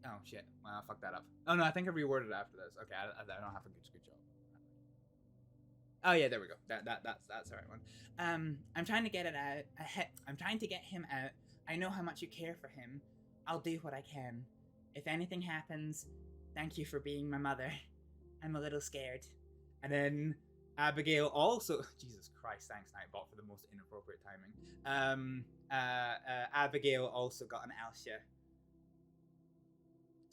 Oh, shit. Well, I fucked that up. Oh, no, I think I reworded it after this. Okay, I don't have a good screenshot. Oh, yeah, there we go. That's the right one. I'm trying to get it out. I'm trying to get him out. I know how much you care for him. I'll do what I can. If anything happens, thank you for being my mother. I'm a little scared. And then Abigail also... Jesus Christ, thanks, Nightbot, for the most inappropriate timing. Abigail also got an Elsha.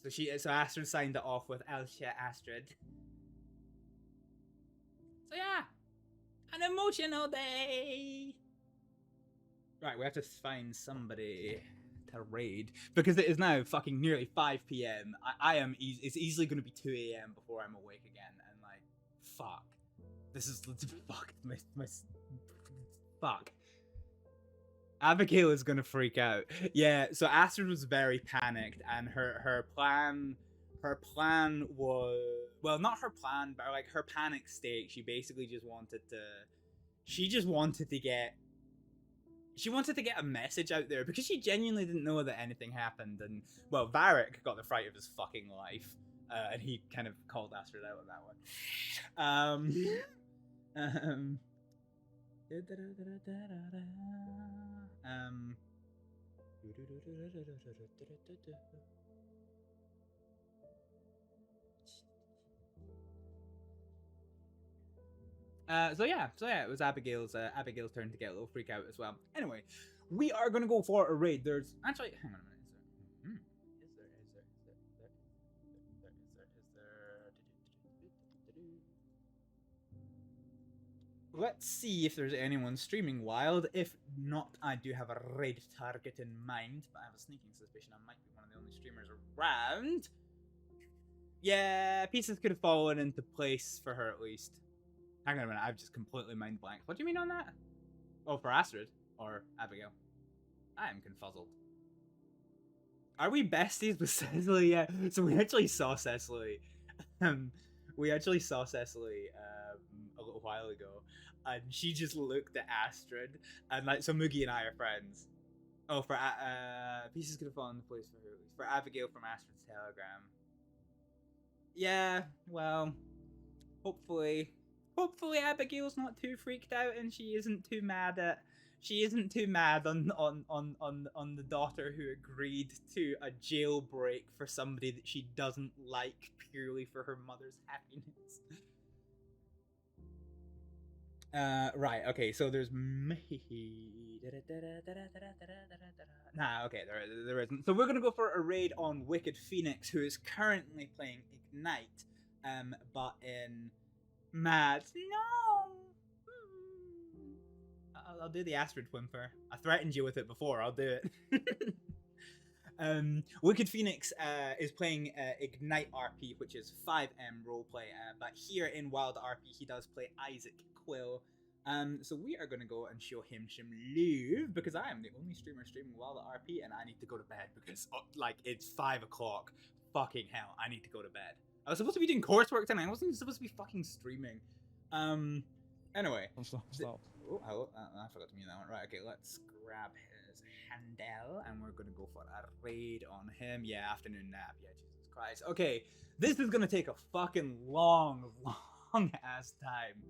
So Astrid signed it off with Elsha Astrid. So yeah, an emotional day. Right, we have to find somebody to raid, because it is now fucking nearly 5 p.m. I am it's easily going to be 2 a.m. before I'm awake again, and like, fuck. This is fuck. My fuck. Abigail is gonna freak out. Yeah, so Astrid was very panicked, and her plan was, well, not her plan, but like her panic state. She basically just wanted to get a message out there, because she genuinely didn't know that anything happened. And well, Varek got the fright of his fucking life, and he kind of called Astrid out on that one. So yeah, it was Abigail's turn to get a little freak out as well. Anyway, we are gonna go for a raid. There's actually, hang on a minute. Let's see if there's anyone streaming Wild. If not, I do have a raid target in mind, but I have a sneaking suspicion I might be one of the only streamers around. Yeah, pieces could have fallen into place for her at least. Hang on a minute, I've just completely mind blanked. What do you mean on that? Oh, for Astrid? Or Abigail? I am confuzzled. Are we besties with Cecily? Yeah, so we actually saw Cecily. We actually saw Cecily a little while ago, and she just looked at Astrid, and like, so Moogie and I are friends. Oh, for pieces could have fallen into place for her. For Abigail from Astrid's telegram. Yeah, well, hopefully Abigail's not too freaked out, and she isn't too mad on the daughter who agreed to a jailbreak for somebody that she doesn't like purely for her mother's happiness. Right, okay, so there's me. Nah, okay, there isn't. So we're gonna go for a raid on Wicked Phoenix, who is currently playing Ignite. but in Mad. No! I'll do the Astrид whimper. I threatened you with it before, I'll do it. Wicked Phoenix is playing Ignite RP, which is 5M roleplay, but here in WildRP he does play Isaac Quill. So we are going to go and show him some love, because I am the only streamer streaming WildRP, and I need to go to bed because, like, it's 5 o'clock. Fucking hell, I need to go to bed. I was supposed to be doing coursework tonight, I wasn't supposed to be fucking streaming. Anyway. Stop. Oh, hello. I forgot to mute that one. Right, okay, let's grab his handle, and we're gonna go for a raid on him. Yeah, afternoon nap. Yeah, Jesus Christ. Okay, this is gonna take a fucking long ass time.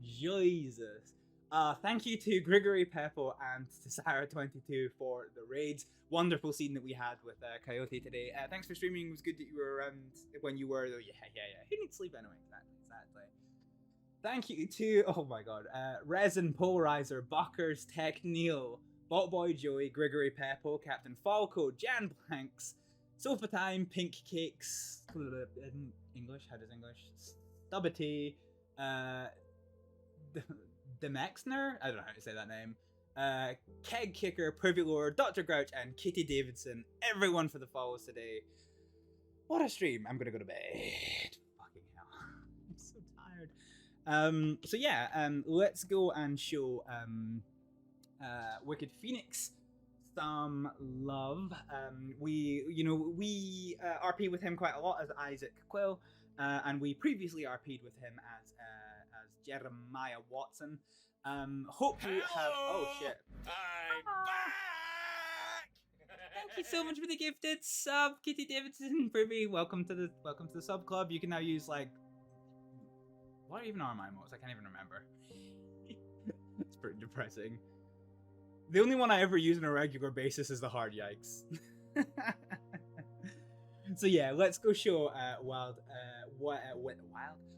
Jesus. Thank you to Grigory Peppo and to Sarah.92 for the raids. Wonderful scene that we had with Coyote today. Thanks for streaming. It was good that you were around when you were, though. Yeah. He needs sleep anyway. Exactly. Thank you to, oh my god, Resin Polarizer, Buckers, Tech Neil, Botboy Joey, Grigory Peppo, Captain Falco, Jan Blanks, Sofa Time, Pink Cakes, English, how does English? Stubbity, Demexner, I don't know how to say that name, Keg Kicker, Privy Lord, Dr. Grouch, and Kitty Davidson, everyone for the follows today. What a stream, I'm gonna go to bed. Fucking hell, I'm so tired. So yeah, let's go and show Wicked Phoenix some love. We RP with him quite a lot as Isaac Quill, and we previously RP'd with him as Jeremiah Watson. Hope you have. Oh shit! Thank you so much for the gifted sub, Kitty Davidson. Privy, welcome to the sub club. You can now use like. What even are my emotes? I can't even remember. It's pretty depressing. The only one I ever use on a regular basis is the hard yikes. So yeah, let's go show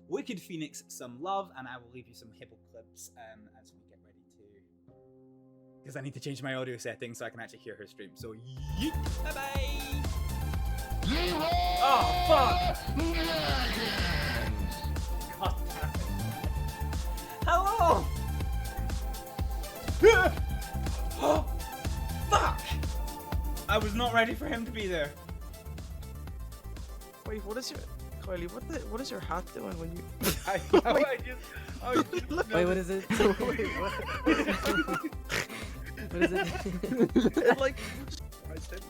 Wicked Phoenix some love, and I will leave you some Hibble clips as we get ready to. Because I need to change my audio settings so I can actually hear her stream. So yeet! Bye bye! Oh fuck! God damn it. Hello! Oh, fuck! I was not ready for him to be there. Wait, what is your... Kylie, what is your hat doing when you... Wait, what is it? Wait, what? What is it? It like... I said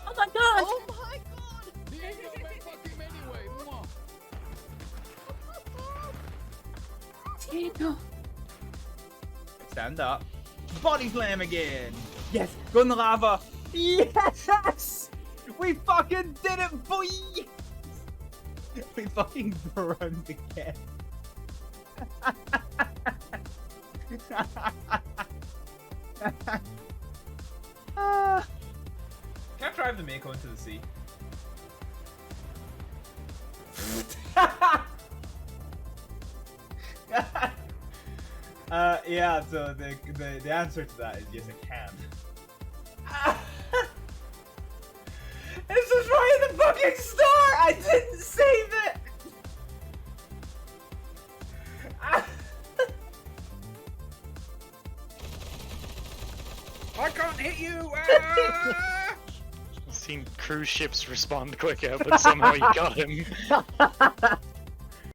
Oh my god! Oh my god! Fuck him anyway! Tito. Stand up. Body slam again! Yes! Go in the lava! Yes! We fucking did it, boy! We fucking burned again. Can't drive the Mako into the sea. Yeah, so the answer to that is yes, I can. This was right in the fucking start! I didn't save it! I can't hit you! Ah! I've seen cruise ships respond quicker, but somehow you got him.